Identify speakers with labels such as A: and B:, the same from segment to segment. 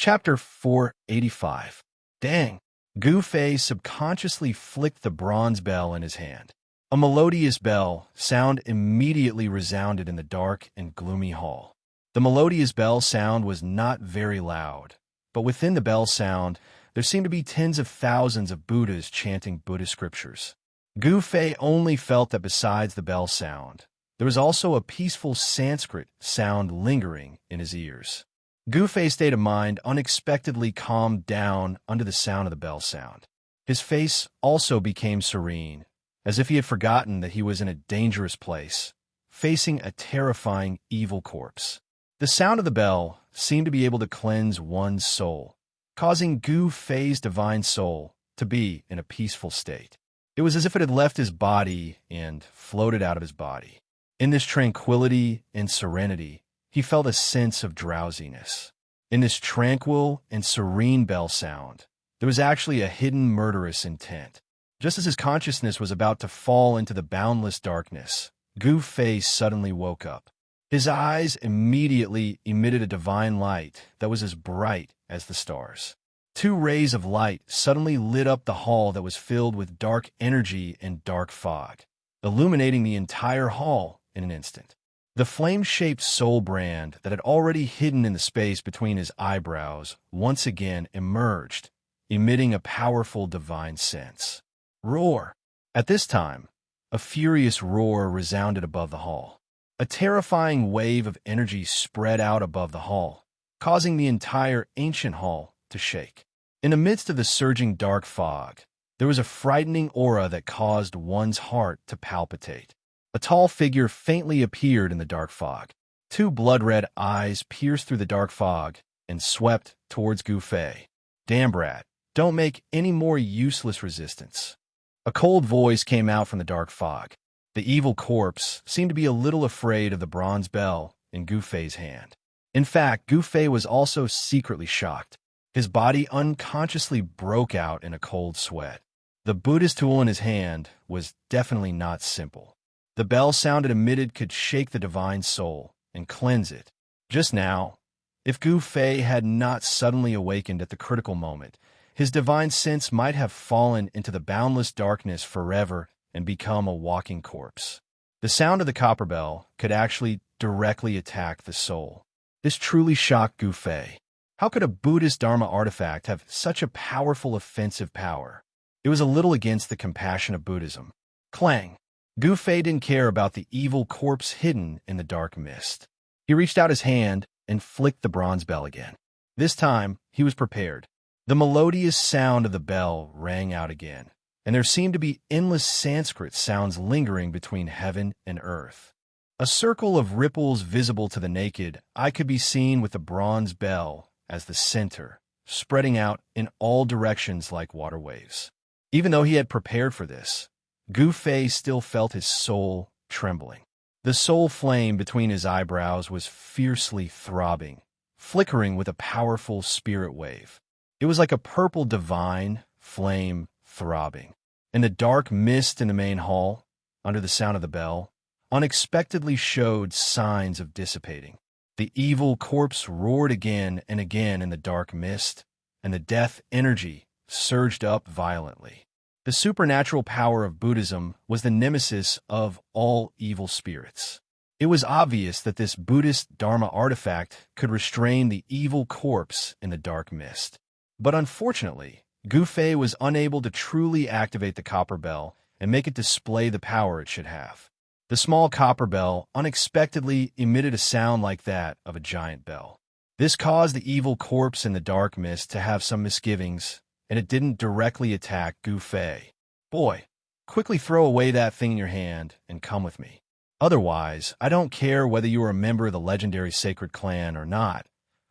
A: Chapter 485. Dang. Gu Fei subconsciously flicked the bronze bell in his hand. A melodious bell sound immediately resounded in the dark and gloomy hall. The melodious bell sound was not very loud, but within the bell sound, there seemed to be tens of thousands of Buddhas chanting Buddhist scriptures. Gu Fei only felt that besides the bell sound, there was also a peaceful Sanskrit sound lingering in his ears. Gu Fei's state of mind unexpectedly calmed down under the sound of the bell sound. His face also became serene, as if he had forgotten that he was in a dangerous place, facing a terrifying evil corpse. The sound of the bell seemed to be able to cleanse one's soul, causing Gu Fei's divine soul to be in a peaceful state. It was as if it had left his body and floated out of his body. In this tranquility and serenity, he felt a sense of drowsiness. In this tranquil and serene bell sound, there was actually a hidden murderous intent. Just as his consciousness was about to fall into the boundless darkness, Gu Fei suddenly woke up. His eyes immediately emitted a divine light that was as bright as the stars. Two rays of light suddenly lit up the hall that was filled with dark energy and dark fog, illuminating the entire hall in an instant. The flame-shaped soul brand that had already hidden in the space between his eyebrows once again emerged, emitting a powerful divine sense. Roar! At this time, a furious roar resounded above the hall. A terrifying wave of energy spread out above the hall, causing the entire ancient hall to shake. In the midst of the surging dark fog, there was a frightening aura that caused one's heart to palpitate. A tall figure faintly appeared in the dark fog. Two blood-red eyes pierced through the dark fog and swept towards Gu Fei. Damn, brat, don't make any more useless resistance. A cold voice came out from the dark fog. The evil corpse seemed to be a little afraid of the bronze bell in Gu Fei's hand. In fact, Gu Fei was also secretly shocked. His body unconsciously broke out in a cold sweat. The Buddhist tool in his hand was definitely not simple. The bell sound it emitted could shake the divine soul and cleanse it. Just now, if Gu Fei had not suddenly awakened at the critical moment, his divine sense might have fallen into the boundless darkness forever and become a walking corpse. The sound of the copper bell could actually directly attack the soul. This truly shocked Gu Fei. How could a Buddhist Dharma artifact have such a powerful offensive power? It was a little against the compassion of Buddhism. Clang! Gu Fei didn't care about the evil corpse hidden in the dark mist. He reached out his hand and flicked the bronze bell again. This time, he was prepared. The melodious sound of the bell rang out again, and there seemed to be endless Sanskrit sounds lingering between heaven and earth. A circle of ripples visible to the naked eye could be seen with the bronze bell as the center, spreading out in all directions like water waves. Even though he had prepared for this, Gu Fei still felt his soul trembling. The soul flame between his eyebrows was fiercely throbbing, flickering with a powerful spirit wave. It was like a purple divine flame throbbing. And the dark mist in the main hall, under the sound of the bell, unexpectedly showed signs of dissipating. The evil corpse roared again and again in the dark mist, and the death energy surged up violently. The supernatural power of Buddhism was the nemesis of all evil spirits. It was obvious that this Buddhist Dharma artifact could restrain the evil corpse in the dark mist. But unfortunately, Gu Fei was unable to truly activate the copper bell and make it display the power it should have. The small copper bell unexpectedly emitted a sound like that of a giant bell. This caused the evil corpse in the dark mist to have some misgivings, and it didn't directly attack Gu Fei. Boy, quickly throw away that thing in your hand and come with me. Otherwise, I don't care whether you are a member of the legendary sacred clan or not.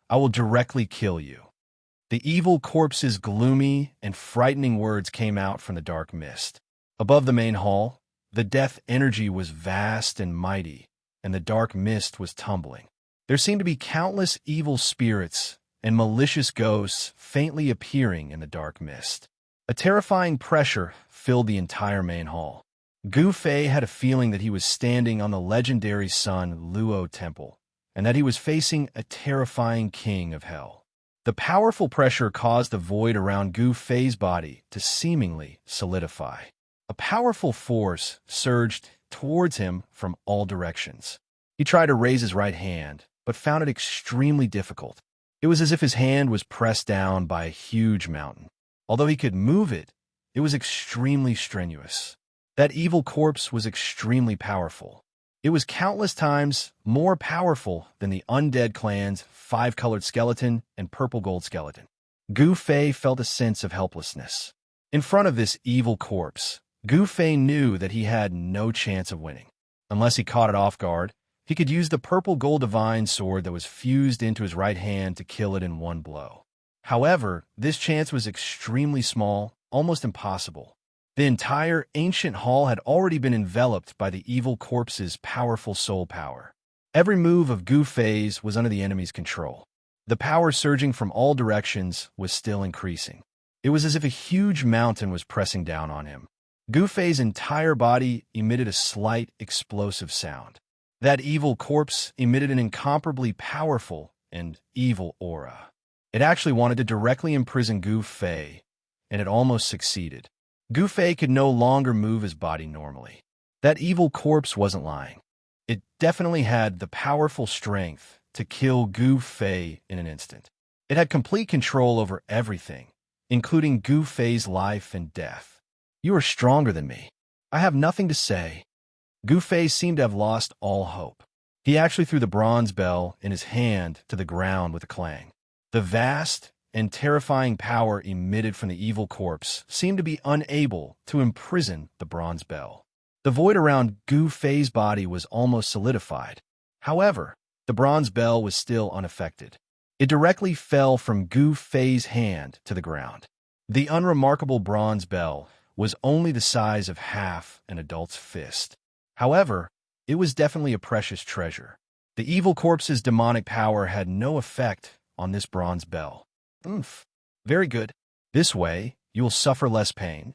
A: I will directly kill you. The evil corpse's gloomy and frightening words came out from the dark mist. Above the main hall, the death energy was vast and mighty, and the dark mist was tumbling. There seemed to be countless evil spirits and malicious ghosts faintly appearing in the dark mist. A terrifying pressure filled the entire main hall. Gu Fei had a feeling that he was standing on the legendary Sun Luo Temple, and that he was facing a terrifying king of hell. The powerful pressure caused the void around Gu Fei's body to seemingly solidify. A powerful force surged towards him from all directions. He tried to raise his right hand, but found it extremely difficult. It was as if his hand was pressed down by a huge mountain. Although he could move it, it was extremely strenuous. That evil corpse was extremely powerful. It was countless times more powerful than the undead clan's 5-colored skeleton and purple gold skeleton. Gu Fei felt a sense of helplessness. In front of this evil corpse, Gu Fei knew that he had no chance of winning. Unless he caught it off guard, he could use the purple gold divine sword that was fused into his right hand to kill it in one blow. However, this chance was extremely small, almost impossible. The entire ancient hall had already been enveloped by the evil corpse's powerful soul power. Every move of Gu Fei's was under the enemy's control. The power surging from all directions was still increasing. It was as if a huge mountain was pressing down on him. Gu Fei's entire body emitted a slight, explosive sound. That evil corpse emitted an incomparably powerful and evil aura. It actually wanted to directly imprison Gu Fei, and it almost succeeded. Gu Fei could no longer move his body normally. That evil corpse wasn't lying. It definitely had the powerful strength to kill Gu Fei in an instant. It had complete control over everything, including Gu Fei's life and death. You are stronger than me. I have nothing to say. Gu Fei seemed to have lost all hope. He actually threw the bronze bell in his hand to the ground with a clang. The vast and terrifying power emitted from the evil corpse seemed to be unable to imprison the bronze bell. The void around Gu Fei's body was almost solidified. However, the bronze bell was still unaffected. It directly fell from Gu Fei's hand to the ground. The unremarkable bronze bell was only the size of half an adult's fist. However, it was definitely a precious treasure. The evil corpse's demonic power had no effect on this bronze bell. Very good. This way, you will suffer less pain.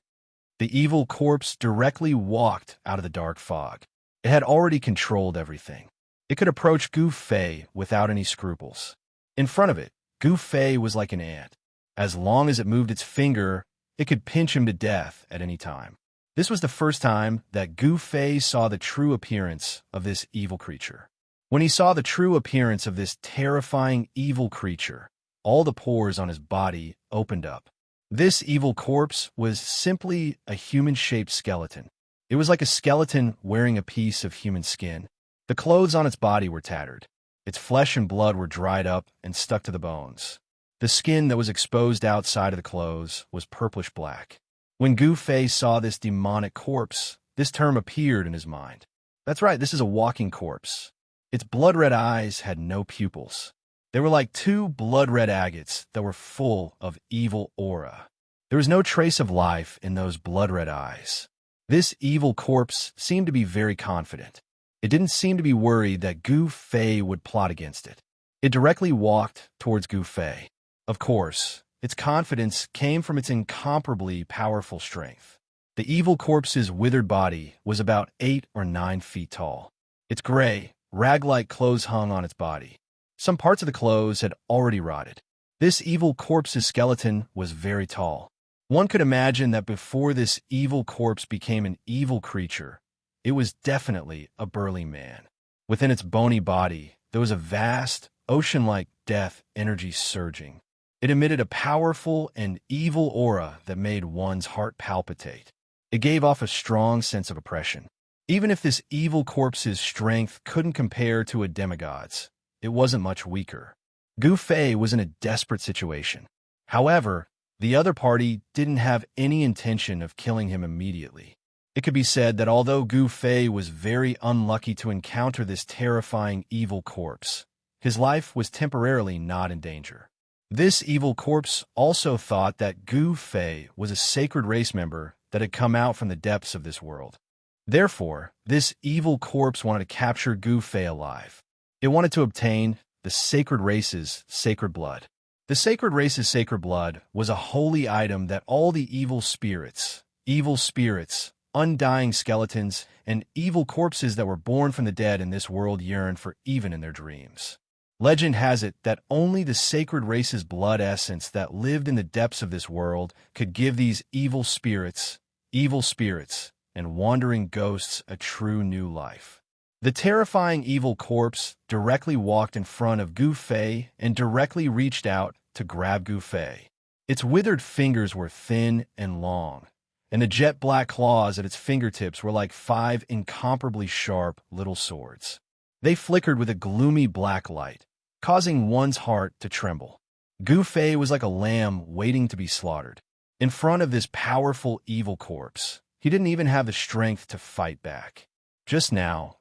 A: The evil corpse directly walked out of the dark fog. It had already controlled everything. It could approach Gu Fei without any scruples. In front of it, Gu Fei was like an ant. As long as it moved its finger, it could pinch him to death at any time. This was the first time that Gu Fei saw the true appearance of this evil creature. When he saw the true appearance of this terrifying evil creature, all the pores on his body opened up. This evil corpse was simply a human-shaped skeleton. It was like a skeleton wearing a piece of human skin. The clothes on its body were tattered. Its flesh and blood were dried up and stuck to the bones. The skin that was exposed outside of the clothes was purplish-black. When Gu Fei saw this demonic corpse, this term appeared in his mind. That's right, this is a walking corpse. Its blood-red eyes had no pupils. They were like two blood-red agates that were full of evil aura. There was no trace of life in those blood-red eyes. This evil corpse seemed to be very confident. It didn't seem to be worried that Gu Fei would plot against it. It directly walked towards Gu Fei. Of course, its confidence came from its incomparably powerful strength. The evil corpse's withered body was about 8 or 9 feet tall. Its gray, rag-like clothes hung on its body. Some parts of the clothes had already rotted. This evil corpse's skeleton was very tall. One could imagine that before this evil corpse became an evil creature, it was definitely a burly man. Within its bony body, there was a vast, ocean-like death energy surging. It emitted a powerful and evil aura that made one's heart palpitate. It gave off a strong sense of oppression. Even if this evil corpse's strength couldn't compare to a demigod's, it wasn't much weaker. Gu Fei was in a desperate situation. However, the other party didn't have any intention of killing him immediately. It could be said that although Gu Fei was very unlucky to encounter this terrifying evil corpse, his life was temporarily not in danger. This evil corpse also thought that Gu Fei was a sacred race member that had come out from the depths of this world. Therefore, this evil corpse wanted to capture Gu Fei alive. It wanted to obtain the sacred race's sacred blood. The sacred race's sacred blood was a holy item that all the evil spirits, undying skeletons, and evil corpses that were born from the dead in this world yearned for even in their dreams. Legend has it that only the sacred race's blood essence that lived in the depths of this world could give these evil spirits, and wandering ghosts a true new life. The terrifying evil corpse directly walked in front of Gu Fei and directly reached out to grab Gu Fei. Its withered fingers were thin and long, and the jet-black claws at its fingertips were like 5 incomparably sharp little swords. They flickered with a gloomy black light, causing one's heart to tremble. Gu Fei was like a lamb waiting to be slaughtered. In front of this powerful evil corpse, he didn't even have the strength to fight back. Just now,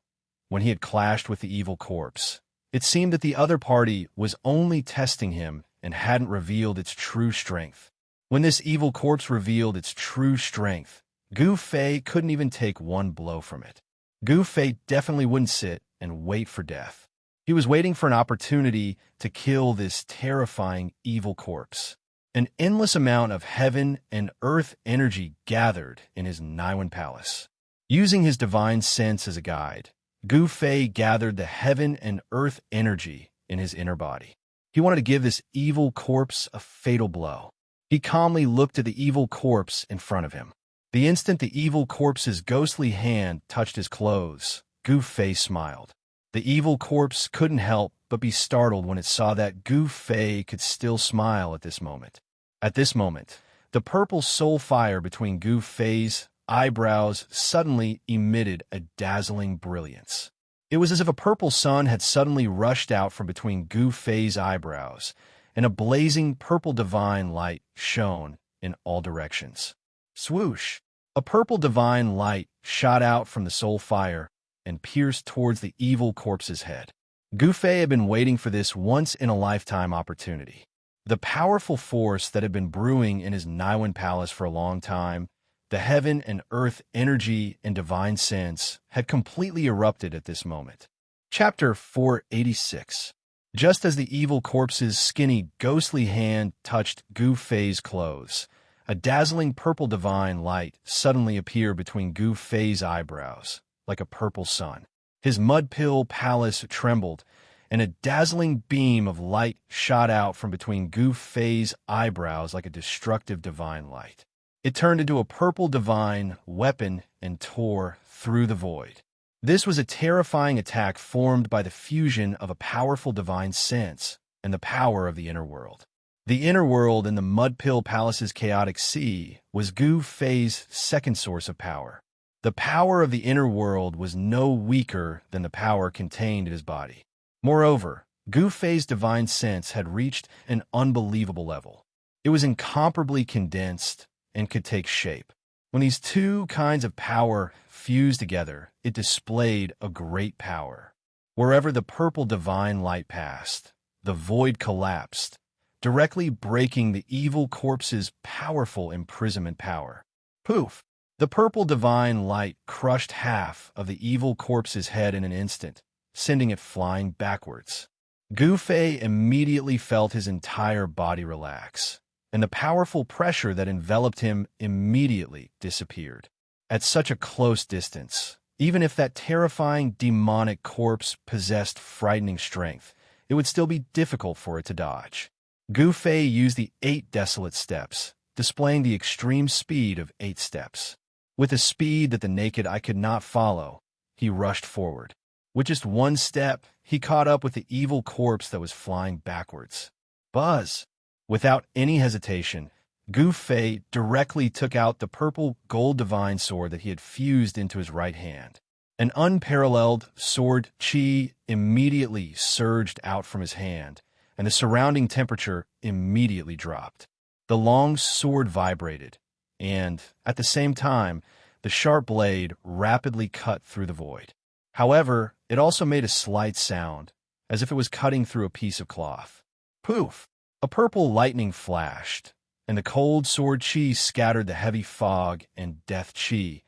A: when he had clashed with the evil corpse, it seemed that the other party was only testing him and hadn't revealed its true strength. When this evil corpse revealed its true strength, Gu Fei couldn't even take one blow from it. Gu Fei definitely wouldn't sit and wait for death. He was waiting for an opportunity to kill this terrifying evil corpse. An endless amount of heaven and earth energy gathered in his Niwen palace. Using his divine sense as a guide, Gu Fei gathered the heaven and earth energy in his inner body. He wanted to give this evil corpse a fatal blow. He calmly looked at the evil corpse in front of him. The instant the evil corpse's ghostly hand touched his clothes, Gu Fei smiled. The evil corpse couldn't help but be startled when it saw that Gu Fei could still smile at this moment. At this moment, the purple soul fire between Gu Fei's eyebrows suddenly emitted a dazzling brilliance. It was as if a purple sun had suddenly rushed out from between Gu Fei's eyebrows, and a blazing purple divine light shone in all directions. Swoosh! A purple divine light shot out from the soul fire and pierced towards the evil corpse's head. Gu Fei had been waiting for this once-in-a-lifetime opportunity. The powerful force that had been brewing in his Niwen palace for a long time, the heaven and earth energy and divine sense, had completely erupted at this moment. Chapter 486. Just as the evil corpse's skinny, ghostly hand touched Gu Fei's clothes, a dazzling purple divine light suddenly appeared between Gu Fei's eyebrows, like a purple sun. His mud-pill palace trembled, and a dazzling beam of light shot out from between Gu Fei's eyebrows like a destructive divine light. It turned into a purple divine weapon and tore through the void. This was a terrifying attack formed by the fusion of a powerful divine sense and the power of the inner world. The inner world in the Mudpill Palace's chaotic sea was Gu Fei's second source of power. The power of the inner world was no weaker than the power contained in his body. Moreover, Gu Fei's divine sense had reached an unbelievable level. It was incomparably condensed and could take shape. When these two kinds of power fused together, it displayed a great power. Wherever the purple divine light passed, the void collapsed, directly breaking the evil corpse's powerful imprisonment power. Poof! The purple divine light crushed half of the evil corpse's head in an instant, sending it flying backwards. Gu Fei immediately felt his entire body relax, and the powerful pressure that enveloped him immediately disappeared. At such a close distance, even if that terrifying demonic corpse possessed frightening strength, it would still be difficult for it to dodge. Gu Fei used the 8 desolate steps, displaying the extreme speed of 8 steps. With a speed that the naked eye could not follow, he rushed forward. With just 1 step, he caught up with the evil corpse that was flying backwards. Buzz! Without any hesitation, Gu Fei directly took out the purple gold divine sword that he had fused into his right hand. An unparalleled sword chi immediately surged out from his hand, and the surrounding temperature immediately dropped. The long sword vibrated, and, at the same time, the sharp blade rapidly cut through the void. However, it also made a slight sound, as if it was cutting through a piece of cloth. Poof! A purple lightning flashed, and the cold sword chi scattered the heavy fog and death chi,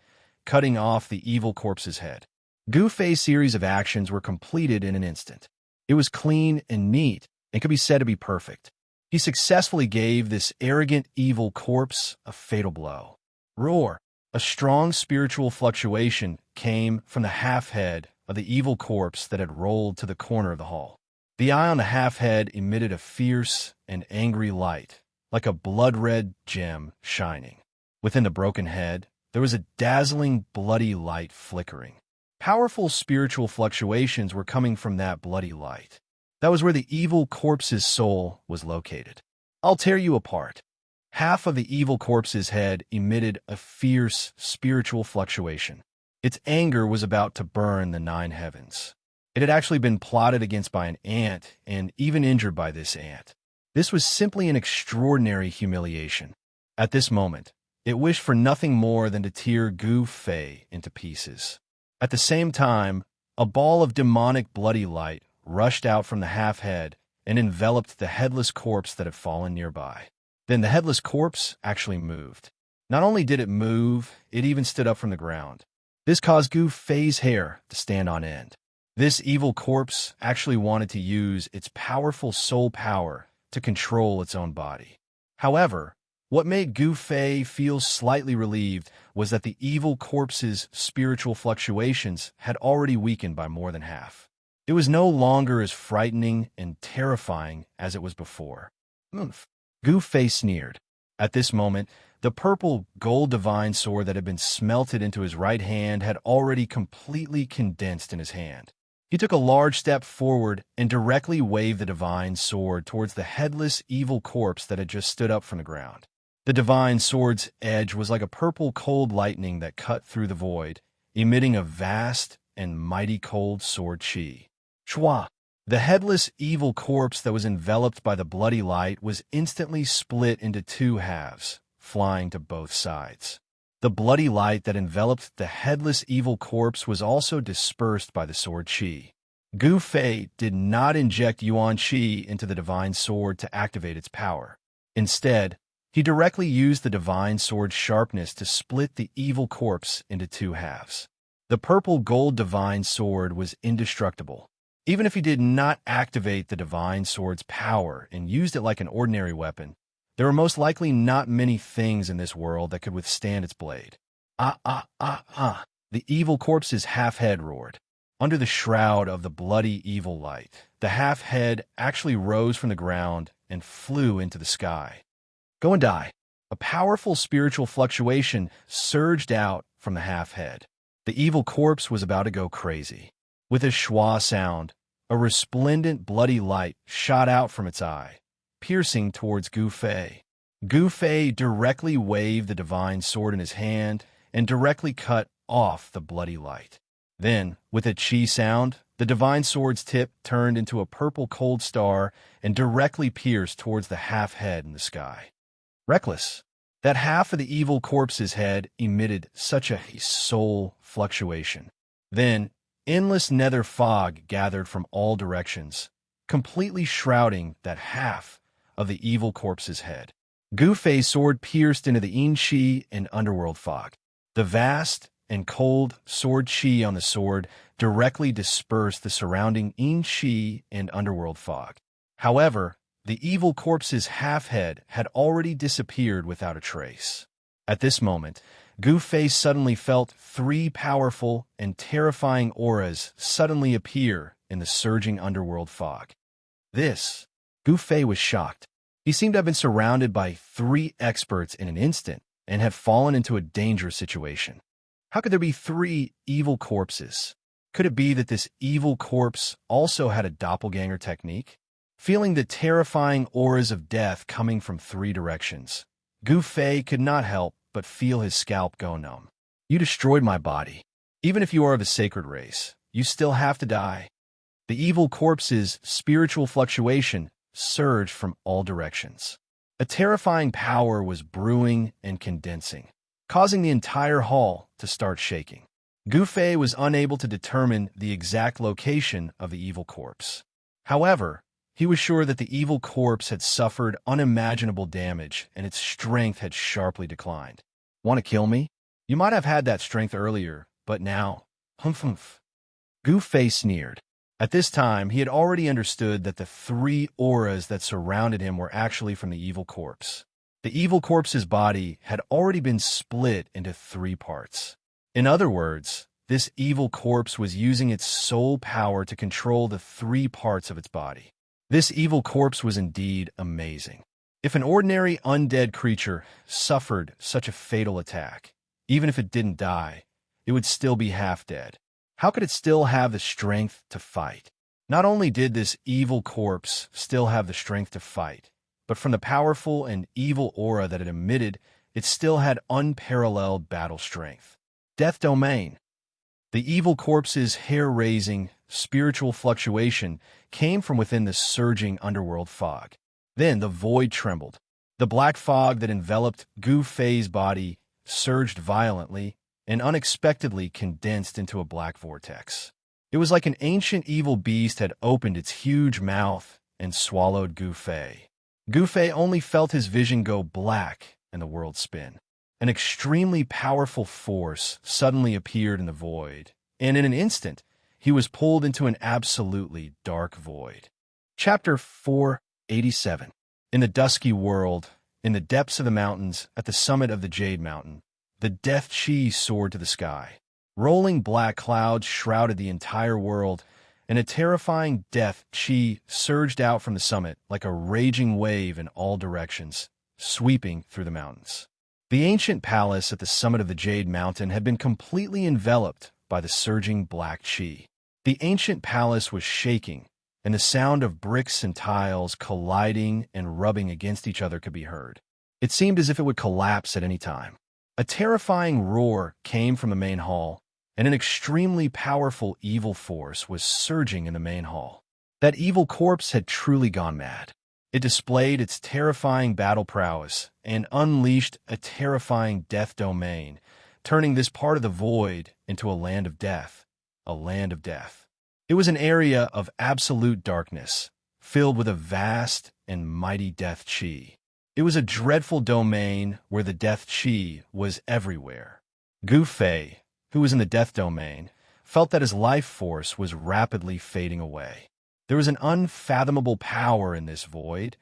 A: cutting off the evil corpse's head. Gu Fei's series of actions were completed in an instant. It was clean and neat, and could be said to be perfect. He successfully gave this arrogant evil corpse a fatal blow. Roar! A strong spiritual fluctuation came from the half-head of the evil corpse that had rolled to the corner of the hall. The eye on the half-head emitted a fierce and angry light, like a blood-red gem shining. Within the broken head, there was a dazzling, bloody light flickering. Powerful spiritual fluctuations were coming from that bloody light. That was where the evil corpse's soul was located. I'll tear you apart. Half of the evil corpse's head emitted a fierce spiritual fluctuation. Its anger was about to burn the 9 heavens. It had actually been plotted against by an ant and even injured by this ant. This was simply an extraordinary humiliation. At this moment, it wished for nothing more than to tear Gu Fei into pieces. At the same time, a ball of demonic bloody light rushed out from the half-head and enveloped the headless corpse that had fallen nearby. Then the headless corpse actually moved. Not only did it move, it even stood up from the ground. This caused Gu Fei's hair to stand on end. This evil corpse actually wanted to use its powerful soul power to control its own body. However, what made Gu Fei feel slightly relieved was that the evil corpse's spiritual fluctuations had already weakened by more than half. It was no longer as frightening and terrifying as it was before. Oomph. Gu Fei sneered. At this moment, the purple gold divine sword that had been smelted into his right hand had already completely condensed in his hand. He took a large step forward and directly waved the divine sword towards the headless evil corpse that had just stood up from the ground. The divine sword's edge was like a purple cold lightning that cut through the void, emitting a vast and mighty cold sword chi. Chua! The headless evil corpse that was enveloped by the bloody light was instantly split into 2 halves, flying to both sides. The bloody light that enveloped the headless evil corpse was also dispersed by the sword chi. Gu Fei did not inject Yuan Qi into the divine sword to activate its power. Instead, he directly used the divine sword's sharpness to split the evil corpse into 2 halves. The purple gold divine sword was indestructible. Even if he did not activate the divine sword's power and used it like an ordinary weapon, there were most likely not many things in this world that could withstand its blade. The evil corpse's half-head roared. Under the shroud of the bloody evil light, the half-head actually rose from the ground and flew into the sky. Go and die. A powerful spiritual fluctuation surged out from the half-head. The evil corpse was about to go crazy. With a schwa sound, a resplendent bloody light shot out from its eye, piercing towards Gu Fei. Gu Fei directly waved the divine sword in his hand and directly cut off the bloody light. Then, with a chi sound, the divine sword's tip turned into a purple cold star and directly pierced towards the half-head in the sky. Reckless. That half of the evil corpse's head emitted such a soul fluctuation. Then, endless nether fog gathered from all directions, completely shrouding that half of the evil corpse's head. Gu Fei's sword pierced into the yin qi and underworld fog. The vast and cold sword chi on the sword directly dispersed the surrounding yin qi and underworld fog. However, the evil corpse's half-head had already disappeared without a trace. At this moment, Gu Fei suddenly felt 3 powerful and terrifying auras suddenly appear in the surging underworld fog. Gu Fei was shocked. He seemed to have been surrounded by 3 experts in an instant and had fallen into a dangerous situation. How could there be 3 evil corpses? Could it be that this evil corpse also had a doppelganger technique? Feeling the terrifying auras of death coming from 3 directions, Gu Fei could not help but feel his scalp go numb. You destroyed my body. Even if you are of a sacred race, you still have to die. The evil corpse's spiritual fluctuation surged from all directions. A terrifying power was brewing and condensing, causing the entire hall to start shaking. Gu Fei was unable to determine the exact location of the evil corpse. However, he was sure that the evil corpse had suffered unimaginable damage and its strength had sharply declined. Want to kill me? You might have had that strength earlier, but now, humph. Gu Fei sneered. At this time, he had already understood that the 3 auras that surrounded him were actually from the evil corpse. The evil corpse's body had already been split into 3 parts. In other words, this evil corpse was using its sole power to control the three parts of its body. This evil corpse was indeed amazing. If an ordinary undead creature suffered such a fatal attack, even if it didn't die, it would still be half dead. How could it still have the strength to fight? Not only did this evil corpse still have the strength to fight, but from the powerful and evil aura that it emitted, it still had unparalleled battle strength. Death Domain. The evil corpse's hair-raising, spiritual fluctuation came from within the surging underworld fog. Then the void trembled. The black fog that enveloped Gu Fei's body surged violently and unexpectedly condensed into a black vortex. It was like an ancient evil beast had opened its huge mouth and swallowed Gu Fei. Gu Fei only felt his vision go black and the world spin. An extremely powerful force suddenly appeared in the void, and in an instant, he was pulled into an absolutely dark void. Chapter 487. In the dusky world, in the depths of the mountains, at the summit of the Jade Mountain, the death chi soared to the sky. Rolling black clouds shrouded the entire world, and a terrifying death chi surged out from the summit like a raging wave in all directions, sweeping through the mountains. The ancient palace at the summit of the Jade Mountain had been completely enveloped by the surging black chi. The ancient palace was shaking, and the sound of bricks and tiles colliding and rubbing against each other could be heard. It seemed as if it would collapse at any time. A terrifying roar came from the main hall, and an extremely powerful evil force was surging in the main hall. That evil corpse had truly gone mad. It displayed its terrifying battle prowess and unleashed a terrifying death domain, turning this part of the void into a land of death, a land of death. It was an area of absolute darkness, filled with a vast and mighty death chi. It was a dreadful domain where the death chi was everywhere. Gu Fei, who was in the death domain, felt that his life force was rapidly fading away. There was an unfathomable power in this void,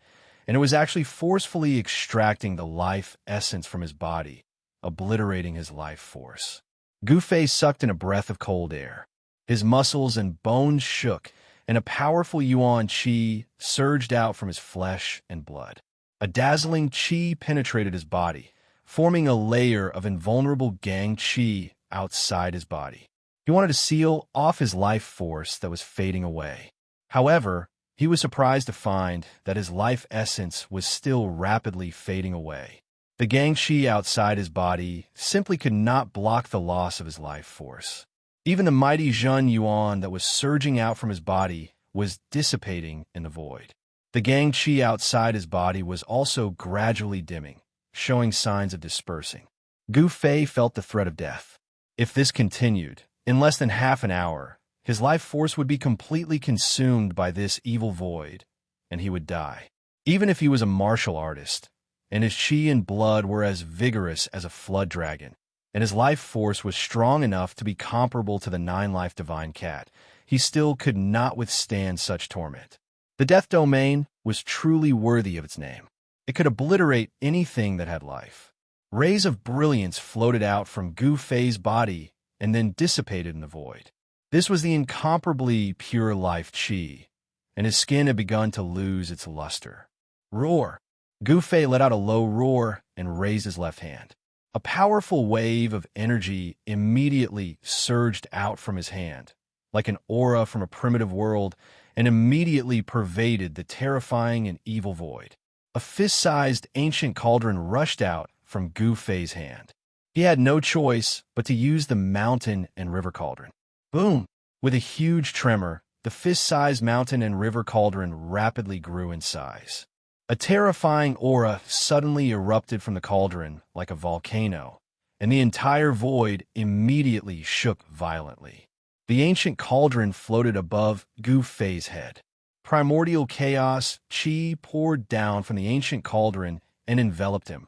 A: and it was actually forcefully extracting the life essence from his body, obliterating his life force. Gu Fei sucked in a breath of cold air. His muscles and bones shook, and a powerful yuan qi surged out from his flesh and blood. A dazzling qi penetrated his body, forming a layer of invulnerable gang qi outside his body. He wanted to seal off his life force that was fading away. However, he was surprised to find that his life essence was still rapidly fading away. The gang qi outside his body simply could not block the loss of his life force. Even the mighty Zhen Yuan that was surging out from his body was dissipating in the void. The gang qi outside his body was also gradually dimming, showing signs of dispersing. Gu Fei felt the threat of death. If this continued, in less than half an hour, his life force would be completely consumed by this evil void, and he would die. Even if he was a martial artist, and his chi and blood were as vigorous as a flood dragon, and his life force was strong enough to be comparable to the nine-life divine cat, he still could not withstand such torment. The death domain was truly worthy of its name. It could obliterate anything that had life. Rays of brilliance floated out from Gu Fei's body and then dissipated in the void. This was the incomparably pure life chi, and his skin had begun to lose its luster. Roar! Gu Fei let out a low roar and raised his left hand. A powerful wave of energy immediately surged out from his hand, like an aura from a primitive world, and immediately pervaded the terrifying and evil void. A fist-sized ancient cauldron rushed out from Gu Fei's hand. He had no choice but to use the mountain and river cauldron. Boom! With a huge tremor, the fist-sized mountain and river cauldron rapidly grew in size. A terrifying aura suddenly erupted from the cauldron like a volcano, and the entire void immediately shook violently. The ancient cauldron floated above Gu Fei's head. Primordial chaos chi poured down from the ancient cauldron and enveloped him,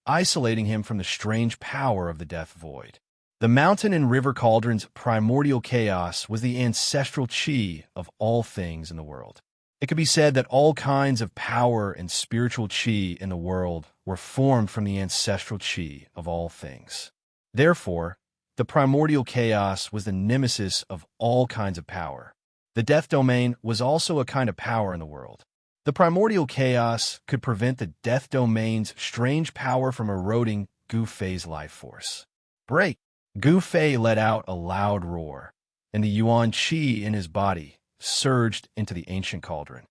A: isolating him from the strange power of the death void. The mountain and river cauldron's primordial chaos was the ancestral chi of all things in the world. It could be said that all kinds of power and spiritual chi in the world were formed from the ancestral chi of all things. Therefore, the primordial chaos was the nemesis of all kinds of power. The death domain was also a kind of power in the world. The primordial chaos could prevent the death domain's strange power from eroding Gu Fei's life force. Break! Gu Fei let out a loud roar, and the yuan qi in his body surged into the ancient cauldron.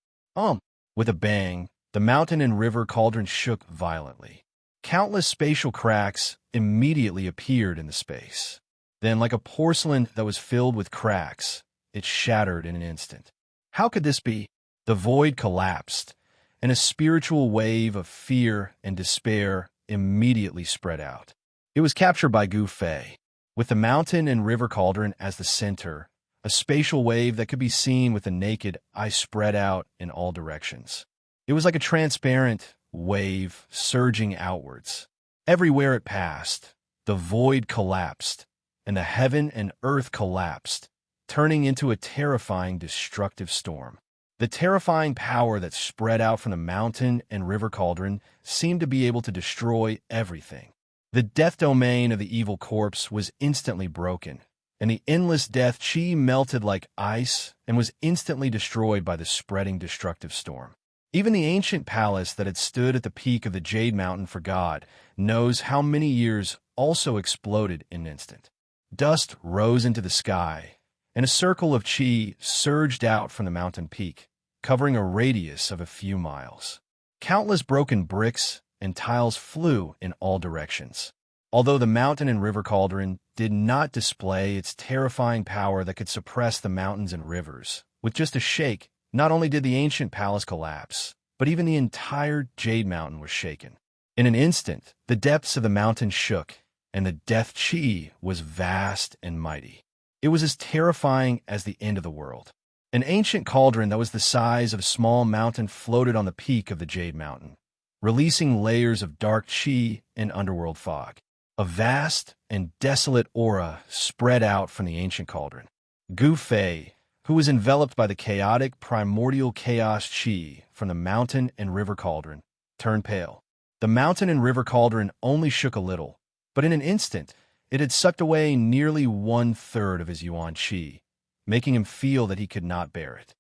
A: With a bang, the mountain and river cauldron shook violently. Countless spatial cracks immediately appeared in the space. Then, like a porcelain that was filled with cracks, it shattered in an instant. How could this be? The void collapsed, and a spiritual wave of fear and despair immediately spread out. It was captured by Gu Fei, with the mountain and river cauldron as the center, a spatial wave that could be seen with the naked eye spread out in all directions. It was like a transparent wave surging outwards. Everywhere it passed, the void collapsed, and the heaven and earth collapsed, turning into a terrifying, destructive storm. The terrifying power that spread out from the mountain and river cauldron seemed to be able to destroy everything. The death domain of the evil corpse was instantly broken, and the endless death qi melted like ice and was instantly destroyed by the spreading destructive storm. Even the ancient palace that had stood at the peak of the Jade Mountain for God knows how many years also exploded in an instant. Dust rose into the sky, and a circle of qi surged out from the mountain peak, covering a radius of a few miles. Countless broken bricks and tiles flew in all directions. Although the mountain and river cauldron did not display its terrifying power that could suppress the mountains and rivers, with just a shake, not only did the ancient palace collapse, but even the entire Jade Mountain was shaken. In an instant, the depths of the mountain shook, and the death qi was vast and mighty. It was as terrifying as the end of the world. An ancient cauldron that was the size of a small mountain floated on the peak of the Jade Mountain, releasing layers of dark qi and underworld fog. A vast and desolate aura spread out from the ancient cauldron. Gu Fei, who was enveloped by the chaotic primordial chaos qi from the mountain and river cauldron, turned pale. The mountain and river cauldron only shook a little, but in an instant, it had sucked away nearly 1/3 of his yuan qi, making him feel that he could not bear it.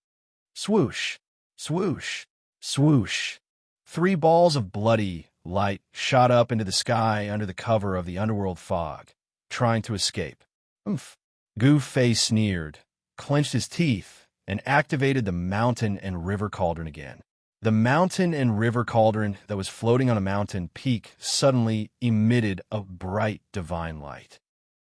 A: Swoosh, swoosh, swoosh. 3 balls of bloody light shot up into the sky under the cover of the underworld fog, trying to escape. Oomph. Gu Fei sneered, clenched his teeth, and activated the mountain and river cauldron again. The mountain and river cauldron that was floating on a mountain peak suddenly emitted a bright divine light.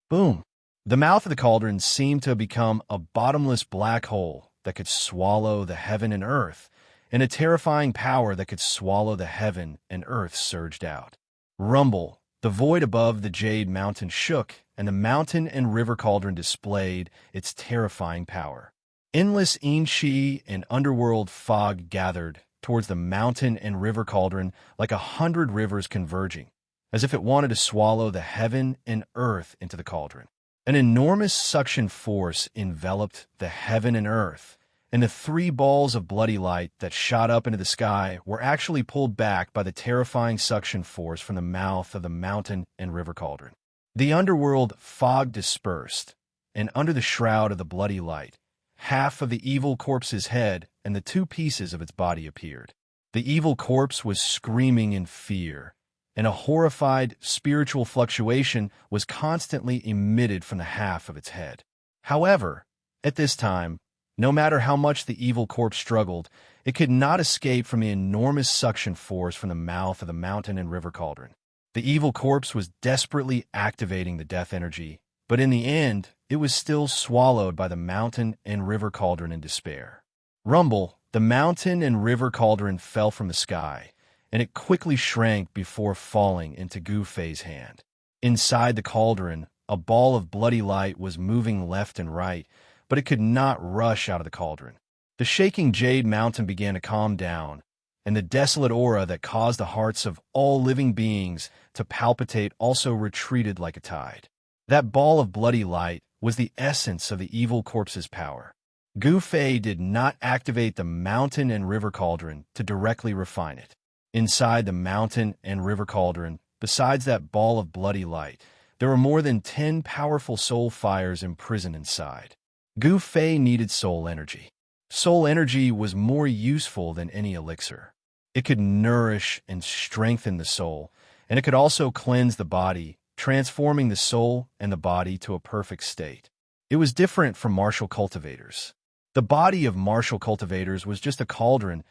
A: Boom! The mouth of the cauldron seemed to have become a bottomless black hole that could swallow the heaven and earth, and a terrifying power that could swallow the heaven and earth surged out. Rumble! The void above the Jade Mountain shook, and the mountain and river cauldron displayed its terrifying power. Endless yin qi and underworld fog gathered towards the mountain and river cauldron like 100 rivers converging, as if it wanted to swallow the heaven and earth into the cauldron. An enormous suction force enveloped the heaven and earth, and the 3 balls of bloody light that shot up into the sky were actually pulled back by the terrifying suction force from the mouth of the mountain and river cauldron. The underworld fog dispersed, and under the shroud of the bloody light, half of the evil corpse's head and the 2 pieces of its body appeared. The evil corpse was screaming in fear, and a horrified spiritual fluctuation was constantly emitted from the half of its head. However, at this time, no matter how much the evil corpse struggled, it could not escape from the enormous suction force from the mouth of the mountain and river cauldron. The evil corpse was desperately activating the death energy, but in the end, it was still swallowed by the mountain and river cauldron in despair. Rumble! The mountain and river cauldron fell from the sky, and it quickly shrank before falling into Gu Fei's hand. Inside the cauldron, a ball of bloody light was moving left and right, but it could not rush out of the cauldron. The shaking Jade Mountain began to calm down, and the desolate aura that caused the hearts of all living beings to palpitate also retreated like a tide. That ball of bloody light was the essence of the evil corpse's power. Gu Fei did not activate the mountain and river cauldron to directly refine it. Inside the mountain and river cauldron, besides that ball of bloody light, There were more than 10 powerful soul fires imprisoned inside. Gu Fei needed soul energy. Soul energy was more useful than any elixir. It could nourish and strengthen the soul, and it could also cleanse the body, transforming the soul and the body to a perfect state. It was different from martial cultivators. The body of martial cultivators was just a cauldron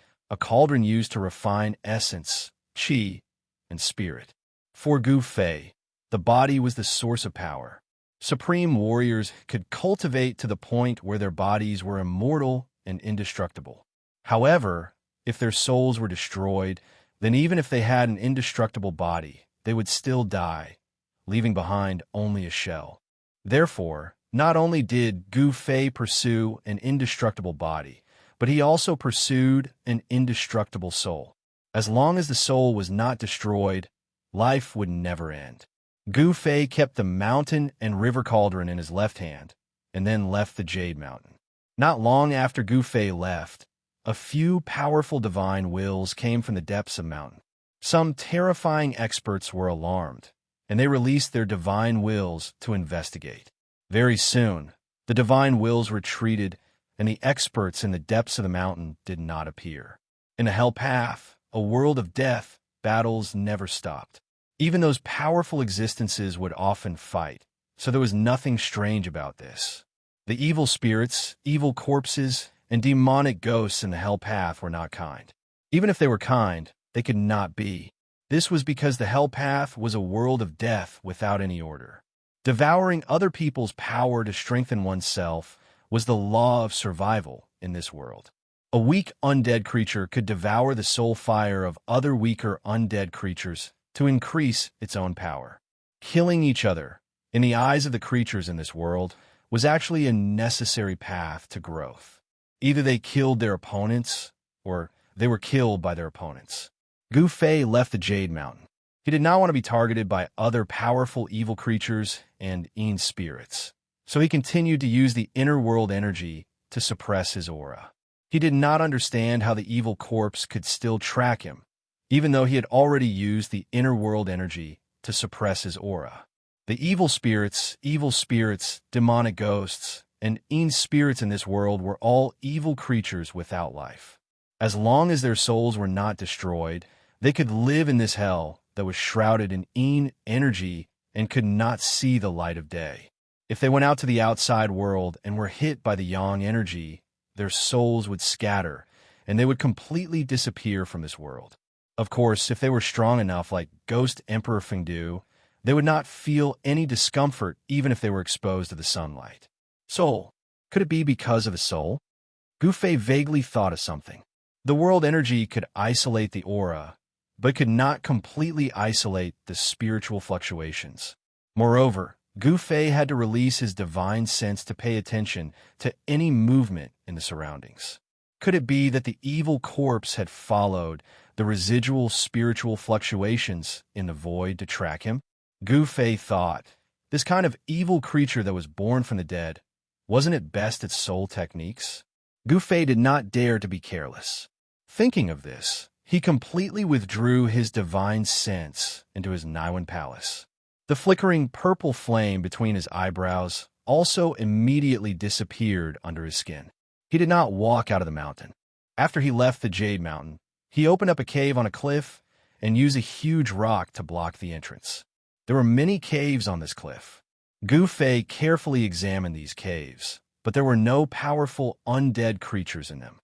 A: used to refine essence, qi, and spirit. For Gu Fei, the body was the source of power. Supreme warriors could cultivate to the point where their bodies were immortal and indestructible. However, if their souls were destroyed, then even if they had an indestructible body, they would still die, leaving behind only a shell. Therefore, not only did Gu Fei pursue an indestructible body, but he also pursued an indestructible soul. As long as the soul was not destroyed, life would never end. Gu Fei kept the mountain and river cauldron in his left hand, and then left the Jade Mountain. Not long after Gu Fei left, a few powerful divine wills came from the depths of the mountain. Some terrifying experts were alarmed, and they released their divine wills to investigate. Very soon, the divine wills retreated, and the experts in the depths of the mountain did not appear. In the Hell Path, a world of death, battles never stopped. Even those powerful existences would often fight, so there was nothing strange about this. The evil spirits, evil corpses, and demonic ghosts in the Hell Path were not kind. Even if they were kind, they could not be. This was because the Hell Path was a world of death without any order. Devouring other people's power to strengthen oneself was the law of survival in this world. A weak undead creature could devour the soul fire of other weaker undead creatures to increase its own power. Killing each other, in the eyes of the creatures in this world, was actually a necessary path to growth. Either they killed their opponents, or they were killed by their opponents. Gu Fei left the Jade Mountain. He did not want to be targeted by other powerful evil creatures and Yin spirits, so he continued to use the inner world energy to suppress his aura. He did not understand how the evil corpse could still track him, even though he had already used the inner world energy to suppress his aura. The evil spirits, demonic ghosts, and Yin spirits in this world were all evil creatures without life. As long as their souls were not destroyed, they could live in this hell that was shrouded in Yin energy and could not see the light of day. If they went out to the outside world and were hit by the Yang energy, their souls would scatter, and they would completely disappear from this world. Of course, if they were strong enough, like Ghost Emperor Fengdu, they would not feel any discomfort even if they were exposed to the sunlight. Soul. Could it be because of the soul? Gu Fei vaguely thought of something. The world energy could isolate the aura, but could not completely isolate the spiritual fluctuations. Moreover, Gu Fei had to release his divine sense to pay attention to any movement in the surroundings. Could it be that the evil corpse had followed the residual spiritual fluctuations in the void to track him? Gu Fei thought, this kind of evil creature that was born from the dead, wasn't it best at soul techniques? Gu Fei did not dare to be careless. Thinking of this, he completely withdrew his divine sense into his Niwen Palace. The flickering purple flame between his eyebrows also immediately disappeared under his skin. He did not walk out of the mountain. After he left the Jade Mountain, he opened up a cave on a cliff and used a huge rock to block the entrance. There were many caves on this cliff. Gu Fei carefully examined these caves, but there were no powerful undead creatures in them.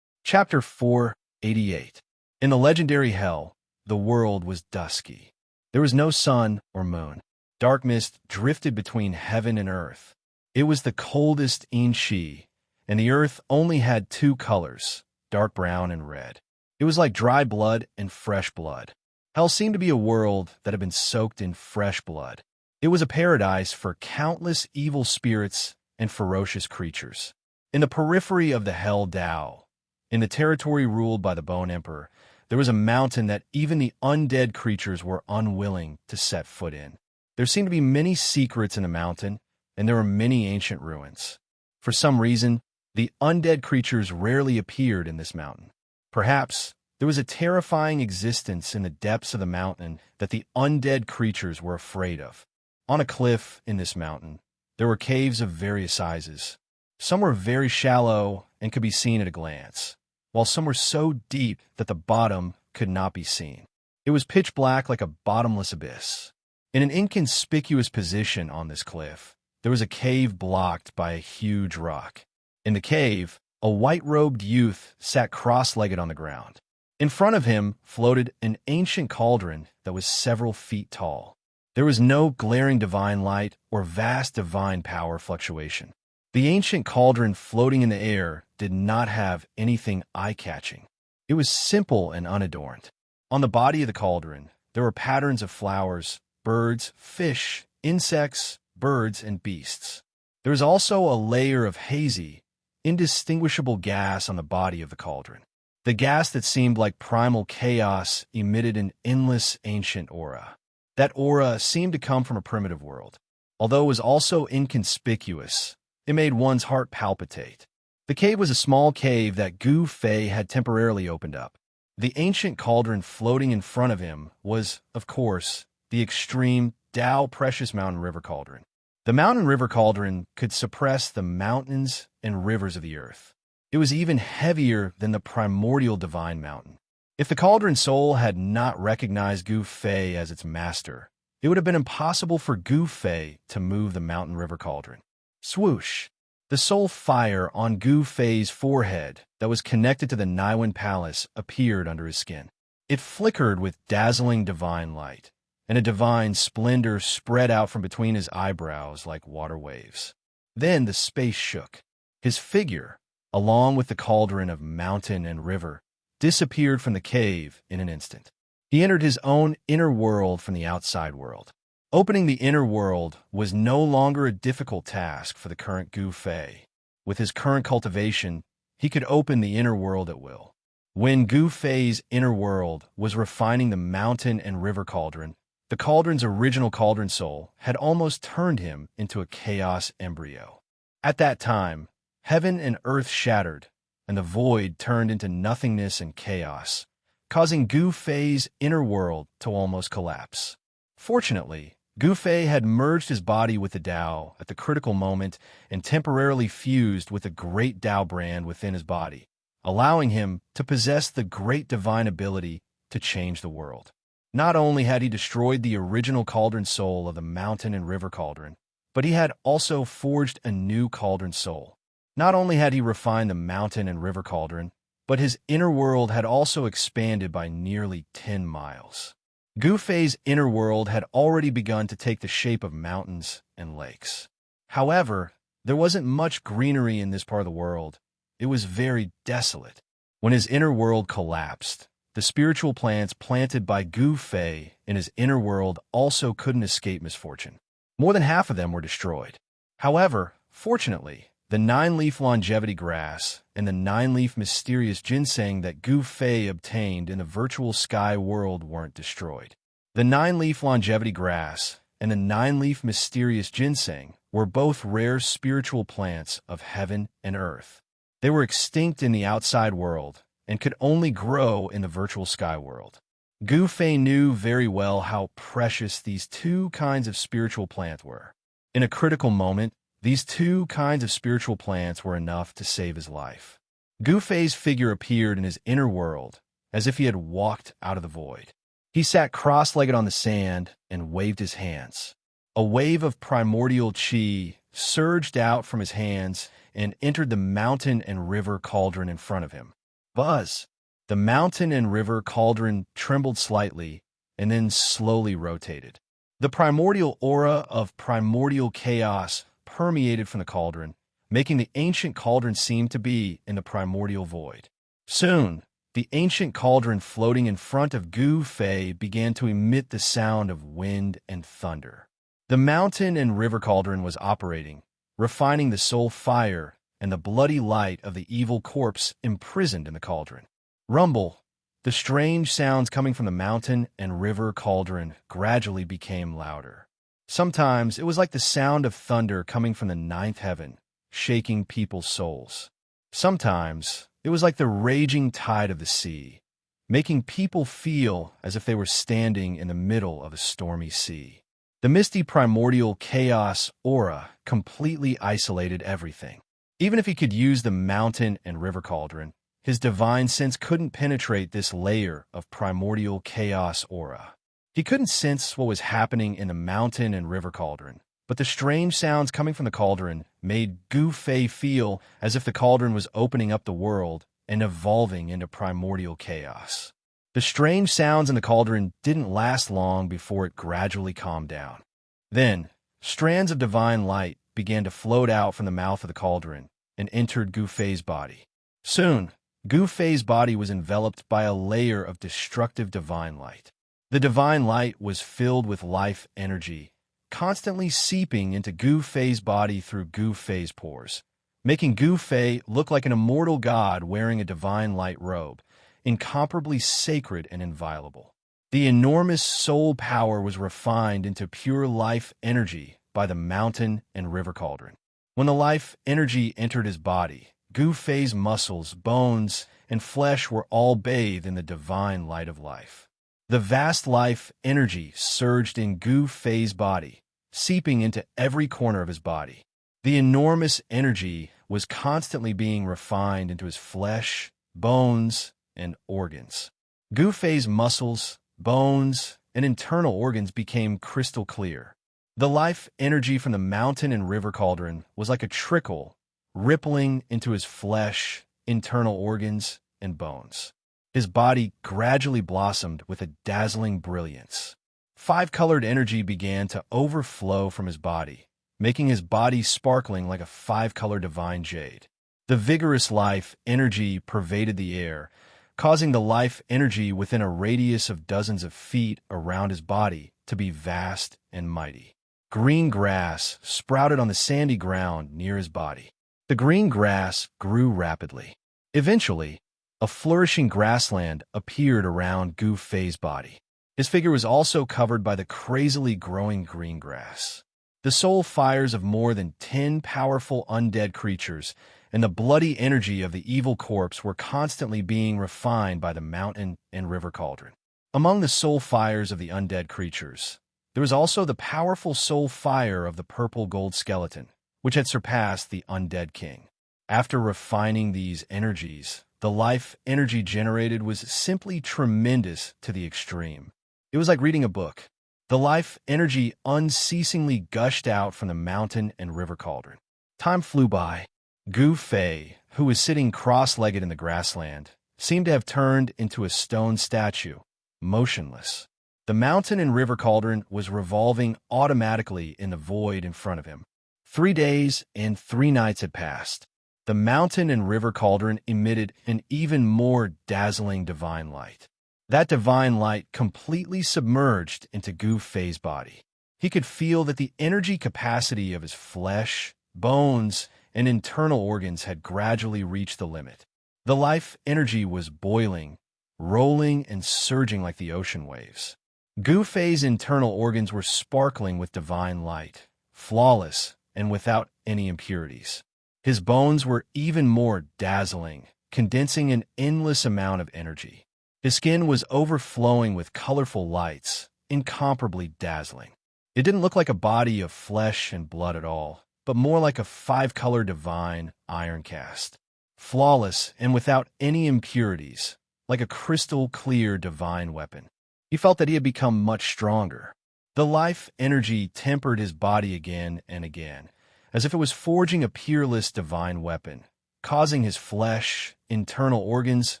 A: Chapter 488. In the legendary hell, the world was dusky. There was no sun or moon. Dark mist drifted between heaven and earth. It was the coldest Yin-Shi, and the earth only had two colors, dark brown and red. It was like dry blood and fresh blood. Hell seemed to be a world that had been soaked in fresh blood. It was a paradise for countless evil spirits and ferocious creatures. In the periphery of the Hell Dao, in the territory ruled by the Bone Emperor, there was a mountain that even the undead creatures were unwilling to set foot in. There seemed to be many secrets in the mountain, and there were many ancient ruins. For some reason, the undead creatures rarely appeared in this mountain. Perhaps there was a terrifying existence in the depths of the mountain that the undead creatures were afraid of. On a cliff in this mountain, there were caves of various sizes. Some were very shallow and could be seen at a glance, while some were so deep that the bottom could not be seen. It was pitch black like a bottomless abyss. In an inconspicuous position on this cliff, there was a cave blocked by a huge rock. In the cave, a white-robed youth sat cross-legged on the ground. In front of him floated an ancient cauldron that was several feet tall. There was no glaring divine light or vast divine power fluctuation. The ancient cauldron floating in the air did not have anything eye-catching. It was simple and unadorned. On the body of the cauldron, there were patterns of flowers, birds, fish, insects, birds, and beasts. There was also a layer of hazy, indistinguishable gas on the body of the cauldron. The gas that seemed like primal chaos emitted an endless ancient aura. That aura seemed to come from a primitive world. Although it was also inconspicuous, it made one's heart palpitate. The cave was a small cave that Gu Fei had temporarily opened up. The ancient cauldron floating in front of him was, of course, the extreme Tao Precious Mountain River Cauldron. The Mountain River Cauldron could suppress the mountains and rivers of the earth. It was even heavier than the primordial divine mountain. If the cauldron soul had not recognized Gu Fei as its master, it would have been impossible for Gu Fei to move the Mountain River Cauldron. Swoosh! The soul fire on Gu Fei's forehead that was connected to the Naiwen Palace appeared under his skin. It flickered with dazzling divine light, and a divine splendor spread out from between his eyebrows like water waves. Then the space shook. His figure, along with the cauldron of mountain and river, disappeared from the cave in an instant. He entered his own inner world from the outside world. Opening the inner world was no longer a difficult task for the current Gu Fei. With his current cultivation, he could open the inner world at will. When Gu Fei's inner world was refining the mountain and river cauldron, the cauldron's original cauldron soul had almost turned him into a chaos embryo. At that time, heaven and earth shattered, and the void turned into nothingness and chaos, causing Gu Fei's inner world to almost collapse. Fortunately, Gu Fei had merged his body with the Tao at the critical moment and temporarily fused with the great Tao brand within his body, allowing him to possess the great divine ability to change the world. Not only had he destroyed the original cauldron soul of the mountain and river cauldron, but he had also forged a new cauldron soul. Not only had he refined the mountain and river cauldron, but his inner world had also expanded by nearly 10 miles. Gu Fei's inner world had already begun to take the shape of mountains and lakes. However, there wasn't much greenery in this part of the world. It was very desolate. When his inner world collapsed, the spiritual plants planted by Gu Fei in his inner world also couldn't escape misfortune. More than half of them were destroyed. However, fortunately, the 9-leaf longevity grass and the 9-leaf mysterious ginseng that Gu Fei obtained in the virtual sky world weren't destroyed. The 9-leaf longevity grass and the 9-leaf mysterious ginseng were both rare spiritual plants of heaven and earth. They were extinct in the outside world and could only grow in the virtual sky world. Gu Fei knew very well how precious these two kinds of spiritual plants were. In a critical moment, these two kinds of spiritual plants were enough to save his life. Gu Fei's figure appeared in his inner world as if he had walked out of the void. He sat cross-legged on the sand and waved his hands. A wave of primordial qi surged out from his hands and entered the mountain and river cauldron in front of him. Buzz! The mountain and river cauldron trembled slightly and then slowly rotated. The primordial aura of primordial chaos permeated from the cauldron, making the ancient cauldron seem to be in the primordial void. Soon, the ancient cauldron floating in front of Gu Fei began to emit the sound of wind and thunder. The mountain and river cauldron was operating, refining the soul fire and the bloody light of the evil corpse imprisoned in the cauldron. Rumble! The strange sounds coming from the mountain and river cauldron gradually became louder. Sometimes it was like the sound of thunder coming from the ninth heaven, shaking people's souls. Sometimes it was like the raging tide of the sea, making people feel as if they were standing in the middle of a stormy sea. The misty primordial chaos aura completely isolated everything. Even if he could use the mountain and river cauldron, his divine sense couldn't penetrate this layer of primordial chaos aura. He couldn't sense what was happening in the mountain and river cauldron, but the strange sounds coming from the cauldron made Gu Fei feel as if the cauldron was opening up the world and evolving into primordial chaos. The strange sounds in the cauldron didn't last long before it gradually calmed down. Then, strands of divine light began to float out from the mouth of the cauldron and entered Gu Fei's body. Soon, Gu Fei's body was enveloped by a layer of destructive divine light. The divine light was filled with life energy, constantly seeping into Gu Fei's body through Gu Fei's pores, making Gu Fei look like an immortal god wearing a divine light robe, incomparably sacred and inviolable. The enormous soul power was refined into pure life energy by the mountain and river cauldron. When the life energy entered his body, Gu Fei's muscles, bones, and flesh were all bathed in the divine light of life. The vast life energy surged in Gu Fei's body, seeping into every corner of his body. The enormous energy was constantly being refined into his flesh, bones, and organs. Gu Fei's muscles, bones, and internal organs became crystal clear. The life energy from the mountain and river cauldron was like a trickle, rippling into his flesh, internal organs, and bones. His body gradually blossomed with a dazzling brilliance. Five-colored energy began to overflow from his body, making his body sparkling like a five-color divine jade. The vigorous life energy pervaded the air, causing the life energy within a radius of dozens of feet around his body to be vast and mighty. Green grass sprouted on the sandy ground near his body. The green grass grew rapidly. Eventually, a flourishing grassland appeared around Gu Fei's body. His figure was also covered by the crazily growing green grass. The soul fires of more than 10 powerful undead creatures and the bloody energy of the evil corpse were constantly being refined by the mountain and river cauldron. Among the soul fires of the undead creatures, there was also the powerful soul fire of the purple gold skeleton, which had surpassed the undead king. After refining these energies, the life energy generated was simply tremendous to the extreme. It was like reading a book. The life energy unceasingly gushed out from the mountain and river cauldron. Time flew by. Gu Fei, who was sitting cross-legged in the grassland, seemed to have turned into a stone statue, motionless. The mountain and river cauldron was revolving automatically in the void in front of him. 3 days and 3 nights had passed. The mountain and river cauldron emitted an even more dazzling divine light. That divine light completely submerged into Gu Fei's body. He could feel that the energy capacity of his flesh, bones, and internal organs had gradually reached the limit. The life energy was boiling, rolling, and surging like the ocean waves. Gu Fei's internal organs were sparkling with divine light, flawless and without any impurities. His bones were even more dazzling, condensing an endless amount of energy. His skin was overflowing with colorful lights, incomparably dazzling. It didn't look like a body of flesh and blood at all, but more like a 5-color divine iron cast. Flawless and without any impurities, like a crystal-clear divine weapon. He felt that he had become much stronger. The life energy tempered his body again and again, as if it was forging a peerless divine weapon, causing his flesh, internal organs,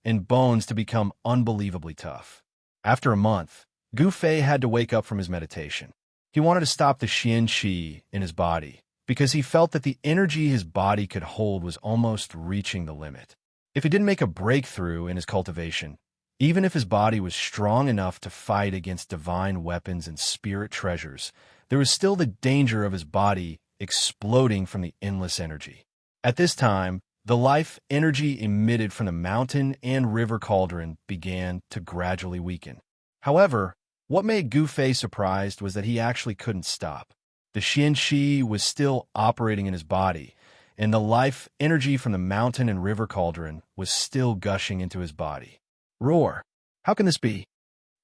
A: and bones to become unbelievably tough. After a month, Gu Fei had to wake up from his meditation. He wanted to stop the Xianxia in his body, because he felt that the energy his body could hold was almost reaching the limit. If he didn't make a breakthrough in his cultivation, even if his body was strong enough to fight against divine weapons and spirit treasures, there was still the danger of his body exploding from the endless energy. At this time, the life energy emitted from the mountain and river cauldron began to gradually weaken. However, what made Gu Fei surprised was that he actually couldn't stop. The Xianxia was still operating in his body, and the life energy from the mountain and river cauldron was still gushing into his body. Roar! How can this be?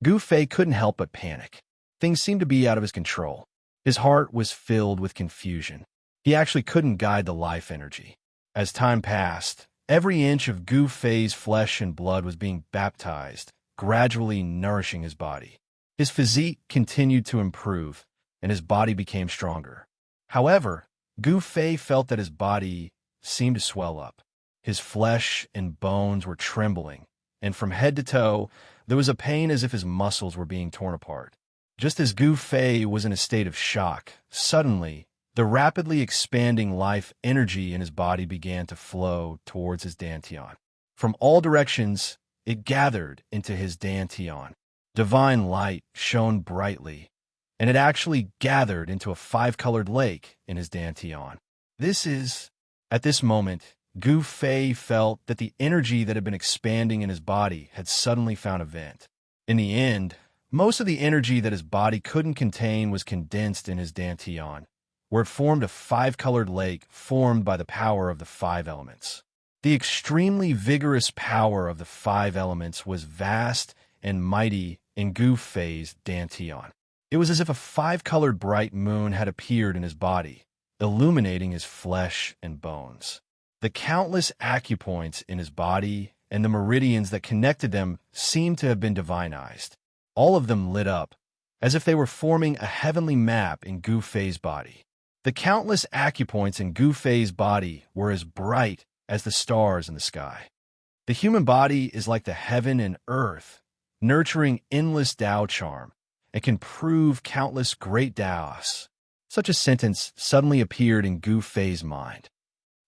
A: Gu Fei couldn't help but panic. Things seemed to be out of his control. His heart was filled with confusion. He actually couldn't guide the life energy. As time passed, every inch of Gu Fei's flesh and blood was being baptized, gradually nourishing his body. His physique continued to improve, and his body became stronger. However, Gu Fei felt that his body seemed to swell up. His flesh and bones were trembling, and from head to toe, there was a pain as if his muscles were being torn apart. Just as Gu Fei was in a state of shock, suddenly, the rapidly expanding life energy in his body began to flow towards his dantian. From all directions, it gathered into his dantian. Divine light shone brightly, and it actually gathered into a 5-colored lake in his dantian. At this moment, Gu Fei felt that the energy that had been expanding in his body had suddenly found a vent. In the end, most of the energy that his body couldn't contain was condensed in his dantian, where it formed a 5-colored lake formed by the power of the 5 elements. The extremely vigorous power of the 5 elements was vast and mighty in Gu Fei's dantian. It was as if a 5-colored bright moon had appeared in his body, illuminating his flesh and bones. The countless acupoints in his body and the meridians that connected them seemed to have been divinized. All of them lit up, as if they were forming a heavenly map in Gu Fei's body. The countless acupoints in Gu Fei's body were as bright as the stars in the sky. The human body is like the heaven and earth, nurturing endless Tao charm, and can prove countless great Taos. Such a sentence suddenly appeared in Gu Fei's mind.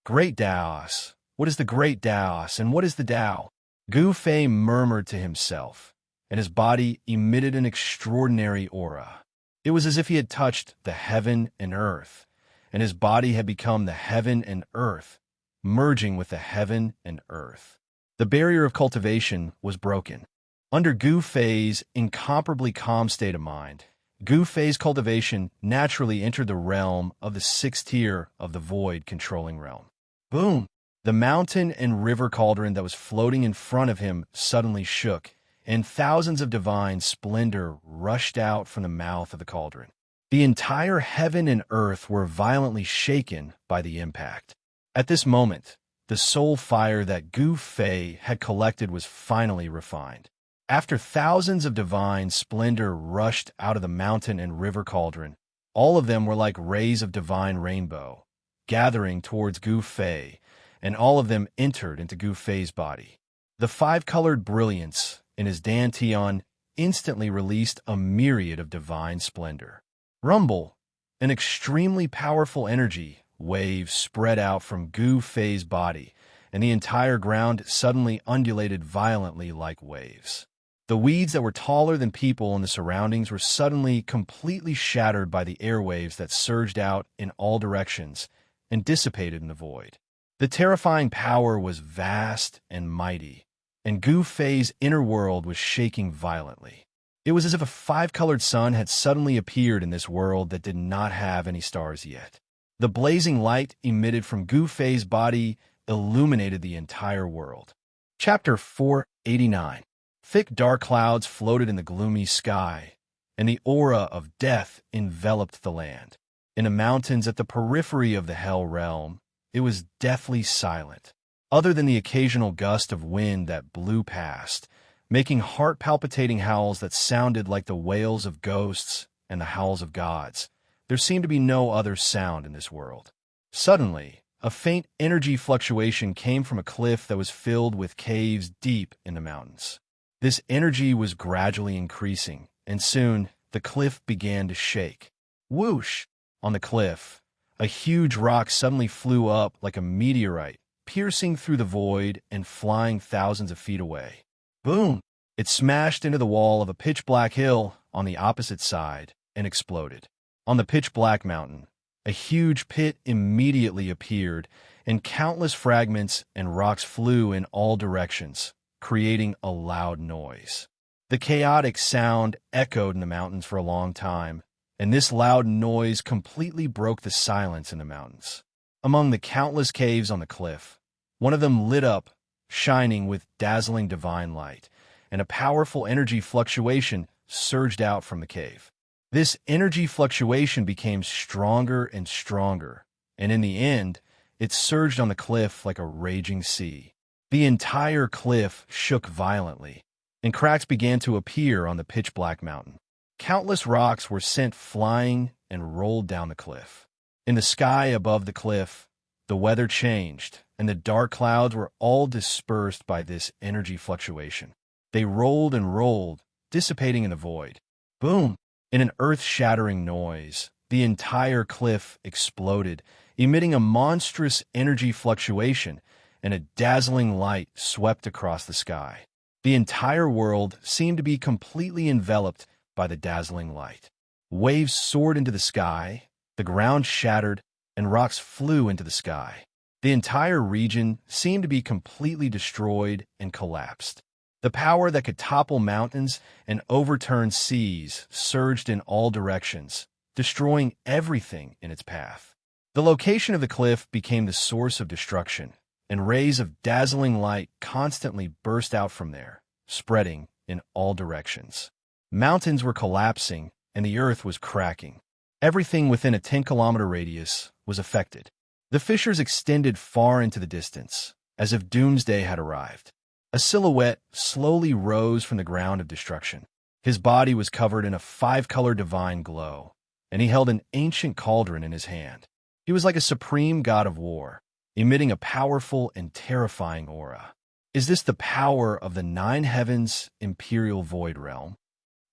A: Great Taos. What is the great Taos, and what is the Tao? Gu Fei murmured to himself, and his body emitted an extraordinary aura. It was as if he had touched the heaven and earth, and his body had become the heaven and earth, merging with the heaven and earth. The barrier of cultivation was broken. Under Gu Fei's incomparably calm state of mind, Gu Fei's cultivation naturally entered the realm of the 6th tier of the void controlling realm. Boom! The mountain and river cauldron that was floating in front of him suddenly shook, and thousands of divine splendor rushed out from the mouth of the cauldron. The entire heaven and earth were violently shaken by the impact. At this moment, the soul fire that Gu Fei had collected was finally refined. After thousands of divine splendor rushed out of the mountain and river cauldron, all of them were like rays of divine rainbow, gathering towards Gu Fei, and all of them entered into Gu Fei's body. The 5-colored brilliance in his dantian instantly released a myriad of divine splendor. Rumble, an extremely powerful energy wave spread out from Gu Fei's body, and the entire ground suddenly undulated violently like waves. The weeds that were taller than people in the surroundings were suddenly completely shattered by the airwaves that surged out in all directions and dissipated in the void. The terrifying power was vast and mighty, and Gu Fei's inner world was shaking violently. It was as if a 5-colored sun had suddenly appeared in this world that did not have any stars yet. The blazing light emitted from Gu Fei's body illuminated the entire world. Chapter 489. Thick dark clouds floated in the gloomy sky, and the aura of death enveloped the land. In the mountains at the periphery of the Hell Realm, it was deathly silent, other than the occasional gust of wind that blew past, making heart-palpitating howls that sounded like the wails of ghosts and the howls of gods. There seemed to be no other sound in this world. Suddenly, a faint energy fluctuation came from a cliff that was filled with caves deep in the mountains. This energy was gradually increasing, and soon the cliff began to shake. Whoosh! On the cliff, a huge rock suddenly flew up like a meteorite, piercing through the void and flying thousands of feet away. Boom! It smashed into the wall of a pitch-black hill on the opposite side and exploded. On the pitch-black mountain, a huge pit immediately appeared, and countless fragments and rocks flew in all directions, creating a loud noise. The chaotic sound echoed in the mountains for a long time, and this loud noise completely broke the silence in the mountains. Among the countless caves on the cliff, one of them lit up, shining with dazzling divine light, and a powerful energy fluctuation surged out from the cave. This energy fluctuation became stronger and stronger, and in the end, it surged on the cliff like a raging sea. The entire cliff shook violently, and cracks began to appear on the pitch-black mountain. Countless rocks were sent flying and rolled down the cliff. In the sky above the cliff, the weather changed, and the dark clouds were all dispersed by this energy fluctuation. They rolled and rolled, dissipating in the void. Boom! In an earth-shattering noise, the entire cliff exploded, emitting a monstrous energy fluctuation, and a dazzling light swept across the sky. The entire world seemed to be completely enveloped by the dazzling light. Waves soared into the sky, the ground shattered, and rocks flew into the sky. The entire region seemed to be completely destroyed and collapsed. The power that could topple mountains and overturn seas surged in all directions, destroying everything in its path. The location of the cliff became the source of destruction, and rays of dazzling light constantly burst out from there, spreading in all directions. Mountains were collapsing, and the earth was cracking. Everything within a 10-kilometer radius was affected. The fissures extended far into the distance, as if doomsday had arrived. A silhouette slowly rose from the ground of destruction. His body was covered in a 5-color divine glow, and he held an ancient cauldron in his hand. He was like a supreme god of war, emitting a powerful and terrifying aura. Is this the power of the 9 heavens imperial void realm?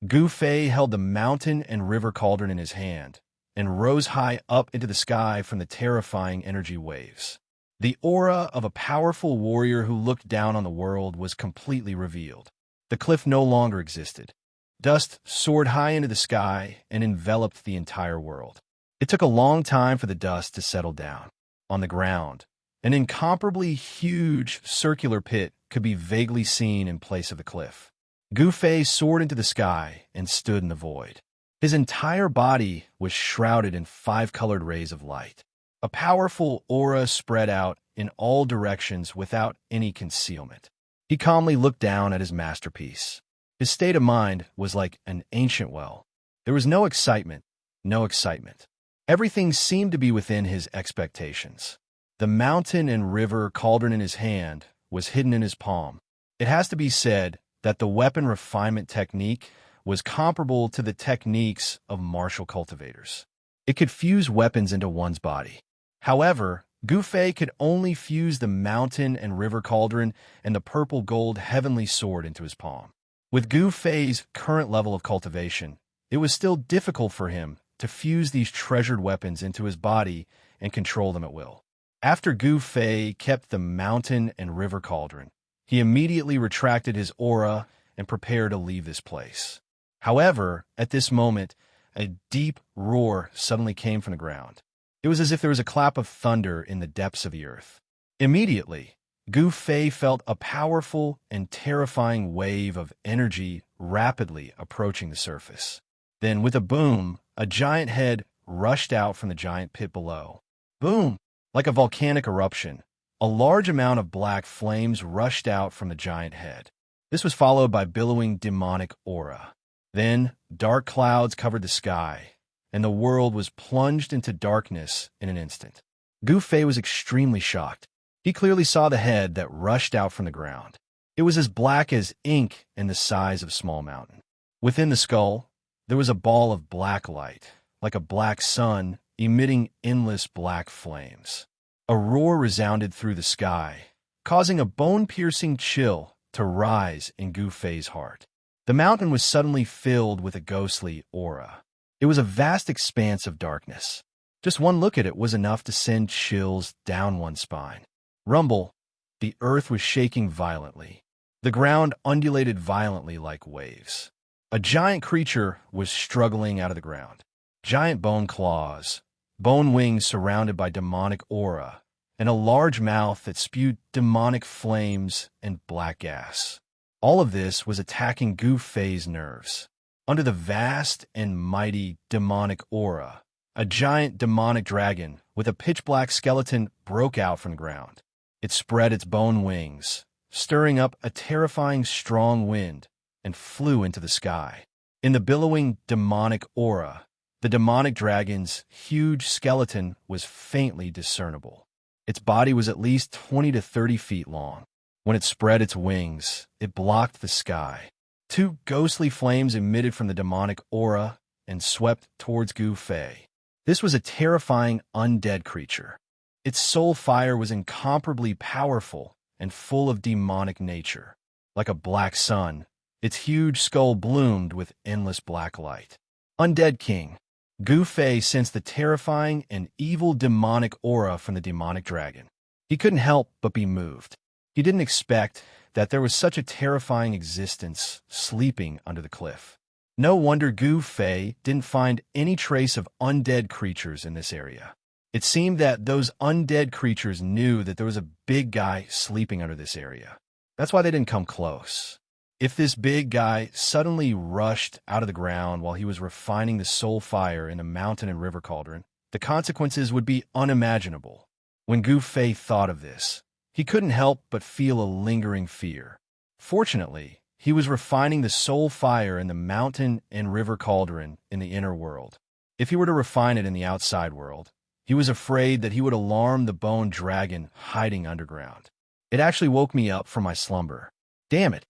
A: Gu Fei held the mountain and river cauldron in his hand, and rose high up into the sky from the terrifying energy waves. The aura of a powerful warrior who looked down on the world was completely revealed. The cliff no longer existed. Dust soared high into the sky and enveloped the entire world. It took a long time for the dust to settle down. On the ground, an incomparably huge circular pit could be vaguely seen in place of the cliff. Gu Fei soared into the sky and stood in the void. His entire body was shrouded in 5-colored rays of light. A powerful aura spread out in all directions without any concealment. He calmly looked down at his masterpiece. His state of mind was like an ancient well. There was no excitement, no excitement. Everything seemed to be within his expectations. The mountain and river cauldron in his hand was hidden in his palm. It has to be said that the weapon refinement technique was comparable to the techniques of martial cultivators. It could fuse weapons into one's body. However, Gu Fei could only fuse the mountain and river cauldron and the purple-gold heavenly sword into his palm. With Gu Fei's current level of cultivation, it was still difficult for him to fuse these treasured weapons into his body and control them at will. After Gu Fei kept the mountain and river cauldron, he immediately retracted his aura and prepared to leave this place. However, at this moment, a deep roar suddenly came from the ground. It was as if there was a clap of thunder in the depths of the earth. Immediately, Gu Fei felt a powerful and terrifying wave of energy rapidly approaching the surface. Then, with a boom, a giant head rushed out from the giant pit below. Boom! Like a volcanic eruption, a large amount of black flames rushed out from the giant head. This was followed by billowing demonic aura. Then, dark clouds covered the sky, and the world was plunged into darkness in an instant. Gu Fei was extremely shocked. He clearly saw the head that rushed out from the ground. It was as black as ink and the size of a small mountain. Within the skull, there was a ball of black light, like a black sun, emitting endless black flames. A roar resounded through the sky, causing a bone-piercing chill to rise in Gu Fei's heart. The mountain was suddenly filled with a ghostly aura. It was a vast expanse of darkness. Just one look at it was enough to send chills down one's spine. Rumble, the earth was shaking violently. The ground undulated violently like waves. A giant creature was struggling out of the ground. Giant bone claws, bone wings surrounded by demonic aura, and a large mouth that spewed demonic flames and black gas. All of this was attacking Gu Fei's nerves. Under the vast and mighty demonic aura, a giant demonic dragon with a pitch-black skeleton broke out from the ground. It spread its bone wings, stirring up a terrifying strong wind, and flew into the sky. In the billowing demonic aura, the demonic dragon's huge skeleton was faintly discernible. Its body was at least 20 to 30 feet long. When it spread its wings, it blocked the sky. Two ghostly flames emitted from the demonic aura and swept towards Gu Fei. This was a terrifying undead creature. Its soul fire was incomparably powerful and full of demonic nature. Like a black sun, its huge skull bloomed with endless black light. Undead King. Gu Fei sensed the terrifying and evil demonic aura from the demonic dragon. He couldn't help but be moved. He didn't expect that there was such a terrifying existence sleeping under the cliff. No wonder Gu Fei didn't find any trace of undead creatures in this area. It seemed that those undead creatures knew that there was a big guy sleeping under this area. That's why they didn't come close. If this big guy suddenly rushed out of the ground while he was refining the soul fire in the mountain and river cauldron, the consequences would be unimaginable. When Gu Fei thought of this, he couldn't help but feel a lingering fear. Fortunately, he was refining the soul fire in the mountain and river cauldron in the inner world. If he were to refine it in the outside world, he was afraid that he would alarm the bone dragon hiding underground. It actually woke me up from my slumber. Damn it!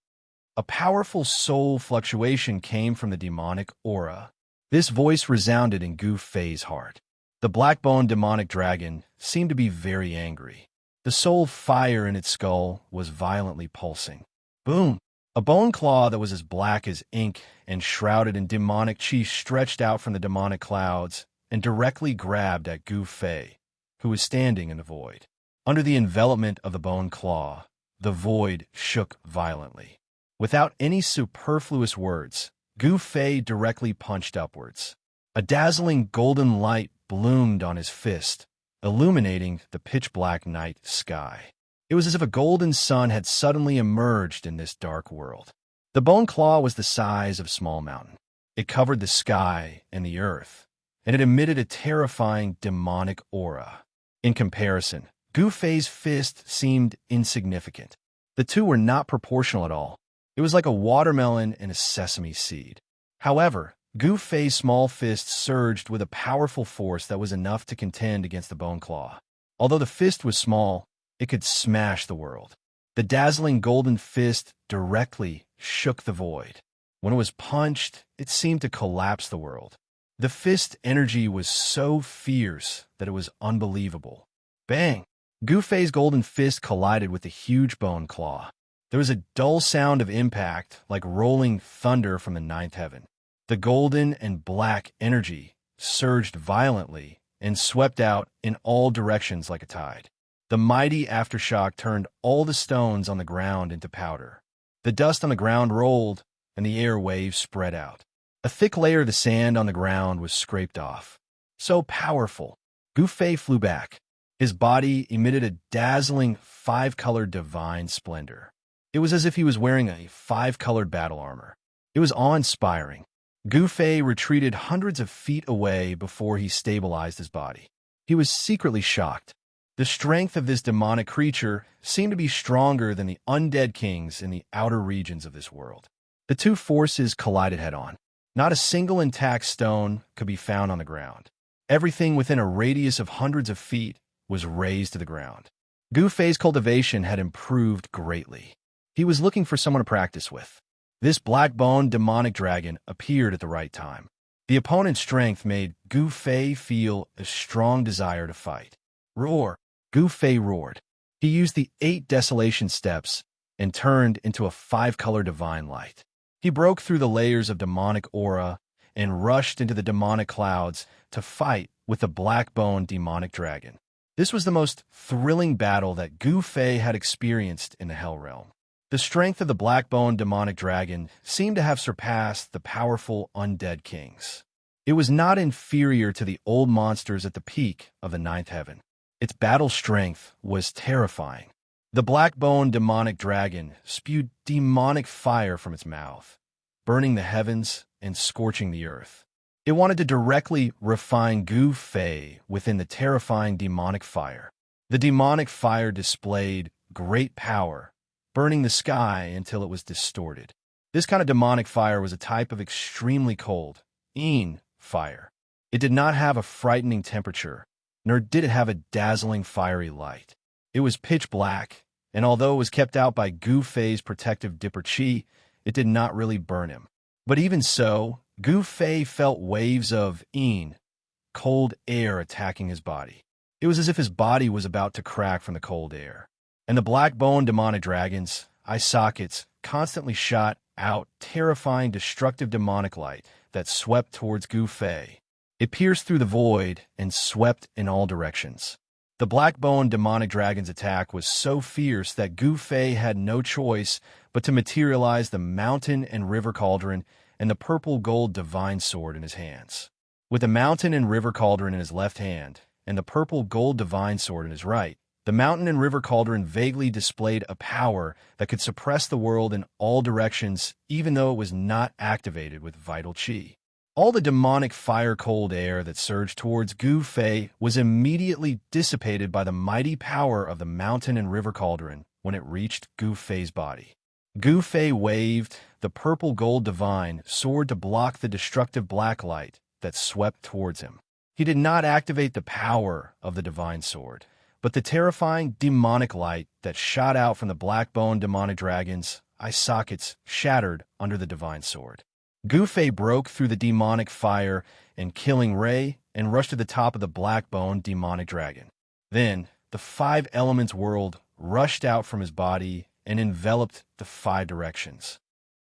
A: A powerful soul fluctuation came from the demonic aura. This voice resounded in Gu Fei's heart. The black-boned demonic dragon seemed to be very angry. The soul fire in its skull was violently pulsing. Boom! A bone claw that was as black as ink and shrouded in demonic chi stretched out from the demonic clouds and directly grabbed at Gu Fei, who was standing in the void. Under the envelopment of the bone claw, the void shook violently. Without any superfluous words, Gu Fei directly punched upwards. A dazzling golden light bloomed on his fist, illuminating the pitch-black night sky. It was as if a golden sun had suddenly emerged in this dark world. The bone claw was the size of a small mountain. It covered the sky and the earth, and it emitted a terrifying demonic aura. In comparison, Gu Fei's fist seemed insignificant. The two were not proportional at all. It was like a watermelon and a sesame seed. However, Gu Fei's small fist surged with a powerful force that was enough to contend against the bone claw. Although the fist was small, it could smash the world. The dazzling golden fist directly shook the void. When it was punched, it seemed to collapse the world. The fist energy was so fierce that it was unbelievable. Bang! Gu Fei's golden fist collided with the huge bone claw. There was a dull sound of impact like rolling thunder from the ninth heaven. The golden and black energy surged violently and swept out in all directions like a tide. The mighty aftershock turned all the stones on the ground into powder. The dust on the ground rolled, and the air waves spread out. A thick layer of the sand on the ground was scraped off. So powerful, Gu Fei flew back. His body emitted a dazzling five-colored divine splendor. It was as if he was wearing a five-colored battle armor. It was awe-inspiring. Gu Fei retreated hundreds of feet away before he stabilized his body. He was secretly shocked. The strength of this demonic creature seemed to be stronger than the undead kings in the outer regions of this world. The two forces collided head-on. Not a single intact stone could be found on the ground. Everything within a radius of hundreds of feet was razed to the ground. Gu Fei's cultivation had improved greatly. He was looking for someone to practice with. This black-boned demonic dragon appeared at the right time. The opponent's strength made Gu Fei feel a strong desire to fight. Roar! Gu Fei roared. He used the 8 desolation steps and turned into a 5-color divine light. He broke through the layers of demonic aura and rushed into the demonic clouds to fight with the black-boned demonic dragon. This was the most thrilling battle that Gu Fei had experienced in the Hell Realm. The strength of the black-boned demonic dragon seemed to have surpassed the powerful undead kings. It was not inferior to the old monsters at the peak of the ninth heaven. Its battle strength was terrifying. The black-boned demonic dragon spewed demonic fire from its mouth, burning the heavens and scorching the earth. It wanted to directly refine Gu Fei within the terrifying demonic fire. The demonic fire displayed great power, burning the sky until it was distorted. This kind of demonic fire was a type of extremely cold, fire. It did not have a frightening temperature, nor did it have a dazzling fiery light. It was pitch black, and although it was kept out by Gu Fei's protective dipper chi, it did not really burn him. But even so, Gu Fei felt waves of cold air attacking his body. It was as if his body was about to crack from the cold air. And the black-boned demonic dragons, eye sockets, constantly shot out terrifying destructive demonic light that swept towards Gu Fei. It pierced through the void and swept in all directions. The black-boned demonic dragon's attack was so fierce that Gu Fei had no choice but to materialize the mountain and river cauldron and the purple-gold divine sword in his hands. With the mountain and river cauldron in his left hand and the purple-gold divine sword in his right, the mountain and river cauldron vaguely displayed a power that could suppress the world in all directions even though it was not activated with vital chi. All the demonic fire-cold air that surged towards Gu Fei was immediately dissipated by the mighty power of the mountain and river cauldron when it reached Gu Fei's body. Gu Fei waved the purple-gold divine sword to block the destructive black light that swept towards him. He did not activate the power of the divine sword, but the terrifying demonic light that shot out from the black-boned demonic dragon's eye sockets shattered under the divine sword. Gu Fei broke through the demonic fire and killing ray and rushed to the top of the black-boned demonic dragon. Then, the five elements world rushed out from his body and enveloped the five directions.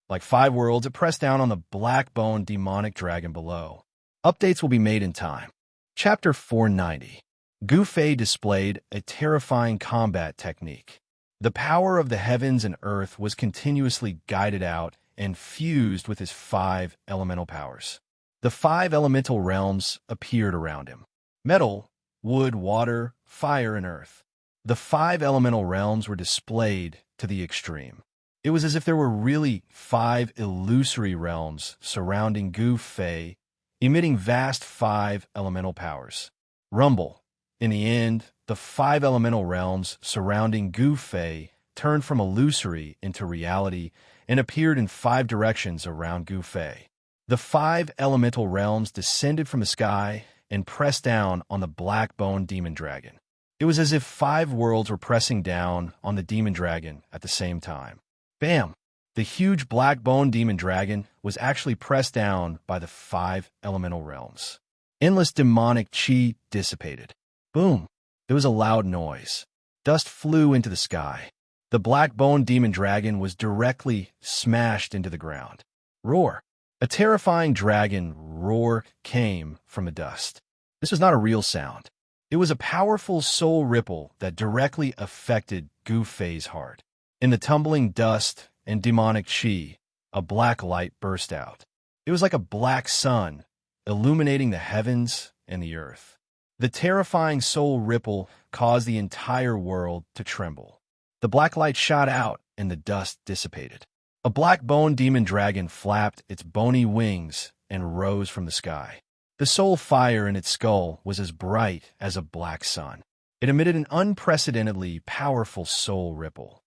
A: Like five worlds, it pressed down on the black-boned demonic dragon below. Updates will be made in time. Chapter 490. Gu Fei displayed a terrifying combat technique. The power of the heavens and earth was continuously guided out and fused with his five elemental powers. The five elemental realms appeared around him: metal, wood, water, fire, and earth. The five elemental realms were displayed to the extreme. It was as if there were really five illusory realms surrounding Gu Fei, emitting vast five elemental powers. Rumble. In the end, the five elemental realms surrounding Gu Fei turned from illusory into reality and appeared in five directions around Gu Fei. The five elemental realms descended from the sky and pressed down on the black-boned demon dragon. It was as if five worlds were pressing down on the demon dragon at the same time. Bam! The huge black-boned demon dragon was actually pressed down by the five elemental realms. Endless demonic chi dissipated. Boom! There was a loud noise. Dust flew into the sky. The black-boned demon dragon was directly smashed into the ground. Roar! A terrifying dragon roar came from the dust. This was not a real sound. It was a powerful soul ripple that directly affected Gu Fei's heart. In the tumbling dust and demonic chi, a black light burst out. It was like a black sun, illuminating the heavens and the earth. The terrifying soul ripple caused the entire world to tremble. The black light shot out and the dust dissipated. A black-boned demon dragon flapped its bony wings and rose from the sky. The soul fire in its skull was as bright as a black sun. It emitted an unprecedentedly powerful soul ripple.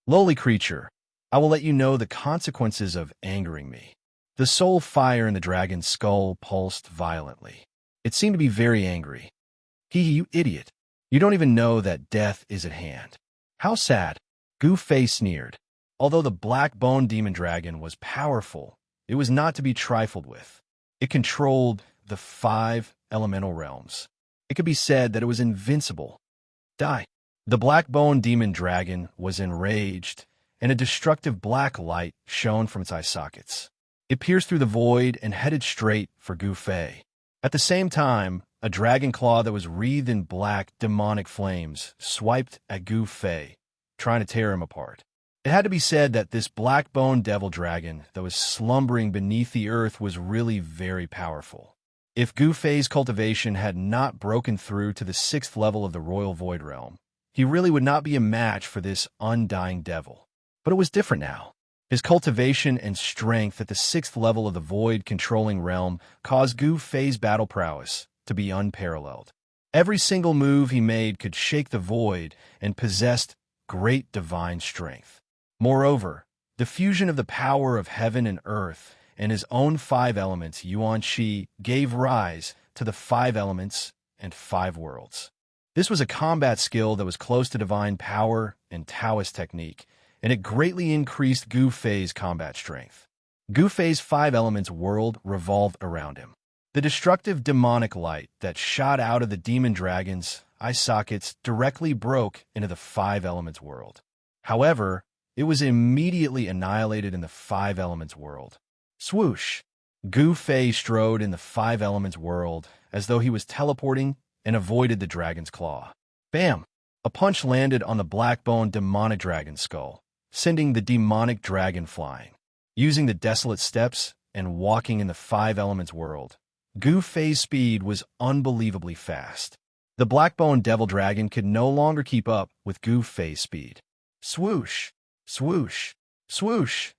A: Lowly creature, I will let you know the consequences of angering me. The soul fire in the dragon's skull pulsed violently. It seemed to be very angry. You idiot. You don't even know that death is at hand. How sad. Gu Fei sneered. Although the black-boned demon dragon was powerful, it was not to be trifled with. It controlled the five elemental realms. It could be said that it was invincible. Die. The black-boned demon dragon was enraged, and a destructive black light shone from its eye sockets. It pierced through the void and headed straight for Gu Fei. At the same time, a dragon claw that was wreathed in black, demonic flames swiped at Gu Fei, trying to tear him apart. It had to be said that this black-boned devil dragon that was slumbering beneath the earth was really very powerful. If Gu Fei's cultivation had not broken through to the 6th level of the Royal Void Realm, he really would not be a match for this undying devil. But it was different now. His cultivation and strength at the 6th level of the Void-controlling realm caused Gu Fei's battle prowess to be unparalleled. Every single move he made could shake the void and possessed great divine strength. Moreover, The fusion of the power of heaven and earth and his own 5 elements, Xianxia, gave rise to the 5 elements and 5 worlds. This was a combat skill that was close to divine power and Taoist technique, and it greatly increased Gu Fei's combat strength. Gu Fei's 5 elements world revolved around him. The destructive demonic light that shot out of the demon dragon's eye sockets directly broke into the 5 elements world. However, it was immediately annihilated in the 5 elements world. Swoosh! Gu Fei strode in the 5 elements world as though he was teleporting and avoided the dragon's claw. Bam! A punch landed on the black-boned demonic dragon's skull, sending the demonic dragon flying. Using the desolate steps and walking in the 5 elements world, Gu Fei's speed was unbelievably fast. The black-boned devil dragon could no longer keep up with Gu Fei's speed. Swoosh! Swoosh! Swoosh!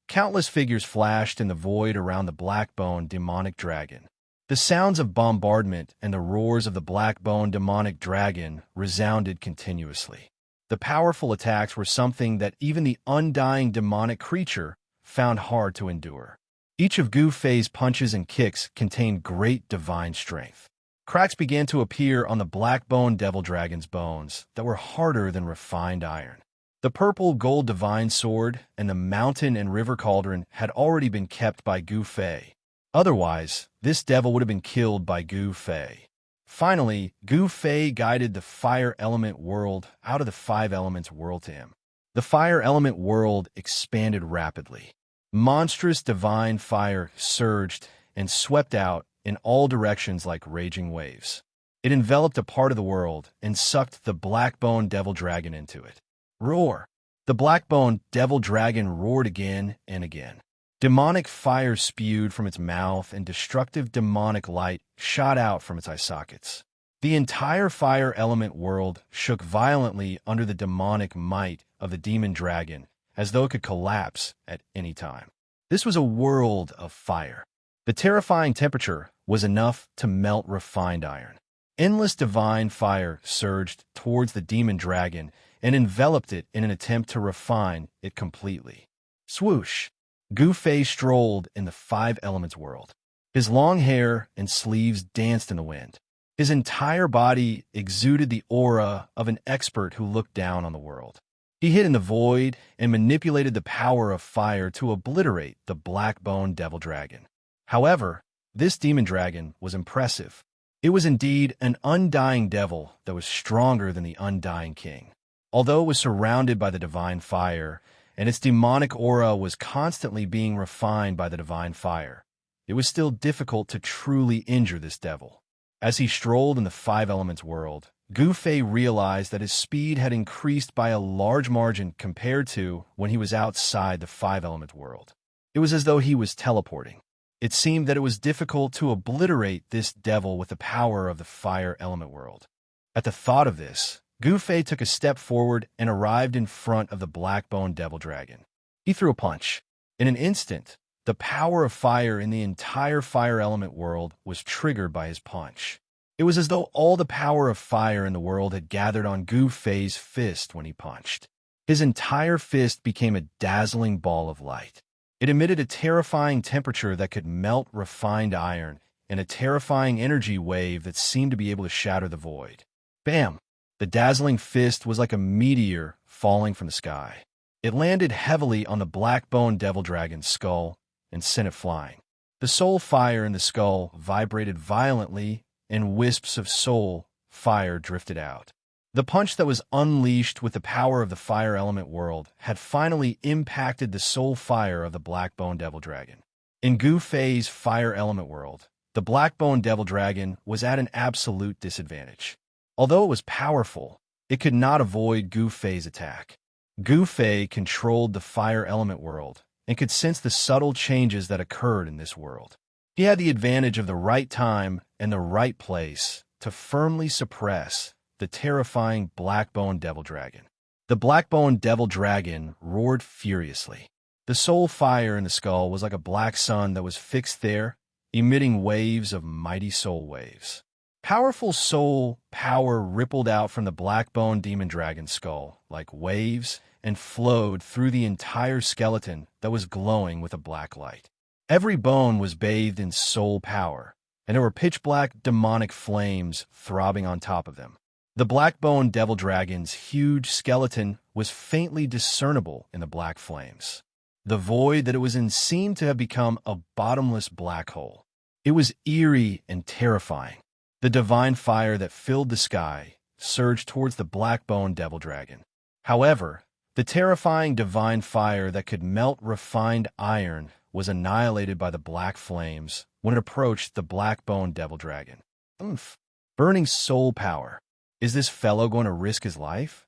A: Countless figures flashed in the void around the black-boned demonic dragon. The sounds of bombardment and the roars of the black-boned demonic dragon resounded continuously. The powerful attacks were something that even the undying demonic creature found hard to endure. Each of Gu Fei's punches and kicks contained great divine strength. Cracks began to appear on the black-boned devil dragon's bones that were harder than refined iron. The purple gold divine sword and the mountain and river cauldron had already been kept by Gu Fei. Otherwise, this devil would have been killed by Gu Fei. Finally, Gu Fei guided the fire element world out of the 5 elements world to him. The fire element world expanded rapidly. Monstrous divine fire surged and swept out in all directions like raging waves. It enveloped a part of the world and sucked the black-boned devil dragon into it. Roar! The black-boned devil dragon roared again and again. Demonic fire spewed from its mouth and destructive demonic light shot out from its eye sockets. The entire fire element world shook violently under the demonic might of the demon dragon, as though it could collapse at any time. This was a world of fire. The terrifying temperature was enough to melt refined iron. Endless divine fire surged towards the demon dragon and enveloped it in an attempt to refine it completely. Swoosh! Gu Fei strolled in the 5 elements world. His long hair and sleeves danced in the wind. His entire body exuded the aura of an expert who looked down on the world. He hid in the void and manipulated the power of fire to obliterate the black-boned devil dragon. However, this demon dragon was impressive. It was indeed an undying devil that was stronger than the undying king. Although it was surrounded by the divine fire, and its demonic aura was constantly being refined by the divine fire, it was still difficult to truly injure this devil. As he strolled in the 5 elements world, Gu Fei realized that his speed had increased by a large margin compared to when he was outside the 5 elements world. It was as though he was teleporting. It seemed that it was difficult to obliterate this devil with the power of the fire element world. At the thought of this, Gu Fei took a step forward and arrived in front of the black-boned devil dragon. He threw a punch. In an instant, the power of fire in the entire fire element world was triggered by his punch. It was as though all the power of fire in the world had gathered on Gu Fei's fist when he punched. His entire fist became a dazzling ball of light. It emitted a terrifying temperature that could melt refined iron and a terrifying energy wave that seemed to be able to shatter the void. Bam! The dazzling fist was like a meteor falling from the sky. It landed heavily on the black-boned devil dragon's skull and sent it flying. The soul fire in the skull vibrated violently, and wisps of soul fire drifted out. The punch that was unleashed with the power of the fire element world had finally impacted the soul fire of the black-boned devil dragon. In Gu Fei's fire element world, the black-boned devil dragon was at an absolute disadvantage. Although it was powerful, it could not avoid Gu Fei's attack. Gu Fei controlled the fire element world and could sense the subtle changes that occurred in this world. He had the advantage of the right time and the right place to firmly suppress the terrifying black-boned devil dragon. The black-boned devil dragon roared furiously. The soul fire in the skull was like a black sun that was fixed there, emitting waves of mighty soul waves. Powerful soul power rippled out from the black-boned demon dragon's skull like waves and flowed through the entire skeleton that was glowing with a black light. Every bone was bathed in soul power, and there were pitch-black demonic flames throbbing on top of them. The black-boned devil dragon's huge skeleton was faintly discernible in the black flames. The void that it was in seemed to have become a bottomless black hole. It was eerie and terrifying. The divine fire that filled the sky surged towards the black-boned devil dragon. However, the terrifying divine fire that could melt refined iron was annihilated by the black flames when it approached the black-boned devil dragon. Oomph! Burning soul power. Is this fellow going to risk his life?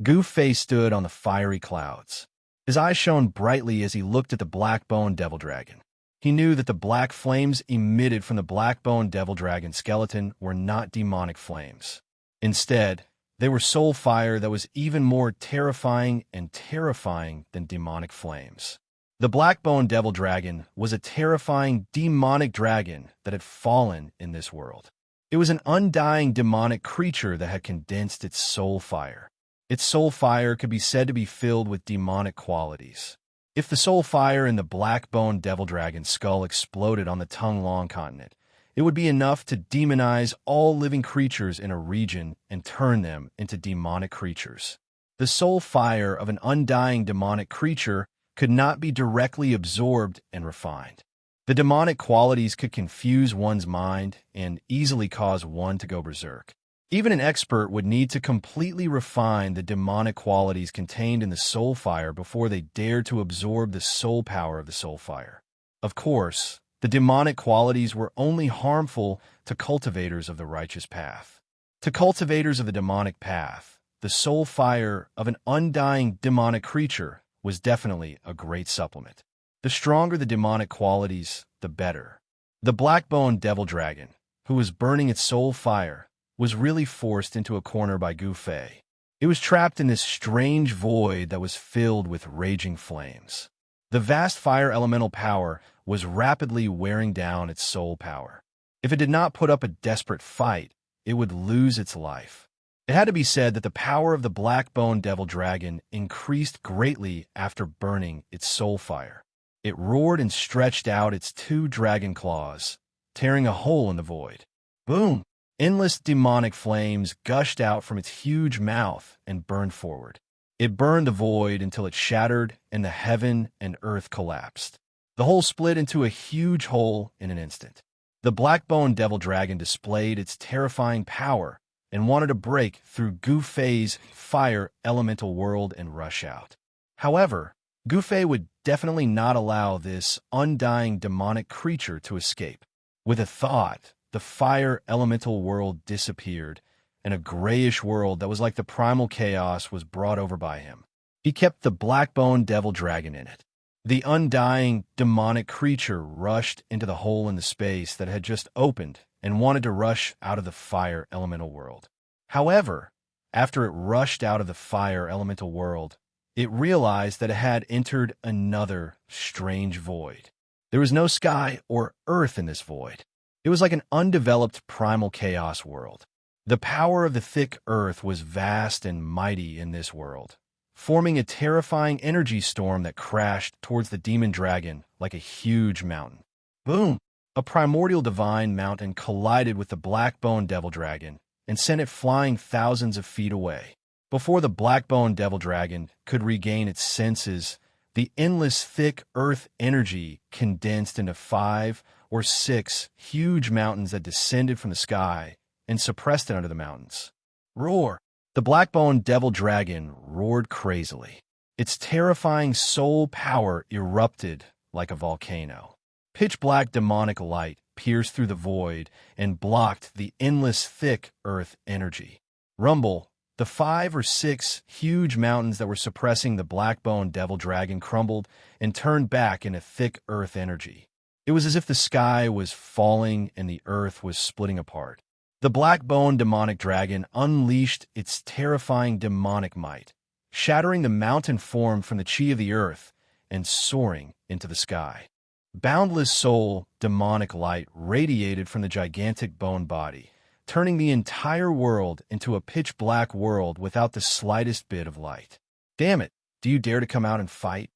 A: Gu-Fei stood on the fiery clouds. His eyes shone brightly as he looked at the black-boned devil dragon. He knew that the black flames emitted from the black-boned devil dragon skeleton were not demonic flames. Instead, they were soul fire that was even more terrifying than demonic flames. The black-boned devil dragon was a terrifying demonic dragon that had fallen in this world. It was an undying demonic creature that had condensed its soul fire. Its soul fire could be said to be filled with demonic qualities. If the soul fire in the black-boned devil dragon's skull exploded on the Tonglong continent, it would be enough to demonize all living creatures in a region and turn them into demonic creatures. The soul fire of an undying demonic creature could not be directly absorbed and refined. The demonic qualities could confuse one's mind and easily cause one to go berserk. Even an expert would need to completely refine the demonic qualities contained in the soul fire before they dared to absorb the soul power of the soul fire. Of course, the demonic qualities were only harmful to cultivators of the righteous path. To cultivators of the demonic path, the soul fire of an undying demonic creature was definitely a great supplement. The stronger the demonic qualities, the better. The black-boned devil dragon, who was burning its soul fire, was really forced into a corner by Gu-Fei. It was trapped in this strange void that was filled with raging flames. The vast fire elemental power was rapidly wearing down its soul power. If it did not put up a desperate fight, it would lose its life. It had to be said that the power of the black-boned devil dragon increased greatly after burning its soul fire. It roared and stretched out its two dragon claws, tearing a hole in the void. Boom! Endless demonic flames gushed out from its huge mouth and burned forward. It burned the void until it shattered and the heaven and earth collapsed. The hole split into a huge hole in an instant. The black-boned devil dragon displayed its terrifying power and wanted to break through Gu-Fei's fire elemental world and rush out. However, Gu-Fei would definitely not allow this undying demonic creature to escape. With a thought, the fire elemental world disappeared, and a grayish world that was like the primal chaos was brought over by him. He kept the black-boned devil dragon in it. The undying demonic creature rushed into the hole in the space that had just opened and wanted to rush out of the fire elemental world. However, after it rushed out of the fire elemental world, it realized that it had entered another strange void. There was no sky or earth in this void. It was like an undeveloped primal chaos world. The power of the thick earth was vast and mighty in this world, forming a terrifying energy storm that crashed towards the demon dragon like a huge mountain. Boom! A primordial divine mountain collided with the black-boned devil dragon and sent it flying thousands of feet away. Before the black-boned devil dragon could regain its senses, the endless thick earth energy condensed into 5 or 6 huge mountains that descended from the sky and suppressed it under the mountains. Roar! The black-boned devil dragon roared crazily. Its terrifying soul power erupted like a volcano. Pitch-black demonic light pierced through the void and blocked the endless thick earth energy. Rumble! The 5 or 6 huge mountains that were suppressing the black-boned devil dragon crumbled and turned back into thick earth energy. It was as if the sky was falling and the earth was splitting apart. The black-boned demonic dragon unleashed its terrifying demonic might, shattering the mountain formed from the chi of the earth and soaring into the sky. Boundless soul demonic light radiated from the gigantic bone body, turning the entire world into a pitch-black world without the slightest bit of light. Damn it! Do you dare to come out and fight?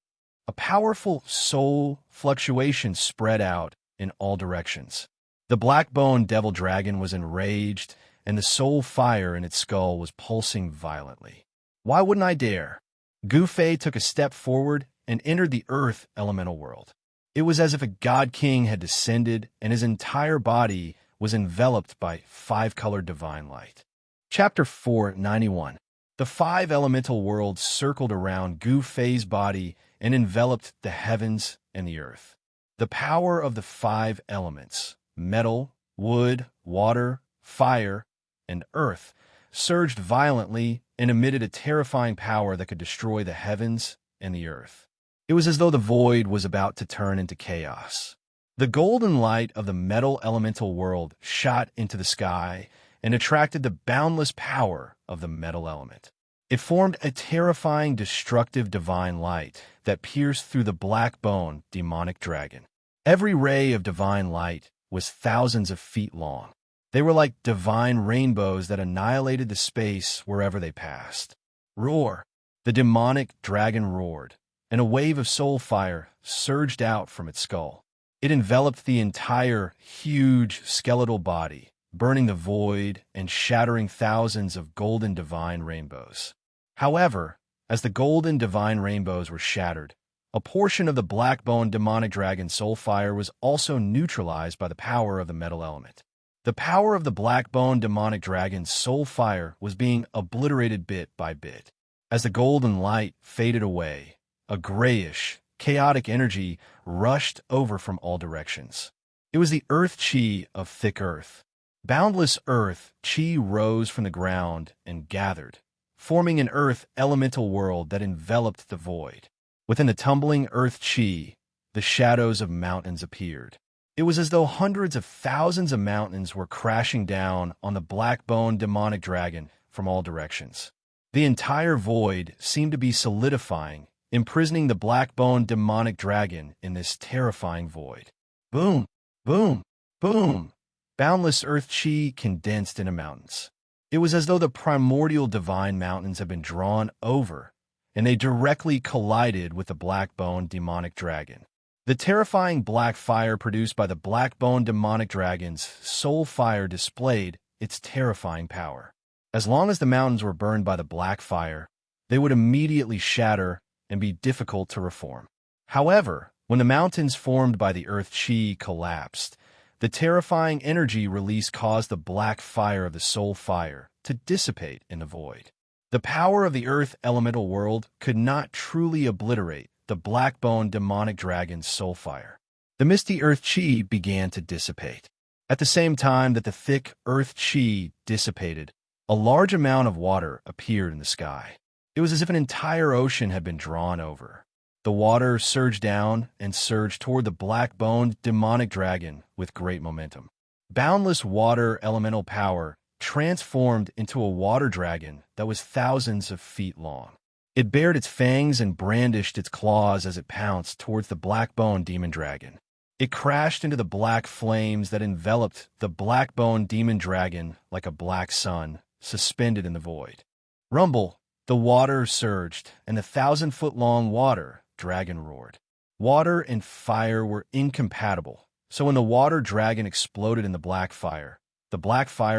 A: A powerful soul fluctuation spread out in all directions. The black-boned devil dragon was enraged, and the soul fire in its skull was pulsing violently. Why wouldn't I dare? Gu Fei took a step forward and entered the earth elemental world. It was as if a god king had descended, and his entire body was enveloped by five-colored divine light. Chapter 491. The five elemental worlds circled around Gu Fei's body and enveloped the heavens and the earth. The power of the five elements, metal, wood, water, fire, and earth, surged violently and emitted a terrifying power that could destroy the heavens and the earth. It was as though the void was about to turn into chaos. The golden light of the metal elemental world shot into the sky and attracted the boundless power of the metal element. It formed a terrifying, destructive divine light that pierced through the black-boned demonic dragon. Every ray of divine light was thousands of feet long. They were like divine rainbows that annihilated the space wherever they passed. Roar! The demonic dragon roared, and a wave of soul fire surged out from its skull. It enveloped the entire, huge, skeletal body, burning the void and shattering thousands of golden divine rainbows. However, as the golden divine rainbows were shattered, a portion of the black-boned demonic dragon soul fire was also neutralized by the power of the metal element. The power of the black-boned demonic dragon's soul fire was being obliterated bit by bit. As the golden light faded away, a grayish, chaotic energy rushed over from all directions. It was the earth chi of thick earth. Boundless earth chi rose from the ground and gathered, forming an earth elemental world that enveloped the void. Within the tumbling earth chi, the shadows of mountains appeared. It was as though hundreds of thousands of mountains were crashing down on the black-boned demonic dragon from all directions. The entire void seemed to be solidifying, imprisoning the black-boned demonic dragon in this terrifying void. Boom! Boom! Boom! Boundless earth chi condensed into mountains. It was as though the primordial divine mountains had been drawn over, and they directly collided with the black-boned demonic dragon. The terrifying black fire produced by the black-boned demonic dragon's soul fire displayed its terrifying power. As long as the mountains were burned by the black fire, they would immediately shatter and be difficult to reform. However, when the mountains formed by the earth chi collapsed, the terrifying energy released caused the black fire of the soul fire to dissipate in the void. The power of the earth elemental world could not truly obliterate the black-boned demonic dragon's soul fire. The misty earth chi began to dissipate. At the same time that the thick earth chi dissipated, a large amount of water appeared in the sky. It was as if an entire ocean had been drawn over. The water surged down and surged toward the black-boned demonic dragon with great momentum. Boundless water elemental power transformed into a water dragon that was thousands of feet long. It bared its fangs and brandished its claws as it pounced towards the black-boned demon dragon. It crashed into the black flames that enveloped the black-boned demon dragon like a black sun suspended in the void. Rumble! The water surged, and the 1,000-foot-long water dragon roared. Water and fire were incompatible, so when the water dragon exploded in the black fire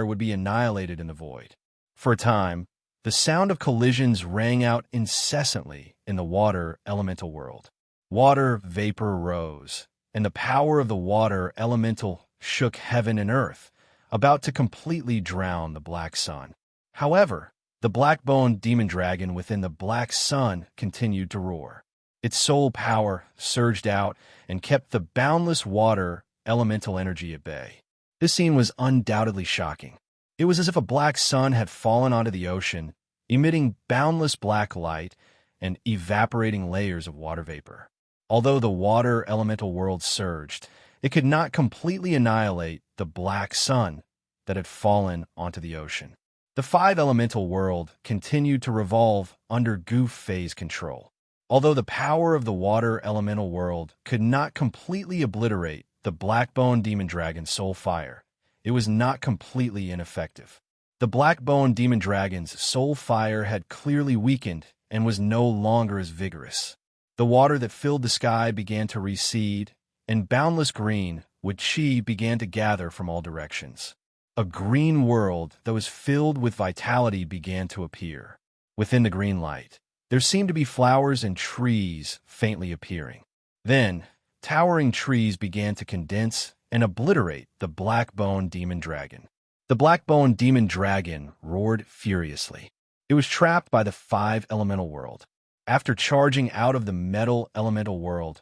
A: would be annihilated in the void. For a time, the sound of collisions rang out incessantly in the water elemental world. Water vapor rose, and the power of the water elemental shook heaven and earth, about to completely drown the black sun. However, the black-boned demon dragon within the black sun continued to roar. Its soul power surged out and kept the boundless water elemental energy at bay. This scene was undoubtedly shocking. It was as if a black sun had fallen onto the ocean, emitting boundless black light and evaporating layers of water vapor. Although the water elemental world surged, it could not completely annihilate the black sun that had fallen onto the ocean. The five elemental world continued to revolve under Gu Fei's control. Although the power of the water elemental world could not completely obliterate the black-boned demon dragon's soul fire, it was not completely ineffective. The black-boned demon dragon's soul fire had clearly weakened and was no longer as vigorous. The water that filled the sky began to recede, and boundless green, Wuxia, began to gather from all directions. A green world that was filled with vitality began to appear. Within the green light, there seemed to be flowers and trees faintly appearing. Then, towering trees began to condense and obliterate the black-boned demon dragon. The black-boned demon dragon roared furiously. It was trapped by the 5-elemental world. After charging out of the metal elemental world,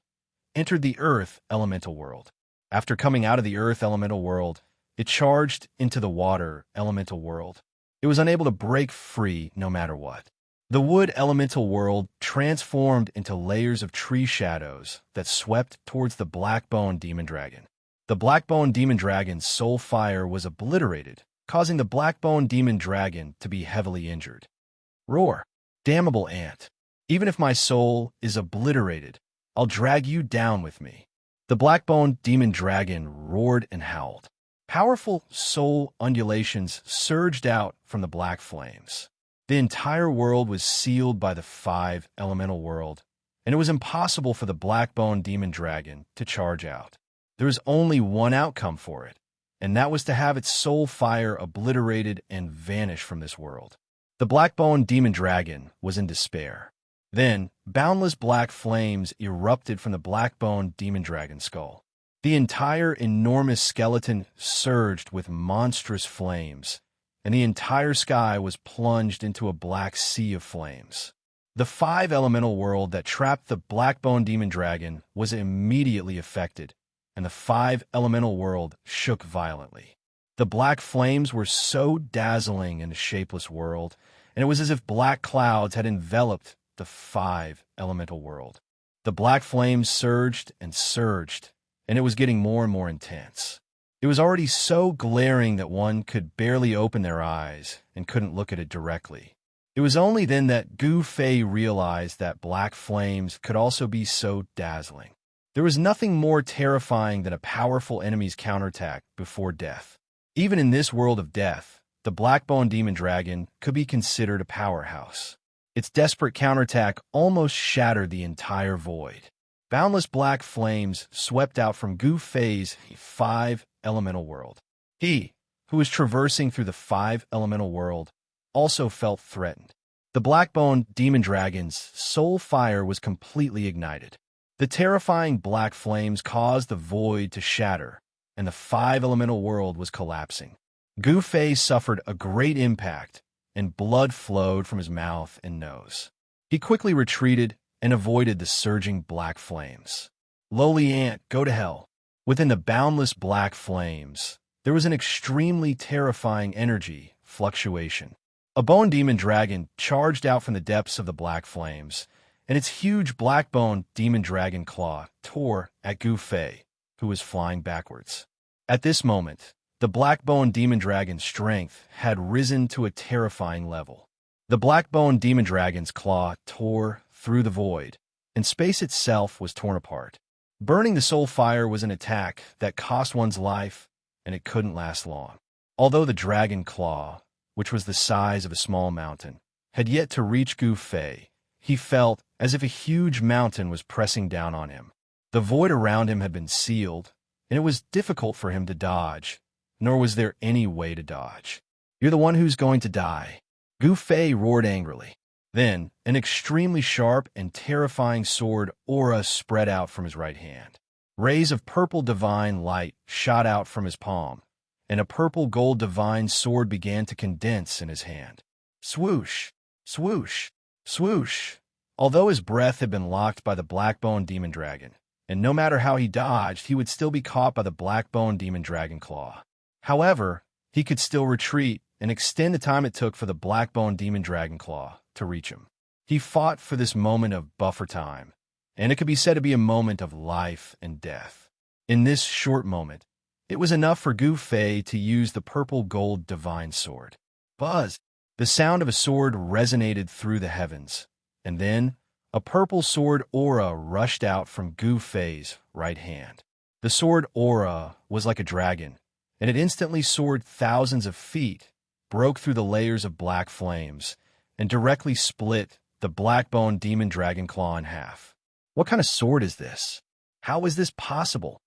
A: entered the earth elemental world. After coming out of the earth elemental world, it charged into the water elemental world. It was unable to break free no matter what. The wood elemental world transformed into layers of tree shadows that swept towards the black-boned demon dragon. The black-boned demon dragon's soul fire was obliterated, causing the black-boned demon dragon to be heavily injured. Roar, damnable ant. Even if my soul is obliterated, I'll drag you down with me. The black-boned demon dragon roared and howled. Powerful soul undulations surged out from the black flames. The entire world was sealed by the 5-elemental world, and it was impossible for the black-boned demon dragon to charge out. There was only one outcome for it, and that was to have its soul fire obliterated and vanish from this world. The black-boned demon dragon was in despair. Then, boundless black flames erupted from the black-boned demon dragon skull. The entire enormous skeleton surged with monstrous flames, and the entire sky was plunged into a black sea of flames. The 5-elemental world that trapped the black-boned demon dragon was immediately affected, and the 5-elemental world shook violently. The black flames were so dazzling in the shapeless world, and it was as if black clouds had enveloped the 5-elemental world. The black flames surged, and it was getting more and more intense. It was already so glaring that one could barely open their eyes and couldn't look at it directly. It was only then that Gu Fei realized that black flames could also be so dazzling. There was nothing more terrifying than a powerful enemy's counterattack before death. Even in this world of death, the black-boned demon dragon could be considered a powerhouse. Its desperate counterattack almost shattered the entire void. Boundless black flames swept out from Gu Fei's 5-elemental world. He, who was traversing through the 5-elemental world, also felt threatened. The black-boned demon dragon's soul fire was completely ignited. The terrifying black flames caused the void to shatter, and the 5-elemental world was collapsing. Gu Fei suffered a great impact, and blood flowed from his mouth and nose. He quickly retreated and avoided the surging black flames. Lowly ant, go to hell. Within the boundless black flames, there was an extremely terrifying energy fluctuation. A bone demon dragon charged out from the depths of the black flames, and its huge black-boned demon dragon claw tore at Gu Fei, who was flying backwards. At this moment, the black-boned demon dragon's strength had risen to a terrifying level. The black-boned demon dragon's claw tore through the void, and space itself was torn apart. Burning the soul fire was an attack that cost one's life, and it couldn't last long. Although the dragon claw, which was the size of a small mountain, had yet to reach Gu Fei, he felt as if a huge mountain was pressing down on him. The void around him had been sealed, and it was difficult for him to dodge, nor was there any way to dodge. You're the one who's going to die. Gu Fei roared angrily. Then, an extremely sharp and terrifying sword aura spread out from his right hand. Rays of purple divine light shot out from his palm, and a purple gold divine sword began to condense in his hand. Swoosh, swoosh, swoosh. Although his breath had been locked by the black-boned demon dragon, and no matter how he dodged, he would still be caught by the black-boned demon dragon claw. However, he could still retreat and extend the time it took for the black-boned demon dragon claw to reach him. He fought for this moment of buffer time, and it could be said to be a moment of life and death. In this short moment, it was enough for Gu Fei to use the purple gold divine sword. Buzz! The sound of a sword resonated through the heavens, and then a purple sword aura rushed out from Gu Fei's right hand. The sword aura was like a dragon, and it instantly soared thousands of feet, broke through the layers of black flames, and directly split the the black-boned demon dragon claw in half. What kind of sword is this? How is this possible?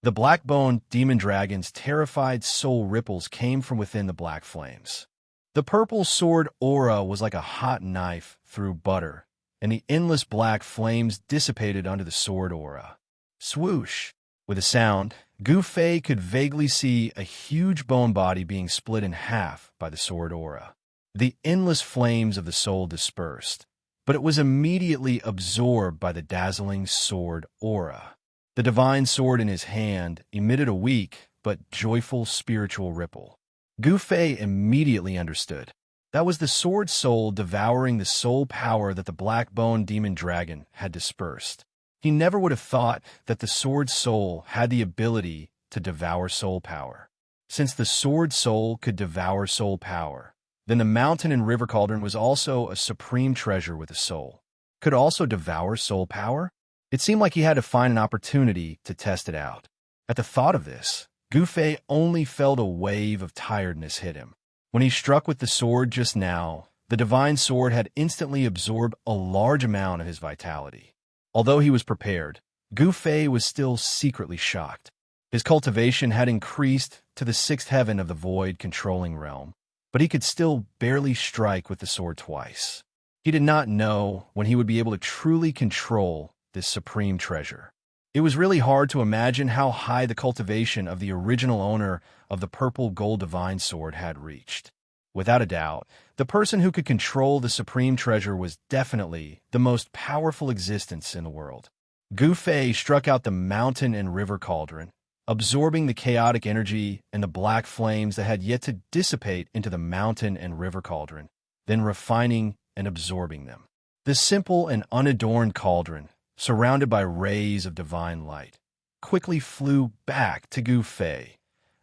A: The black-boned demon dragon's terrified soul ripples came from within the black flames. The purple sword aura was like a hot knife through butter, and the endless black flames dissipated under the sword aura. Swoosh! With a sound, Gu Fei could vaguely see a huge bone body being split in half by the sword aura. The endless flames of the soul dispersed, but it was immediately absorbed by the dazzling sword aura. The divine sword in his hand emitted a weak but joyful spiritual ripple. Gu Fei immediately understood. That was the sword soul devouring the soul power that the black-boned demon dragon had dispersed. He never would have thought that the sword soul had the ability to devour soul power. Since the sword soul could devour soul power, then the mountain and river cauldron was also a supreme treasure with a soul. Could also devour soul power? It seemed like he had to find an opportunity to test it out. At the thought of this, Gu Fei only felt a wave of tiredness hit him. When he struck with the sword just now, the divine sword had instantly absorbed a large amount of his vitality. Although he was prepared, Gu Fei was still secretly shocked. His cultivation had increased to the sixth heaven of the void controlling realm, but he could still barely strike with the sword twice. He did not know when he would be able to truly control this supreme treasure. It was really hard to imagine how high the cultivation of the original owner of the purple gold divine sword had reached. Without a doubt, the person who could control the supreme treasure was definitely the most powerful existence in the world. Gu Fei struck out the mountain and river cauldron, absorbing the chaotic energy and the black flames that had yet to dissipate into the mountain and river cauldron, then refining and absorbing them. The simple and unadorned cauldron, surrounded by rays of divine light, quickly flew back to Gu Fei,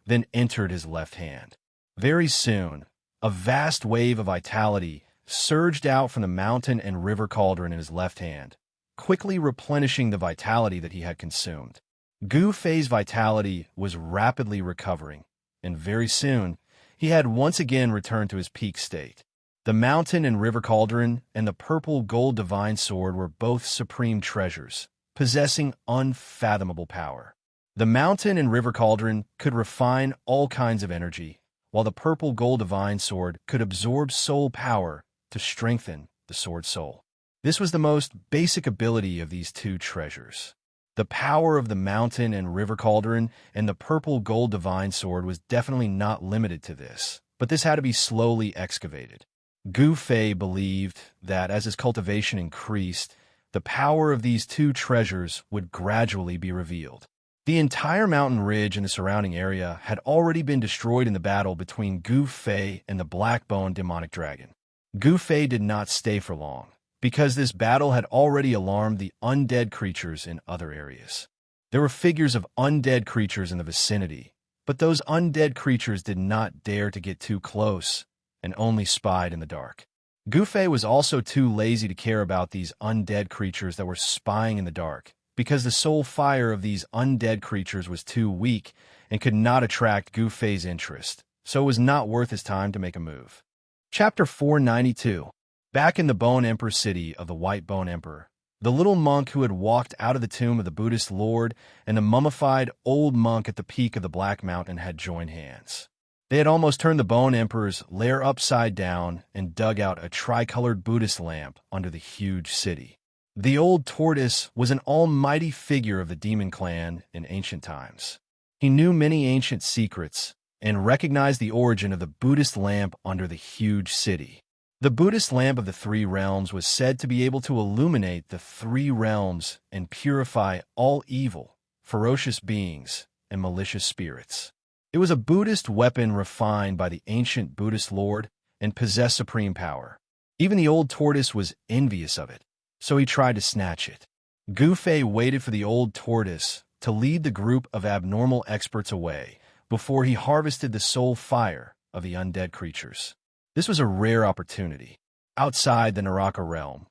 A: then entered his left hand. Very soon, a vast wave of vitality surged out from the mountain and river cauldron in his left hand, quickly replenishing the vitality that he had consumed. Gu Fei's vitality was rapidly recovering, and very soon, he had once again returned to his peak state. The mountain and river cauldron and the purple gold divine sword were both supreme treasures, possessing unfathomable power. The mountain and river cauldron could refine all kinds of energy, while the purple gold divine sword could absorb soul power to strengthen the sword soul. This was the most basic ability of these two treasures. The power of the mountain and river cauldron and the purple gold divine sword was definitely not limited to this, but this had to be slowly excavated. Gu Fei believed that as his cultivation increased, the power of these two treasures would gradually be revealed. The entire mountain ridge and the surrounding area had already been destroyed in the battle between Gu Fei and the black-boned demonic dragon. Gu Fei did not stay for long, because this battle had already alarmed the undead creatures in other areas. There were figures of undead creatures in the vicinity, but those undead creatures did not dare to get too close and only spied in the dark. Gu Fei was also too lazy to care about these undead creatures that were spying in the dark, because the soul fire of these undead creatures was too weak and could not attract Gu Fei's interest, so it was not worth his time to make a move. Chapter 492. Back in the Bone Emperor city of the White Bone Emperor, the little monk who had walked out of the tomb of the Buddhist Lord and the mummified old monk at the peak of the Black Mountain had joined hands. They had almost turned the Bone Emperor's lair upside down and dug out a tricolored Buddhist lamp under the huge city. The old tortoise was an almighty figure of the demon clan in ancient times. He knew many ancient secrets and recognized the origin of the Buddhist lamp under the huge city. The Buddhist lamp of the three realms was said to be able to illuminate the three realms and purify all evil, ferocious beings, and malicious spirits. It was a Buddhist weapon refined by the ancient Buddhist Lord and possessed supreme power. Even the old tortoise was envious of it, so he tried to snatch it. Gu Fei waited for the old tortoise to lead the group of abnormal experts away before he harvested the soul fire of the undead creatures. This was a rare opportunity. Outside the Naraka realm,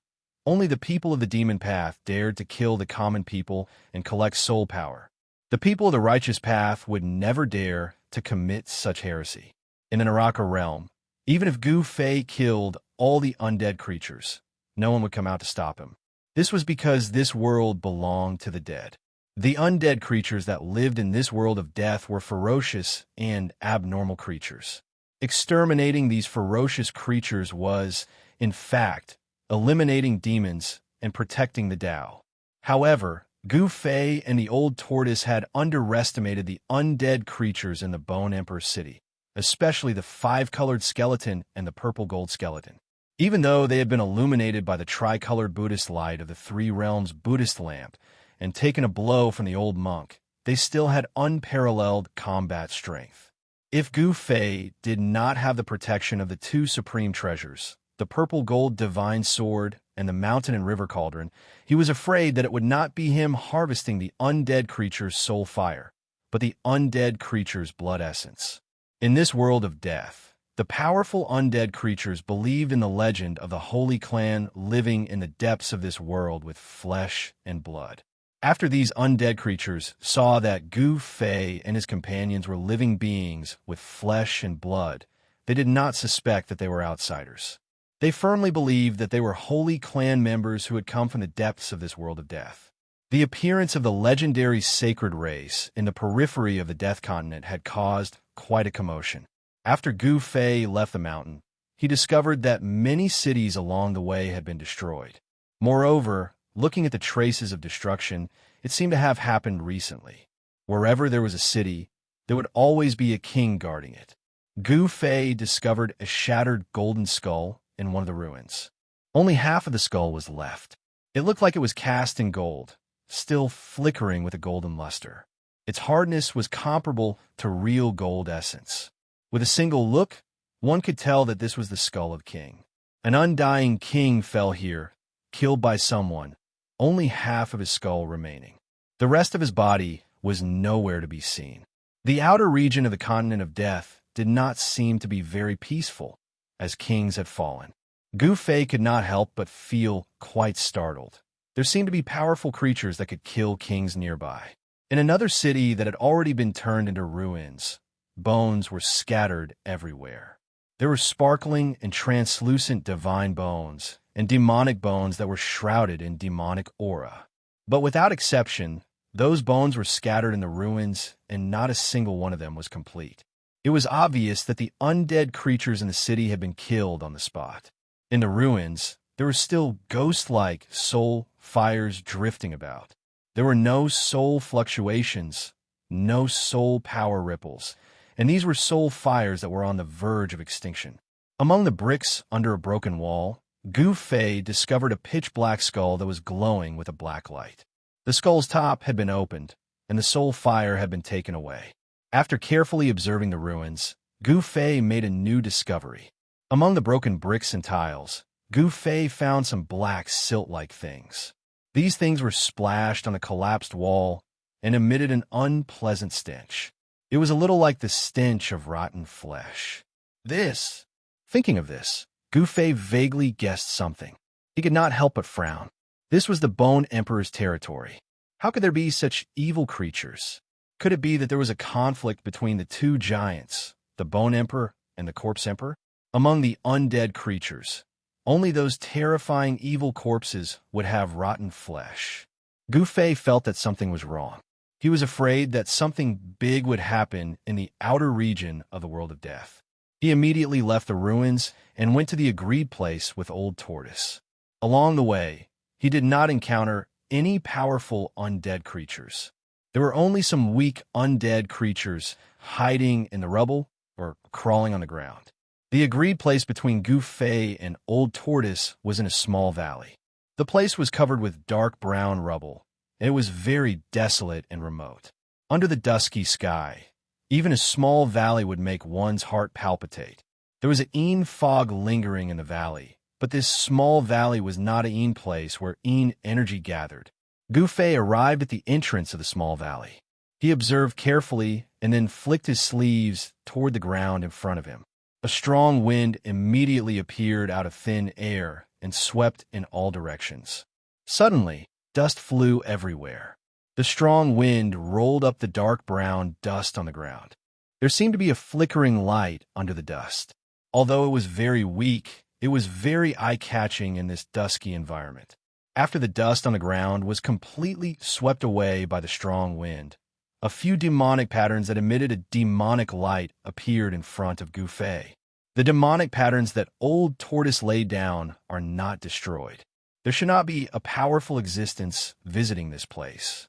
A: only the people of the demon path dared to kill the common people and collect soul power. The people of the righteous path would never dare to commit such heresy. In the Naraka realm, even if Gu Fei killed all the undead creatures, no one would come out to stop him. This was because this world belonged to the dead. The undead creatures that lived in this world of death were ferocious and abnormal creatures. Exterminating these ferocious creatures was, in fact, eliminating demons and protecting the Tao. However, Gu Fei and the old tortoise had underestimated the undead creatures in the Bone Emperor's city, especially the five-colored skeleton and the purple gold skeleton. Even though they had been illuminated by the tricolored Buddhist light of the Three Realms Buddhist lamp and taken a blow from the old monk, they still had unparalleled combat strength. If Gu Fei did not have the protection of the two supreme treasures, the purple gold divine sword and the mountain and river cauldron, he was afraid that it would not be him harvesting the undead creature's soul fire, but the undead creature's blood essence. In this world of death, the powerful undead creatures believed in the legend of the Holy Clan living in the depths of this world with flesh and blood. After these undead creatures saw that Gu Fei and his companions were living beings with flesh and blood, they did not suspect that they were outsiders. They firmly believed that they were Holy Clan members who had come from the depths of this world of death. The appearance of the legendary sacred race in the periphery of the Death Continent had caused quite a commotion. After Gu Fei left the mountain, he discovered that many cities along the way had been destroyed. Moreover, looking at the traces of destruction, it seemed to have happened recently. Wherever there was a city, there would always be a king guarding it. Gu Fei discovered a shattered golden skull in one of the ruins. Only half of the skull was left. It looked like it was cast in gold, still flickering with a golden luster. Its hardness was comparable to real gold essence. With a single look, one could tell that this was the skull of King. An undying king fell here, killed by someone, only half of his skull remaining. The rest of his body was nowhere to be seen. The outer region of the continent of death did not seem to be very peaceful, as kings had fallen. Gu Fei could not help but feel quite startled. There seemed to be powerful creatures that could kill kings nearby. In another city that had already been turned into ruins, bones were scattered everywhere. There were sparkling and translucent divine bones and demonic bones that were shrouded in demonic aura. But without exception, those bones were scattered in the ruins, and not a single one of them was complete. It was obvious that the undead creatures in the city had been killed on the spot. In the ruins, there were still ghost-like soul fires drifting about. There were no soul fluctuations, no soul power ripples, and these were soul fires that were on the verge of extinction. Among the bricks under a broken wall, Gu Fei discovered a pitch-black skull that was glowing with a black light. The skull's top had been opened, and the soul fire had been taken away. After carefully observing the ruins, Gu Fei made a new discovery. Among the broken bricks and tiles, Gu Fei found some black silt-like things. These things were splashed on a collapsed wall and emitted an unpleasant stench. It was a little like the stench of rotten flesh. Thinking of this, Gu Fei vaguely guessed something. He could not help but frown. This was the Bone Emperor's territory. How could there be such evil creatures? Could it be that there was a conflict between the two giants, the Bone Emperor and the Corpse Emperor? Among the undead creatures, only those terrifying evil corpses would have rotten flesh. Gu Fei felt that something was wrong. He was afraid that something big would happen in the outer region of the world of death. He immediately left the ruins and went to the agreed place with Old Tortoise. Along the way, he did not encounter any powerful undead creatures. There were only some weak undead creatures hiding in the rubble or crawling on the ground. The agreed place between Gu Fei and Old Tortoise was in a small valley. The place was covered with dark brown rubble, and it was very desolate and remote. Under the dusky sky, even a small valley would make one's heart palpitate. There was an fog lingering in the valley, but this small valley was not a place where energy gathered. Gu Fei arrived at the entrance of the small valley. He observed carefully and then flicked his sleeves toward the ground in front of him. A strong wind immediately appeared out of thin air and swept in all directions. Suddenly, dust flew everywhere. The strong wind rolled up the dark brown dust on the ground. There seemed to be a flickering light under the dust. Although it was very weak, It was very eye-catching in this dusky environment. After the dust on the ground was completely swept away by the strong wind, a few demonic patterns that emitted a demonic light appeared in front of Gu Fei. The demonic patterns that Old Tortoise laid down are not destroyed. There should not be a powerful existence visiting this place.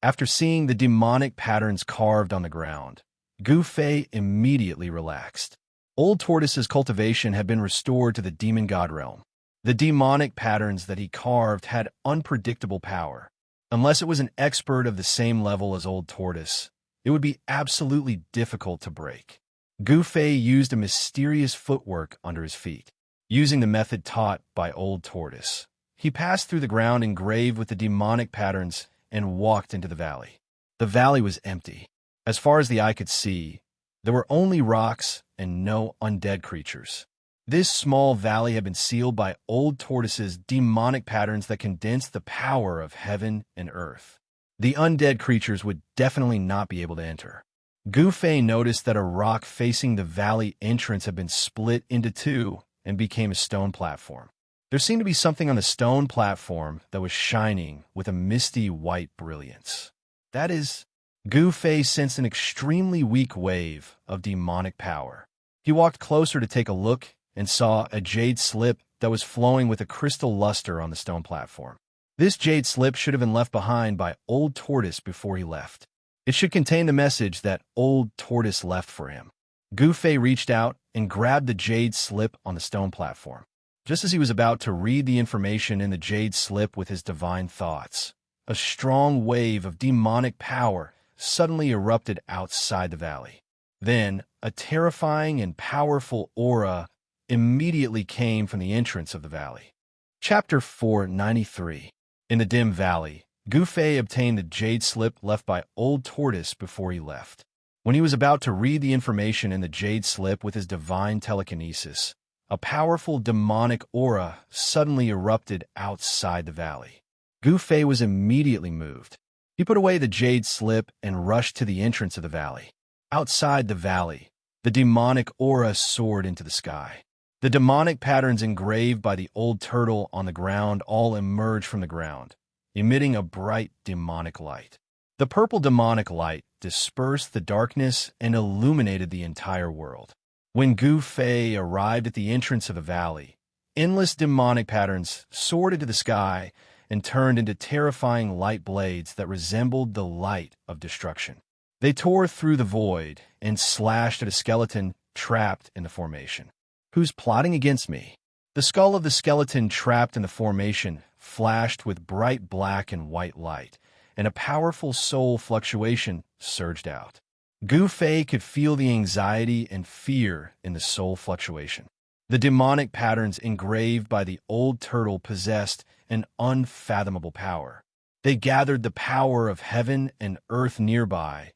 A: After seeing the demonic patterns carved on the ground, Gu Fei immediately relaxed. Old Tortoise's cultivation had been restored to the demon god realm. The demonic patterns that he carved had unpredictable power. Unless it was an expert of the same level as Old Tortoise, it would be absolutely difficult to break. Gu Fei used a mysterious footwork under his feet. Using the method taught by Old Tortoise, he passed through the ground engraved with the demonic patterns and walked into the valley. The valley was empty. As far as the eye could see, there were only rocks and no undead creatures. This small valley had been sealed by Old Tortoise's demonic patterns that condensed the power of heaven and earth. The undead creatures would definitely not be able to enter. Gu Fei noticed that a rock facing the valley entrance had been split into two and became a stone platform. There seemed to be something on the stone platform that was shining with a misty white brilliance. That is, Gu Fei sensed an extremely weak wave of demonic power. He walked closer to take a look and saw a jade slip that was flowing with a crystal luster on the stone platform. This jade slip should have been left behind by Old Tortoise before he left. It should contain the message that Old Tortoise left for him. Gu Fei reached out and grabbed the jade slip on the stone platform. Just as he was about to read the information in the jade slip with his divine thoughts, a strong wave of demonic power suddenly erupted outside the valley. Then, a terrifying and powerful aura immediately came from the entrance of the valley. Chapter 493. In the dim valley, Gu Fei obtained the jade slip left by Old Tortoise before he left. When he was about to read the information in the jade slip with his divine telekinesis, a powerful demonic aura suddenly erupted outside the valley. Gu Fei was immediately moved. He put away the jade slip and rushed to the entrance of the valley. Outside the valley, the demonic aura soared into the sky. The demonic patterns engraved by the old turtle on the ground all emerged from the ground, emitting a bright demonic light. The purple demonic light dispersed the darkness and illuminated the entire world. When Gu Fei arrived at the entrance of the valley, endless demonic patterns soared into the sky and turned into terrifying light blades that resembled the light of destruction. They tore through the void and slashed at a skeleton trapped in the formation. Who's plotting against me? The skull of the skeleton trapped in the formation flashed with bright black and white light, and a powerful soul fluctuation surged out. Gu Fei could feel the anxiety and fear in the soul fluctuation. The demonic patterns engraved by the old turtle possessed an unfathomable power. They gathered the power of heaven and earth nearby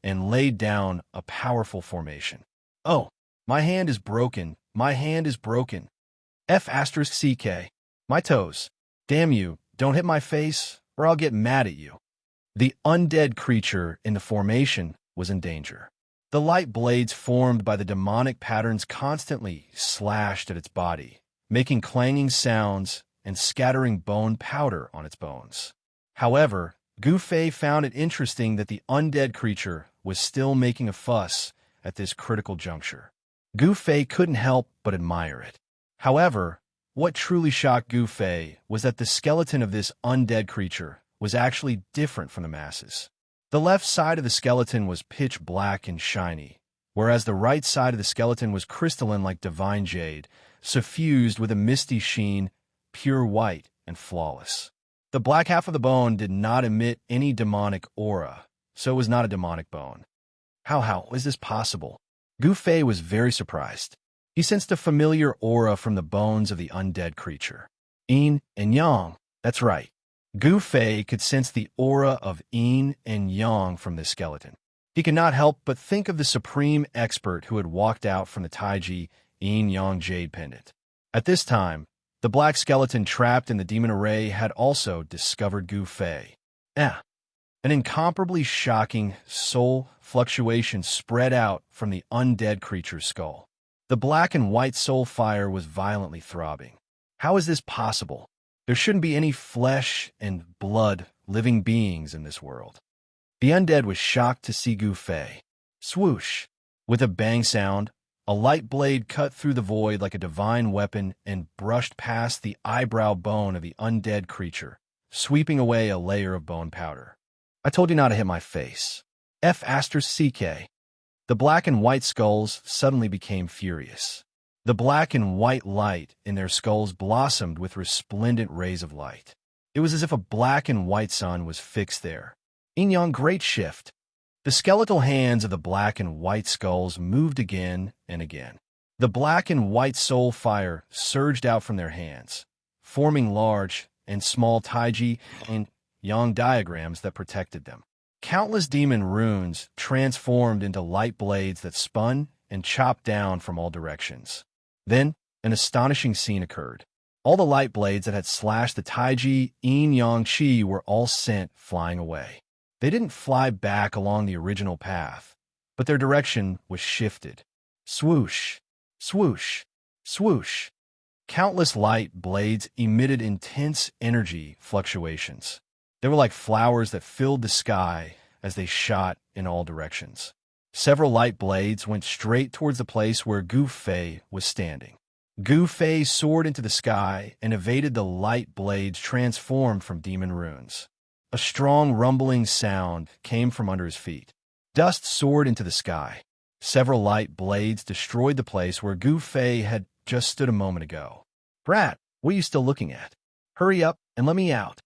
A: and laid down a powerful formation. Oh, my hand is broken. My hand is broken. F*CK. My toes. Damn you, don't hit my face, or I'll get mad at you. The undead creature in the formation was in danger. The light blades formed by the demonic patterns constantly slashed at its body, making clanging sounds and scattering bone powder on its bones. However, Gu Fei found it interesting that the undead creature was still making a fuss at this critical juncture. Gu Fei couldn't help but admire it. However, what truly shocked Gu Fei was that the skeleton of this undead creature was actually different from the masses. The left side of the skeleton was pitch black and shiny, whereas the right side of the skeleton was crystalline like divine jade, suffused with a misty sheen, pure white and flawless. The black half of the bone did not emit any demonic aura, so it was not a demonic bone. How is this possible? Gu Fei was very surprised. He sensed a familiar aura from the bones of the undead creature. Yin and Yang, that's right. Gu Fei could sense the aura of Yin and Yang from this skeleton. He could not help but think of the supreme expert who had walked out from the Taiji Yin-Yang Jade Pendant. At this time, the black skeleton trapped in the demon array had also discovered Gu Fei. An incomparably shocking soul fluctuation spread out from the undead creature's skull. The black and white soul fire was violently throbbing. How is this possible? There shouldn't be any flesh and blood living beings in this world. The undead was shocked to see Gu Fei. Swoosh! With a bang sound, a light blade cut through the void like a divine weapon and brushed past the eyebrow bone of the undead creature, sweeping away a layer of bone powder. I told you not to hit my face. F***CK. The black and white skulls suddenly became furious. The black and white light in their skulls blossomed with resplendent rays of light. It was as if a black and white sun was fixed there. Yin-yang great shift. The skeletal hands of the black and white skulls moved again and again. The black and white soul fire surged out from their hands, forming large and small taiji and yang diagrams that protected them. Countless demon runes transformed into light blades that spun and chopped down from all directions. Then, an astonishing scene occurred. All the light blades that had slashed the taiji yin-yang qi were all sent flying away. They didn't fly back along the original path, but their direction was shifted. Swoosh, swoosh, swoosh. Countless light blades emitted intense energy fluctuations. They were like flowers that filled the sky as they shot in all directions. Several light blades went straight towards the place where Gu Fei was standing. Gu Fei soared into the sky and evaded the light blades transformed from demon runes. A strong rumbling sound came from under his feet. Dust soared into the sky. Several light blades destroyed the place where Gu Fei had just stood a moment ago. Brat, what are you still looking at? Hurry up and let me out.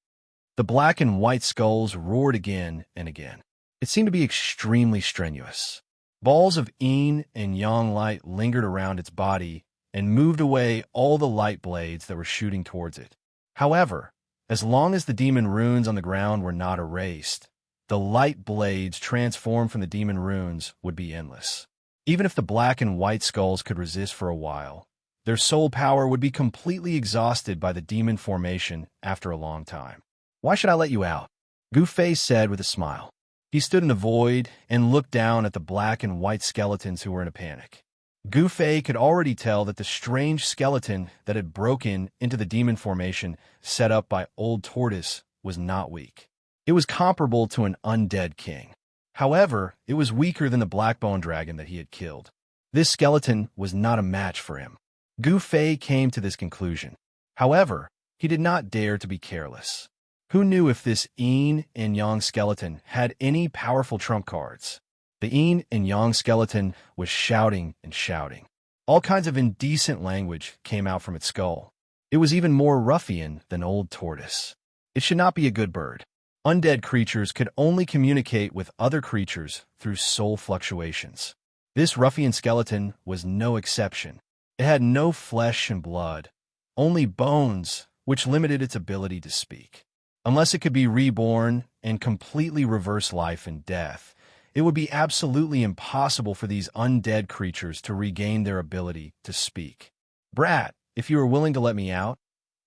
A: The black and white skulls roared again and again. It seemed to be extremely strenuous. Balls of yin and yang light lingered around its body and moved away all the light blades that were shooting towards it. However, as long as the demon runes on the ground were not erased, the light blades transformed from the demon runes would be endless. Even if the black and white skulls could resist for a while, their soul power would be completely exhausted by the demon formation after a long time. Why should I let you out? Gu Fei said with a smile. He stood in the void and looked down at the black and white skeletons who were in a panic. Gu Fei could already tell that the strange skeleton that had broken into the demon formation set up by Old Tortoise was not weak. It was comparable to an undead king. However, it was weaker than the black-bone dragon that he had killed. This skeleton was not a match for him. Gu Fei came to this conclusion. However, he did not dare to be careless. Who knew if this yin and yang skeleton had any powerful trump cards? The yin and yang skeleton was shouting and shouting. All kinds of indecent language came out from its skull. It was even more ruffian than Old Tortoise. It should not be a good bird. Undead creatures could only communicate with other creatures through soul fluctuations. This ruffian skeleton was no exception. It had no flesh and blood, only bones, which limited its ability to speak. Unless it could be reborn and completely reverse life and death, it would be absolutely impossible for these undead creatures to regain their ability to speak. Brat, if you are willing to let me out,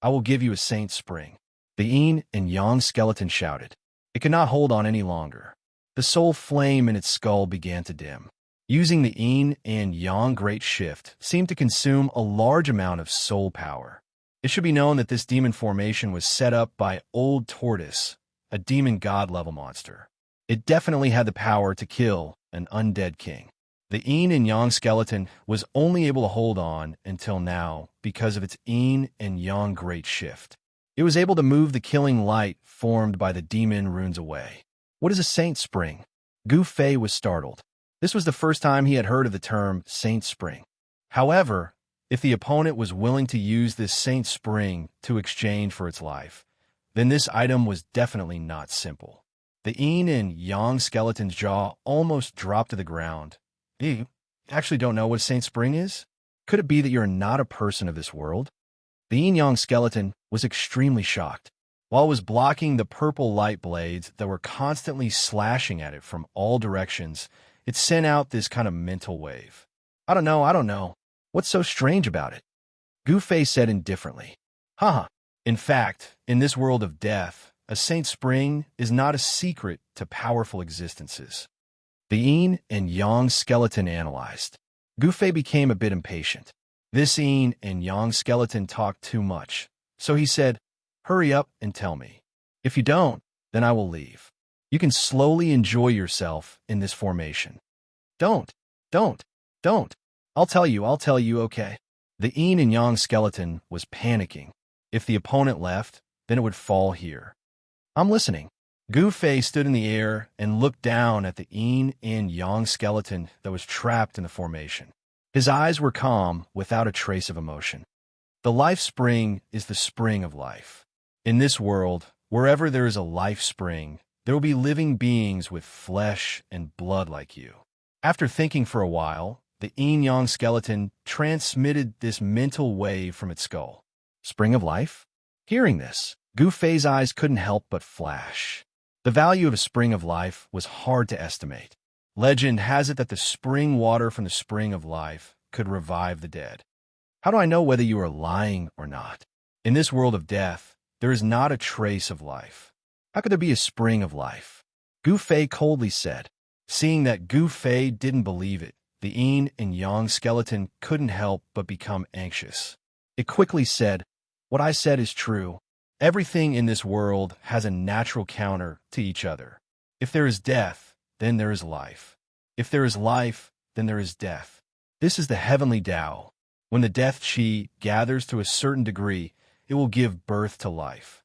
A: I will give you a saint spring. The yin and yang skeleton shouted. It could not hold on any longer. The soul flame in its skull began to dim. Using the yin and yang great shift seemed to consume a large amount of soul power. It should be known that this demon formation was set up by Old Tortoise, a demon god-level monster. It definitely had the power to kill an undead king. The yin and yang skeleton was only able to hold on until now because of its yin and yang great shift. It was able to move the killing light formed by the demon runes away. What is a saint spring? Gu Fei was startled. This was the first time he had heard of the term saint spring. However, if the opponent was willing to use this saint spring to exchange for its life, then this item was definitely not simple. The yin and yang skeleton's jaw almost dropped to the ground. You actually don't know what a saint spring is? Could it be that you're not a person of this world? The yin-yang skeleton was extremely shocked. While it was blocking the purple light blades that were constantly slashing at it from all directions, it sent out this kind of mental wave. I don't know. What's so strange about it? Gu Fei said indifferently. Haha. In fact, in this world of death, a saint spring is not a secret to powerful existences. The yin and yang skeleton analyzed. Gufei became a bit impatient. This yin and yang skeleton talked too much, so he said, "Hurry up and tell me. If you don't, then I will leave. You can slowly enjoy yourself in this formation." Don't, don't, don't. I'll tell you, okay? The yin and yang skeleton was panicking. If the opponent left, then it would fall here. I'm listening. Gu Fei stood in the air and looked down at the yin and yang skeleton that was trapped in the formation. His eyes were calm, without a trace of emotion. The life spring is the spring of life. In this world, wherever there is a life spring, there will be living beings with flesh and blood like you. After thinking for a while, the yin-yang skeleton transmitted this mental wave from its skull. Spring of life? Hearing this, Gu Fei's eyes couldn't help but flash. The value of a spring of life was hard to estimate. Legend has it that the spring water from the spring of life could revive the dead. How do I know whether you are lying or not? In this world of death, there is not a trace of life. How could there be a spring of life? Gu Fei coldly said. Seeing that Gu Fei didn't believe it, the yin and yang skeleton couldn't help but become anxious. It quickly said, "What I said is true. Everything in this world has a natural counter to each other. If there is death, then there is life. If there is life, then there is death. This is the heavenly Tao. When the death qi gathers to a certain degree, it will give birth to life."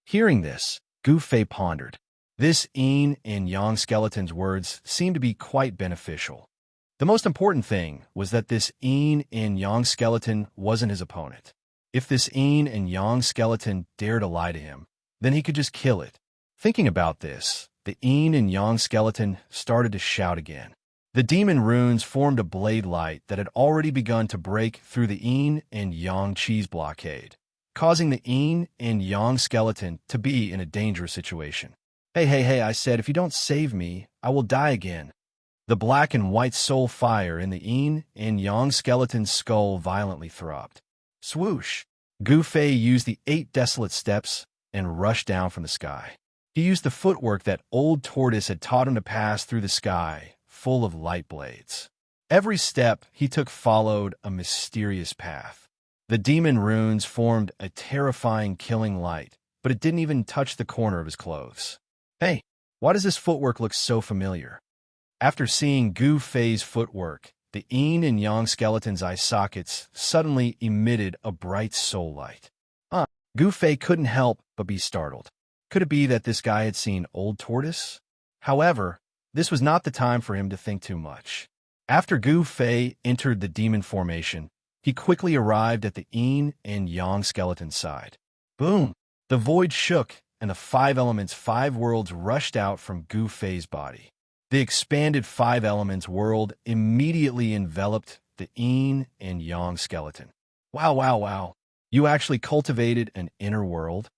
A: Hearing this, Gu Fei pondered. This yin and yang skeleton's words seemed to be quite beneficial. The most important thing was that this yin and yang skeleton wasn't his opponent. If this yin and yang skeleton dared to lie to him, then he could just kill it. Thinking about this, the yin and yang skeleton started to shout again. The demon runes formed a blade light that had already begun to break through the yin and yang chi's blockade, causing the yin and yang skeleton to be in a dangerous situation. Hey, I said, if you don't save me, I will die again. The black and white soul fire in the yin and yang skeleton's skull violently throbbed. Swoosh! Gu Fei used the 8 desolate steps and rushed down from the sky. He used the footwork that old tortoise had taught him to pass through the sky, full of light blades. Every step he took followed a mysterious path. The demon runes formed a terrifying killing light, but it didn't even touch the corner of his clothes. Hey, why does this footwork look so familiar? After seeing Gu Fei's footwork, the yin and yang skeleton's eye sockets suddenly emitted a bright soul light. Gu Fei couldn't help but be startled. Could it be that this guy had seen Old Tortoise? However, this was not the time for him to think too much. After Gu Fei entered the demon formation, he quickly arrived at the yin and yang skeleton's side. Boom! The void shook, and the 5 elements, 5 worlds rushed out from Gu Fei's body. The expanded 5 elements world immediately enveloped the yin and yang skeleton. Wow. You actually cultivated an inner world?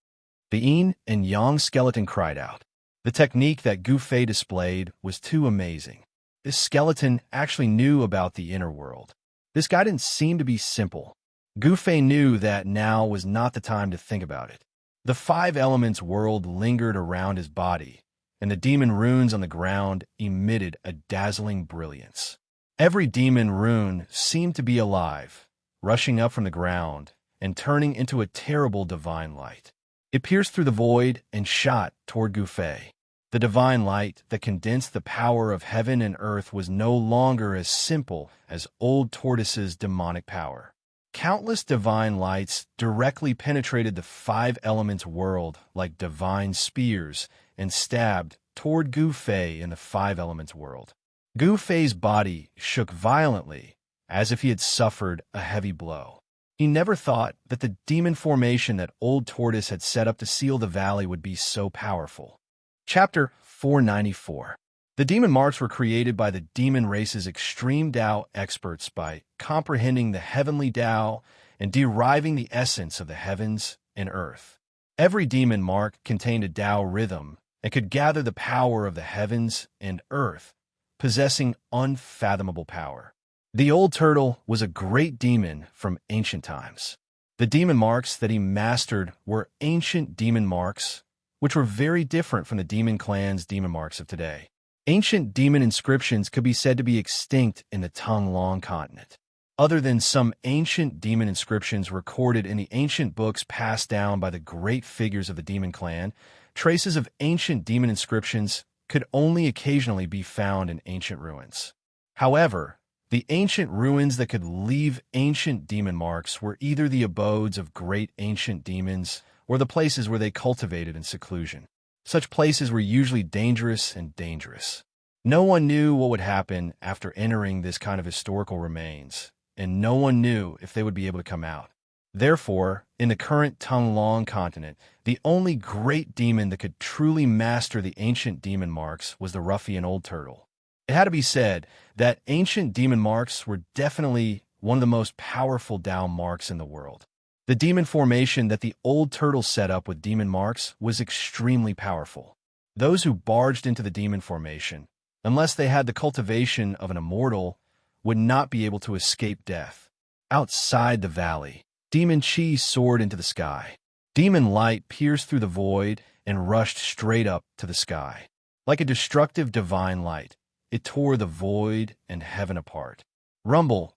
A: The yin and yang skeleton cried out. The technique that Gu Fei displayed was too amazing. This skeleton actually knew about the inner world. This guy didn't seem to be simple. Gu Fei knew that now was not the time to think about it. The 5 elements world lingered around his body, and the demon runes on the ground emitted a dazzling brilliance. Every demon rune seemed to be alive, rushing up from the ground and turning into a terrible divine light. It pierced through the void and shot toward Gu Fei. The divine light that condensed the power of heaven and earth was no longer as simple as Old Tortoise's demonic power. Countless divine lights directly penetrated the 5 elements world like divine spears and stabbed toward Gu Fei in the 5 elements world. Gu Fei's body shook violently, as if he had suffered a heavy blow. He never thought that the demon formation that Old Tortoise had set up to seal the valley would be so powerful. Chapter 494. The demon marks were created by the demon race's extreme Tao experts by comprehending the heavenly Tao and deriving the essence of the heavens and earth. Every demon mark contained a Tao rhythm and could gather the power of the heavens and earth, possessing unfathomable power. The old turtle was a great demon from ancient times. The demon marks that he mastered were ancient demon marks, which were very different from the demon clan's demon marks of today. Ancient demon inscriptions could be said to be extinct in the Tonglong continent. Other than some ancient demon inscriptions recorded in the ancient books passed down by the great figures of the demon clan, traces of ancient demon inscriptions could only occasionally be found in ancient ruins. However, the ancient ruins that could leave ancient demon marks were either the abodes of great ancient demons or the places where they cultivated in seclusion. Such places were usually dangerous and dangerous. No one knew what would happen after entering this kind of historical remains, and no one knew if they would be able to come out. Therefore, in the current Tonglong continent, the only great demon that could truly master the ancient demon marks was the ruffian old turtle. It had to be said that ancient demon marks were definitely one of the most powerful Dao marks in the world. The demon formation that the old turtle set up with demon marks was extremely powerful. Those who barged into the demon formation, unless they had the cultivation of an immortal, would not be able to escape death. Outside the valley, demon chi soared into the sky. Demon light pierced through the void and rushed straight up to the sky. Like a destructive divine light, it tore the void and heaven apart. Rumble,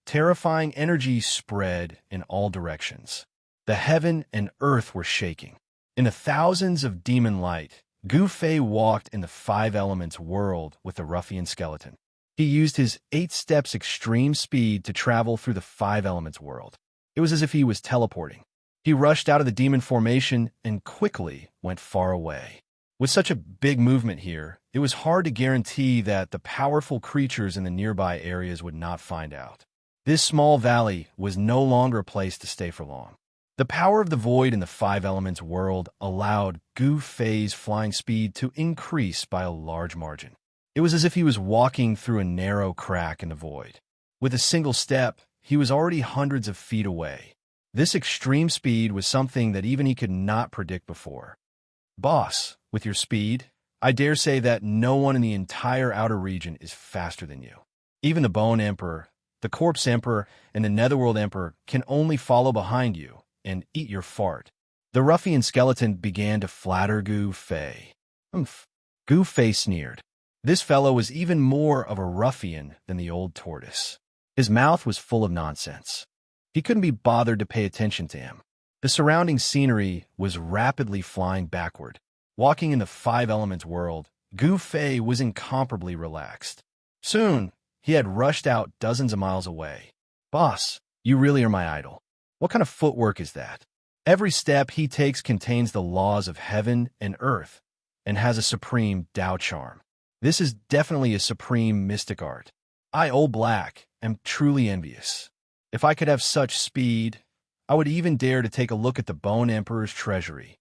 A: terrifying energy spread in all directions. The heaven and earth were shaking. In the thousands of demon light, Gu Fei walked in the five elements world with the ruffian skeleton. He used his 8 steps extreme speed to travel through the five elements world. It was as if he was teleporting. He rushed out of the demon formation and quickly went far away. With such a big movement here, it was hard to guarantee that the powerful creatures in the nearby areas would not find out. This small valley was no longer a place to stay for long. The power of the void in the five elements world allowed Gu Fei's flying speed to increase by a large margin. It was as if he was walking through a narrow crack in the void. With a single step, he was already hundreds of feet away. This extreme speed was something that even he could not predict before. Boss, with your speed, I dare say that no one in the entire outer region is faster than you. Even the Bone Emperor, the Corpse Emperor, and the Netherworld Emperor can only follow behind you and eat your fart. The ruffian skeleton began to flatter Gu Fei. Humph. Gu Fei sneered. This fellow was even more of a ruffian than the old tortoise. His mouth was full of nonsense. He couldn't be bothered to pay attention to him. The surrounding scenery was rapidly flying backward. Walking in the five elements world, Gu Fei was incomparably relaxed. Soon, he had rushed out dozens of miles away. Boss, you really are my idol. What kind of footwork is that? Every step he takes contains the laws of heaven and earth and has a supreme Dao charm. This is definitely a supreme mystic art. I, Old Black, am truly envious. If I could have such speed, I would even dare to take a look at the Bone Emperor's treasury.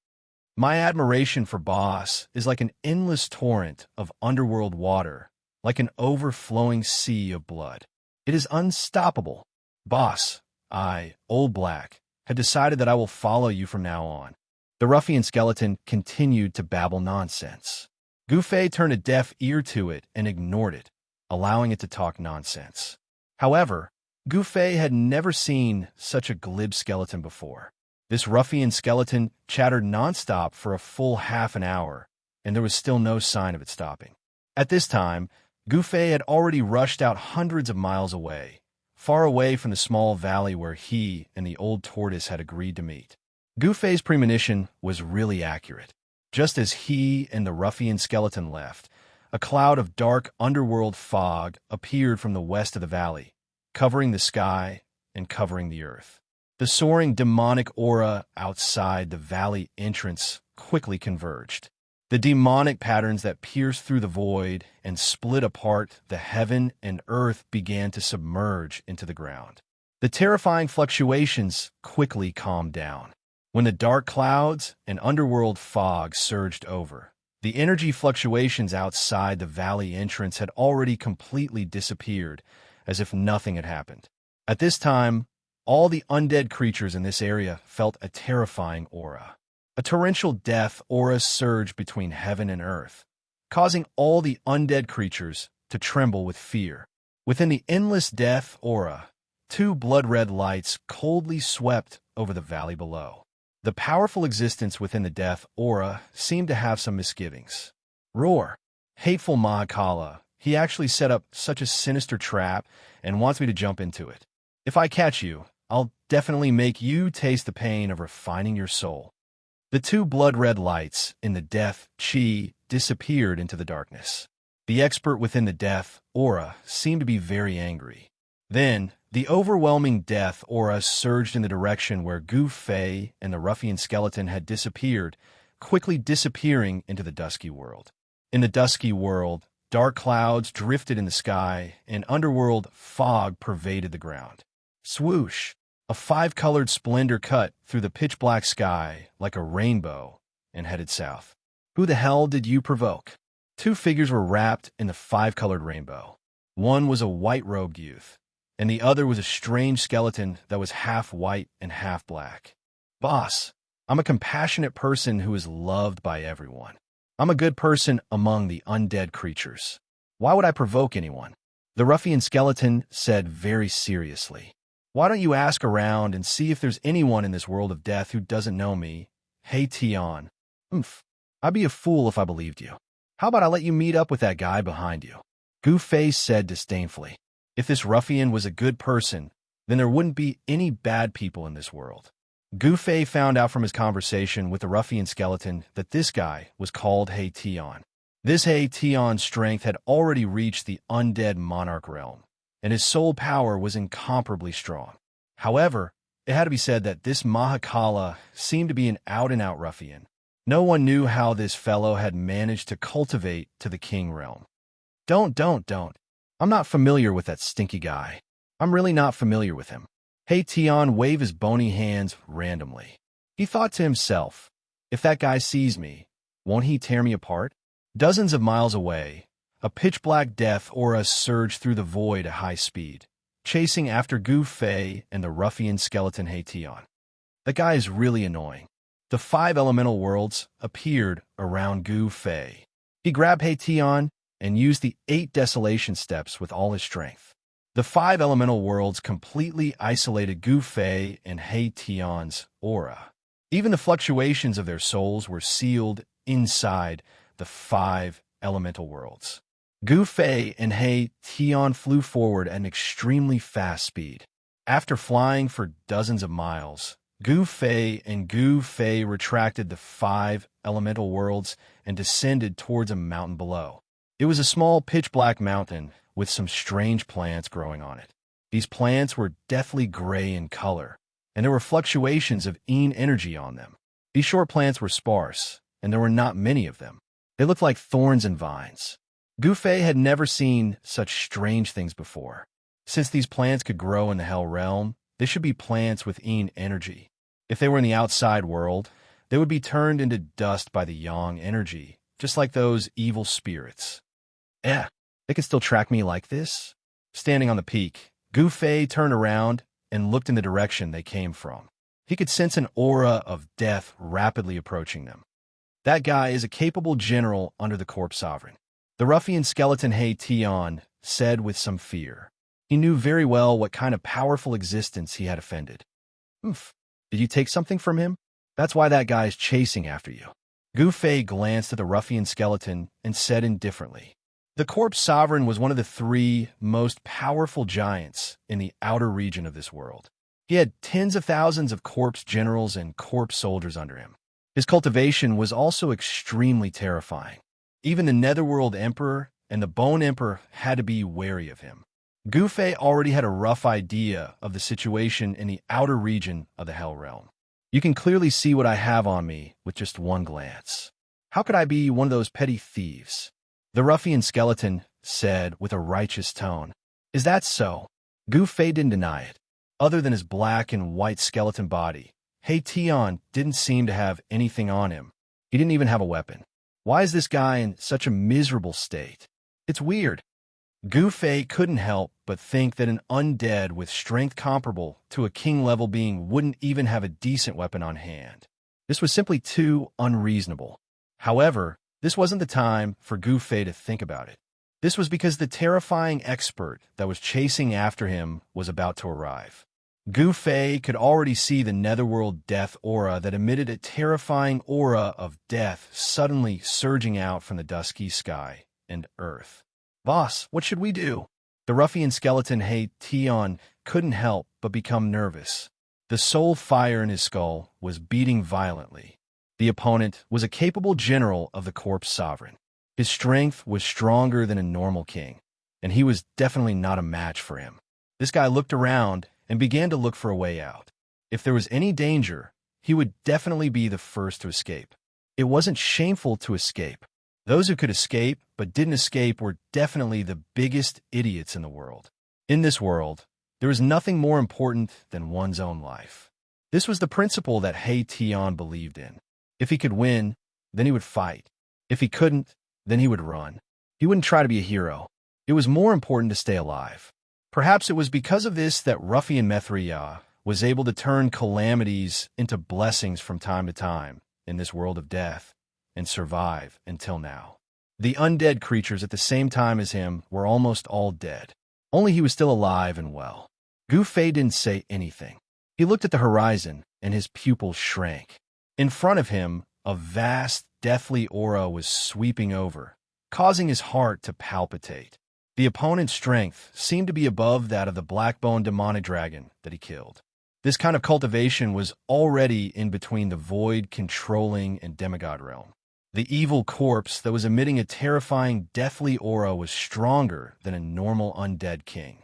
A: My admiration for Boss is like an endless torrent of underworld water, like an overflowing sea of blood. It is unstoppable. Boss, I, Old Black, had decided that I will follow you from now on. The ruffian skeleton continued to babble nonsense. Gu Fei turned a deaf ear to it and ignored it, allowing it to talk nonsense. However, Gu Fei had never seen such a glib skeleton before. This ruffian skeleton chattered nonstop for a full half an hour, and there was still no sign of it stopping. At this time, Gu Fei had already rushed out hundreds of miles away, far away from the small valley where he and the old tortoise had agreed to meet. Gu Fei's premonition was really accurate. Just as he and the ruffian skeleton left, a cloud of dark underworld fog appeared from the west of the valley, covering the sky and covering the earth. The soaring demonic aura outside the valley entrance quickly converged. The demonic patterns that pierced through the void and split apart the heaven and earth began to submerge into the ground. The terrifying fluctuations quickly calmed down. When the dark clouds and underworld fog surged over, the energy fluctuations outside the valley entrance had already completely disappeared, as if nothing had happened. At this time, all the undead creatures in this area felt a terrifying aura. A torrential death aura surged between heaven and earth, causing all the undead creatures to tremble with fear. Within the endless death aura, 2 blood-red lights coldly swept over the valley below. The powerful existence within the death aura seemed to have some misgivings. Roar! Hateful Mahakala. He actually set up such a sinister trap and wants me to jump into it. If I catch you, I'll definitely make you taste the pain of refining your soul." The two blood-red lights in the death chi disappeared into the darkness. The expert within the death aura seemed to be very angry. Then, the overwhelming death aura surged in the direction where Gu Fei and the ruffian skeleton had disappeared, quickly disappearing into the dusky world. In the dusky world, dark clouds drifted in the sky, and underworld fog pervaded the ground. Swoosh! A five-colored splendor cut through the pitch-black sky like a rainbow and headed south. Who the hell did you provoke? Two figures were wrapped in the five-colored rainbow. One was a white-robed youth, and the other was a strange skeleton that was half white and half black. "Boss, I'm a compassionate person who is loved by everyone. I'm a good person among the undead creatures. Why would I provoke anyone?" The ruffian skeleton said very seriously. "Why don't you ask around and see if there's anyone in this world of death who doesn't know me? Hey, Tian. I'd be a fool if I believed you. How about I let you meet up with that guy behind you?" Gu Fei said disdainfully. If this ruffian was a good person, then there wouldn't be any bad people in this world. Gu Fei found out from his conversation with the ruffian skeleton that this guy was called He Tian. This He Tian's strength had already reached the undead monarch realm, and his soul power was incomparably strong. However, it had to be said that this Mahakala seemed to be an out-and-out ruffian. No one knew how this fellow had managed to cultivate to the king realm. Don't. I'm not familiar with that stinky guy. I'm really not familiar with him." He Tian waved his bony hands randomly. He thought to himself, if that guy sees me, won't he tear me apart? Dozens of miles away, a pitch-black death aura surged through the void at high speed, chasing after Gu Fei and the ruffian skeleton He Tian. That guy is really annoying. The five elemental worlds appeared around Gu Fei. He grabbed He Tian and used the 8 desolation steps with all his strength. The 5 elemental worlds completely isolated Gu Fei and He Tian's aura. Even the fluctuations of their souls were sealed inside the 5 elemental worlds. Gu Fei and He Tian flew forward at an extremely fast speed. After flying for dozens of miles, Gu Fei retracted the 5 elemental worlds and descended towards a mountain below. It was a small pitch-black mountain with some strange plants growing on it. These plants were deathly gray in color, and there were fluctuations of yin energy on them. These short plants were sparse, and there were not many of them. They looked like thorns and vines. Gu Fei had never seen such strange things before. Since these plants could grow in the Hell Realm, they should be plants with yin energy. If they were in the outside world, they would be turned into dust by the yang energy, just like those evil spirits. They could still track me like this? Standing on the peak, Gu Fei turned around and looked in the direction they came from. He could sense an aura of death rapidly approaching them. That guy is a capable general under the Corpse Sovereign. The ruffian skeleton He Tian said with some fear. He knew very well what kind of powerful existence he had offended. Did you take something from him? That's why that guy is chasing after you. Gu Fei glanced at the ruffian skeleton and said indifferently. The Corpse Sovereign was one of the 3 most powerful giants in the outer region of this world. He had tens of thousands of corpse generals and corpse soldiers under him. His cultivation was also extremely terrifying. Even the Netherworld Emperor and the Bone Emperor had to be wary of him. Gu Fei already had a rough idea of the situation in the outer region of the Hell Realm. You can clearly see what I have on me with just one glance. How could I be one of those petty thieves? The ruffian skeleton said with a righteous tone. Is that so? Gu Fei didn't deny it. Other than his black and white skeleton body, He Tian didn't seem to have anything on him. He didn't even have a weapon. Why is this guy in such a miserable state? It's weird. Gu Fei couldn't help but think that an undead with strength comparable to a king-level being wouldn't even have a decent weapon on hand. This was simply too unreasonable. However, this wasn't the time for Gu Fei to think about it. This was because the terrifying expert that was chasing after him was about to arrive. Gu Fei could already see the Netherworld death aura that emitted a terrifying aura of death suddenly surging out from the dusky sky and earth. "Boss, what should we do?" The ruffian skeleton Xianxia couldn't help but become nervous. The soul fire in his skull was beating violently. The opponent was a capable general of the corpse sovereign. His strength was stronger than a normal king, and he was definitely not a match for him. This guy looked around and began to look for a way out. If there was any danger, he would definitely be the first to escape. It wasn't shameful to escape. Those who could escape but didn't escape were definitely the biggest idiots in the world. In this world, there is nothing more important than one's own life. This was the principle that Xianxia believed in. If he could win, then he would fight. If he couldn't, then he would run. He wouldn't try to be a hero. It was more important to stay alive. Perhaps it was because of this that ruffian Mithriya was able to turn calamities into blessings from time to time in this world of death and survive until now. The undead creatures at the same time as him were almost all dead. Only he was still alive and well. Gu Fei didn't say anything. He looked at the horizon and his pupils shrank. In front of him, a vast, deathly aura was sweeping over, causing his heart to palpitate. The opponent's strength seemed to be above that of the black-boned demonic dragon that he killed. This kind of cultivation was already in between the void, controlling, and demigod realm. The evil corpse that was emitting a terrifying, deathly aura was stronger than a normal undead king.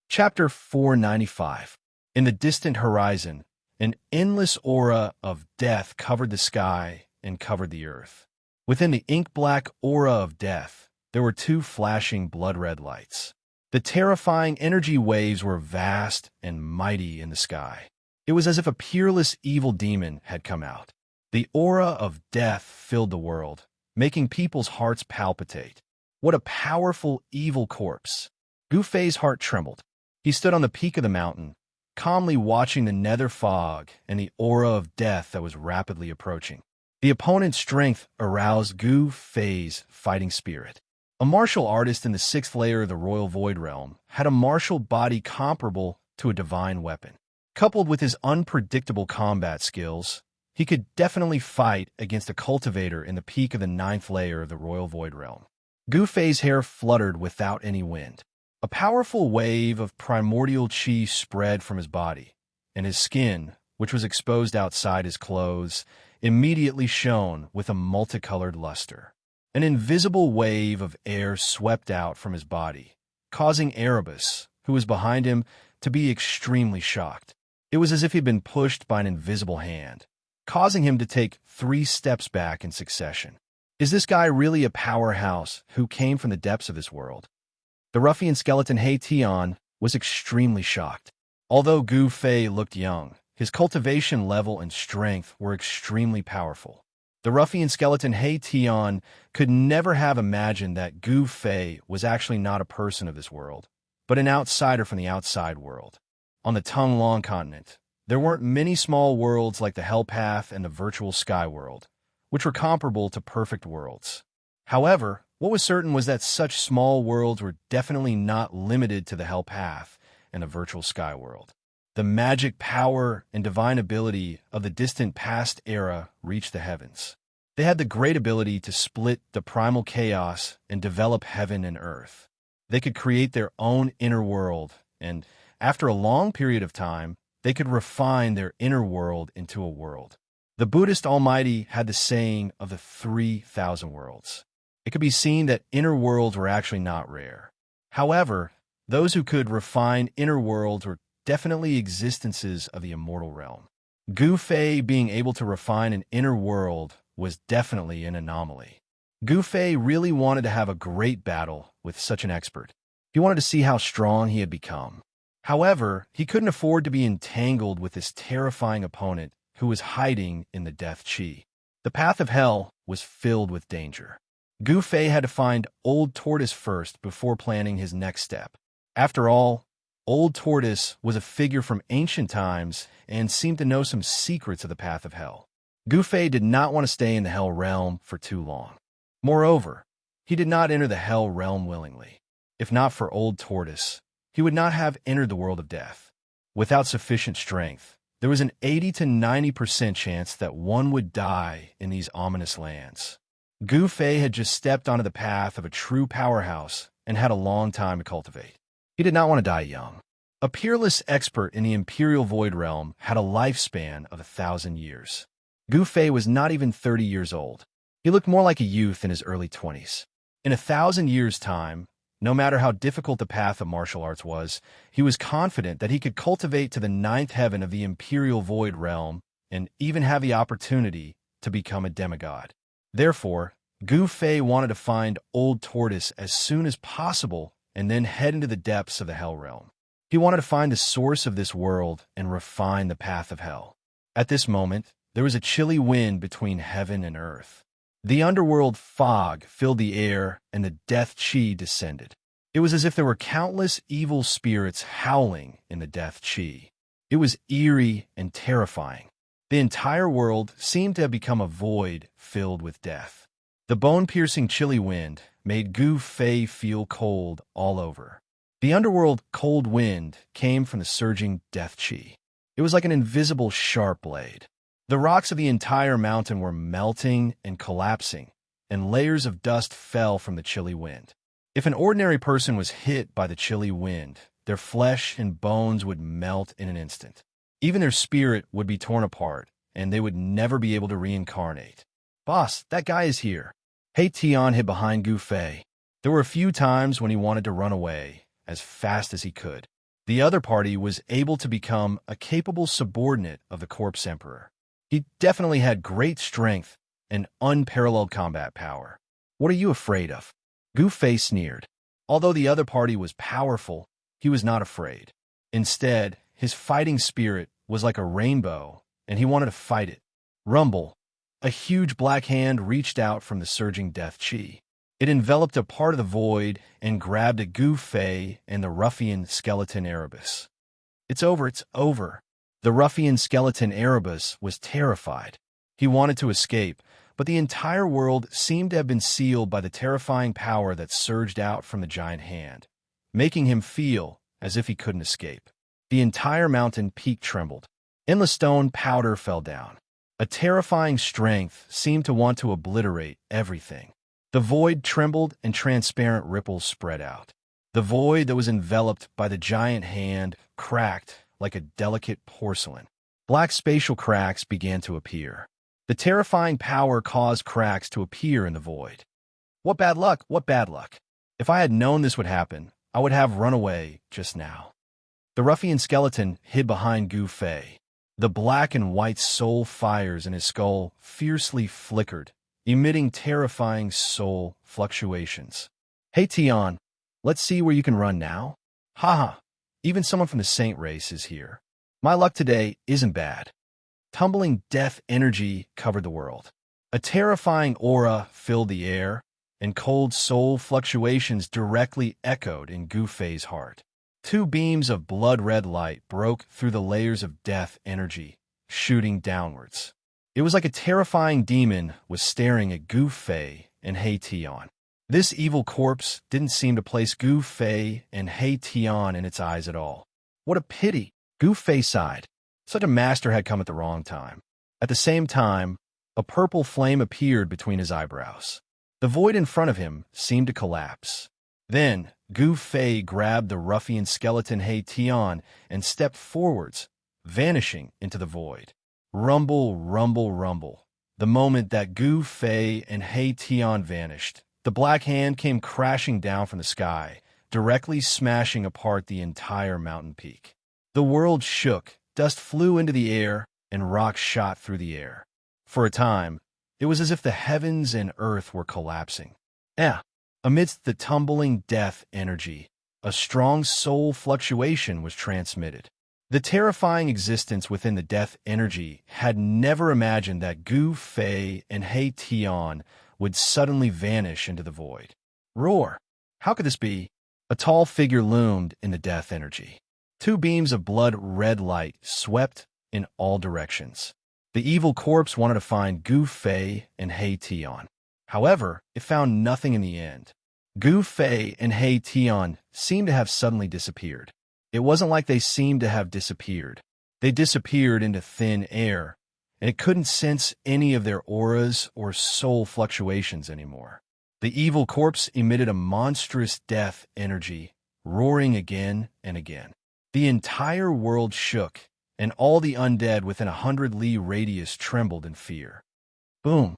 A: Chapter 495. In the distant horizon, an endless aura of death covered the sky and covered the earth. Within the ink-black aura of death, there were two flashing blood-red lights. The terrifying energy waves were vast and mighty in the sky. It was as if a peerless evil demon had come out. The aura of death filled the world, making people's hearts palpitate. What a powerful evil corpse! Gu Fei's heart trembled. He stood on the peak of the mountain, calmly watching the nether fog and the aura of death that was rapidly approaching. The opponent's strength aroused Gu Fei's fighting spirit. A martial artist in the 6th layer of the Royal Void Realm had a martial body comparable to a divine weapon. Coupled with his unpredictable combat skills, he could definitely fight against a cultivator in the peak of the 9th layer of the Royal Void Realm. Gu Fei's hair fluttered without any wind. A powerful wave of primordial qi spread from his body, and his skin, which was exposed outside his clothes, immediately shone with a multicolored luster. An invisible wave of air swept out from his body, causing Erebus, who was behind him, to be extremely shocked. It was as if he'd been pushed by an invisible hand, causing him to take 3 steps back in succession. Is this guy really a powerhouse who came from the depths of this world? The ruffian skeleton Xianxia was extremely shocked. Although Gu Fei looked young, his cultivation level and strength were extremely powerful. The ruffian skeleton Xianxia could never have imagined that Gu Fei was actually not a person of this world, but an outsider from the outside world. On the Tonglong continent, there weren't many small worlds like the Hell Path and the virtual Sky World, which were comparable to perfect worlds. However, what was certain was that such small worlds were definitely not limited to the Hell Path and the virtual Sky World. The magic power and divine ability of the distant past era reached the heavens. They had the great ability to split the primal chaos and develop heaven and earth. They could create their own inner world, and after a long period of time, they could refine their inner world into a world. The Buddhist Almighty had the saying of the 3,000 worlds. It could be seen that inner worlds were actually not rare. However, those who could refine inner worlds were definitely existences of the immortal realm. Gu Fei being able to refine an inner world was definitely an anomaly. Gu Fei really wanted to have a great battle with such an expert. He wanted to see how strong he had become. However, he couldn't afford to be entangled with this terrifying opponent who was hiding in the death chi. The path of hell was filled with danger. Gu Fei had to find Old Tortoise first before planning his next step. After all, Old Tortoise was a figure from ancient times and seemed to know some secrets of the path of hell. Gu Fei did not want to stay in the hell realm for too long. Moreover, he did not enter the hell realm willingly. If not for Old Tortoise, he would not have entered the world of death. Without sufficient strength, there was an 80 to 90% chance that one would die in these ominous lands. Gu Fei had just stepped onto the path of a true powerhouse and had a long time to cultivate. He did not want to die young. A peerless expert in the Imperial Void Realm had a lifespan of 1,000 years. Gu Fei was not even 30 years old. He looked more like a youth in his early 20s. In 1,000 years' time, no matter how difficult the path of martial arts was, he was confident that he could cultivate to the 9th heaven of the Imperial Void Realm and even have the opportunity to become a demigod. Therefore, Gu Fei wanted to find Old Tortoise as soon as possible and then head into the depths of the Hell Realm. He wanted to find the source of this world and refine the path of hell. At this moment, there was a chilly wind between heaven and earth. The underworld fog filled the air and the death chi descended. It was as if there were countless evil spirits howling in the death chi. It was eerie and terrifying. The entire world seemed to have become a void filled with death. The bone-piercing chilly wind made Gu Fei feel cold all over. The underworld cold wind came from the surging death chi. It was like an invisible sharp blade. The rocks of the entire mountain were melting and collapsing, and layers of dust fell from the chilly wind. If an ordinary person was hit by the chilly wind, their flesh and bones would melt in an instant. Even their spirit would be torn apart, and they would never be able to reincarnate. "Boss, that guy is here." He Tian hid behind Gu Fei. There were a few times when he wanted to run away as fast as he could. The other party was able to become a capable subordinate of the Corpse Emperor. He definitely had great strength and unparalleled combat power. "What are you afraid of?" Gu Fei sneered. Although the other party was powerful, he was not afraid. Instead, his fighting spirit was like a rainbow, and he wanted to fight it. Rumble. A huge black hand reached out from the surging death chi. It enveloped a part of the void and grabbed at Gu Fei and the ruffian skeleton Erebus. It's over, it's over." The ruffian skeleton Erebus was terrified. He wanted to escape, but the entire world seemed to have been sealed by the terrifying power that surged out from the giant hand, making him feel as if he couldn't escape. The entire mountain peak trembled. Endless stone powder fell down. A terrifying strength seemed to want to obliterate everything. The void trembled and transparent ripples spread out. The void that was enveloped by the giant hand cracked like a delicate porcelain. Black spatial cracks began to appear. The terrifying power caused cracks to appear in the void. What bad luck, what bad luck. If I had known this would happen, I would have run away just now. The ruffian skeleton hid behind Gu Fei. The black and white soul fires in his skull fiercely flickered, emitting terrifying soul fluctuations. "Hey Tian, let's see where you can run now." "Haha, even someone from the saint race is here. My luck today isn't bad." Tumbling death energy covered the world. A terrifying aura filled the air, and cold soul fluctuations directly echoed in Gu Fei's heart. Two beams of blood-red light broke through the layers of death energy, shooting downwards. It was like a terrifying demon was staring at Gu Fei and He Tian. This evil corpse didn't seem to place Gu Fei and He Tian in its eyes at all. What a pity! Gu Fei sighed. Such a master had come at the wrong time. At the same time, a purple flame appeared between his eyebrows. The void in front of him seemed to collapse. Then, Gu Fei grabbed the ruffian skeleton He Tian and stepped forwards, vanishing into the void. Rumble, rumble, rumble. The moment that Gu Fei and He Tian vanished, the black hand came crashing down from the sky, directly smashing apart the entire mountain peak. The world shook, dust flew into the air, and rocks shot through the air. For a time, it was as if the heavens and earth were collapsing. Amidst the tumbling death energy, a strong soul fluctuation was transmitted. The terrifying existence within the death energy had never imagined that Gu Fei and He Tian would suddenly vanish into the void. Roar! How could this be? A tall figure loomed in the death energy. Two beams of blood-red light swept in all directions. The evil corpse wanted to find Gu Fei and He Tian. However, it found nothing in the end. Gu Fei and He Tian seemed to have suddenly disappeared. It wasn't like they seemed to have disappeared. They disappeared into thin air, and it couldn't sense any of their auras or soul fluctuations anymore. The evil corpse emitted a monstrous death energy, roaring again and again. The entire world shook, and all the undead within 100-li radius trembled in fear. Boom,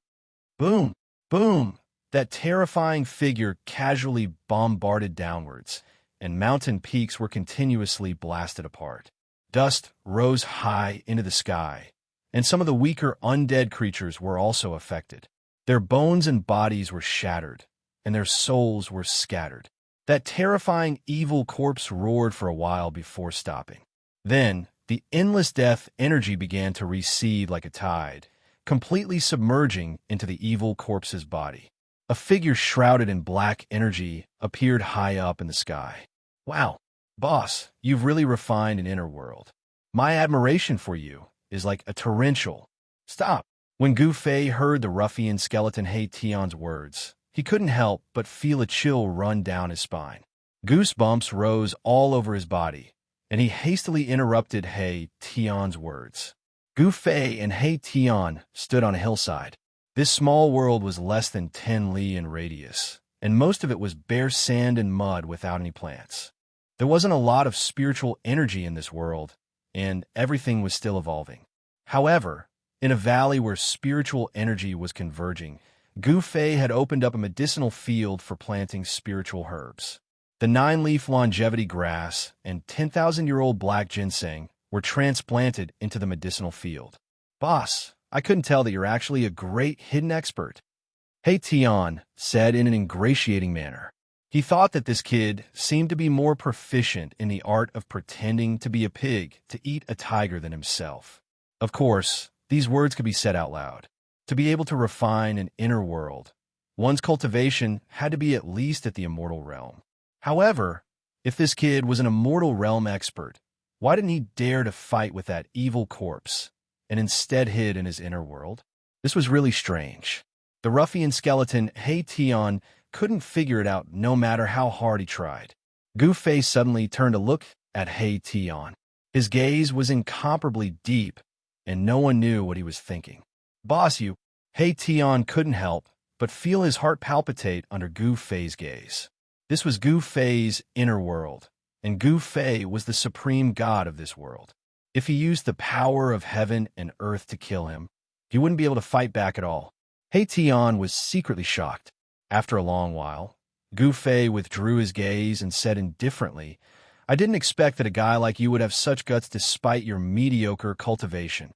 A: boom, boom! That terrifying figure casually bombarded downwards, and mountain peaks were continuously blasted apart. Dust rose high into the sky, and some of the weaker undead creatures were also affected. Their bones and bodies were shattered, and their souls were scattered. That terrifying evil corpse roared for a while before stopping. Then, the endless death energy began to recede like a tide, completely submerging into the evil corpse's body. A figure shrouded in black energy appeared high up in the sky. Wow, boss, you've really refined an inner world. My admiration for you is like a torrential. Stop. When Gu Fei heard the ruffian skeleton He Tian's words, he couldn't help but feel a chill run down his spine. Goosebumps rose all over his body, and he hastily interrupted He Tian's words. Gu Fei and He Tian stood on a hillside. This small world was less than 10 li in radius, and most of it was bare sand and mud without any plants. There wasn't a lot of spiritual energy in this world, and everything was still evolving. However, in a valley where spiritual energy was converging, Gu Fei had opened up a medicinal field for planting spiritual herbs. The 9-leaf longevity grass and 10,000-year-old black ginseng were transplanted into the medicinal field. Boss, I couldn't tell that you're actually a great hidden expert, He Tian said in an ingratiating manner. He thought that this kid seemed to be more proficient in the art of pretending to be a pig to eat a tiger than himself. Of course, these words could be said out loud. To be able to refine an inner world, one's cultivation had to be at least at the immortal realm. However, if this kid was an immortal realm expert, why didn't he dare to fight with that evil corpse and instead hid in his inner world? This was really strange. The ruffian skeleton He Tian couldn't figure it out no matter how hard he tried. Gu Fei suddenly turned to look at He Tian. His gaze was incomparably deep, and no one knew what he was thinking. Boss, you, He Tian couldn't help but feel his heart palpitate under Gu Fei's gaze. This was Gu Fei's inner world, and Gu Fei was the supreme god of this world. If he used the power of heaven and earth to kill him, he wouldn't be able to fight back at all. He Tian was secretly shocked. After a long while, Gu Fei withdrew his gaze and said indifferently, I didn't expect that a guy like you would have such guts despite your mediocre cultivation.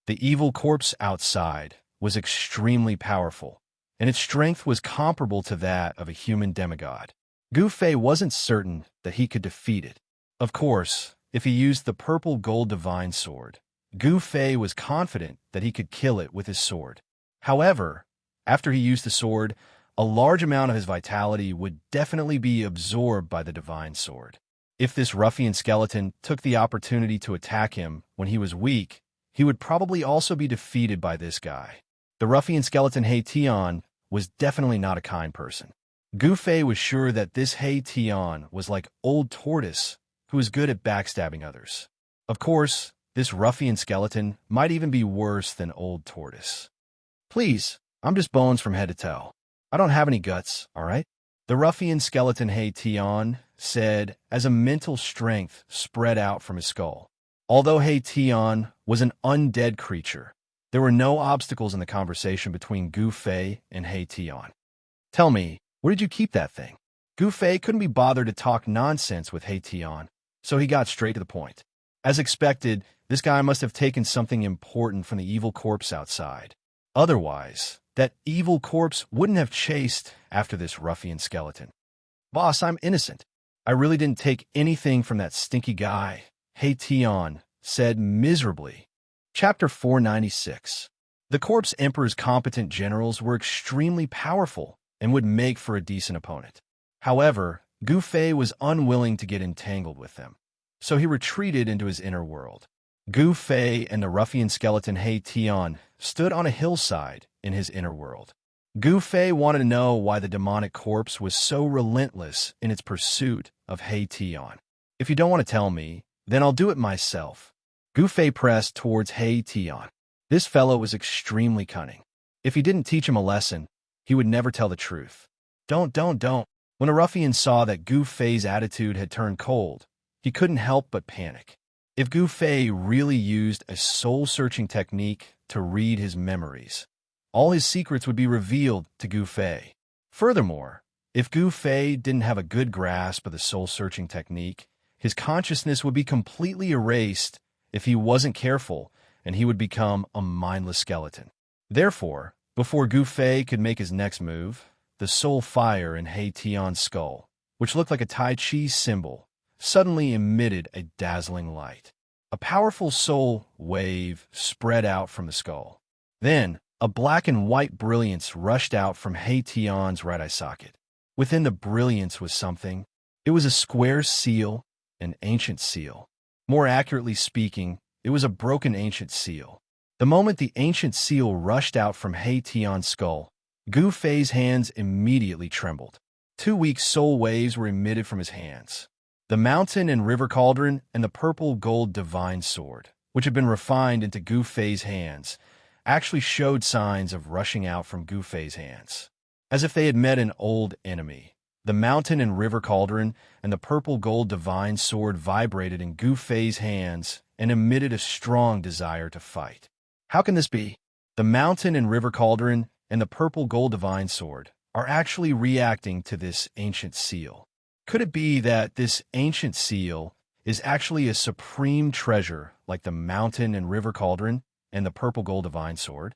A: The evil corpse outside was extremely powerful, and its strength was comparable to that of a human demigod. Gu Fei wasn't certain that he could defeat it. Of course, if he used the purple gold divine sword, Gu Fei was confident that he could kill it with his sword. However, after he used the sword, a large amount of his vitality would definitely be absorbed by the divine sword. If this ruffian skeleton took the opportunity to attack him when he was weak, he would probably also be defeated by this guy. The ruffian skeleton He Tian was definitely not a kind person. Gu Fei was sure that this He Tian was like Old Tortoise, who was good at backstabbing others. Of course, this ruffian skeleton might even be worse than Old Tortoise. Please, I'm just bones from head to toe. I don't have any guts, all right? The ruffian skeleton He Tian said as a mental strength spread out from his skull. Although He Tian was an undead creature, there were no obstacles in the conversation between Gu Fei and He Tian. Tell me, where did you keep that thing? Gu Fei couldn't be bothered to talk nonsense with He Tian, so he got straight to the point. As expected, this guy must have taken something important from the evil corpse outside. Otherwise, that evil corpse wouldn't have chased after this ruffian skeleton. Boss, I'm innocent. I really didn't take anything from that stinky guy, He Tian said miserably. Chapter 496. The Corpse Emperor's competent generals were extremely powerful and would make for a decent opponent. However, Gu Fei was unwilling to get entangled with them, so he retreated into his inner world. Gu Fei and the ruffian skeleton He Tian stood on a hillside in his inner world. Gu Fei wanted to know why the demonic corpse was so relentless in its pursuit of He Tian. If you don't want to tell me, then I'll do it myself. Gu Fei pressed towards He Tian. This fellow was extremely cunning. If he didn't teach him a lesson, he would never tell the truth. Don't. When a ruffian saw that Gu Fei's attitude had turned cold, he couldn't help but panic. If Gu Fei really used a soul-searching technique to read his memories, all his secrets would be revealed to Gu Fei. Furthermore, if Gu Fei didn't have a good grasp of the soul-searching technique, his consciousness would be completely erased if he wasn't careful, and he would become a mindless skeleton. Therefore, before Gu Fei could make his next move, the soul fire in He Tian's skull, which looked like a Tai Chi symbol, suddenly emitted a dazzling light. A powerful soul wave spread out from the skull. Then, a black and white brilliance rushed out from He Tian's right eye socket. Within the brilliance was something. It was a square seal, an ancient seal. More accurately speaking, it was a broken ancient seal. The moment the ancient seal rushed out from He Tian's skull, Gu Fei's hands immediately trembled. 2 weak soul waves were emitted from his hands. The mountain and river cauldron and the purple gold divine sword, which had been refined into Gu Fei's hands, actually showed signs of rushing out from Gu Fei's hands. As if they had met an old enemy, the mountain and river cauldron and the purple gold divine sword vibrated in Gu Fei's hands and emitted a strong desire to fight. How can this be? The mountain and river cauldron and the purple gold divine sword are actually reacting to this ancient seal. Could it be that this ancient seal is actually a supreme treasure like the mountain and river cauldron and the purple gold divine sword?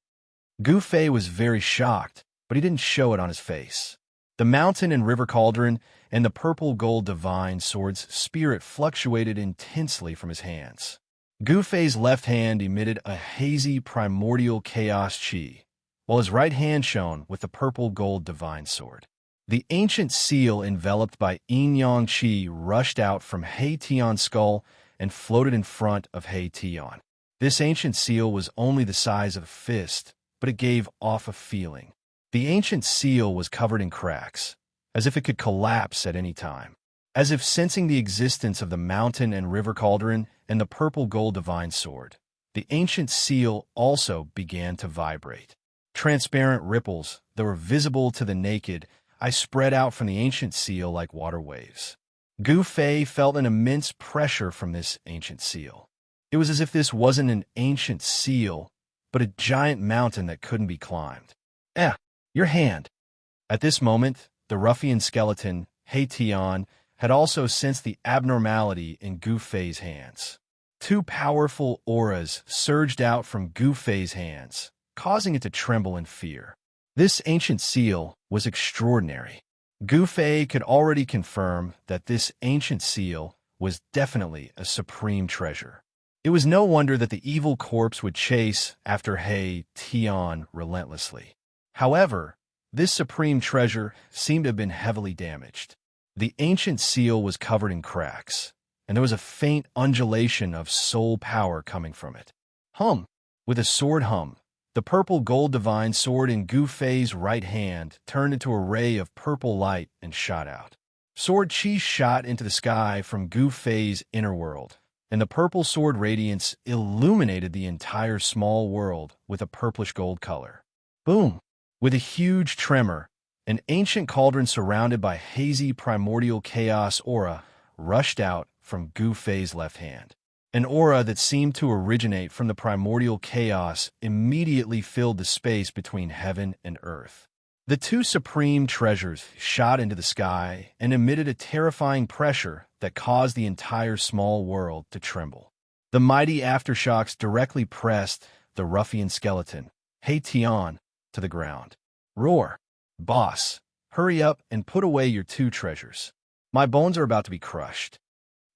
A: Gu Fei was very shocked, but he didn't show it on his face. The mountain and river cauldron and the purple gold divine sword's spirit fluctuated intensely from his hands. Gu Fei's left hand emitted a hazy primordial chaos chi, while his right hand shone with the purple gold divine sword. The ancient seal enveloped by yin-yang chi rushed out from He Tian's skull and floated in front of He Tian. This ancient seal was only the size of a fist, but it gave off a feeling. The ancient seal was covered in cracks, as if it could collapse at any time. As if sensing the existence of the mountain and river cauldron and the purple gold divine sword, the ancient seal also began to vibrate. Transparent ripples that were visible to the naked eye spread out from the ancient seal like water waves. Gu Fei felt an immense pressure from this ancient seal. It was as if this wasn't an ancient seal, but a giant mountain that couldn't be climbed. Your hand. At this moment, the ruffian skeleton, He Tian, had also sensed the abnormality in Gu Fei's hands. 2 powerful auras surged out from Gu Fei's hands, causing it to tremble in fear. This ancient seal was extraordinary. Gu Fei could already confirm that this ancient seal was definitely a supreme treasure. It was no wonder that the evil corpse would chase after He Tian relentlessly. However, this supreme treasure seemed to have been heavily damaged. The ancient seal was covered in cracks, and there was a faint undulation of soul power coming from it. With a sword hum, the purple gold divine sword in Gu Fei's right hand turned into a ray of purple light and shot out. Sword chi shot into the sky from Gu Fei's inner world, and the purple sword radiance illuminated the entire small world with a purplish gold color. Boom! With a huge tremor, an ancient cauldron surrounded by hazy primordial chaos aura rushed out from Gu Fei's left hand. An aura that seemed to originate from the primordial chaos immediately filled the space between heaven and earth. The 2 supreme treasures shot into the sky and emitted a terrifying pressure that caused the entire small world to tremble. The mighty aftershocks directly pressed the ruffian skeleton, He Tian, to the ground. Roar! Boss, hurry up and put away your 2 treasures. My bones are about to be crushed.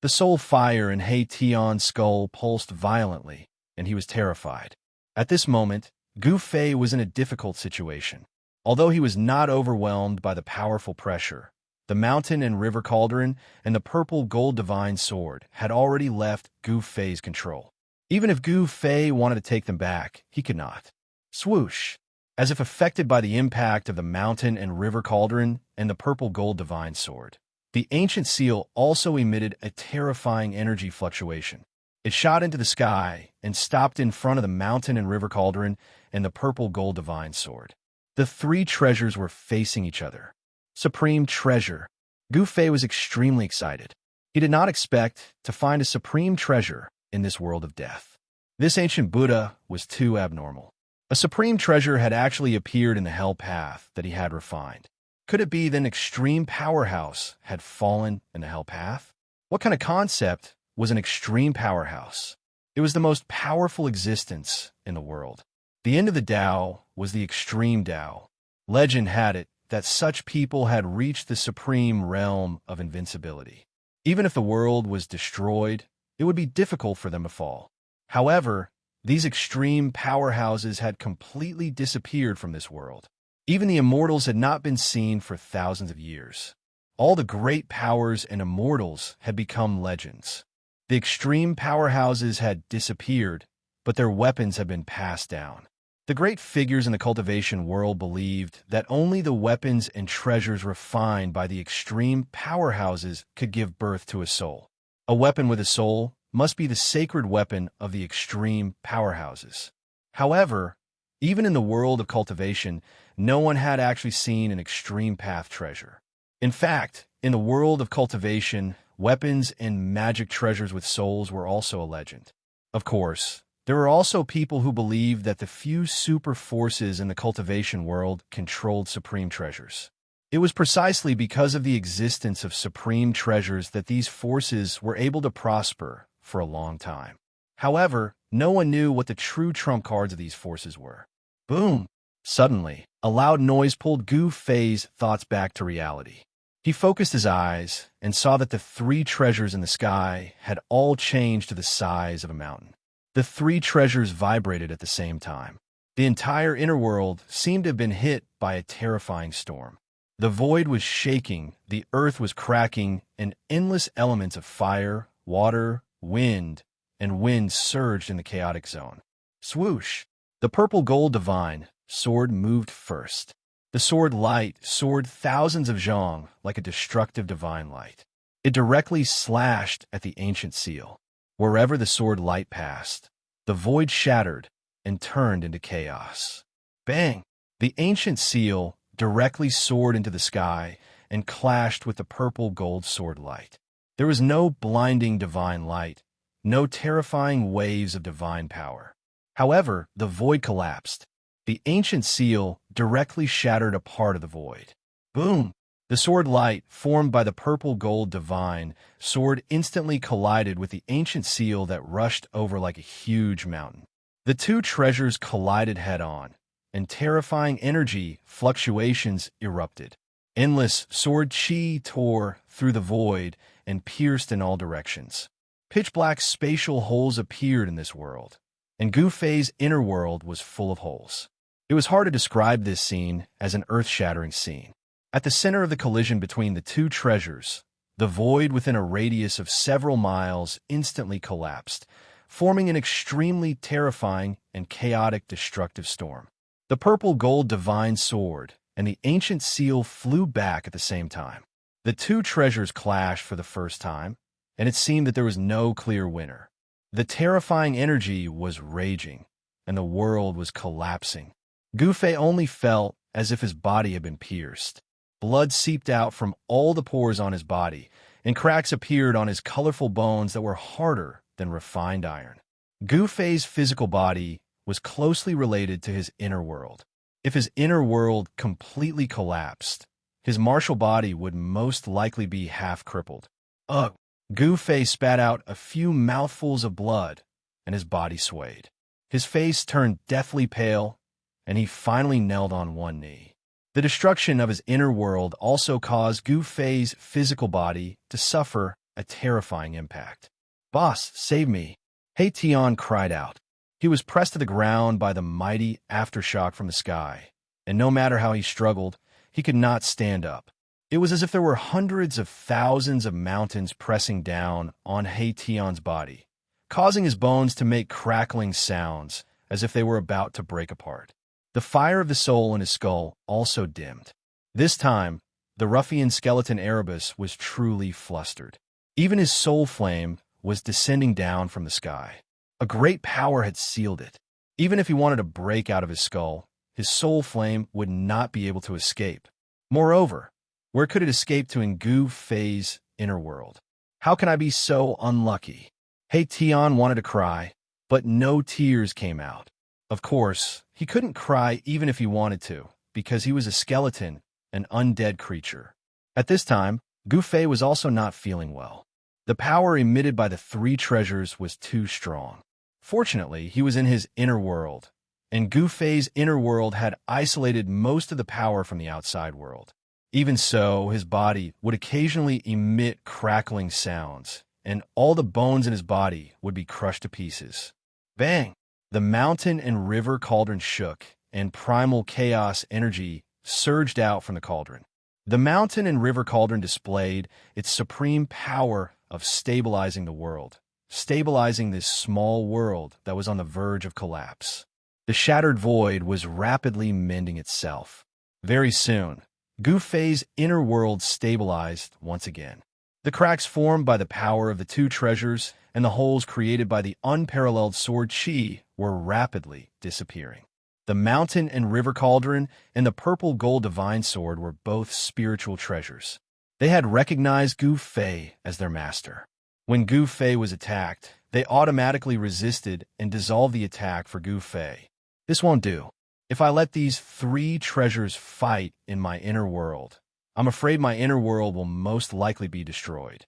A: The soul fire in He Tian's skull pulsed violently, and he was terrified. At this moment, Gu Fei was in a difficult situation. Although he was not overwhelmed by the powerful pressure, the mountain and river cauldron and the purple gold divine sword had already left Gu Fei's control. Even if Gu Fei wanted to take them back, he could not. Swoosh! As if affected by the impact of the mountain and river cauldron and the purple gold divine sword, the ancient seal also emitted a terrifying energy fluctuation. It shot into the sky and stopped in front of the mountain and river cauldron and the purple gold divine sword. The three treasures were facing each other. Supreme treasure. Gu Fei was extremely excited. He did not expect to find a supreme treasure in this world of death. This ancient Buddha was too abnormal. A supreme treasure had actually appeared in the hell path that he had refined. Could it be that an extreme powerhouse had fallen in the hell path? What kind of concept was an extreme powerhouse? It was the most powerful existence in the world. The end of the Tao was the extreme Tao. Legend had it that such people had reached the supreme realm of invincibility. Even if the world was destroyed, it would be difficult for them to fall. However, these extreme powerhouses had completely disappeared from this world. Even the immortals had not been seen for thousands of years. All the great powers and immortals had become legends. The extreme powerhouses had disappeared, but their weapons had been passed down. The great figures in the cultivation world believed that only the weapons and treasures refined by the extreme powerhouses could give birth to a soul. A weapon with a soul must be the sacred weapon of the extreme powerhouses. However, even in the world of cultivation, no one had actually seen an extreme path treasure. In fact, in the world of cultivation, weapons and magic treasures with souls were also a legend. Of course, there were also people who believed that the few super forces in the cultivation world controlled supreme treasures. It was precisely because of the existence of supreme treasures that these forces were able to prosper for a long time. However, no one knew what the true trump cards of these forces were. Boom! Suddenly, a loud noise pulled Gu Fei's thoughts back to reality. He focused his eyes and saw that the three treasures in the sky had all changed to the size of a mountain. The three treasures vibrated at the same time. The entire inner world seemed to have been hit by a terrifying storm. The void was shaking, the earth was cracking, and endless elements of fire, water, wind, and wind surged in the chaotic zone. Swoosh! The purple gold divine sword moved first. The sword light soared thousands of zhang like a destructive divine light. It directly slashed at the ancient seal. Wherever the sword light passed, the void shattered and turned into chaos. Bang! The ancient seal directly soared into the sky and clashed with the purple gold sword light. There was no blinding divine light, no terrifying waves of divine power. However, the void collapsed. The ancient seal directly shattered a part of the void. Boom! The sword light, formed by the purple gold divine sword, instantly collided with the ancient seal that rushed over like a huge mountain. The two treasures collided head-on, and terrifying energy fluctuations erupted. Endless sword chi tore through the void and pierced in all directions. Pitch-black spatial holes appeared in this world, and Gu Fei's inner world was full of holes. It was hard to describe this scene as an earth-shattering scene. At the center of the collision between the two treasures, the void within a radius of several miles instantly collapsed, forming an extremely terrifying and chaotic destructive storm. The purple gold divine sword and the ancient seal flew back at the same time. The two treasures clashed for the first time, and it seemed that there was no clear winner. The terrifying energy was raging, and the world was collapsing. Gu Fei only felt as if his body had been pierced. Blood seeped out from all the pores on his body, and cracks appeared on his colorful bones that were harder than refined iron. Gu Fei's physical body was closely related to his inner world. If his inner world completely collapsed, his martial body would most likely be half crippled. Ugh! Gu Fei spat out a few mouthfuls of blood, and his body swayed. His face turned deathly pale, and he finally knelt on one knee. The destruction of his inner world also caused Gu Fei's physical body to suffer a terrifying impact. "Boss, save me!" He Tian cried out. He was pressed to the ground by the mighty aftershock from the sky, and no matter how he struggled, he could not stand up. It was as if there were hundreds of thousands of mountains pressing down on He Tian's body, causing his bones to make crackling sounds as if they were about to break apart. The fire of the soul in his skull also dimmed. This time, the ruffian skeleton Erebus was truly flustered. Even his soul flame was descending down from the sky. A great power had sealed it. Even if he wanted to break out of his skull, his soul flame would not be able to escape. Moreover, where could it escape to in Gu Fei's inner world? How can I be so unlucky? He Tian wanted to cry, but no tears came out. Of course, he couldn't cry even if he wanted to, because he was a skeleton, an undead creature. At this time, Gu Fei was also not feeling well. The power emitted by the three treasures was too strong. Fortunately, he was in his inner world, and Gu Fei's inner world had isolated most of the power from the outside world. Even so, his body would occasionally emit crackling sounds, and all the bones in his body would be crushed to pieces. Bang! The mountain and river cauldron shook, and primal chaos energy surged out from the cauldron. The mountain and river cauldron displayed its supreme power of stabilizing the world, stabilizing this small world that was on the verge of collapse. The shattered void was rapidly mending itself. Very soon, Gu Fei's inner world stabilized once again. The cracks formed by the power of the two treasures and the holes created by the unparalleled sword Qi were rapidly disappearing. The mountain and river cauldron and the purple gold divine sword were both spiritual treasures. They had recognized Gu Fei as their master. When Gu Fei was attacked, they automatically resisted and dissolved the attack for Gu Fei. This won't do. If I let these three treasures fight in my inner world, I'm afraid my inner world will most likely be destroyed.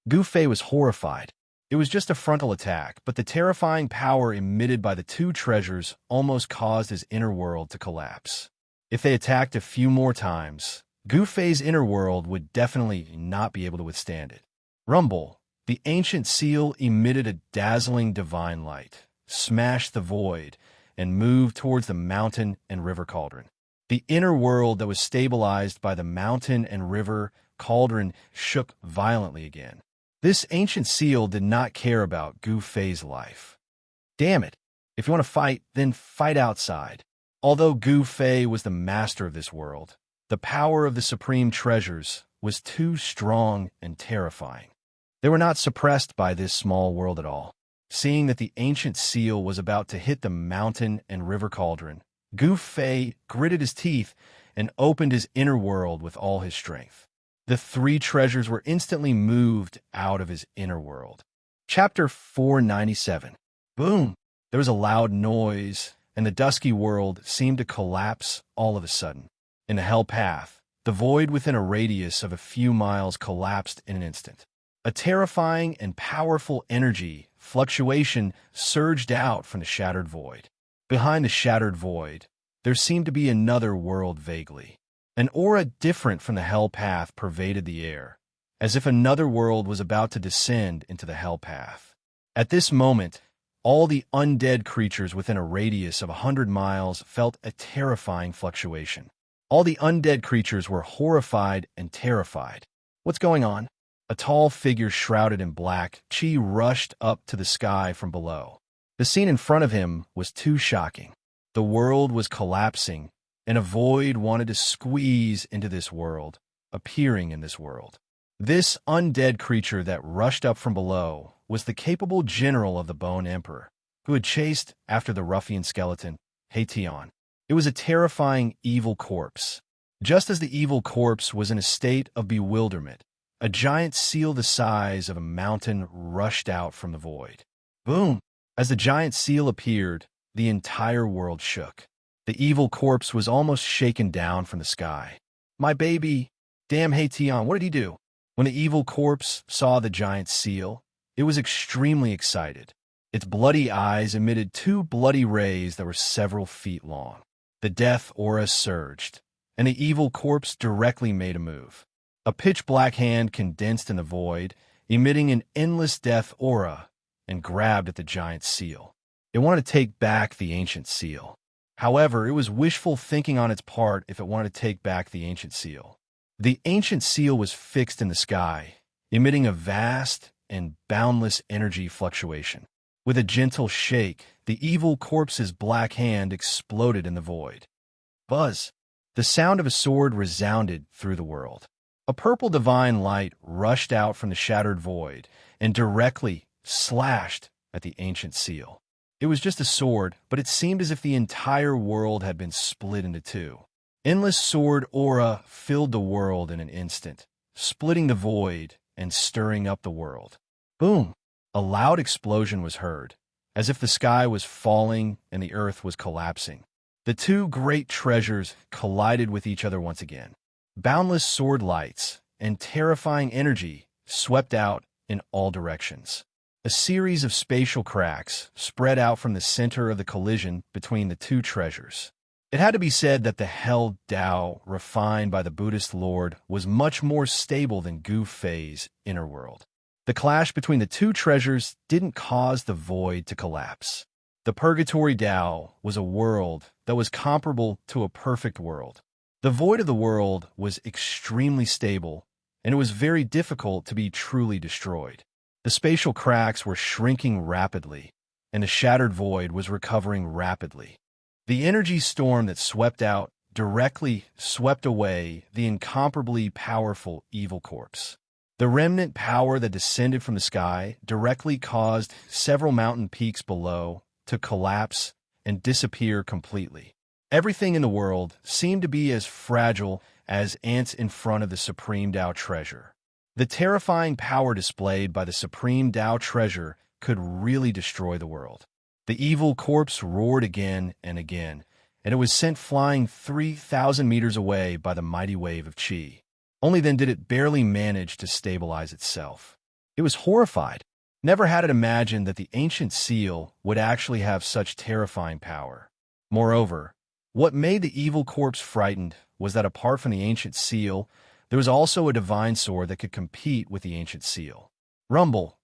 A: Gu Fei was horrified. It was just a frontal attack, but the terrifying power emitted by the two treasures almost caused his inner world to collapse. If they attacked a few more times, Gu Fei's inner world would definitely not be able to withstand it. Rumble, the ancient seal emitted a dazzling divine light, smashed the void, and moved towards the mountain and river cauldron. The inner world that was stabilized by the mountain and river cauldron shook violently again. This ancient seal did not care about Gu Fei's life. Damn it! If you want to fight, then fight outside. Although Gu Fei was the master of this world, the power of the supreme treasures was too strong and terrifying. They were not suppressed by this small world at all. Seeing that the ancient seal was about to hit the mountain and river cauldron, Gu Fei gritted his teeth and opened his inner world with all his strength. The three treasures were instantly moved out of his inner world. Chapter 497. Boom! There was a loud noise, and the dusky world seemed to collapse all of a sudden. In the hell path, the void within a radius of a few miles collapsed in an instant. A terrifying and powerful energy fluctuation surged out from the shattered void. Behind the shattered void, there seemed to be another world vaguely. An aura different from the hell path pervaded the air, as if another world was about to descend into the hell path. At this moment, all the undead creatures within a radius of 100 miles felt a terrifying fluctuation. All the undead creatures were horrified and terrified. What's going on? A tall figure shrouded in black, Qi rushed up to the sky from below. The scene in front of him was too shocking. The world was collapsing, and a void wanted to squeeze into this world, appearing in this world. This undead creature that rushed up from below was the capable general of the Bone Emperor, who had chased after the ruffian skeleton, He Tian. It was a terrifying evil corpse. Just as the evil corpse was in a state of bewilderment, a giant seal the size of a mountain rushed out from the void. Boom! As the giant seal appeared, the entire world shook. The evil corpse was almost shaken down from the sky. My baby! Damn He Tian, what did he do? When the evil corpse saw the giant seal, it was extremely excited. Its bloody eyes emitted two bloody rays that were several feet long. The death aura surged, and the evil corpse directly made a move. A pitch-black hand condensed in the void, emitting an endless death aura, and grabbed at the giant seal. It wanted to take back the ancient seal. However, it was wishful thinking on its part if it wanted to take back the ancient seal. The ancient seal was fixed in the sky, emitting a vast and boundless energy fluctuation. With a gentle shake, the evil corpse's black hand exploded in the void. Buzz! The sound of a sword resounded through the world. A purple divine light rushed out from the shattered void and directly slashed at the ancient seal. It was just a sword, but it seemed as if the entire world had been split into two. Endless sword aura filled the world in an instant, splitting the void and stirring up the world. Boom! A loud explosion was heard, as if the sky was falling and the earth was collapsing. The two great treasures collided with each other once again. Boundless sword lights and terrifying energy swept out in all directions. A series of spatial cracks spread out from the center of the collision between the two treasures. It had to be said that the Hell Tao refined by the Buddhist Lord was much more stable than Gu Fei's inner world. The clash between the two treasures didn't cause the void to collapse. The Purgatory Tao was a world that was comparable to a perfect world. The void of the world was extremely stable, and it was very difficult to be truly destroyed. The spatial cracks were shrinking rapidly, and the shattered void was recovering rapidly. The energy storm that swept out directly swept away the incomparably powerful evil corpse. The remnant power that descended from the sky directly caused several mountain peaks below to collapse and disappear completely. Everything in the world seemed to be as fragile as ants in front of the Supreme Tao treasure. The terrifying power displayed by the Supreme Tao treasure could really destroy the world. The evil corpse roared again and again, and it was sent flying 3,000 meters away by the mighty wave of qi. Only then did it barely manage to stabilize itself. It was horrified. Never had it imagined that the ancient seal would actually have such terrifying power. Moreover, what made the evil corpse frightened was that apart from the ancient seal, there was also a divine sword that could compete with the ancient seal. Rumble.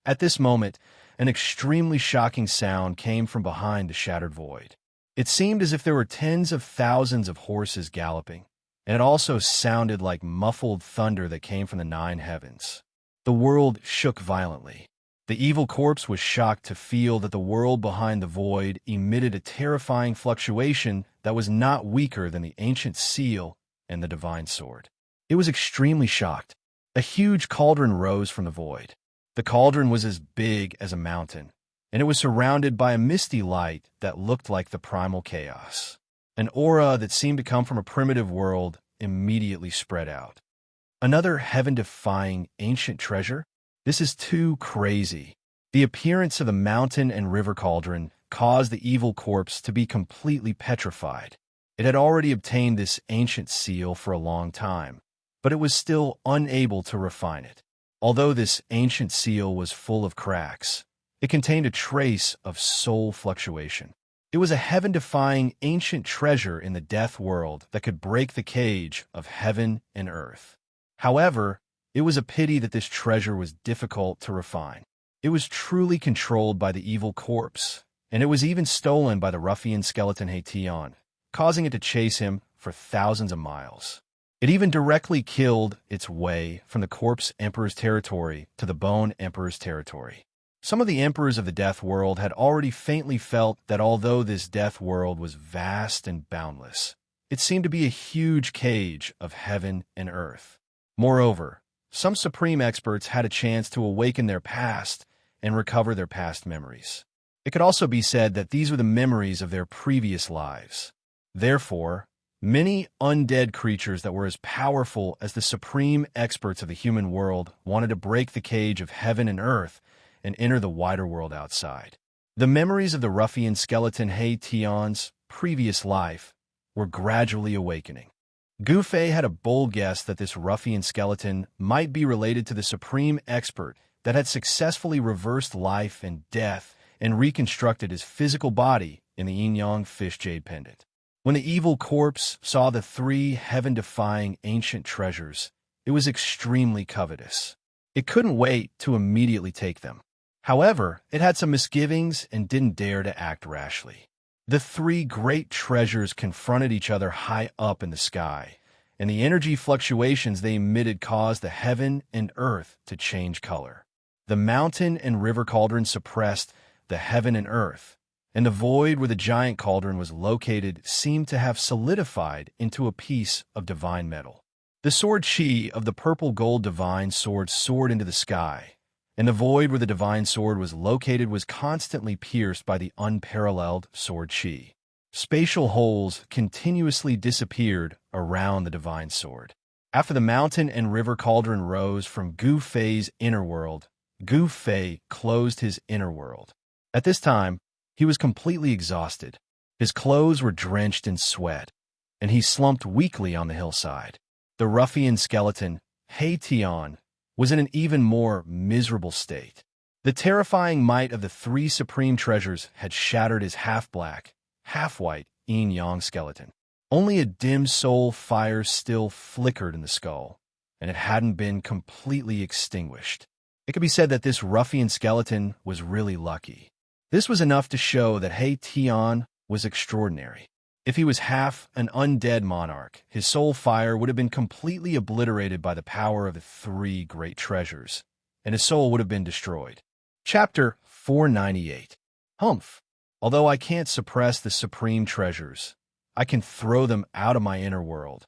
A: At this moment, an extremely shocking sound came from behind the shattered void. It seemed as if there were tens of thousands of horses galloping, and it also sounded like muffled thunder that came from the nine heavens. The world shook violently. The evil corpse was shocked to feel that the world behind the void emitted a terrifying fluctuation that was not weaker than the ancient seal and the divine sword. It was extremely shocked. A huge cauldron rose from the void. The cauldron was as big as a mountain, and it was surrounded by a misty light that looked like the primal chaos. An aura that seemed to come from a primitive world immediately spread out. Another heaven-defying ancient treasure? This is too crazy. The appearance of the mountain and river cauldron caused the evil corpse to be completely petrified. It had already obtained this ancient seal for a long time, but it was still unable to refine it. Although this ancient seal was full of cracks, it contained a trace of soul fluctuation. It was a heaven-defying ancient treasure in the death world that could break the cage of heaven and earth. However, it was a pity that this treasure was difficult to refine. It was truly controlled by the evil corpse, and it was even stolen by the ruffian skeleton Heian, causing it to chase him for thousands of miles. It even directly killed its way from the Corpse Emperor's territory to the Bone Emperor's territory. Some of the emperors of the death world had already faintly felt that although this death world was vast and boundless, it seemed to be a huge cage of heaven and earth. Moreover, some supreme experts had a chance to awaken their past and recover their past memories. It could also be said that these were the memories of their previous lives. Therefore, many undead creatures that were as powerful as the supreme experts of the human world wanted to break the cage of heaven and earth and enter the wider world outside. The memories of the ruffian skeleton Heian's previous life were gradually awakening. Gu Fei had a bold guess that this ruffian skeleton might be related to the supreme expert that had successfully reversed life and death and reconstructed his physical body in the yin-yang fish jade pendant. When the evil corpse saw the three heaven-defying ancient treasures, it was extremely covetous. It couldn't wait to immediately take them. However, it had some misgivings and didn't dare to act rashly. The three great treasures confronted each other high up in the sky, and the energy fluctuations they emitted caused the heaven and earth to change color. The mountain and river cauldron suppressed the heaven and earth, and the void where the giant cauldron was located seemed to have solidified into a piece of divine metal. The sword Qi of the purple gold divine sword soared into the sky, and the void where the divine sword was located was constantly pierced by the unparalleled sword qi. Spatial holes continuously disappeared around the divine sword. After the mountain and river cauldron rose from Gu Fei's inner world, Gu Fei closed his inner world. At this time, he was completely exhausted. His clothes were drenched in sweat, and he slumped weakly on the hillside. The ruffian skeleton, He Tian, was in an even more miserable state. The terrifying might of the three supreme treasures had shattered his half-black, half-white yin-yang skeleton. Only a dim soul fire still flickered in the skull, and it hadn't been completely extinguished. It could be said that this ruffian skeleton was really lucky. This was enough to show that He Tian was extraordinary. If he was half an undead monarch, his soul fire would have been completely obliterated by the power of the three great treasures, and his soul would have been destroyed. Chapter 498. Humph. Although I can't suppress the supreme treasures, I can throw them out of my inner world.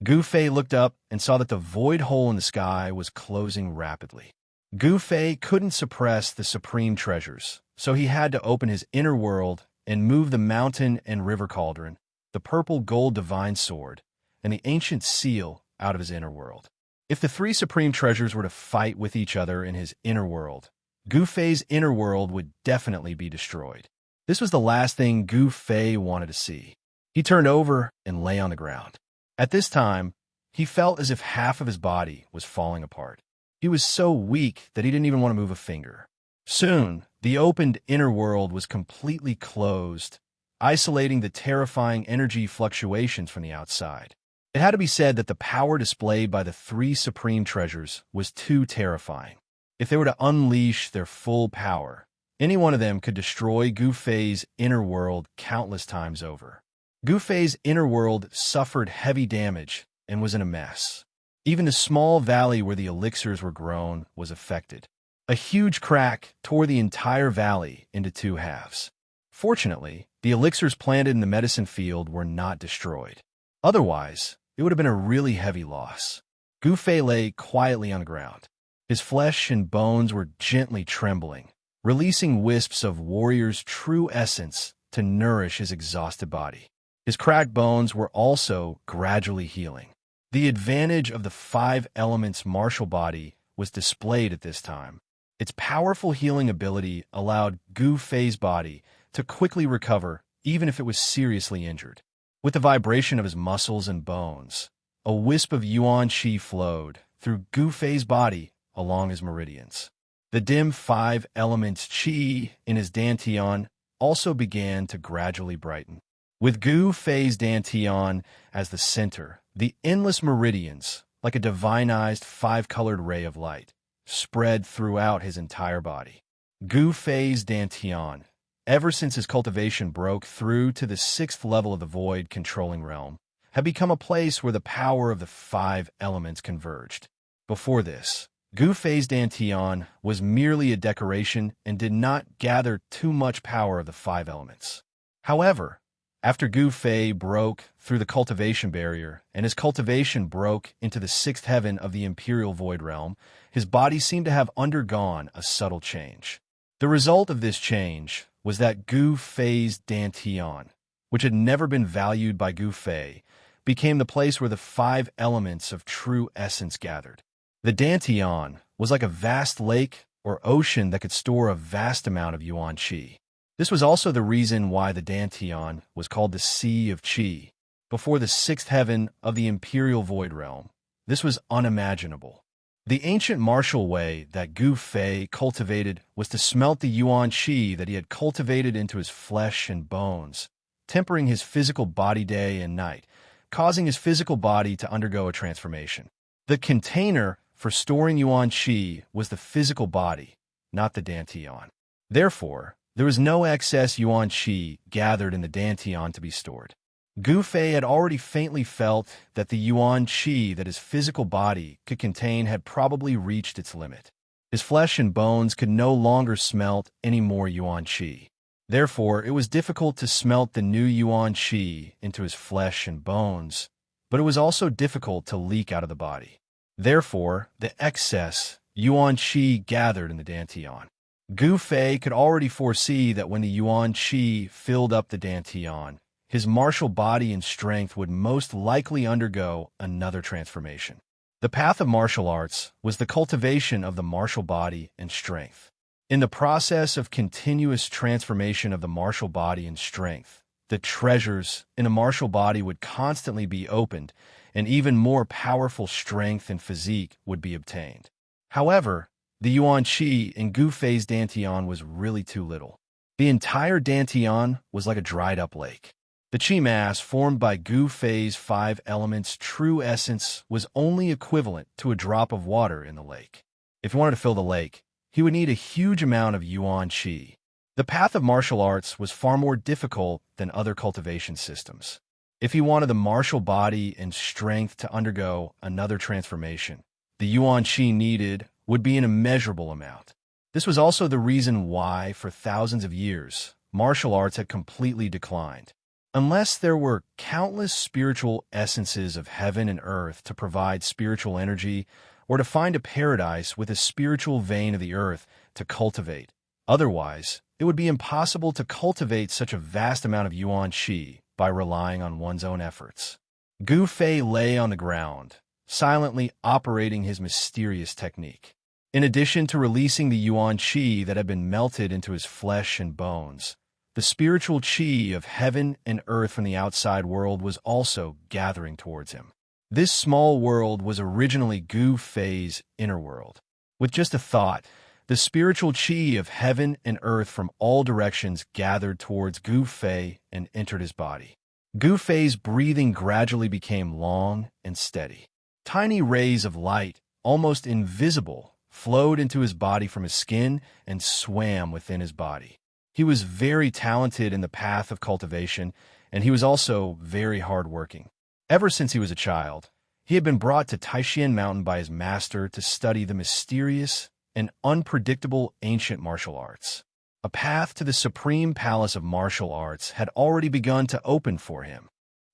A: Gu Fei looked up and saw that the void hole in the sky was closing rapidly. Gu Fei couldn't suppress the supreme treasures, so he had to open his inner world and move the mountain and river cauldron, the purple gold divine sword, and the ancient seal out of his inner world. If the three supreme treasures were to fight with each other in his inner world, Gu Fei's inner world would definitely be destroyed. This was the last thing Gu Fei wanted to see. He turned over and lay on the ground. At this time, he felt as if half of his body was falling apart. He was so weak that he didn't even want to move a finger. Soon, the opened inner world was completely closed, isolating the terrifying energy fluctuations from the outside. It had to be said that the power displayed by the three supreme treasures was too terrifying. If they were to unleash their full power, any one of them could destroy Gu Fei's inner world countless times over. Gu Fei's inner world suffered heavy damage and was in a mess. Even the small valley where the elixirs were grown was affected. A huge crack tore the entire valley into two halves. Fortunately, the elixirs planted in the medicine field were not destroyed. Otherwise, it would have been a really heavy loss. Gu Fei lay quietly on the ground. His flesh and bones were gently trembling, releasing wisps of warrior's true essence to nourish his exhausted body. His cracked bones were also gradually healing. The advantage of the five elements martial body was displayed at this time. Its powerful healing ability allowed Gu Fei's body to quickly recover even if it was seriously injured. With the vibration of his muscles and bones, a wisp of yuan qi flowed through Gu Fei's body along his meridians. The dim five elements qi in his dantian also began to gradually brighten. With Gu Fei's dantian as the center, the endless meridians, like a divinized five-colored ray of light, spread throughout his entire body. Gu Fei's dantian, ever since his cultivation broke through to the sixth level of the void controlling realm, had become a place where the power of the five elements converged. Before this, Gu Fei's dantian was merely a decoration and did not gather too much power of the five elements. However, after Gu Fei broke through the cultivation barrier and his cultivation broke into the sixth heaven of the imperial void realm, his body seemed to have undergone a subtle change. The result of this change was that Gu Fei's dantian, which had never been valued by Gu Fei, became the place where the five elements of true essence gathered. The dantian was like a vast lake or ocean that could store a vast amount of yuan qi. This was also the reason why the dantian was called the Sea of Qi. Before the sixth heaven of the imperial void realm, this was unimaginable. The ancient martial way that Gu Fei cultivated was to smelt the yuan qi that he had cultivated into his flesh and bones, tempering his physical body day and night, causing his physical body to undergo a transformation. The container for storing yuan qi was the physical body, not the dantian. Therefore, there was no excess yuan qi gathered in the dantian to be stored. Gu Fei had already faintly felt that the yuan qi that his physical body could contain had probably reached its limit. His flesh and bones could no longer smelt any more yuan qi. Therefore, it was difficult to smelt the new yuan qi into his flesh and bones, but it was also difficult to leak out of the body. Therefore, the excess yuan qi gathered in the dantian. Gu Fei could already foresee that when the yuan qi filled up the dantian, his martial body and strength would most likely undergo another transformation. The path of martial arts was the cultivation of the martial body and strength. In the process of continuous transformation of the martial body and strength, the treasures in a martial body would constantly be opened, and even more powerful strength and physique would be obtained. However, the yuan qi in Gu Fei's dantian was really too little. The entire dantian was like a dried-up lake. The qi mass formed by Gu Fei's 5 elements' true essence was only equivalent to a drop of water in the lake. If he wanted to fill the lake, he would need a huge amount of yuan qi. The path of martial arts was far more difficult than other cultivation systems. If he wanted the martial body and strength to undergo another transformation, the yuan qi needed would be an immeasurable amount. This was also the reason why, for thousands of years, martial arts had completely declined. Unless there were countless spiritual essences of heaven and earth to provide spiritual energy, or to find a paradise with a spiritual vein of the earth to cultivate. Otherwise, it would be impossible to cultivate such a vast amount of yuan qi by relying on one's own efforts. Gu Fei lay on the ground, silently operating his mysterious technique. In addition to releasing the yuan qi that had been melted into his flesh and bones, the spiritual qi of heaven and earth from the outside world was also gathering towards him. This small world was originally Gu Fei's inner world. With just a thought, the spiritual qi of heaven and earth from all directions gathered towards Gu Fei and entered his body. Gu Fei's breathing gradually became long and steady. Tiny rays of light, almost invisible, flowed into his body from his skin and swam within his body. He was very talented in the path of cultivation, and he was also very hardworking. Ever since he was a child, he had been brought to Taishan Mountain by his master to study the mysterious and unpredictable ancient martial arts. A path to the supreme palace of martial arts had already begun to open for him.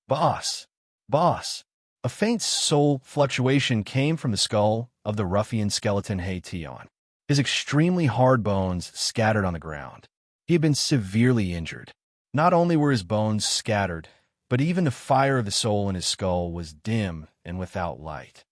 A: Boss! Boss! A faint soul fluctuation came from the skull of the ruffian skeleton He Tian. His extremely hard bones scattered on the ground. He had been severely injured. Not only were his bones scattered, but even the fire of the soul in his skull was dim and without light.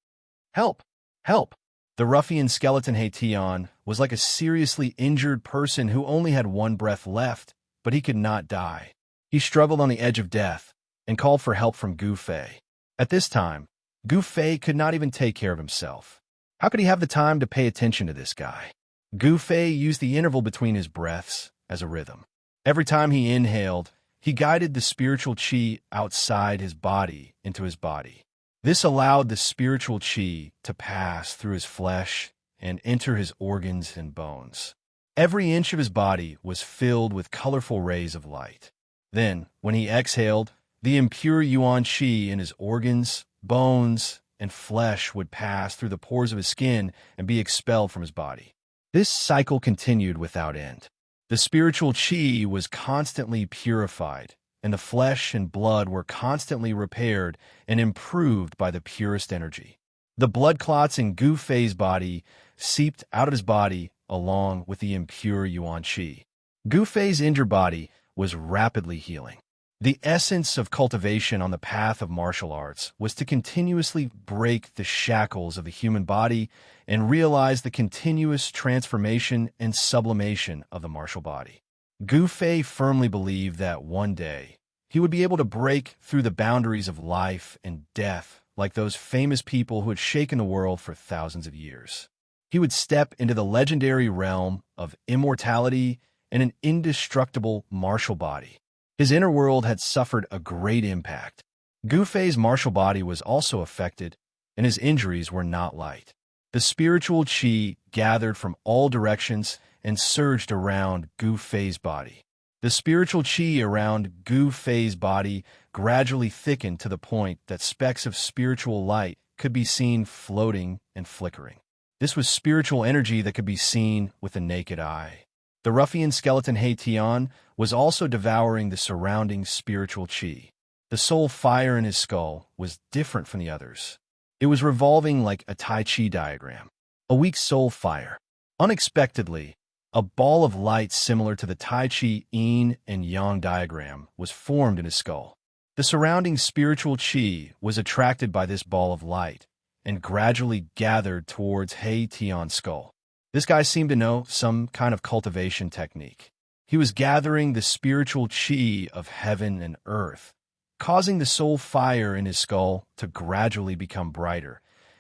A: Help! Help! The ruffian skeleton He Tian was like a seriously injured person who only had one breath left, but he could not die. He struggled on the edge of death and called for help from Gu Fei. At this time, Gu Fei could not even take care of himself. How could he have the time to pay attention to this guy? Gu Fei used the interval between his breaths as a rhythm. Every time he inhaled, he guided the spiritual qi outside his body into his body. This allowed the spiritual qi to pass through his flesh and enter his organs and bones. Every inch of his body was filled with colorful rays of light. Then, when he exhaled, the impure yuan qi in his organs, bones, and flesh would pass through the pores of his skin and be expelled from his body. This cycle continued without end. The spiritual qi was constantly purified, and the flesh and blood were constantly repaired and improved by the purest energy. The blood clots in Gu Fei's body seeped out of his body along with the impure yuan qi. Gu Fei's injured body was rapidly healing. The essence of cultivation on the path of martial arts was to continuously break the shackles of the human body and realize the continuous transformation and sublimation of the martial body. Gu Fei firmly believed that one day he would be able to break through the boundaries of life and death like those famous people who had shaken the world for thousands of years. He would step into the legendary realm of immortality and an indestructible martial body. His inner world had suffered a great impact. Gu Fei's martial body was also affected, and his injuries were not light. The spiritual qi gathered from all directions and surged around Gu Fei's body. The spiritual qi around Gu Fei's body gradually thickened to the point that specks of spiritual light could be seen floating and flickering. This was spiritual energy that could be seen with the naked eye. The ruffian skeleton He Tian was also devouring the surrounding spiritual qi. The soul fire in his skull was different from the others. It was revolving like a Tai Chi diagram. a weak soul fire. Unexpectedly, a ball of light similar to the Tai Chi yin and yang diagram was formed in his skull. The surrounding spiritual chi was attracted by this ball of light and gradually gathered towards He Tian's skull. This guy seemed to know some kind of cultivation technique. He was gathering the spiritual chi of heaven and earth, causing the soul fire in his skull to gradually become brighter,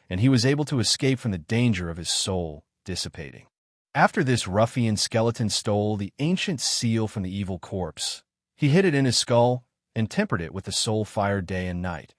A: and he was able to escape from the danger of his soul dissipating. After this ruffian skeleton stole the ancient seal from the evil corpse, he hid it in his skull and tempered it with the soul fire day and night,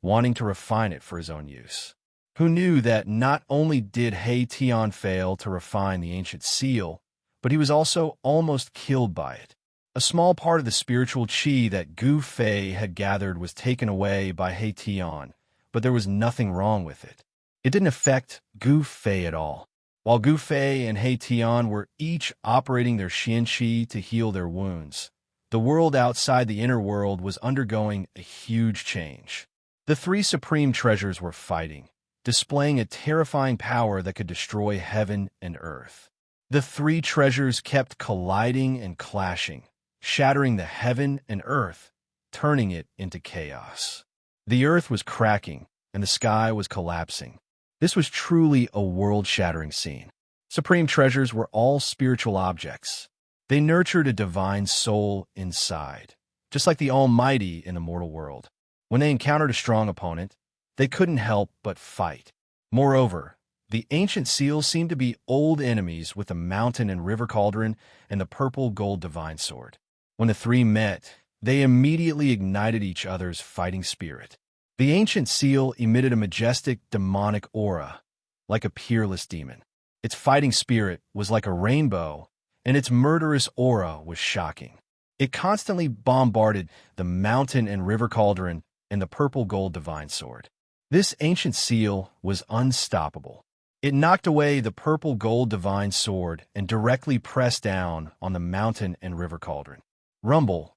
A: wanting to refine it for his own use. Who knew that not only did He Tian fail to refine the ancient seal, but he was also almost killed by it. A small part of the spiritual chi that Gu Fei had gathered was taken away by He Tian, but there was nothing wrong with it. It didn't affect Gu Fei at all. While Gu Fei and He Tian were each operating their Xianxia to heal their wounds, the world outside the inner world was undergoing a huge change. The three supreme treasures were fighting, displaying a terrifying power that could destroy heaven and earth. The three treasures kept colliding and clashing, shattering the heaven and earth, turning it into chaos. The earth was cracking, and the sky was collapsing. This was truly a world-shattering scene. Supreme treasures were all spiritual objects. They nurtured a divine soul inside, just like the Almighty in the mortal world. When they encountered a strong opponent, they couldn't help but fight. Moreover, the ancient seals seemed to be old enemies with the mountain and river cauldron and the purple gold divine sword. When the three met, they immediately ignited each other's fighting spirit. The ancient seal emitted a majestic demonic aura, like a peerless demon. Its fighting spirit was like a rainbow, and its murderous aura was shocking. It constantly bombarded the mountain and river cauldron and the purple gold divine sword. This ancient seal was unstoppable. It knocked away the purple gold divine sword and directly pressed down on the mountain and river cauldron. Rumble.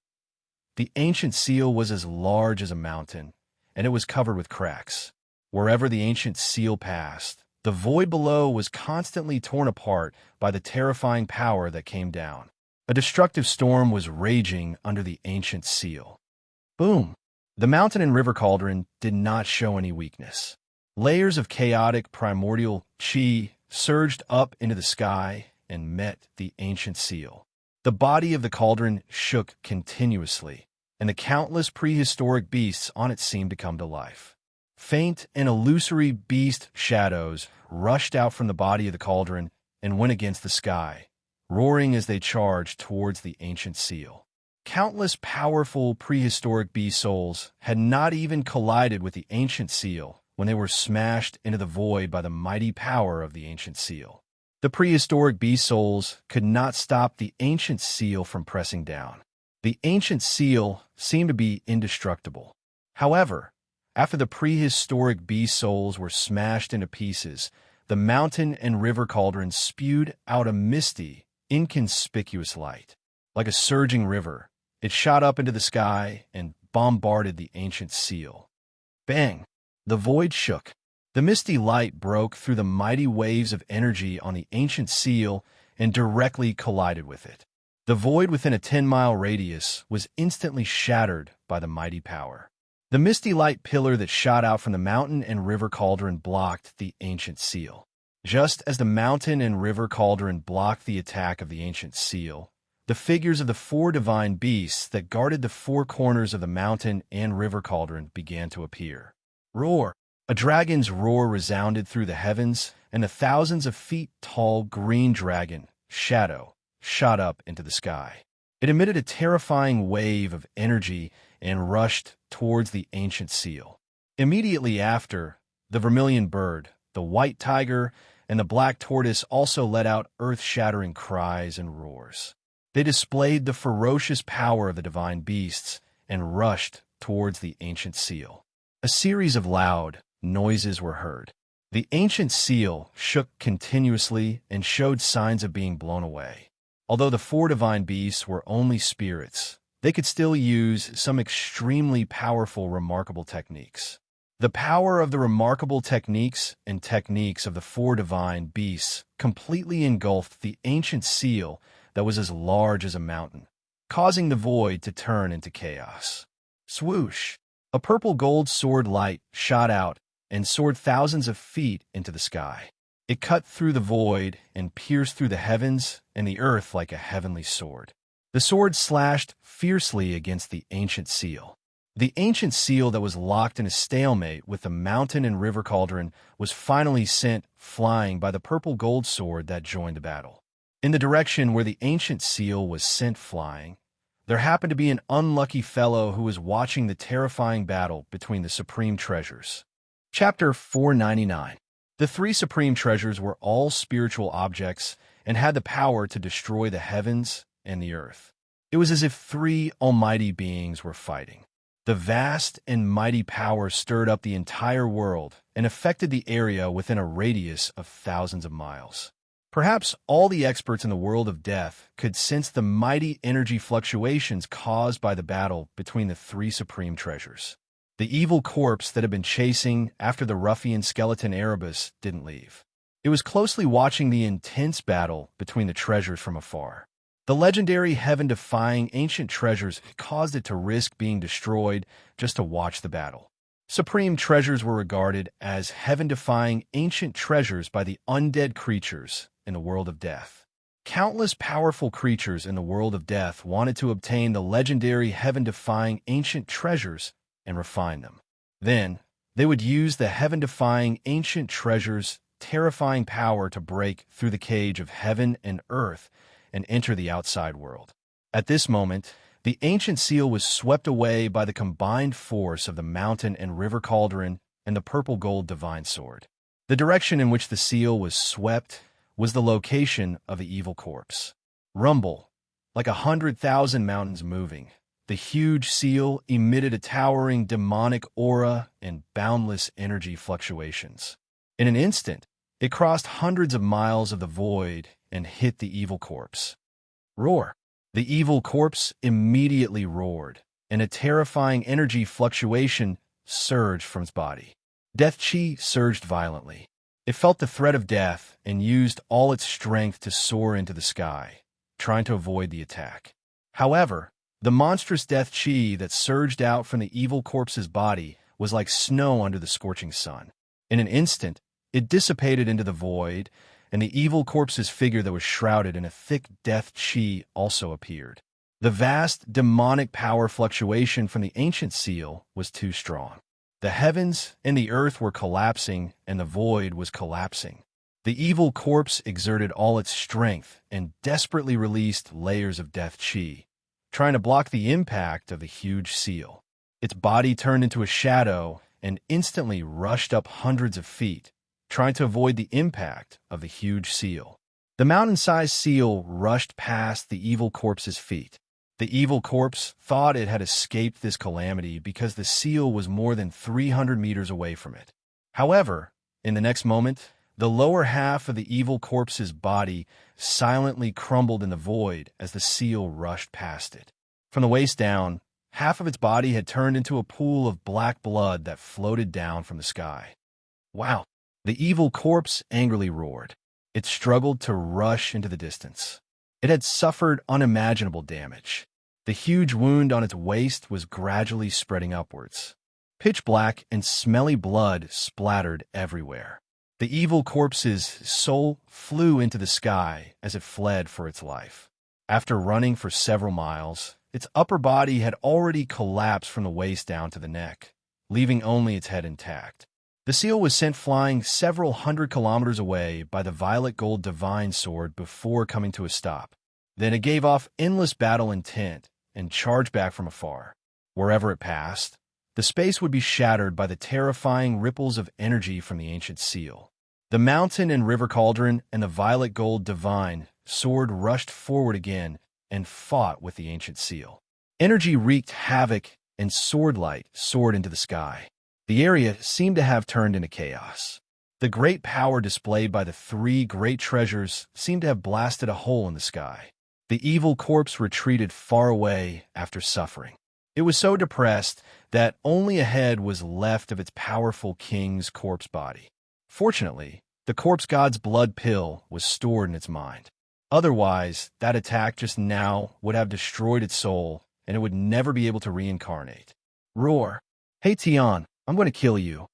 A: The ancient seal was as large as a mountain, and it was covered with cracks. Wherever the ancient seal passed, the void below was constantly torn apart by the terrifying power that came down. A destructive storm was raging under the ancient seal. Boom! The mountain and river cauldron did not show any weakness. Layers of chaotic primordial chi surged up into the sky and met the ancient seal. The body of the cauldron shook continuously, and the countless prehistoric beasts on it seemed to come to life. Faint and illusory beast shadows rushed out from the body of the cauldron and went against the sky, roaring as they charged towards the ancient seal. Countless powerful prehistoric beast souls had not even collided with the ancient seal when they were smashed into the void by the mighty power of the ancient seal. The prehistoric beast souls could not stop the ancient seal from pressing down. The ancient seal seemed to be indestructible. However, after the prehistoric beast souls were smashed into pieces, the mountain and river cauldron spewed out a misty, inconspicuous light. Like a surging river, it shot up into the sky and bombarded the ancient seal. Bang! The void shook. The misty light broke through the mighty waves of energy on the ancient seal and directly collided with it. The void within a 10-mile radius was instantly shattered by the mighty power. The misty light pillar that shot out from the mountain and river cauldron blocked the ancient seal. Just as the mountain and river cauldron blocked the attack of the ancient seal, the figures of the four divine beasts that guarded the four corners of the mountain and river cauldron began to appear. Roar! A dragon's roar resounded through the heavens, and a thousands of feet tall green dragon, Shadow, shot up into the sky. It emitted a terrifying wave of energy and rushed towards the ancient seal. Immediately after, the vermilion bird, the white tiger, and the black tortoise also let out earth-shattering cries and roars. They displayed the ferocious power of the divine beasts and rushed towards the ancient seal. A series of loud noises were heard. The ancient seal shook continuously and showed signs of being blown away. Although the four divine beasts were only spirits, they could still use some extremely powerful, remarkable techniques. The power of the remarkable techniques of the four divine beasts completely engulfed the ancient seal that was as large as a mountain, causing the void to turn into chaos. Swoosh! A purple gold sword light shot out and soared thousands of feet into the sky. It cut through the void and pierced through the heavens and the earth like a heavenly sword. The sword slashed fiercely against the ancient seal. The ancient seal that was locked in a stalemate with the mountain and river cauldron was finally sent flying by the purple gold sword that joined the battle. In the direction where the ancient seal was sent flying, there happened to be an unlucky fellow who was watching the terrifying battle between the supreme treasures. Chapter 499. The three supreme treasures were all spiritual objects and had the power to destroy the heavens and the earth. It was as if three almighty beings were fighting. The vast and mighty power stirred up the entire world and affected the area within a radius of thousands of miles. Perhaps all the experts in the world of death could sense the mighty energy fluctuations caused by the battle between the three supreme treasures. The evil corpse that had been chasing after the ruffian skeleton Erebus didn't leave. It was closely watching the intense battle between the treasures from afar. The legendary heaven-defying ancient treasures caused it to risk being destroyed just to watch the battle. Supreme treasures were regarded as heaven-defying ancient treasures by the undead creatures in the world of death. Countless powerful creatures in the world of death wanted to obtain the legendary heaven-defying ancient treasures and refine them. Then, they would use the heaven-defying ancient treasures' terrifying power to break through the cage of heaven and earth and enter the outside world. At this moment, the ancient seal was swept away by the combined force of the mountain and river cauldron and the purple gold divine sword. The direction in which the seal was swept was the location of the evil corpse. Rumble, like 100,000 mountains moving, the huge seal emitted a towering demonic aura and boundless energy fluctuations. In an instant, it crossed hundreds of miles of the void and hit the evil corpse. Roar! The evil corpse immediately roared, and a terrifying energy fluctuation surged from its body. Death chi surged violently. It felt the threat of death and used all its strength to soar into the sky, trying to avoid the attack. However, the monstrous death chi that surged out from the evil corpse's body was like snow under the scorching sun. In an instant, it dissipated into the void, and the evil corpse's figure that was shrouded in a thick death chi also appeared. The vast demonic power fluctuation from the ancient seal was too strong. The heavens and the earth were collapsing, and the void was collapsing. The evil corpse exerted all its strength and desperately released layers of death chi, trying to block the impact of the huge seal. Its body turned into a shadow and instantly rushed up hundreds of feet, trying to avoid the impact of the huge seal. The mountain-sized seal rushed past the evil corpse's feet. The evil corpse thought it had escaped this calamity because the seal was more than 300 meters away from it. However, in the next moment, the lower half of the evil corpse's body silently crumbled in the void as the seal rushed past it. From the waist down, half of its body had turned into a pool of black blood that floated down from the sky. Wow! The evil corpse angrily roared. It struggled to rush into the distance. It had suffered unimaginable damage. The huge wound on its waist was gradually spreading upwards. Pitch black and smelly blood splattered everywhere. The evil corpse's soul flew into the sky as it fled for its life. After running for several miles, its upper body had already collapsed from the waist down to the neck, leaving only its head intact. The seal was sent flying several hundred kilometers away by the violet gold divine sword before coming to a stop. Then it gave off endless battle intent and charged back from afar. Wherever it passed, the space would be shattered by the terrifying ripples of energy from the ancient seal. The mountain and river cauldron and the violet gold divine sword rushed forward again and fought with the ancient seal. Energy wreaked havoc and sword light soared into the sky. The area seemed to have turned into chaos. The great power displayed by the three great treasures seemed to have blasted a hole in the sky. The evil corpse retreated far away after suffering. It was so depressed that only a head was left of its powerful king's corpse body. Fortunately, the corpse god's blood pill was stored in its mind. Otherwise, that attack just now would have destroyed its soul, and it would never be able to reincarnate. Roar. Hey Tian, I'm going to kill you.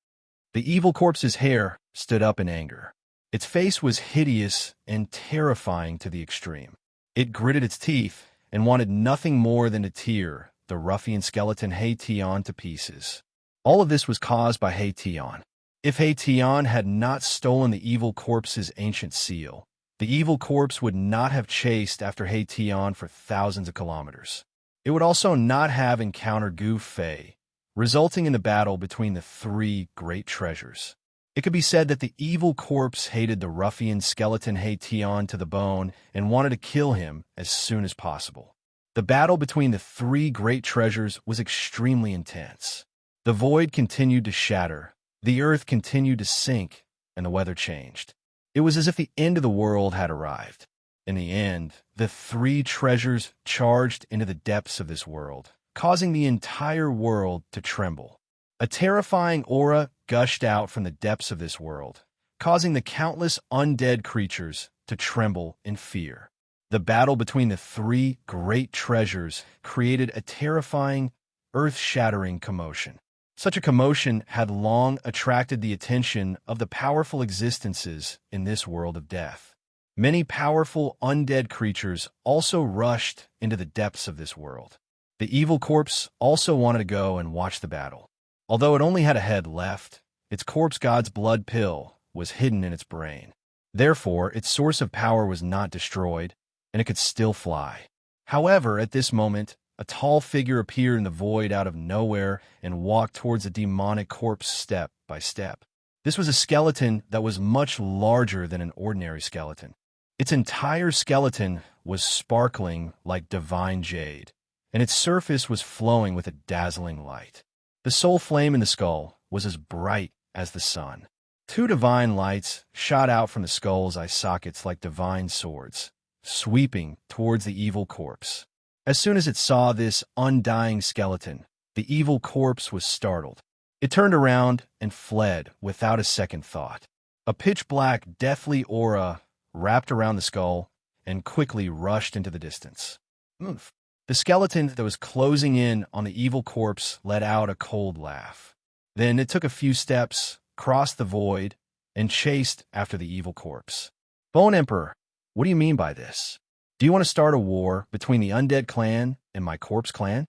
A: The evil corpse's hair stood up in anger. Its face was hideous and terrifying to the extreme. It gritted its teeth and wanted nothing more than to tear the ruffian skeleton He Tian to pieces. All of this was caused by He Tian. If He Tian had not stolen the evil corpse's ancient seal, the evil corpse would not have chased after He Tian for thousands of kilometers. It would also not have encountered Gu Fei, resulting in the battle between the three great treasures. It could be said that the evil corpse hated the ruffian skeleton He Tian to the bone and wanted to kill him as soon as possible. The battle between the three great treasures was extremely intense. The void continued to shatter, the earth continued to sink, and the weather changed. It was as if the end of the world had arrived. In the end, the three treasures charged into the depths of this world, causing the entire world to tremble. A terrifying aura gushed out from the depths of this world, causing the countless undead creatures to tremble in fear. The battle between the three great treasures created a terrifying, earth-shattering commotion. Such a commotion had long attracted the attention of the powerful existences in this world of death. Many powerful undead creatures also rushed into the depths of this world. The evil corpse also wanted to go and watch the battle. Although it only had a head left, its corpse god's blood pill was hidden in its brain. Therefore, its source of power was not destroyed, and it could still fly. However, at this moment, a tall figure appeared in the void out of nowhere and walked towards the demonic corpse step by step. This was a skeleton that was much larger than an ordinary skeleton. Its entire skeleton was sparkling like divine jade, and its surface was flowing with a dazzling light. The soul flame in the skull was as bright as the sun. Two divine lights shot out from the skull's eye sockets like divine swords, sweeping towards the evil corpse. As soon as it saw this undying skeleton, the evil corpse was startled. It turned around and fled without a second thought. A pitch-black, deathly aura wrapped around the skull and quickly rushed into the distance. Oof. The skeleton that was closing in on the evil corpse let out a cold laugh. Then it took a few steps, crossed the void, and chased after the evil corpse. Bone Emperor, what do you mean by this? Do you want to start a war between the undead clan and my corpse clan?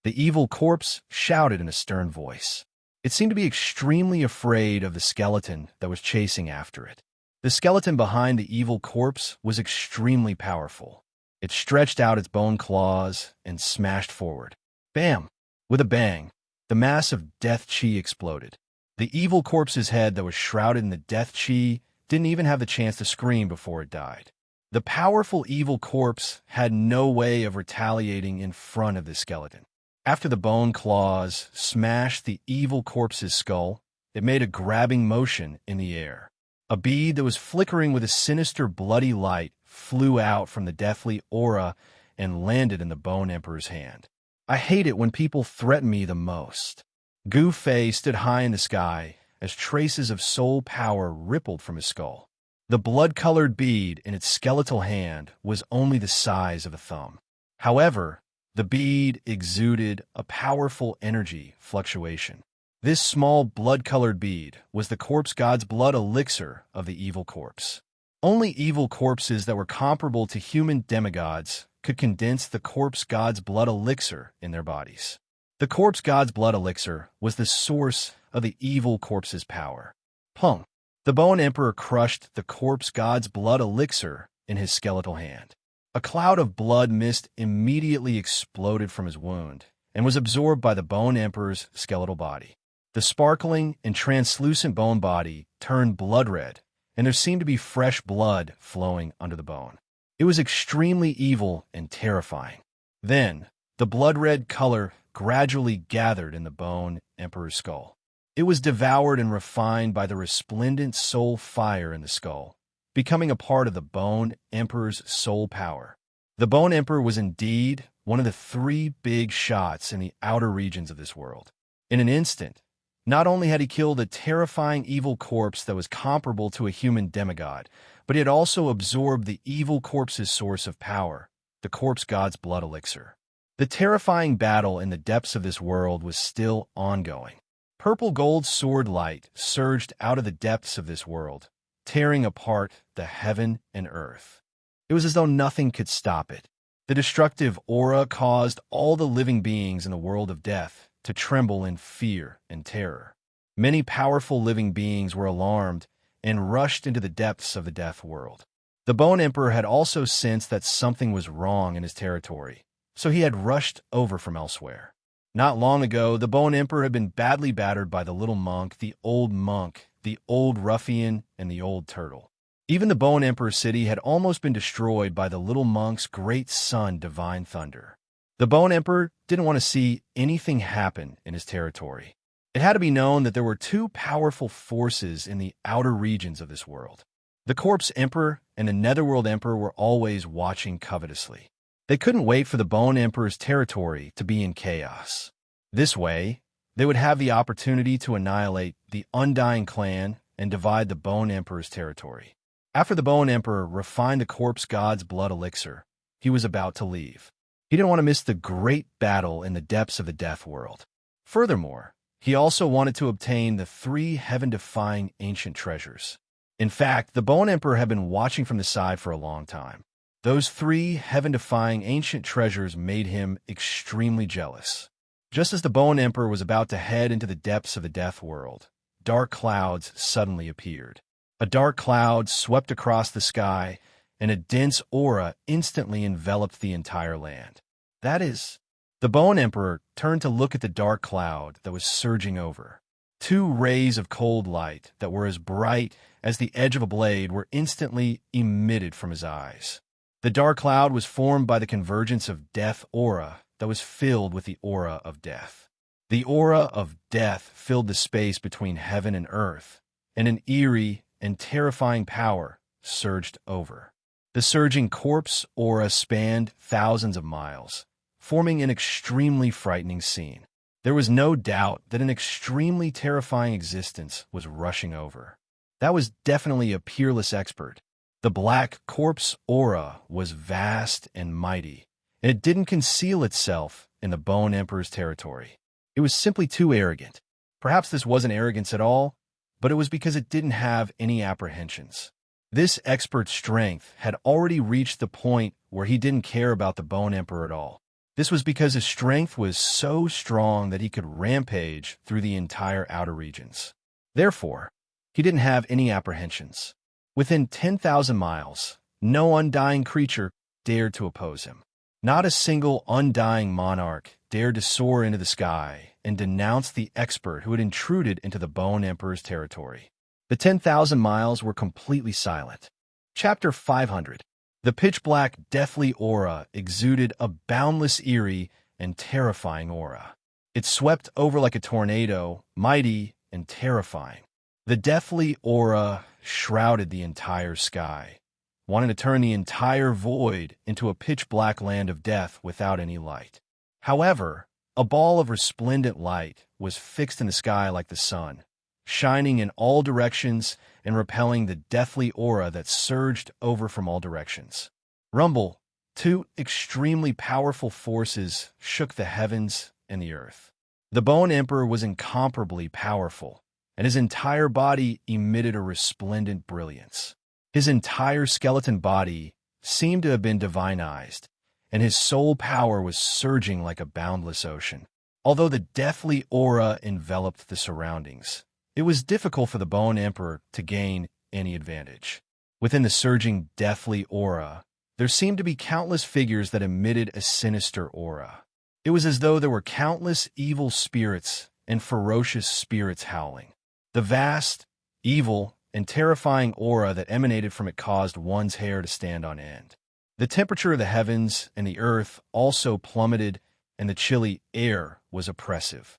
A: The evil corpse shouted in a stern voice. It seemed to be extremely afraid of the skeleton that was chasing after it. The skeleton behind the evil corpse was extremely powerful. It stretched out its bone claws and smashed forward. Bam! With a bang, the mass of death chi exploded. The evil corpse's head that was shrouded in the death chi didn't even have the chance to scream before it died. The powerful evil corpse had no way of retaliating in front of the skeleton. After the bone claws smashed the evil corpse's skull, it made a grabbing motion in the air. A bead that was flickering with a sinister bloody light flew out from the deathly aura and landed in the Bone Emperor's hand. I hate it when people threaten me the most. Gu Fei stood high in the sky as traces of soul power rippled from his skull. The blood-colored bead in its skeletal hand was only the size of a thumb. However, the bead exuded a powerful energy fluctuation. This small blood-colored bead was the corpse god's blood elixir of the evil corpse. Only evil corpses that were comparable to human demigods could condense the corpse god's blood elixir in their bodies. The corpse god's blood elixir was the source of the evil corpse's power. Pung! The Bone Emperor crushed the corpse god's blood elixir in his skeletal hand. A cloud of blood mist immediately exploded from his wound and was absorbed by the Bone Emperor's skeletal body. The sparkling and translucent bone body turned blood red, and there seemed to be fresh blood flowing under the bone. It was extremely evil and terrifying. Then, the blood-red color gradually gathered in the Bone Emperor's skull. It was devoured and refined by the resplendent soul fire in the skull, becoming a part of the Bone Emperor's soul power. The Bone Emperor was indeed one of the three big shots in the outer regions of this world. In an instant, not only had he killed a terrifying evil corpse that was comparable to a human demigod, but he had also absorbed the evil corpse's source of power, the corpse god's blood elixir. The terrifying battle in the depths of this world was still ongoing. Purple gold sword light surged out of the depths of this world, tearing apart the heaven and earth. It was as though nothing could stop it. The destructive aura caused all the living beings in the world of death to tremble in fear and terror. Many powerful living beings were alarmed and rushed into the depths of the death world. The Bone Emperor had also sensed that something was wrong in his territory, so he had rushed over from elsewhere. Not long ago, the Bone Emperor had been badly battered by the little monk, the old ruffian, and the old turtle. Even the Bone Emperor city had almost been destroyed by the little monk's great son, Divine Thunder. The Bone Emperor didn't want to see anything happen in his territory. It had to be known that there were two powerful forces in the outer regions of this world. The Corpse Emperor and the Netherworld Emperor were always watching covetously. They couldn't wait for the Bone Emperor's territory to be in chaos. This way, they would have the opportunity to annihilate the Undying clan and divide the Bone Emperor's territory. After the Bone Emperor refined the corpse god's blood elixir, he was about to leave. He didn't want to miss the great battle in the depths of the death world. Furthermore, he also wanted to obtain the three heaven-defying ancient treasures. In fact, the Bone Emperor had been watching from the side for a long time. Those three heaven-defying ancient treasures made him extremely jealous. Just as the Bone Emperor was about to head into the depths of the death world, dark clouds suddenly appeared. A dark cloud swept across the sky, and a dense aura instantly enveloped the entire land. That is, the Bone Emperor turned to look at the dark cloud that was surging over. Two rays of cold light that were as bright as the edge of a blade were instantly emitted from his eyes. The dark cloud was formed by the convergence of death aura that was filled with the aura of death. The aura of death filled the space between heaven and earth, and an eerie and terrifying power surged over. The surging corpse aura spanned thousands of miles, forming an extremely frightening scene. There was no doubt that an extremely terrifying existence was rushing over. That was definitely a peerless expert. The black corpse aura was vast and mighty, and it didn't conceal itself in the Bone Emperor's territory. It was simply too arrogant. Perhaps this wasn't arrogance at all, but it was because it didn't have any apprehensions. This expert's strength had already reached the point where he didn't care about the Bone Emperor at all. This was because his strength was so strong that he could rampage through the entire outer regions. Therefore, he didn't have any apprehensions. Within 10,000 miles, no undying creature dared to oppose him. Not a single undying monarch dared to soar into the sky and denounce the expert who had intruded into the Bone Emperor's territory. The 10,000 miles were completely silent. Chapter 500. The pitch-black, deathly aura exuded a boundless, eerie, and terrifying aura. It swept over like a tornado, mighty and terrifying. The deathly aura shrouded the entire sky, wanting to turn the entire void into a pitch-black land of death without any light. However, a ball of resplendent light was fixed in the sky like the sun, shining in all directions and repelling the deathly aura that surged over from all directions. Rumble, two extremely powerful forces shook the heavens and the earth. The Bone Emperor was incomparably powerful, and his entire body emitted a resplendent brilliance. His entire skeleton body seemed to have been divinized, and his soul power was surging like a boundless ocean. Although the deathly aura enveloped the surroundings, it was difficult for the Bone Emperor to gain any advantage. Within the surging deathly aura, there seemed to be countless figures that emitted a sinister aura. It was as though there were countless evil spirits and ferocious spirits howling. The vast, evil, and terrifying aura that emanated from it caused one's hair to stand on end. The temperature of the heavens and the earth also plummeted, and the chilly air was oppressive.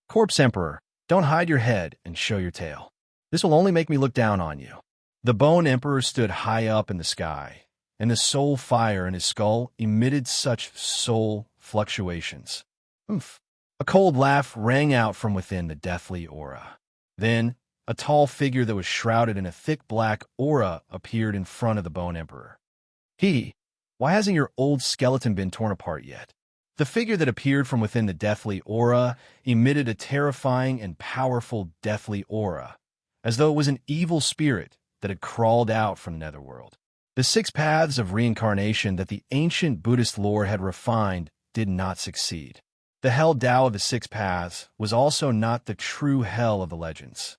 A: Corpse Emperor, don't hide your head and show your tail. This will only make me look down on you. The Bone Emperor stood high up in the sky, and the soul fire in his skull emitted such soul fluctuations. Oomph. A cold laugh rang out from within the deathly aura. Then, a tall figure that was shrouded in a thick black aura appeared in front of the Bone Emperor. Why hasn't your old skeleton been torn apart yet? The figure that appeared from within the deathly aura emitted a terrifying and powerful deathly aura, as though it was an evil spirit that had crawled out from the netherworld. The 6 paths of reincarnation that the ancient Buddhist lore had refined did not succeed. The hell Tao of the 6 paths was also not the true hell of the legends.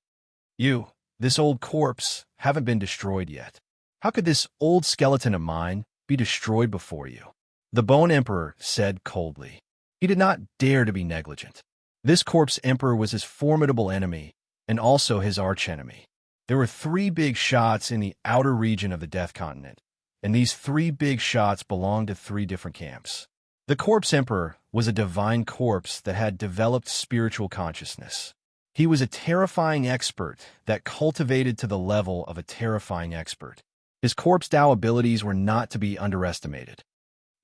A: You, this old corpse, haven't been destroyed yet. How could this old skeleton of mine be destroyed before you? The Bone Emperor said coldly. He did not dare to be negligent. This corpse emperor was his formidable enemy, and also his archenemy. There were 3 big shots in the outer region of the Death Continent, and these 3 big shots belonged to 3 different camps. The corpse emperor was a divine corpse that had developed spiritual consciousness. He was a terrifying expert that cultivated to the level of a terrifying expert. His corpse Tao abilities were not to be underestimated.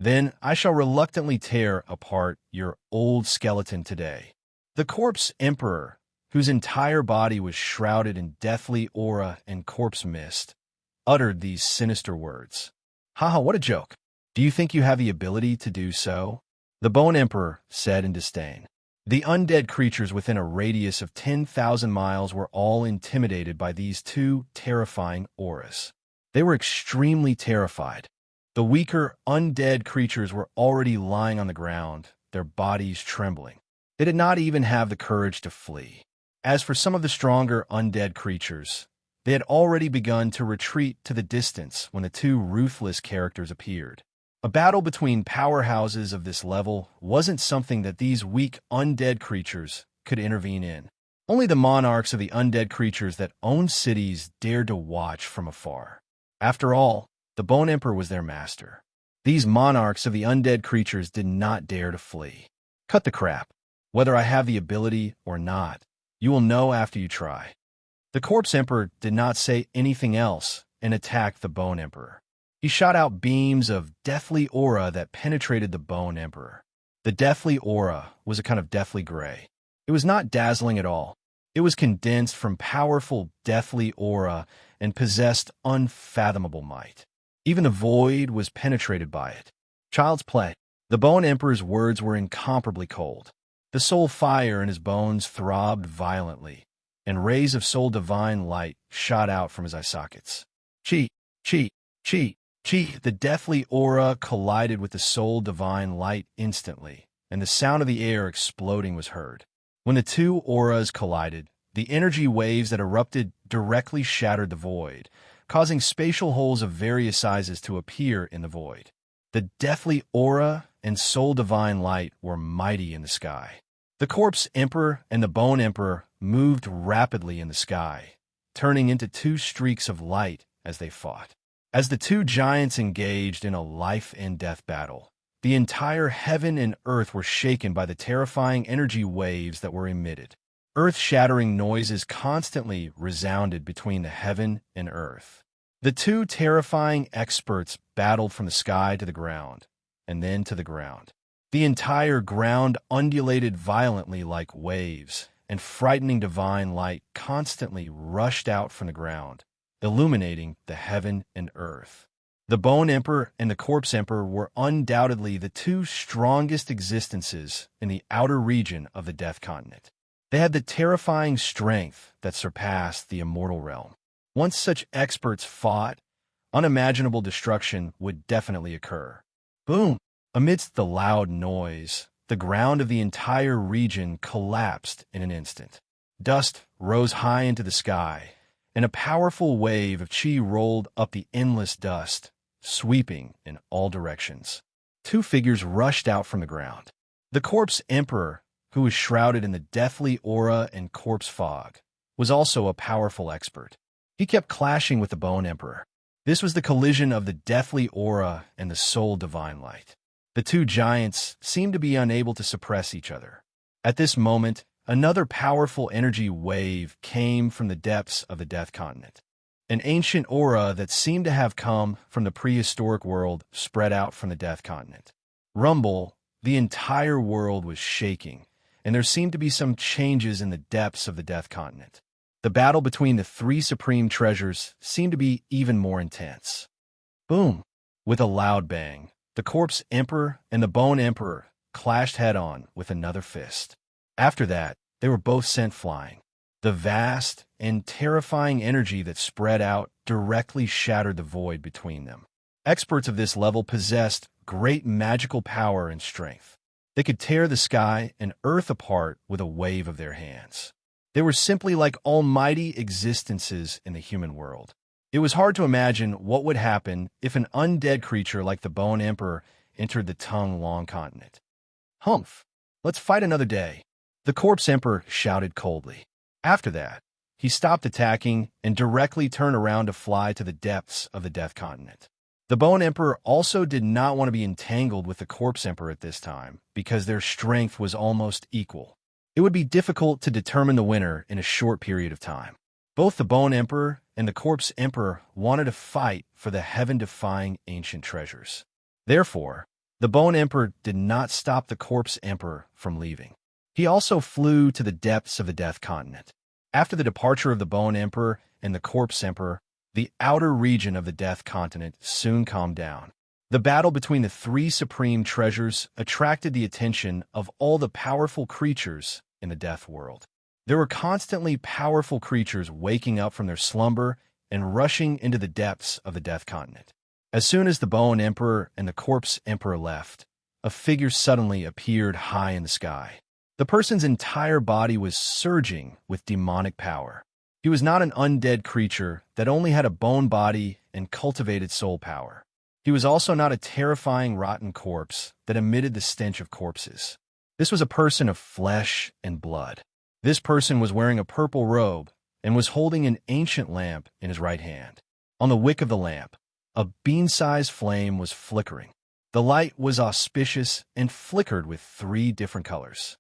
A: Then I shall reluctantly tear apart your old skeleton today. The corpse emperor, whose entire body was shrouded in deathly aura and corpse mist, uttered these sinister words. Haha, what a joke. Do you think you have the ability to do so? The Bone Emperor said in disdain. The undead creatures within a radius of 10,000 miles were all intimidated by these 2 terrifying auras. They were extremely terrified. The weaker, undead creatures were already lying on the ground, their bodies trembling. They did not even have the courage to flee. As for some of the stronger undead creatures, they had already begun to retreat to the distance when the 2 ruthless characters appeared. A battle between powerhouses of this level wasn't something that these weak undead creatures could intervene in. Only the monarchs of the undead creatures that owned cities dared to watch from afar. After all, the Bone Emperor was their master. These monarchs of the undead creatures did not dare to flee. Cut the crap. Whether I have the ability or not, you will know after you try. The Corpse Emperor did not say anything else and attacked the Bone Emperor. He shot out beams of deathly aura that penetrated the Bone Emperor. The deathly aura was a kind of deathly gray. It was not dazzling at all. It was condensed from powerful deathly aura and possessed unfathomable might. Even the void was penetrated by it. Child's play. The Bone Emperor's words were incomparably cold. The soul fire in his bones throbbed violently, and rays of soul divine light shot out from his eye sockets. Chi, chi, chi, chi. The deathly aura collided with the soul divine light instantly, and the sound of the air exploding was heard. When the 2 auras collided, the energy waves that erupted directly shattered the void, causing spatial holes of various sizes to appear in the void. The deathly aura and soul divine light were mighty in the sky. The Corpse Emperor and the Bone Emperor moved rapidly in the sky, turning into 2 streaks of light as they fought. As the 2 giants engaged in a life-and-death battle, the entire heaven and earth were shaken by the terrifying energy waves that were emitted. Earth-shattering noises constantly resounded between the heaven and earth. The 2 terrifying experts battled from the sky to the ground, and then to the ground. The entire ground undulated violently like waves, and frightening divine light constantly rushed out from the ground, illuminating the heaven and earth. The Bone Emperor and the Corpse Emperor were undoubtedly the 2 strongest existences in the outer region of the Death Continent. They had the terrifying strength that surpassed the immortal realm. Once such experts fought, unimaginable destruction would definitely occur. Boom! Amidst the loud noise, the ground of the entire region collapsed in an instant. Dust rose high into the sky, and a powerful wave of chi rolled up the endless dust, sweeping in all directions. 2 figures rushed out from the ground. The Corpse Emperor, who was shrouded in the deathly aura and corpse fog, was also a powerful expert. He kept clashing with the Bone Emperor. This was the collision of the deathly aura and the soul divine light. The 2 giants seemed to be unable to suppress each other. At this moment, another powerful energy wave came from the depths of the Death Continent. An ancient aura that seemed to have come from the prehistoric world spread out from the Death Continent. Rumble, The entire world was shaking, and there seemed to be some changes in the depths of the Death Continent. The battle between the three supreme treasures seemed to be even more intense. Boom! With a loud bang, the Corpse Emperor and the Bone Emperor clashed head-on with another fist. After that, they were both sent flying. The vast and terrifying energy that spread out directly shattered the void between them. Experts of this level possessed great magical power and strength. They could tear the sky and earth apart with a wave of their hands. They were simply like almighty existences in the human world. It was hard to imagine what would happen if an undead creature like the Bone Emperor entered the tongue-long continent. Humph! Let's fight another day, the Corpse Emperor shouted coldly. After that, he stopped attacking and directly turned around to fly to the depths of the Death Continent. The Bone Emperor also did not want to be entangled with the Corpse Emperor at this time, because their strength was almost equal. It would be difficult to determine the winner in a short period of time. Both the Bone Emperor and the Corpse Emperor wanted to fight for the heaven-defying ancient treasures. Therefore, the Bone Emperor did not stop the Corpse Emperor from leaving. He also flew to the depths of the Death Continent. After the departure of the Bone Emperor and the Corpse Emperor, the outer region of the Death Continent soon calmed down. The battle between the three supreme treasures attracted the attention of all the powerful creatures in the Death World. There were constantly powerful creatures waking up from their slumber and rushing into the depths of the Death Continent. As soon as the Bone Emperor and the Corpse Emperor left, a figure suddenly appeared high in the sky. The person's entire body was surging with demonic power. He was not an undead creature that only had a bone body and cultivated soul power. He was also not a terrifying rotten corpse that emitted the stench of corpses. This was a person of flesh and blood. This person was wearing a purple robe and was holding an ancient lamp in his right hand. On the wick of the lamp, a bean-sized flame was flickering. The light was auspicious and flickered with 3 different colors.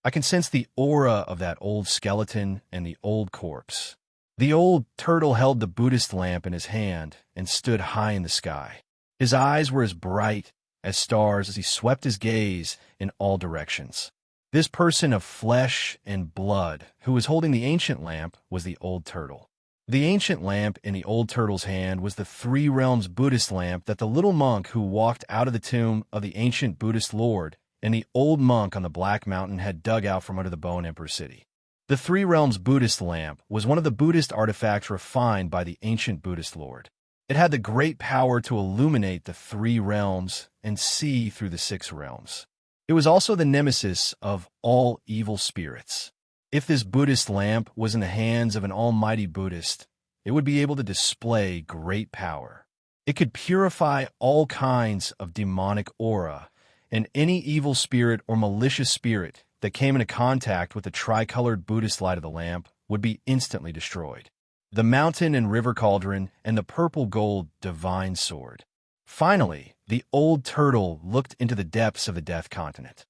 A: I can sense the aura of that old skeleton and the old corpse. The old turtle held the Buddhist lamp in his hand and stood high in the sky. His eyes were as bright as stars as he swept his gaze in all directions. This person of flesh and blood who was holding the ancient lamp was the old turtle. The ancient lamp in the old turtle's hand was the 3 realms Buddhist lamp that the little monk who walked out of the tomb of the ancient Buddhist lord and the old monk on the Black Mountain had dug out from under the Bone Emperor city. The 3 realms Buddhist lamp was one of the Buddhist artifacts refined by the ancient Buddhist lord. It had the great power to illuminate the 3 realms and see through the 6 realms. It was also the nemesis of all evil spirits. If this Buddhist lamp was in the hands of an almighty Buddhist, it would be able to display great power. It could purify all kinds of demonic aura, and any evil spirit or malicious spirit that came into contact with the tricolored Buddhist light of the lamp would be instantly destroyed. The mountain and river cauldron, and the purple gold divine sword. Finally, the old turtle looked into the depths of the Death Continent.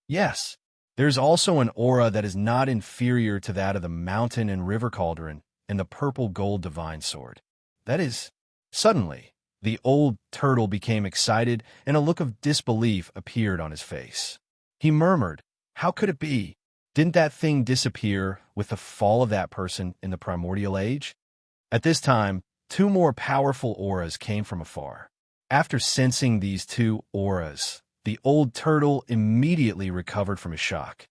A: Yes, there's also an aura that is not inferior to that of the mountain and river cauldron and the purple gold divine sword. That is, suddenly, the old turtle became excited and a look of disbelief appeared on his face. He murmured, "How could it be? Didn't that thing disappear with the fall of that person in the primordial age?" At this time, 2 more powerful auras came from afar. After sensing these 2 auras, the old turtle immediately recovered from his shock.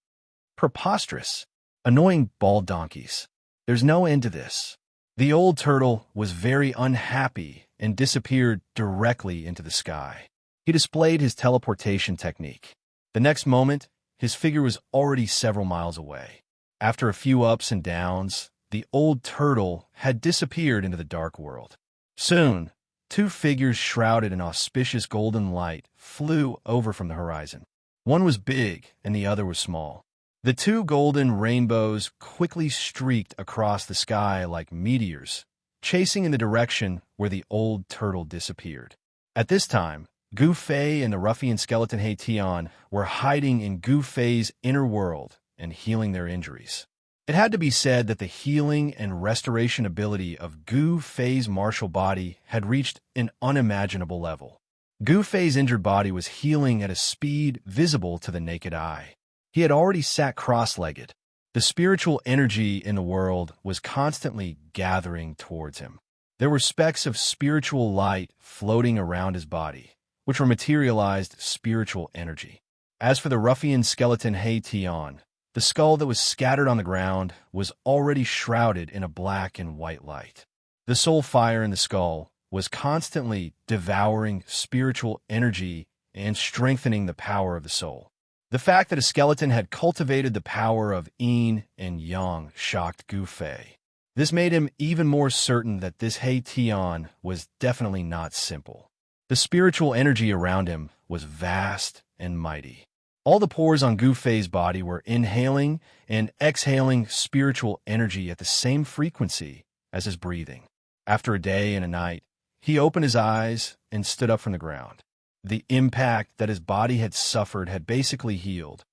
A: Preposterous. Annoying bald donkeys. There's no end to this. The old turtle was very unhappy and disappeared directly into the sky. He displayed his teleportation technique. The next moment, his figure was already several miles away. After a few ups and downs, the old turtle had disappeared into the dark world. Soon, 2 figures shrouded in auspicious golden light flew over from the horizon. One was big and the other was small. The 2 golden rainbows quickly streaked across the sky like meteors, chasing in the direction where the old turtle disappeared. At this time, Gu Fei and the ruffian skeleton He Tian were hiding in Gu Fei's inner world and healing their injuries. It had to be said that the healing and restoration ability of Gu Fei's martial body had reached an unimaginable level. Gu Fei's injured body was healing at a speed visible to the naked eye. He had already sat cross-legged. The spiritual energy in the world was constantly gathering towards him. There were specks of spiritual light floating around his body, which were materialized spiritual energy. As for the ruffian skeleton He Tian, the skull that was scattered on the ground was already shrouded in a black and white light. The soul fire in the skull was constantly devouring spiritual energy and strengthening the power of the soul. The fact that a skeleton had cultivated the power of yin and yang shocked Gu Fei. This made him even more certain that this He Tian was definitely not simple. The spiritual energy around him was vast and mighty. All the pores on Gu Fei's body were inhaling and exhaling spiritual energy at the same frequency as his breathing. After a day and a night, he opened his eyes and stood up from the ground. The impact that his body had suffered had basically healed.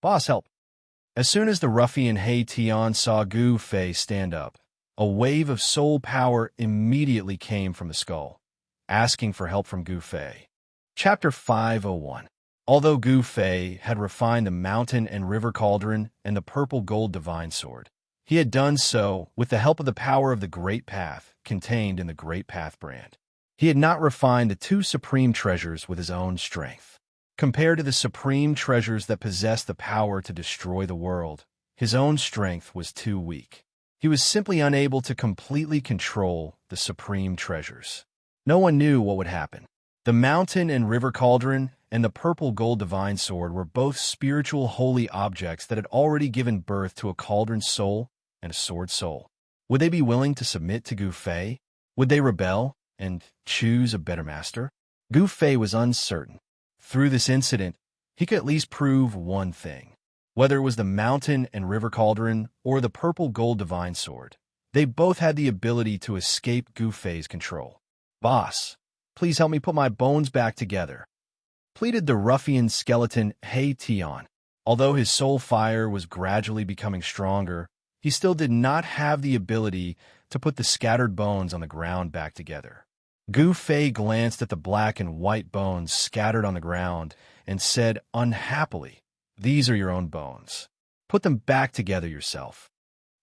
A: "Boss, help!" As soon as the ruffian He Tian saw Gu Fei stand up, a wave of soul power immediately came from the skull, asking for help from Gu Fei. Chapter 501. Although Gu Fei had refined the mountain and river cauldron and the purple gold divine sword, he had done so with the help of the power of the Great Path contained in the Great Path brand. He had not refined the two supreme treasures with his own strength. Compared to the supreme treasures that possessed the power to destroy the world, his own strength was too weak. He was simply unable to completely control the supreme treasures. No one knew what would happen. The mountain and river cauldron and the purple gold divine sword were both spiritual holy objects that had already given birth to a cauldron soul and a sword soul. Would they be willing to submit to Gu Fei? Would they rebel and choose a better master? Gu Fei was uncertain. Through this incident, he could at least prove one thing. Whether it was the mountain and river cauldron or the purple gold divine sword, they both had the ability to escape Gu Fei's control. "Boss, please help me put my bones back together," pleaded the ruffian skeleton He Tian. Although his soul fire was gradually becoming stronger, he still did not have the ability to put the scattered bones on the ground back together. Gu Fei glanced at the black and white bones scattered on the ground and said unhappily, "These are your own bones. Put them back together yourself."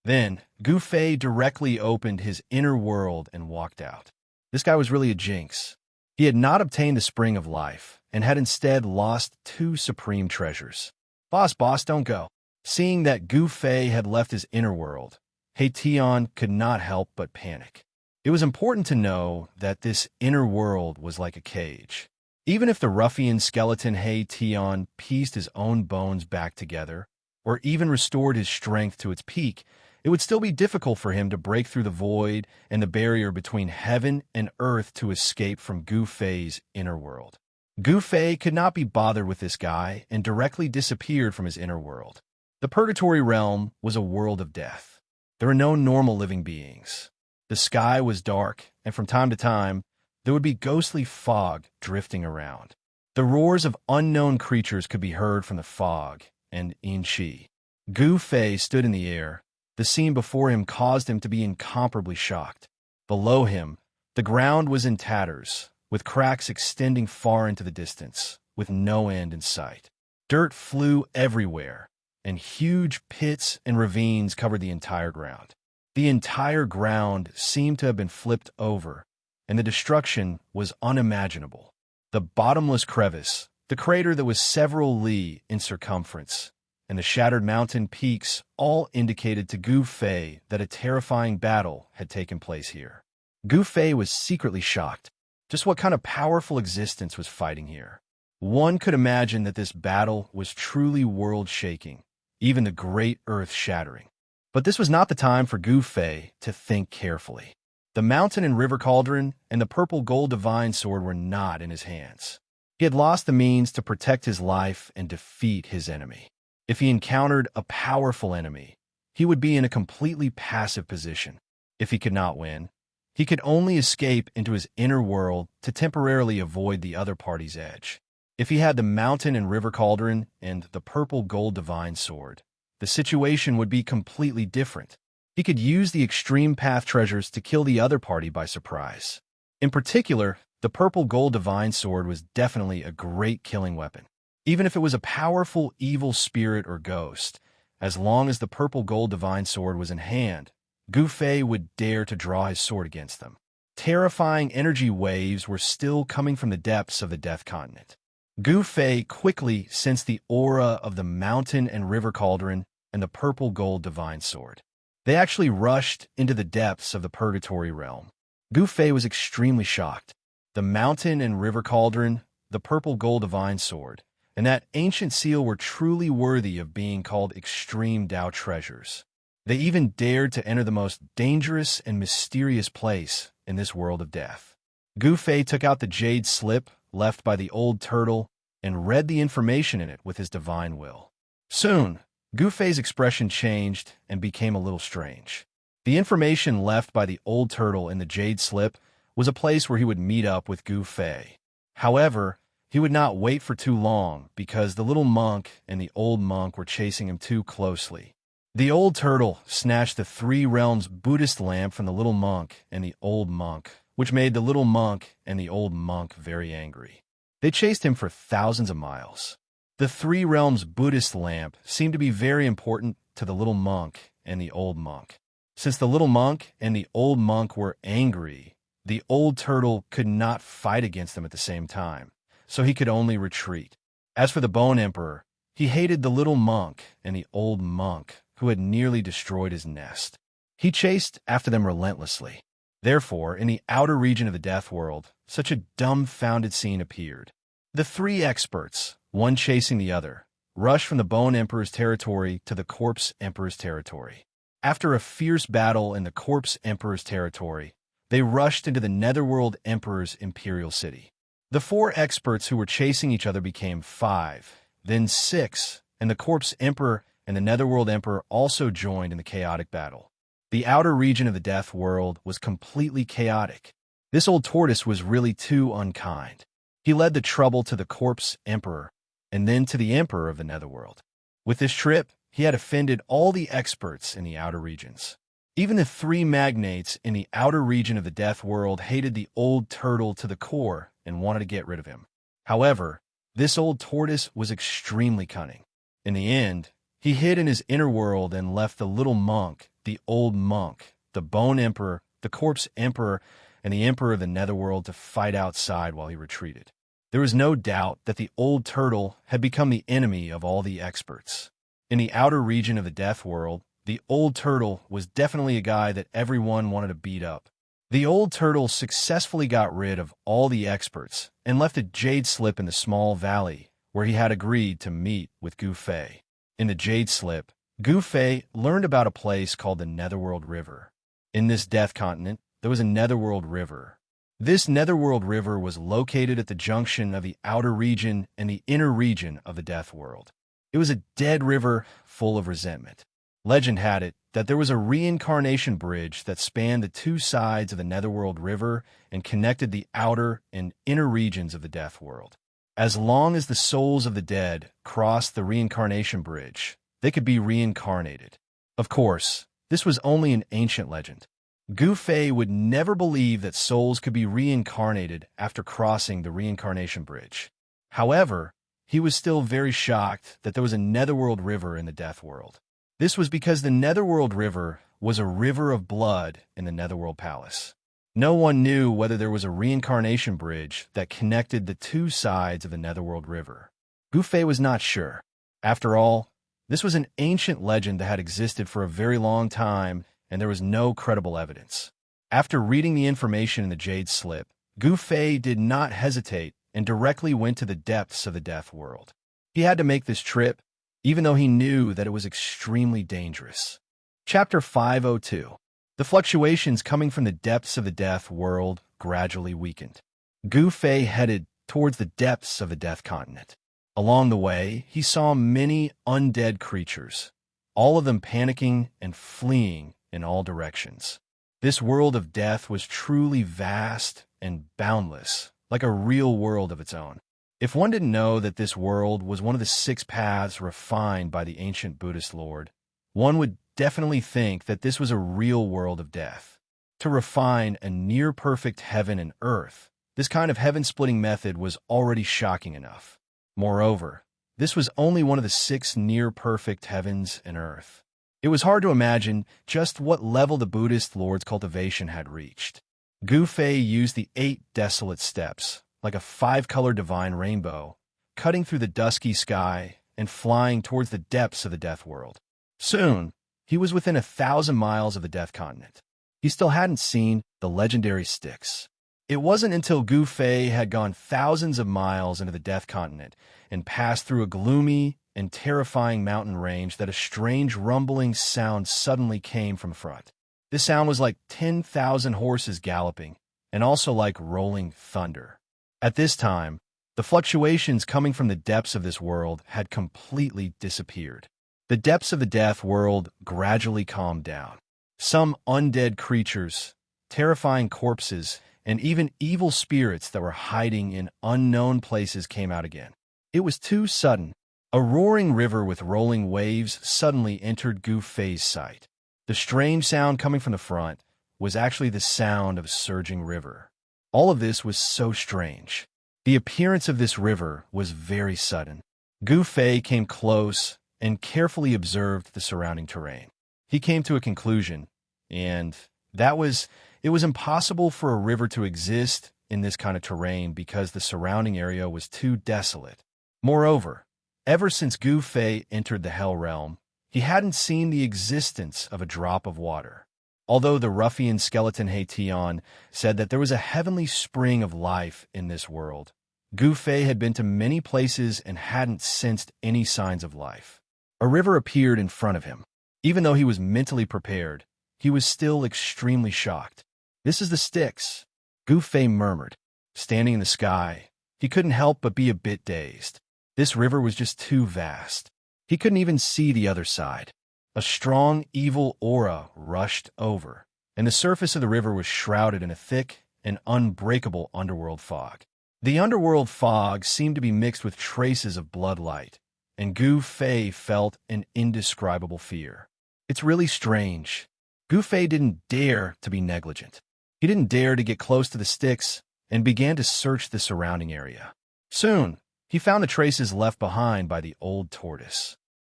A: Then, Gu Fei directly opened his inner world and walked out. This guy was really a jinx. He had not obtained the spring of life and had instead lost two supreme treasures. Boss, don't go." Seeing that Gu Fei had left his inner world, He Tian could not help but panic. It was important to know that this inner world was like a cage. Even if the ruffian skeleton He Tian pieced his own bones back together, or even restored his strength to its peak, it would still be difficult for him to break through the void and the barrier between heaven and earth to escape from Gu Fei's inner world. Gu Fei could not be bothered with this guy and directly disappeared from his inner world. The purgatory realm was a world of death. There were no normal living beings. The sky was dark, and from time to time, there would be ghostly fog drifting around. The roars of unknown creatures could be heard from the fog and Xianxia. Gu Fei stood in the air. The scene before him caused him to be incomparably shocked. Below him, the ground was in tatters, with cracks extending far into the distance, with no end in sight. Dirt flew everywhere, and huge pits and ravines covered the entire ground. The entire ground seemed to have been flipped over, and the destruction was unimaginable. The bottomless crevice, the crater that was several li in circumference, and the shattered mountain peaks all indicated to Gu Fei that a terrifying battle had taken place here. Gu Fei was secretly shocked. Just what kind of powerful existence was fighting here? One could imagine that this battle was truly world-shaking, even the great earth-shattering. But this was not the time for Gu Fei to think carefully. The mountain and river cauldron and the purple gold divine sword were not in his hands. He had lost the means to protect his life and defeat his enemy. If he encountered a powerful enemy, he would be in a completely passive position. If he could not win, he could only escape into his inner world to temporarily avoid the other party's edge. If he had the mountain and river cauldron and the purple gold divine sword, the situation would be completely different. He could use the extreme path treasures to kill the other party by surprise. In particular, The purple gold divine sword was definitely a great killing weapon. Even if it was a powerful evil spirit or ghost, as long as the purple gold divine sword was in hand, Gu Fei would dare to draw his sword against them. Terrifying energy waves were still coming from the depths of the Death Continent. Gu Fei quickly sensed the aura of the mountain and river cauldron and the purple gold divine sword. They actually rushed into the depths of the purgatory realm. Gu Fei was extremely shocked. The mountain and river cauldron, the purple gold divine sword, and that ancient seal were truly worthy of being called extreme Dao treasures. They even dared to enter the most dangerous and mysterious place in this world of death. Gu Fei took out the jade slip left by the old turtle and read the information in it with his divine will. Soon, Gu Fei's expression changed and became a little strange. The information left by the old turtle in the jade slip was a place where he would meet up with Gu Fei. However, he would not wait for too long because the little monk and the old monk were chasing him too closely. The old turtle snatched the Three Realms Buddhist lamp from the little monk and the old monk, which made the little monk and the old monk very angry. They chased him for thousands of miles. The Three Realms Buddhist lamp seemed to be very important to the little monk and the old monk. Since the little monk and the old monk were angry, the old turtle could not fight against them at the same time, so he could only retreat. As for the Bone Emperor, he hated the little monk and the old monk who had nearly destroyed his nest. He chased after them relentlessly. Therefore, in the outer region of the death world, such a dumbfounded scene appeared. The three experts, one chasing the other, rushed from the Bone Emperor's territory to the Corpse Emperor's territory. After a fierce battle in the Corpse Emperor's territory, they rushed into the Netherworld Emperor's imperial city. The four experts who were chasing each other became 5, then 6, and the Corpse Emperor and the Netherworld Emperor also joined in the chaotic battle. The outer region of the death world was completely chaotic. This old tortoise was really too unkind. He led the trouble to the Corpse Emperor and then to the Emperor of the Netherworld. With this trip, he had offended all the experts in the outer regions. Even the three magnates in the outer region of the death world hated the old turtle to the core and wanted to get rid of him. However, this old tortoise was extremely cunning. In the end, he hid in his inner world and left the little monk, the old monk, the Bone Emperor, the Corpse Emperor, and the Emperor of the Netherworld to fight outside while he retreated. There was no doubt that the old turtle had become the enemy of all the experts. In the outer region of the death world, the old turtle was definitely a guy that everyone wanted to beat up. The old turtle successfully got rid of all the experts and left a jade slip in the small valley where he had agreed to meet with Gu Fei. In the jade slip, Gu Fei learned about a place called the Netherworld River. In this death continent, there was a Netherworld River. This Netherworld River was located at the junction of the outer region and the inner region of the death world. It was a dead river full of resentment. Legend had it that there was a reincarnation bridge that spanned the two sides of the Netherworld River and connected the outer and inner regions of the death world. As long as the souls of the dead crossed the reincarnation bridge, they could be reincarnated. Of course, this was only an ancient legend. Gu Fei would never believe that souls could be reincarnated after crossing the reincarnation bridge. However, he was still very shocked that there was a Netherworld River in the death world. This was because the Netherworld River was a river of blood in the Netherworld Palace. No one knew whether there was a reincarnation bridge that connected the two sides of the Netherworld River. Gu Fei was not sure. After all, this was an ancient legend that had existed for a very long time, and there was no credible evidence. After reading the information in the jade slip, Gu Fei did not hesitate and directly went to the depths of the death world. He had to make this trip, even though he knew that it was extremely dangerous. Chapter 502. The fluctuations coming from the depths of the death world gradually weakened. Gu Fei headed towards the depths of the death continent. Along the way, he saw many undead creatures, all of them panicking and fleeing in all directions. This world of death was truly vast and boundless, like a real world of its own. If one didn't know that this world was one of the 6 paths refined by the ancient Buddhist Lord, one would definitely think that this was a real world of death. To refine a near-perfect heaven and earth, This kind of heaven-splitting method was already shocking enough. Moreover, this was only one of the 6 near-perfect heavens and earth. It was hard to imagine just what level the Buddhist Lord's cultivation had reached. Gu Fei used the 8 desolate steps, like a 5-color divine rainbow, cutting through the dusky sky and flying towards the depths of the Death World. Soon, he was within 1,000 miles of the Death Continent. He still hadn't seen the legendary Styx. It wasn't until Gu Fei had gone thousands of miles into the Death Continent and passed through a gloomy and terrifying mountain range that a strange rumbling sound suddenly came from front. This sound was like 10,000 horses galloping, and also like rolling thunder. At this time, the fluctuations coming from the depths of this world had completely disappeared. The depths of the Death World gradually calmed down. Some undead creatures, terrifying corpses, and even evil spirits that were hiding in unknown places came out again. It was too sudden. A roaring river with rolling waves suddenly entered Gu Fei's sight. The strange sound coming from the front was actually the sound of a surging river. All of this was so strange. The appearance of this river was very sudden. Gu Fei came close and carefully observed the surrounding terrain. He came to a conclusion, and it was impossible for a river to exist in this kind of terrain because the surrounding area was too desolate. Moreover, ever since Gu Fei entered the Hell Realm, he hadn't seen the existence of a drop of water. Although the ruffian skeleton Heition said that there was a heavenly spring of life in this world, Gu Fei had been to many places and hadn't sensed any signs of life. A river appeared in front of him. Even though he was mentally prepared, he was still extremely shocked. "This is the Styx," Gu Fei murmured. Standing in the sky, he couldn't help but be a bit dazed. This river was just too vast. He couldn't even see the other side. A strong, evil aura rushed over, and the surface of the river was shrouded in a thick and unbreakable underworld fog. The underworld fog seemed to be mixed with traces of blood light, and Gu Fei felt an indescribable fear. It's really strange. Gu Fei didn't dare to be negligent. He didn't dare to get close to the Styx and began to search the surrounding area. Soon, he found the traces left behind by the old tortoise.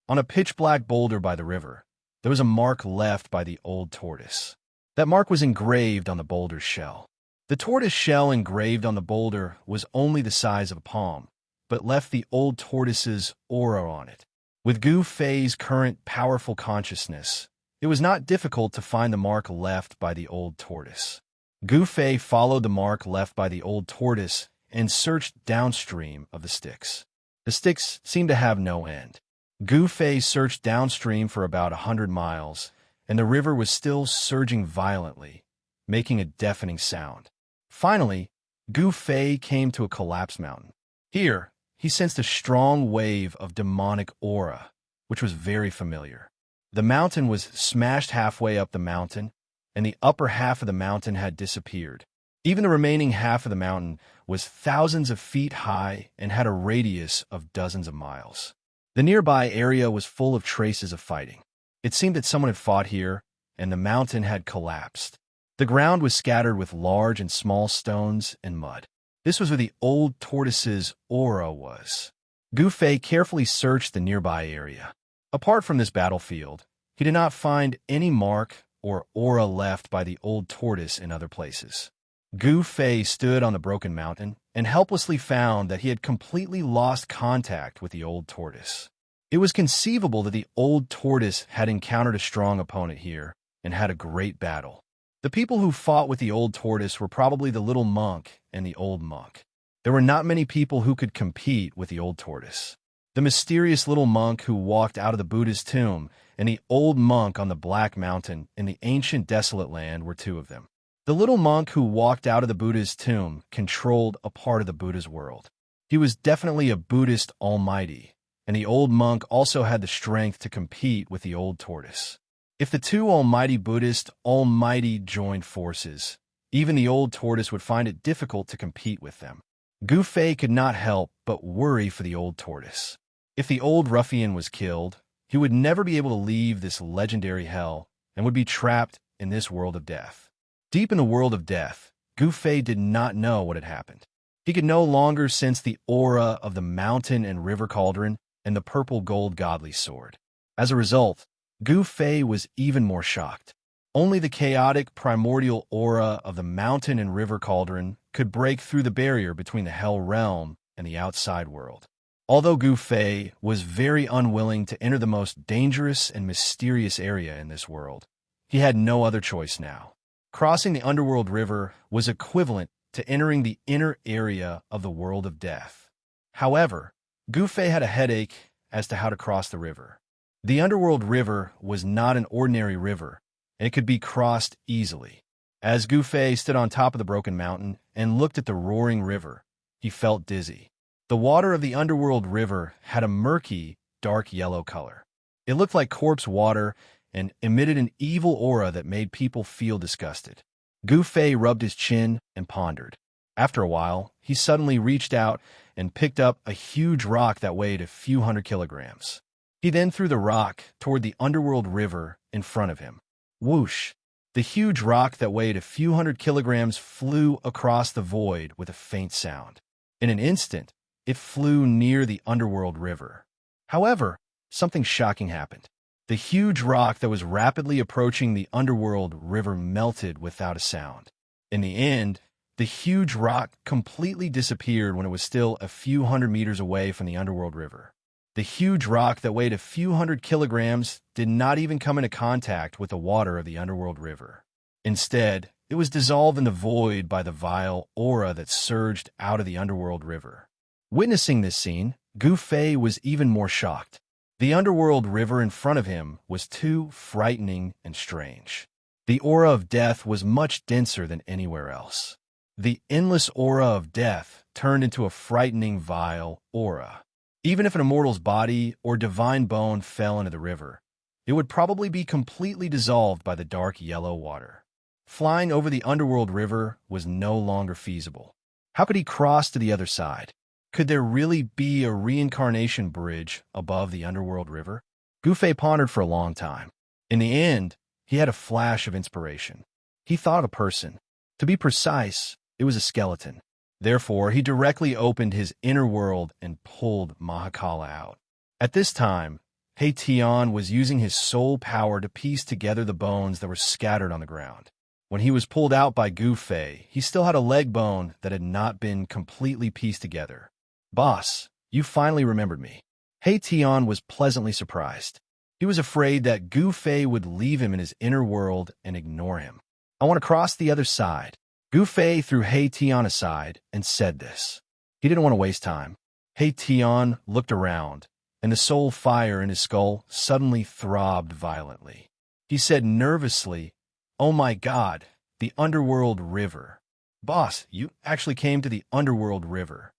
A: On a pitch-black boulder by the river, there was a mark left by the old tortoise. That mark was engraved on the boulder's shell. The tortoise shell engraved on the boulder was only the size of a palm, but left the old tortoise's aura on it. With Gu Fei's current powerful consciousness, it was not difficult to find the mark left by the old tortoise. Gu Fei followed the mark left by the old tortoise and searched downstream of the Styx. The Styx seemed to have no end. Gu Fei searched downstream for about 100 miles, and the river was still surging violently, making a deafening sound. Finally, Gu Fei came to a collapsed mountain. Here, he sensed a strong wave of demonic aura, which was very familiar. The mountain was smashed halfway up the mountain, and the upper half of the mountain had disappeared. Even the remaining half of the mountain was thousands of feet high and had a radius of dozens of miles. The nearby area was full of traces of fighting. It seemed that someone had fought here, and the mountain had collapsed. The ground was scattered with large and small stones and mud. This was where the old tortoise's aura was. Gu Fei carefully searched the nearby area. Apart from this battlefield, he did not find any mark or aura left by the old tortoise in other places. Gu Fei stood on the broken mountain and helplessly found that he had completely lost contact with the old tortoise. It was conceivable that the old tortoise had encountered a strong opponent here and had a great battle. The people who fought with the old tortoise were probably the little monk and the old monk. There were not many people who could compete with the old tortoise. The mysterious little monk who walked out of the Buddha's tomb and the old monk on the Black Mountain in the ancient desolate land were two of them. The little monk who walked out of the Buddha's tomb controlled a part of the Buddha's world. He was definitely a Buddhist almighty, and the old monk also had the strength to compete with the old tortoise. If the two almighty Buddhist almighty joined forces, even the old tortoise would find it difficult to compete with them. Gu Fei could not help but worry for the old tortoise. If the old ruffian was killed, he would never be able to leave this legendary hell and would be trapped in this world of death. Deep in the world of death, Gu Fei did not know what had happened. He could no longer sense the aura of the mountain and river cauldron and the purple gold godly sword. As a result, Gu Fei was even more shocked. Only the chaotic primordial aura of the mountain and river cauldron could break through the barrier between the Hell Realm and the outside world. Although Gu Fei was very unwilling to enter the most dangerous and mysterious area in this world, he had no other choice now. Crossing the underworld river was equivalent to entering the inner area of the world of death. However, Gu Fei had a headache as to how to cross the river. The underworld river was not an ordinary river, and it could be crossed easily. As Gu Fei stood on top of the broken mountain and looked at the roaring river, he felt dizzy. The water of the underworld river had a murky, dark yellow color. It looked like corpse water and emitted an evil aura that made people feel disgusted. Gu Fei rubbed his chin and pondered. After a while, he suddenly reached out and picked up a huge rock that weighed a few hundred kilograms. He then threw the rock toward the underworld river in front of him. Whoosh! The huge rock that weighed a few hundred kilograms flew across the void with a faint sound. In an instant, it flew near the underworld river. However, something shocking happened. The huge rock that was rapidly approaching the underworld river melted without a sound. In the end, the huge rock completely disappeared when it was still a few hundred meters away from the underworld river. The huge rock that weighed a few hundred kilograms did not even come into contact with the water of the underworld river. Instead, it was dissolved in the void by the vile aura that surged out of the underworld river. Witnessing this scene, Gu Fei was even more shocked. The underworld river in front of him was too frightening and strange. The aura of death was much denser than anywhere else. The endless aura of death turned into a frightening, vile aura. Even if an immortal's body or divine bone fell into the river, it would probably be completely dissolved by the dark yellow water. Flying over the underworld river was no longer feasible. How could he cross to the other side? Could there really be a reincarnation bridge above the underworld river? Gu Fei pondered for a long time. In the end, he had a flash of inspiration. He thought of a person. To be precise, it was a skeleton. Therefore, he directly opened his inner world and pulled Mahakala out. At this time, He Tian was using his soul power to piece together the bones that were scattered on the ground. When he was pulled out by Gu Fei, he still had a leg bone that had not been completely pieced together. "Boss, you finally remembered me." He Tian was pleasantly surprised. He was afraid that Gu Fei would leave him in his inner world and ignore him. "I want to cross the other side." Gu Fei threw He Tian aside and said this. He didn't want to waste time. He Tian looked around, and the soul fire in his skull suddenly throbbed violently. He said nervously, "Oh my God, the underworld river. Boss, you actually came to the underworld river."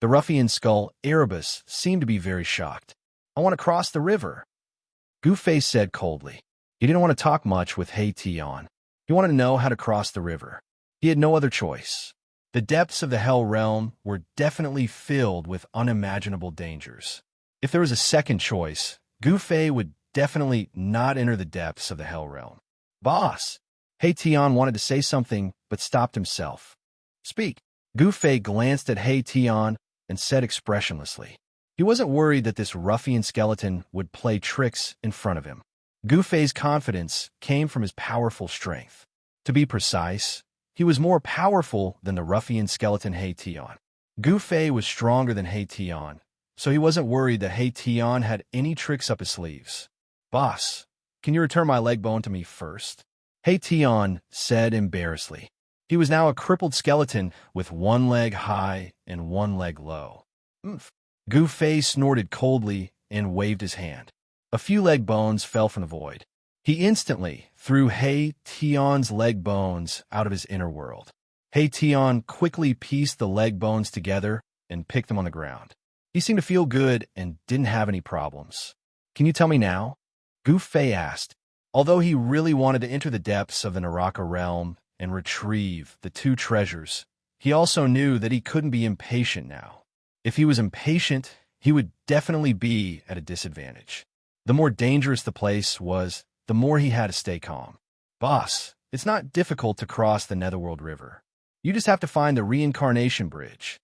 A: The ruffian's skull, Erebus, seemed to be very shocked. "I want to cross the river." Gu Fei said coldly. He didn't want to talk much with He Tian. He wanted to know how to cross the river. He had no other choice. The depths of the Hell Realm were definitely filled with unimaginable dangers. If there was a second choice, Gu Fei would definitely not enter the depths of the Hell Realm. "Boss!" He Tian wanted to say something, but stopped himself. "Speak." Gu Fei glanced at He Tian and said expressionlessly. He wasn't worried that this ruffian skeleton would play tricks in front of him. Gu Fei's confidence came from his powerful strength. To be precise, he was more powerful than the ruffian skeleton He Tian. Gu Fei was stronger than He Tian, so he wasn't worried that He Tian had any tricks up his sleeves. "Boss, can you return my leg bone to me first?" He Tian said embarrassedly. He was now a crippled skeleton with one leg high and one leg low. "Oomph." Gu Fei snorted coldly and waved his hand. A few leg bones fell from the void. He instantly threw He Tian's leg bones out of his inner world. He Tian quickly pieced the leg bones together and picked them on the ground. He seemed to feel good and didn't have any problems. "Can you tell me now?" Gu Fei asked. Although he really wanted to enter the depths of the Naraka realm and retrieve the two treasures, he also knew that he couldn't be impatient now. If he was impatient, he would definitely be at a disadvantage. The more dangerous the place was, the more he had to stay calm. "Boss, it's not difficult to cross the Netherworld River. You just have to find the reincarnation bridge.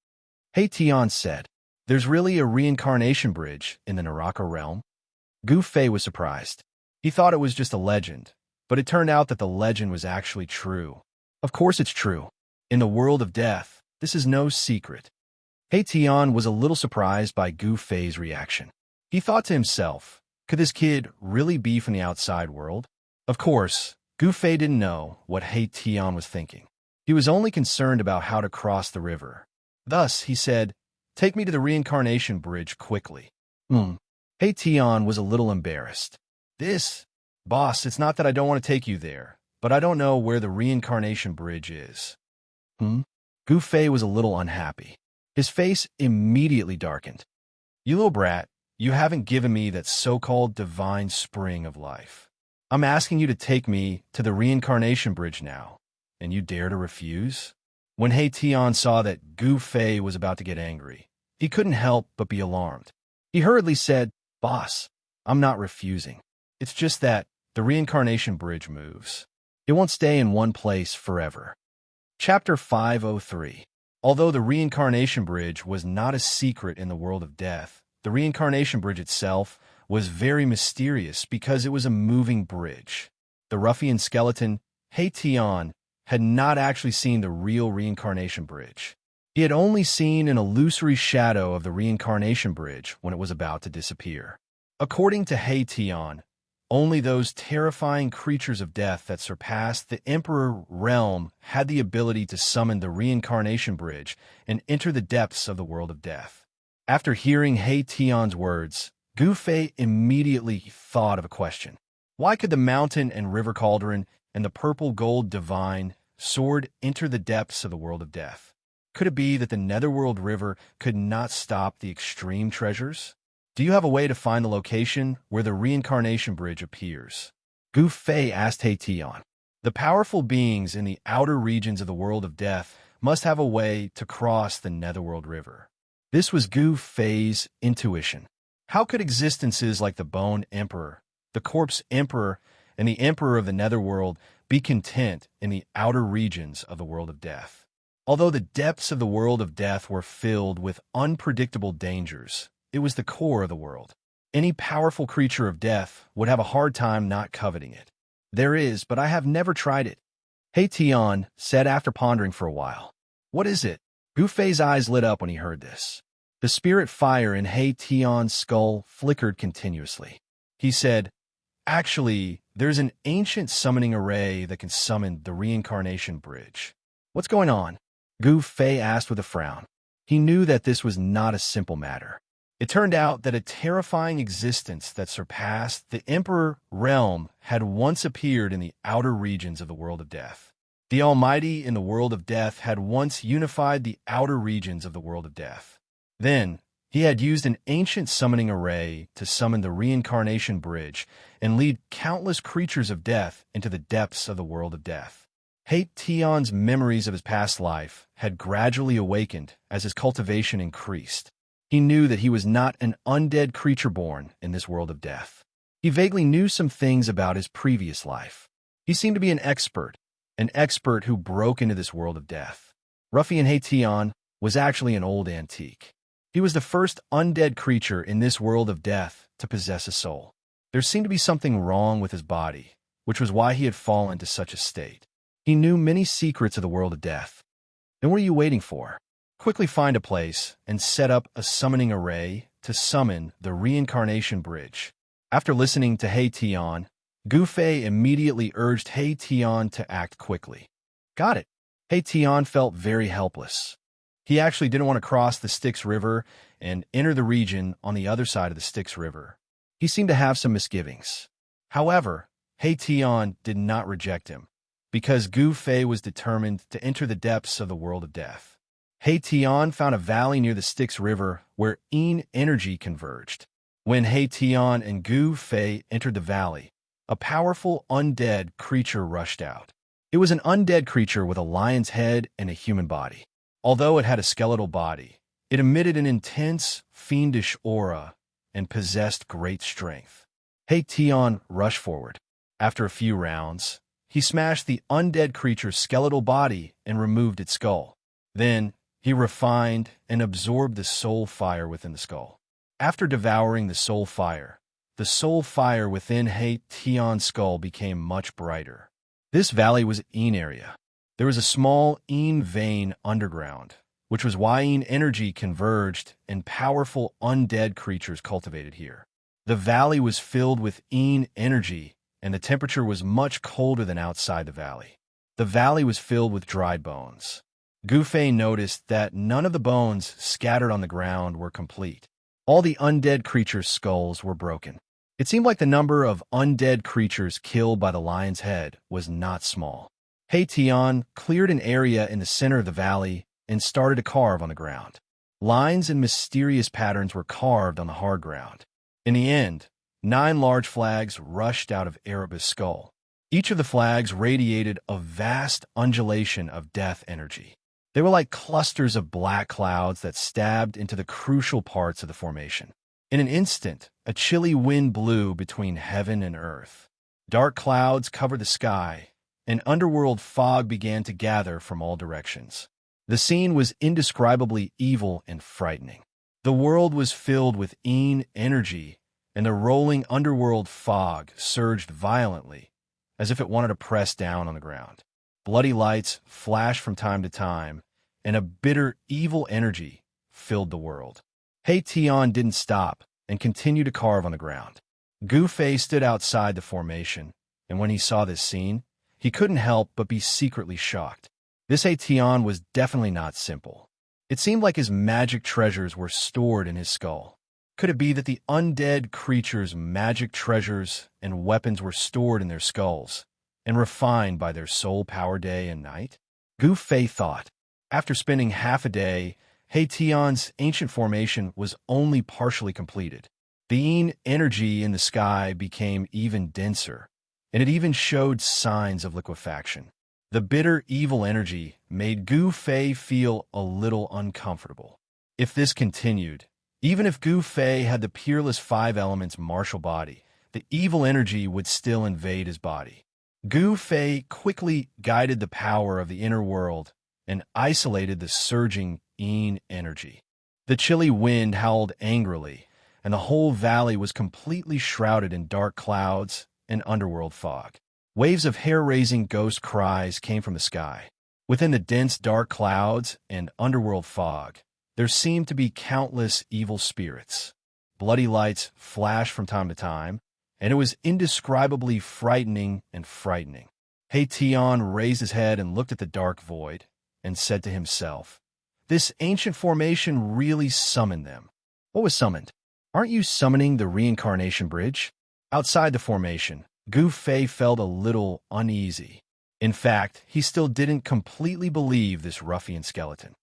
A: Hey Tian said, there's really a reincarnation bridge in the Naraka realm? Gu Fei was surprised. He thought it was just a legend, but it turned out that the legend was actually true. Of course it's true. In the world of death, this is no secret. Hey Tian was a little surprised by Gu Fei's reaction. He thought to himself, could this kid really be from the outside world? Of course, Gu Fei didn't know what Hey Tian was thinking. He was only concerned about how to cross the river. Thus, he said, take me to the reincarnation bridge quickly. Hey Tian was a little embarrassed. Boss, it's not that I don't want to take you there, but I don't know where the reincarnation bridge is. Gu Fei was a little unhappy. His face immediately darkened. You little brat, you haven't given me that so-called divine spring of life. I'm asking you to take me to the reincarnation bridge now, and you dare to refuse? When Hey Tian saw that Gu Fei was about to get angry, he couldn't help but be alarmed. He hurriedly said, Boss, I'm not refusing. It's just that the reincarnation bridge moves. It won't stay in one place forever. Chapter 503. Although the reincarnation bridge was not a secret in the world of death, the reincarnation bridge itself was very mysterious because it was a moving bridge. The ruffian skeleton, Hey Tian, had not actually seen the real reincarnation bridge. He had only seen an illusory shadow of the reincarnation bridge when it was about to disappear. According to Hey Tian, only those terrifying creatures of death that surpassed the Emperor realm had the ability to summon the reincarnation bridge and enter the depths of the world of death. After hearing Hey Tian's words, Gu Fei immediately thought of a question. Why could the mountain and river cauldron and the purple gold divine sword enter the depths of the world of death? Could it be that the Netherworld River could not stop the extreme treasures? Do you have a way to find the location where the reincarnation bridge appears? Gu Fei asked Hey Tian. The powerful beings in the outer regions of the world of death must have a way to cross the Netherworld River. This was Gu Fei's intuition. How could existences like the Bone Emperor, the Corpse Emperor, and the Emperor of the Netherworld be content in the outer regions of the world of death? Although the depths of the world of death were filled with unpredictable dangers, it was the core of the world. Any powerful creature of death would have a hard time not coveting it. There is, but I have never tried it. Hey Tian said after pondering for a while. What is it? Gu Fei's eyes lit up when he heard this. The spirit fire in Hey Tian's skull flickered continuously. He said, actually, there's an ancient summoning array that can summon the reincarnation bridge. What's going on? Gu Fei asked with a frown. He knew that this was not a simple matter. It turned out that a terrifying existence that surpassed the Emperor realm had once appeared in the outer regions of the world of death. The Almighty in the world of death had once unified the outer regions of the world of death. Then, he had used an ancient summoning array to summon the reincarnation bridge and lead countless creatures of death into the depths of the world of death. Hey Tian's memories of his past life had gradually awakened as his cultivation increased. He knew that he was not an undead creature born in this world of death. He vaguely knew some things about his previous life. He seemed to be an expert who broke into this world of death. Ruffian Hey Tian was actually an old antique. He was the first undead creature in this world of death to possess a soul. There seemed to be something wrong with his body, which was why he had fallen to such a state. He knew many secrets of the world of death. Then what are you waiting for? Quickly find a place and set up a summoning array to summon the reincarnation bridge. After listening to Hey Tian, Gu Fei immediately urged Hey Tian to act quickly. Got it. Hey Tian felt very helpless. He actually didn't want to cross the Styx River and enter the region on the other side of the Styx River. He seemed to have some misgivings. However, Hey Tian did not reject him, because Gu Fei was determined to enter the depths of the world of death. Hey Tian found a valley near the Styx River where Yin energy converged. When Hey Tian and Gu Fei entered the valley, a powerful undead creature rushed out. It was an undead creature with a lion's head and a human body. Although it had a skeletal body, it emitted an intense, fiendish aura and possessed great strength. Hey Tian rushed forward. After a few rounds, he smashed the undead creature's skeletal body and removed its skull. Then, he refined and absorbed the soul fire within the skull. After devouring the soul fire within He Tian's skull became much brighter. This valley was Yin area. There was a small Yin vein underground, which was why Yin energy converged and powerful undead creatures cultivated here. The valley was filled with Yin energy, and the temperature was much colder than outside the valley. The valley was filled with dried bones. Gu Fei noticed that none of the bones scattered on the ground were complete. All the undead creatures' skulls were broken. It seemed like the number of undead creatures killed by the lion's head was not small. He Tian cleared an area in the center of the valley and started to carve on the ground. Lines and mysterious patterns were carved on the hard ground. In the end, 9 large flags rushed out of Erebus' skull. Each of the flags radiated a vast undulation of death energy. They were like clusters of black clouds that stabbed into the crucial parts of the formation. In an instant, a chilly wind blew between heaven and earth. Dark clouds covered the sky, and underworld fog began to gather from all directions. The scene was indescribably evil and frightening. The world was filled with Yin energy, and the rolling underworld fog surged violently, as if it wanted to press down on the ground. Bloody lights flashed from time to time, and a bitter, evil energy filled the world. He Tian didn't stop and continued to carve on the ground. Gu Fei stood outside the formation, and when he saw this scene, he couldn't help but be secretly shocked. This He Tian was definitely not simple. It seemed like his magic treasures were stored in his skull. Could it be that the undead creatures' magic treasures and weapons were stored in their skulls and refined by their soul power day and night? Gu Fei thought. After spending half a day, He Tian's ancient formation was only partially completed. The Yin energy in the sky became even denser, and it even showed signs of liquefaction. The bitter, evil energy made Gu Fei feel a little uncomfortable. If this continued, even if Gu Fei had the peerless 5 elements martial body, the evil energy would still invade his body. Gu Fei quickly guided the power of the inner world and isolated the surging Yin energy. The chilly wind howled angrily, and the whole valley was completely shrouded in dark clouds and underworld fog. Waves of hair-raising ghost cries came from the sky. Within the dense dark clouds and underworld fog, there seemed to be countless evil spirits. Bloody lights flashed from time to time, and it was indescribably frightening. He Tian raised his head and looked at the dark void, and said to himself, "This ancient formation really summoned them." What was summoned? Aren't you summoning the reincarnation bridge? Outside the formation, Gu Fei felt a little uneasy. In fact, he still didn't completely believe this ruffian skeleton.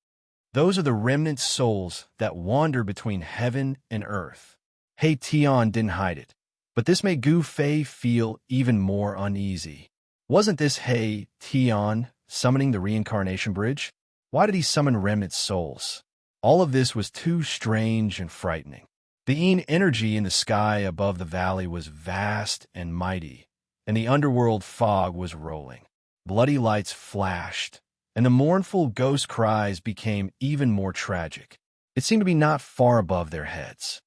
A: Those are the remnant souls that wander between heaven and earth. He Tian didn't hide it, but this made Gu Fei feel even more uneasy. Wasn't this He Tian summoning the reincarnation bridge? Why did he summon remnant souls? All of this was too strange and frightening. The Yin energy in the sky above the valley was vast and mighty, and the underworld fog was rolling. Bloody lights flashed, and the mournful ghost cries became even more tragic. It seemed to be not far above their heads.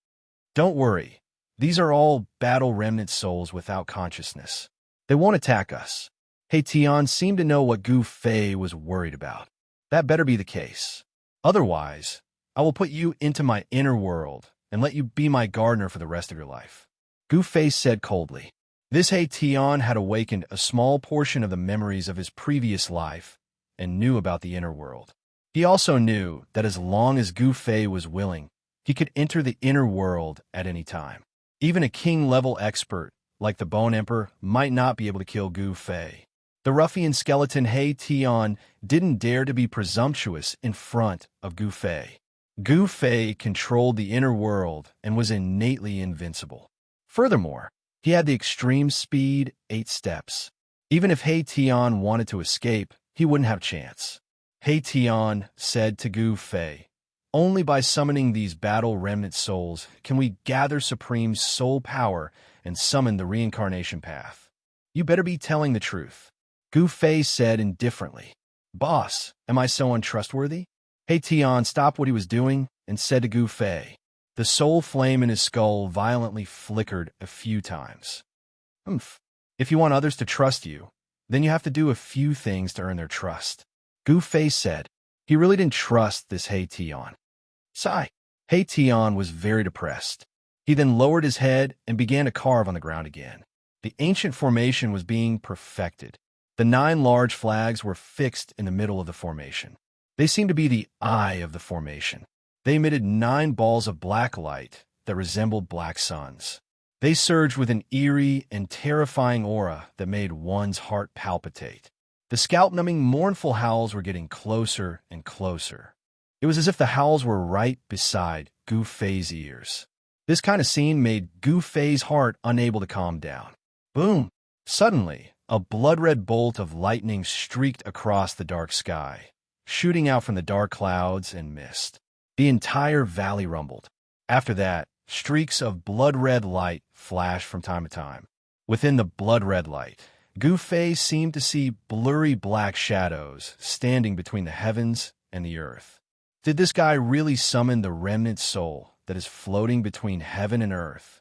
A: Don't worry, these are all battle remnant souls without consciousness. They won't attack us. He Tian seemed to know what Gu Fei was worried about. That better be the case. Otherwise, I will put you into my inner world and let you be my gardener for the rest of your life. Gu Fei said coldly. This He Tian had awakened a small portion of the memories of his previous life and knew about the inner world. He also knew that as long as Gu Fei was willing, he could enter the inner world at any time. Even a king-level expert like the Bone Emperor might not be able to kill Gu Fei. The ruffian skeleton He Tian didn't dare to be presumptuous in front of Gu Fei. Gu Fei controlled the inner world and was innately invincible. Furthermore, he had the extreme speed 8 steps. Even if He Tian wanted to escape, he wouldn't have a chance. He Tian said to Gu Fei, "Only by summoning these battle remnant souls can we gather supreme soul power and summon the reincarnation path. You better be telling the truth." Gu Fei said indifferently. Boss, am I so untrustworthy? He Tian stopped what he was doing and said to Gu Fei. The soul flame in his skull violently flickered a few times. Humph. If you want others to trust you, then you have to do a few things to earn their trust. Gu Fei said. He really didn't trust this He Tian. Sigh. He Tian was very depressed. He then lowered his head and began to carve on the ground again. The ancient formation was being perfected. The 9 large flags were fixed in the middle of the formation. They seemed to be the eye of the formation. They emitted 9 balls of black light that resembled black suns. They surged with an eerie and terrifying aura that made one's heart palpitate. The scalp-numbing, mournful howls were getting closer and closer. It was as if the howls were right beside Gu Fei's ears. This kind of scene made Gu Fei's heart unable to calm down. Boom! Suddenly, a blood-red bolt of lightning streaked across the dark sky, shooting out from the dark clouds and mist. The entire valley rumbled. After that, streaks of blood-red light flashed from time to time. Within the blood-red light, Gu Fei seemed to see blurry black shadows standing between the heavens and the earth. Did this guy really summon the remnant soul that is floating between heaven and earth?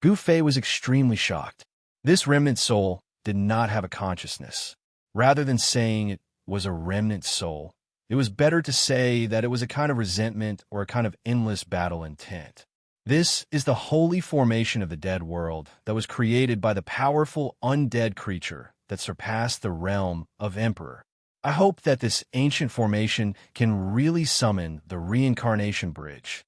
A: Gu Fei was extremely shocked. This remnant soul did not have a consciousness. Rather than saying it was a remnant soul, it was better to say that it was a kind of resentment or a kind of endless battle intent. This is the holy formation of the dead world that was created by the powerful undead creature that surpassed the realm of Emperor. I hope that this ancient formation can really summon the reincarnation bridge.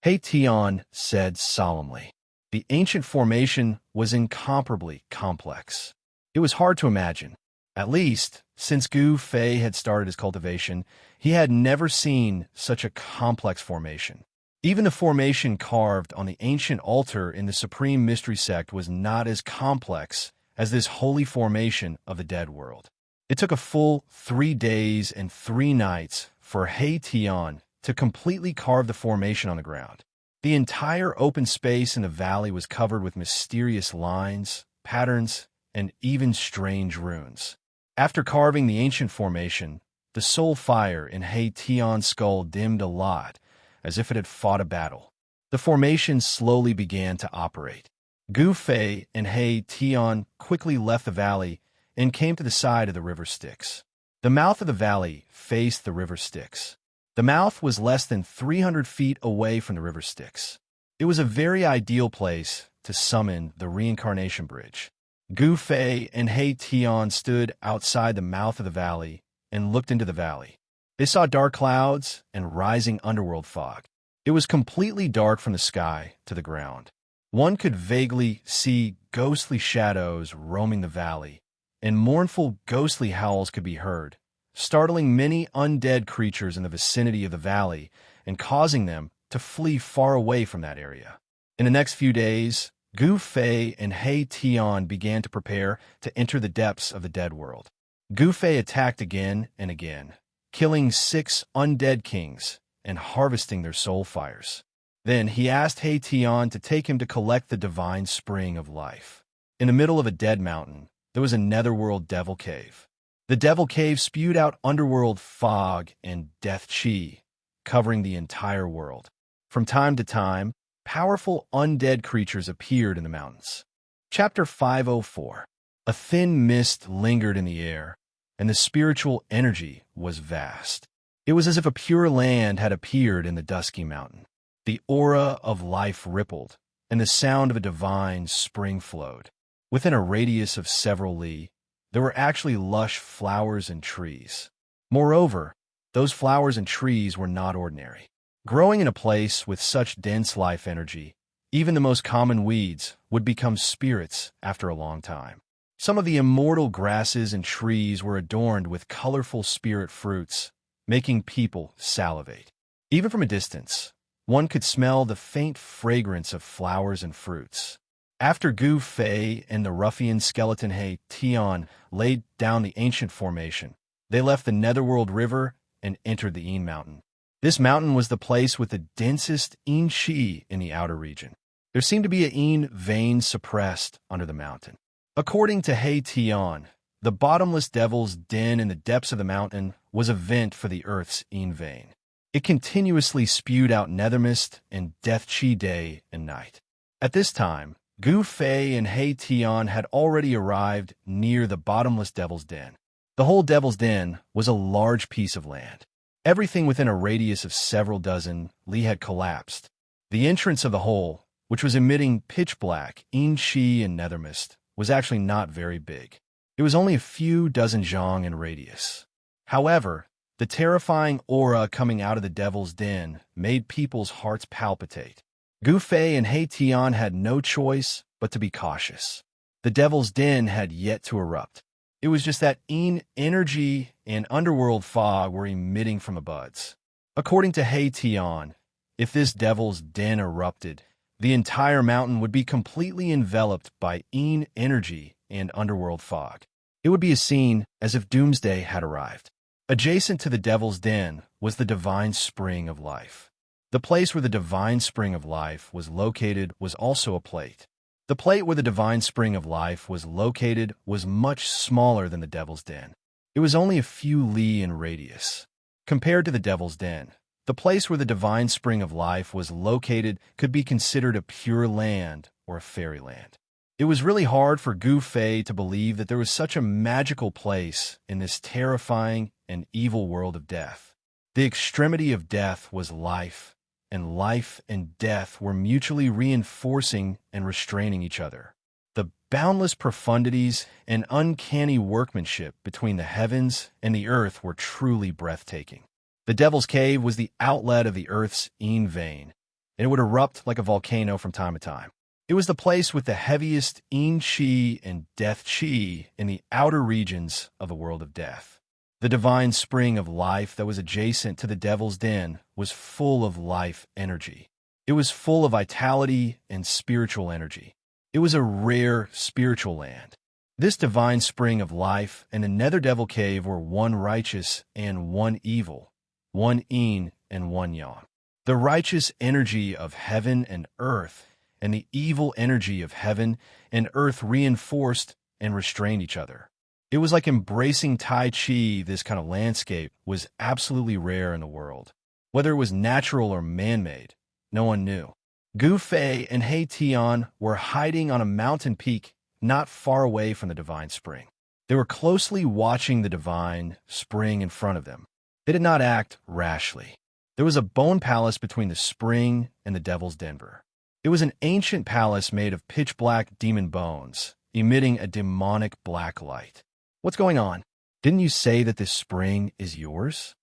A: He Tian said solemnly. The ancient formation was incomparably complex. It was hard to imagine. At least, since Gu Fei had started his cultivation, he had never seen such a complex formation. Even the formation carved on the ancient altar in the Supreme Mystery Sect was not as complex as this holy formation of the dead world. It took a full 3 days and 3 nights for He Tian to completely carve the formation on the ground. The entire open space in the valley was covered with mysterious lines, patterns, and even strange runes. After carving the ancient formation, the soul fire in He Tian's skull dimmed a lot, as if it had fought a battle. The formation slowly began to operate. Gu Fei and He Tian quickly left the valley and came to the side of the river Styx. The mouth of the valley faced the river Styx. The mouth was less than 300 feet away from the river Styx. It was a very ideal place to summon the reincarnation bridge. Gu Fei and He Tian stood outside the mouth of the valley and looked into the valley. They saw dark clouds and rising underworld fog. It was completely dark from the sky to the ground. One could vaguely see ghostly shadows roaming the valley, and mournful ghostly howls could be heard, startling many undead creatures in the vicinity of the valley and causing them to flee far away from that area. In the next few days, Gu Fei and He Tian began to prepare to enter the depths of the dead world. Gu Fei attacked again and again, killing 6 undead kings and harvesting their soul fires. Then he asked He Tian to take him to collect the divine spring of life. In the middle of a dead mountain, there was a netherworld devil cave. The devil cave spewed out underworld fog and death chi, covering the entire world. From time to time, powerful undead creatures appeared in the mountains. Chapter 504. A thin mist lingered in the air, and the spiritual energy was vast. It was as if a pure land had appeared in the dusky mountain. The aura of life rippled, and the sound of a divine spring flowed. Within a radius of several li, there were actually lush flowers and trees. Moreover, those flowers and trees were not ordinary. Growing in a place with such dense life energy, even the most common weeds would become spirits after a long time. Some of the immortal grasses and trees were adorned with colorful spirit fruits, making people salivate. Even from a distance, one could smell the faint fragrance of flowers and fruits. After Gu Fei and the ruffian skeleton He Tian laid down the ancient formation, they left the Netherworld River and entered the Yin Mountain. This mountain was the place with the densest Yin Qi in the outer region. There seemed to be a Yin vein suppressed under the mountain. According to He Tian, The bottomless devil's den in the depths of the mountain was a vent for the earth's Yin vein. It continuously spewed out nethermist and death chi day and night. At this time, Gu Fei and He Tian had already arrived near the bottomless devil's den. The whole devil's den was a large piece of land. Everything within a radius of several dozen li had collapsed. The entrance of the hole, which was emitting pitch black, yin chi and nethermist, was actually not very big. It was only a few dozen zhang in radius. However, the terrifying aura coming out of the devil's den made people's hearts palpitate. Gu Fei and He Tian had no choice but to be cautious. The devil's den had yet to erupt. It was just that yin energy and underworld fog were emitting from the buds. According to He Tian, if this devil's den erupted, the entire mountain would be completely enveloped by yin energy and underworld fog. It would be a scene as if doomsday had arrived. Adjacent to the devil's den was the divine spring of life. The place where the divine spring of life was located was also a plate. The plate where the divine spring of life was located was much smaller than the devil's den. It was only a few li in radius. Compared to the devil's den, the place where the divine spring of life was located could be considered a pure land or a fairyland. It was really hard for Gu Fei to believe that there was such a magical place in this terrifying and evil world of death. The extremity of death was life, and life and death were mutually reinforcing and restraining each other. The boundless profundities and uncanny workmanship between the heavens and the earth were truly breathtaking. The Devil's Cave was the outlet of the earth's yin vein, and it would erupt like a volcano from time to time. It was the place with the heaviest yin chi and death chi in the outer regions of the world of death. The divine spring of life that was adjacent to the devil's den was full of life energy. It was full of vitality and spiritual energy. It was a rare spiritual land. This divine spring of life and the Nether Devil Cave were one righteous and one evil, one yin and one yang. The righteous energy of heaven and earth and the evil energy of heaven and earth reinforced and restrained each other. It was like embracing Tai Chi. This kind of landscape was absolutely rare in the world. Whether it was natural or man-made, no one knew. Gu Fei and He Tian were hiding on a mountain peak not far away from the divine spring. They were closely watching the divine spring in front of them. They did not act rashly. There was a bone palace between the spring and the devil's denver. It was an ancient palace made of pitch-black demon bones, emitting a demonic black light. What's going on? Didn't you say that this spring is yours?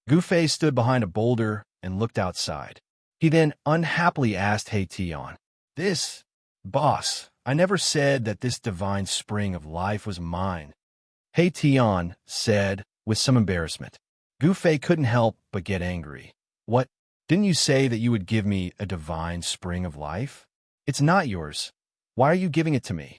A: Gu Fei stood behind a boulder and looked outside. He then unhappily asked He Tian, Boss, I never said that this divine spring of life was mine. He Tian said with some embarrassment. Gu Fei couldn't help but get angry. What? Didn't you say that you would give me a divine spring of life? It's not yours. Why are you giving it to me?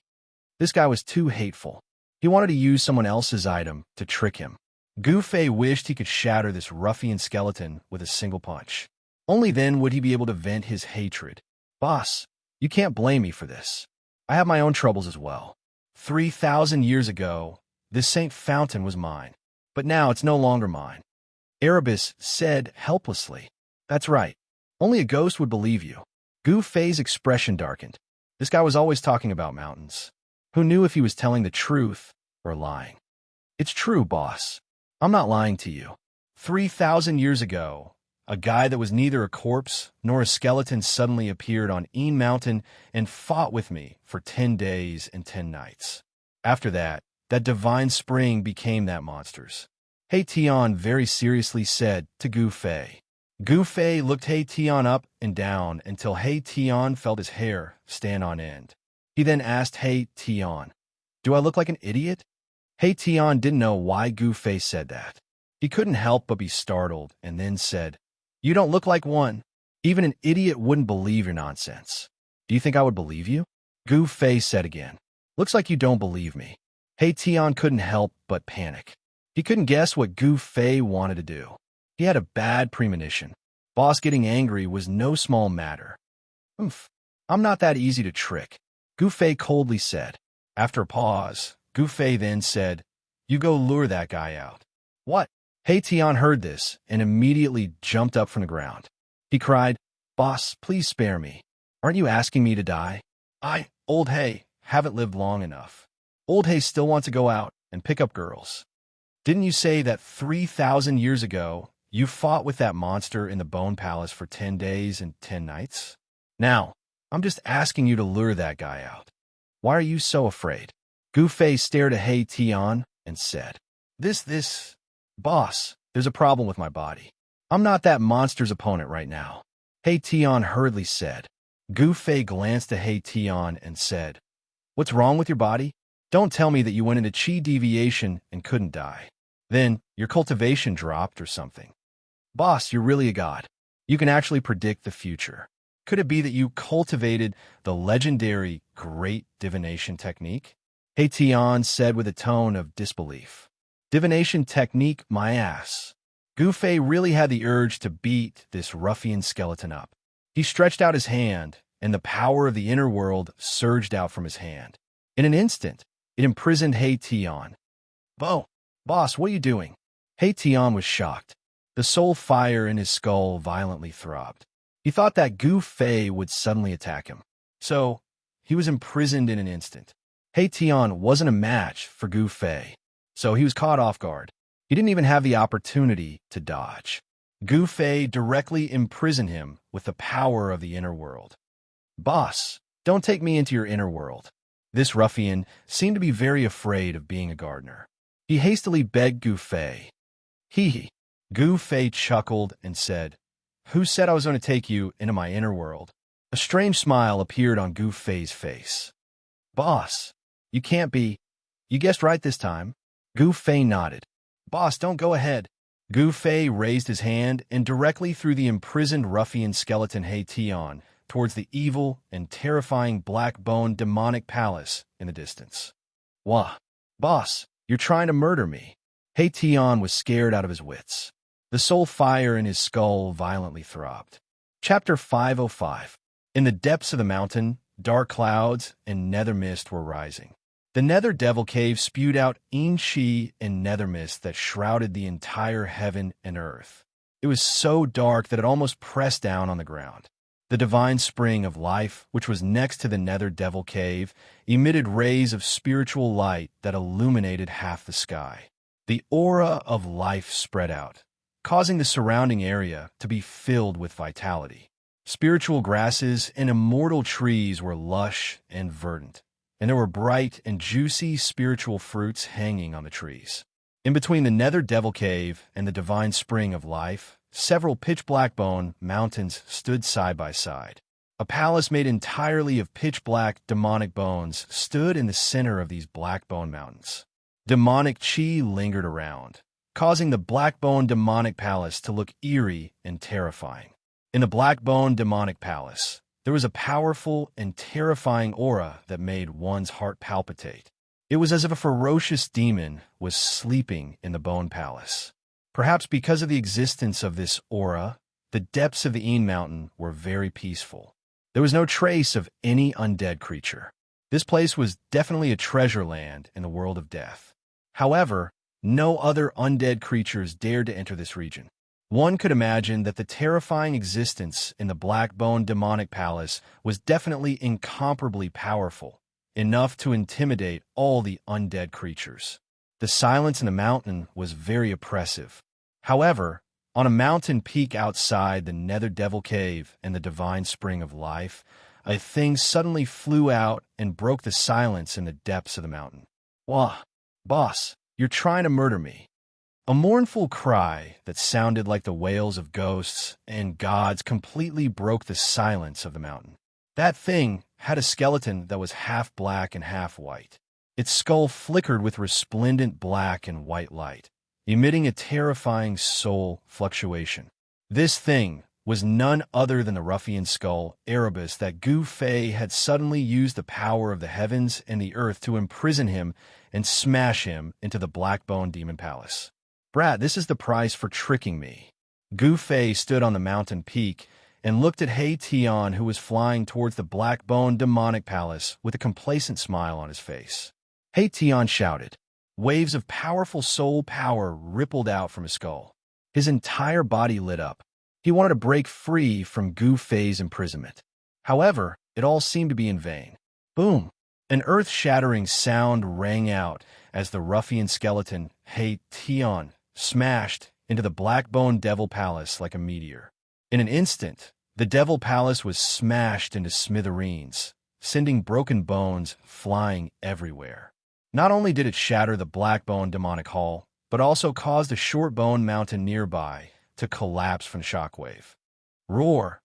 A: This guy was too hateful. He wanted to use someone else's item to trick him. Gu Fei wished he could shatter this ruffian skeleton with a single punch. Only then would he be able to vent his hatred. Boss, you can't blame me for this. I have my own troubles as well. 3,000 years ago, this Saint Fountain was mine, but now it's no longer mine. Erebus said helplessly. That's right. Only a ghost would believe you. Gu Fei's expression darkened. This guy was always talking about mountains. Who knew if he was telling the truth or lying? It's true, boss. I'm not lying to you. 3,000 years ago, a guy that was neither a corpse nor a skeleton suddenly appeared on Een Mountain and fought with me for 10 days and 10 nights. After that, that divine spring became that monster's. He Tian very seriously said to Gu Fei. Gu Fei looked He Tian up and down until He Tian felt his hair stand on end. He then asked He Tian, Do I look like an idiot? He Tian didn't know why Gu Fei said that. He couldn't help but be startled and then said, You don't look like one. Even an idiot wouldn't believe your nonsense. Do you think I would believe you? Gu Fei said again, Looks like you don't believe me. He Tian couldn't help but panic. He couldn't guess what Gu Fei wanted to do. He had a bad premonition. Boss getting angry was no small matter. I'm not that easy to trick, Gu Fei coldly said. After a pause, Gu Fei then said, "You go lure that guy out." "What?" He Tian heard this and immediately jumped up from the ground. He cried, "Boss, please spare me. Aren't you asking me to die? Old He, haven't lived long enough. Old He still wants to go out and pick up girls. Didn't you say that 3,000 years ago you fought with that monster in the Bone Palace for 10 days and 10 nights? Now, I'm just asking you to lure that guy out. Why are you so afraid?" Gu Fei stared at He Tian and said, Boss, there's a problem with my body. I'm not that monster's opponent right now." He Tian hurriedly said. Gu Fei glanced at He Tian and said, "What's wrong with your body? Don't tell me that you went into chi deviation and couldn't die. Then your cultivation dropped or something. Boss, you're really a god. You can actually predict the future. Could it be that you cultivated the legendary great divination technique?" He Tian said with a tone of disbelief. "Divination technique, my ass." Gu Fei really had the urge to beat this ruffian skeleton up. He stretched out his hand, and the power of the inner world surged out from his hand. In an instant, it imprisoned He Tian. Boss, what are you doing?" He Tian was shocked. The soul fire in his skull violently throbbed. He thought that Gu Fei would suddenly attack him. So, he was imprisoned in an instant. He Tian wasn't a match for Gu Fei, so he was caught off guard. He didn't even have the opportunity to dodge. Gu Fei directly imprisoned him with the power of the inner world. "Boss, don't take me into your inner world." This ruffian seemed to be very afraid of being a gardener. He hastily begged Gu Fei. Hee. Gu Fei chuckled and said, "Who said I was going to take you into my inner world?" A strange smile appeared on Gu Fei's face. "Boss, you can't be. You guessed right this time." Gu Fei nodded. "Boss, don't go ahead." Gu Fei raised his hand and directly threw the imprisoned ruffian skeleton He Tian towards the evil and terrifying black-bone demonic palace in the distance. "Wah, boss, you're trying to murder me." He Tian was scared out of his wits. The soul fire in his skull violently throbbed. Chapter 505. In the depths of the mountain, dark clouds and nether mist were rising. The nether devil cave spewed out Xianxia and nether mist that shrouded the entire heaven and earth. It was so dark that it almost pressed down on the ground. The divine spring of life, which was next to the nether devil cave, emitted rays of spiritual light that illuminated half the sky. The aura of life spread out, causing the surrounding area to be filled with vitality. Spiritual grasses and immortal trees were lush and verdant, and there were bright and juicy spiritual fruits hanging on the trees. In between the nether devil cave and the divine spring of life, several pitch-black bone mountains stood side by side. A palace made entirely of pitch-black demonic bones stood in the center of these black bone mountains. Demonic chi lingered around, causing the black bone demonic palace to look eerie and terrifying. In the black bone demonic palace, there was a powerful and terrifying aura that made one's heart palpitate. It was as if a ferocious demon was sleeping in the bone palace. Perhaps because of the existence of this aura, the depths of the Een Mountain were very peaceful. There was no trace of any undead creature. This place was definitely a treasure land in the world of death. However, no other undead creatures dared to enter this region. One could imagine that the terrifying existence in the black bone demonic palace was definitely incomparably powerful, enough to intimidate all the undead creatures. The silence in the mountain was very oppressive. However, on a mountain peak outside the nether devil cave and the divine spring of life, a thing suddenly flew out and broke the silence in the depths of the mountain. "Wah, boss, you're trying to murder me." A mournful cry that sounded like the wails of ghosts and gods completely broke the silence of the mountain. That thing had a skeleton that was half black and half white. Its skull flickered with resplendent black and white light, emitting a terrifying soul fluctuation. This thing was none other than the ruffian skull, Erebus, that Gu Fei had suddenly used the power of the heavens and the earth to imprison him and smash him into the Blackbone Demon Palace. "Brat, this is the price for tricking me." Gu Fei stood on the mountain peak and looked at He Tian, who was flying towards the Blackbone Demonic Palace with a complacent smile on his face. Hey Tian shouted. Waves of powerful soul power rippled out from his skull. His entire body lit up. He wanted to break free from Gu Fei's imprisonment. However, it all seemed to be in vain. Boom! An earth-shattering sound rang out as the ruffian skeleton, He Tian, smashed into the Black-Bone Devil Palace like a meteor. In an instant, the Devil Palace was smashed into smithereens, sending broken bones flying everywhere. Not only did it shatter the Black-Bone Demonic Hall, but also caused a short bone mountain nearby to collapse from the shockwave. Roar!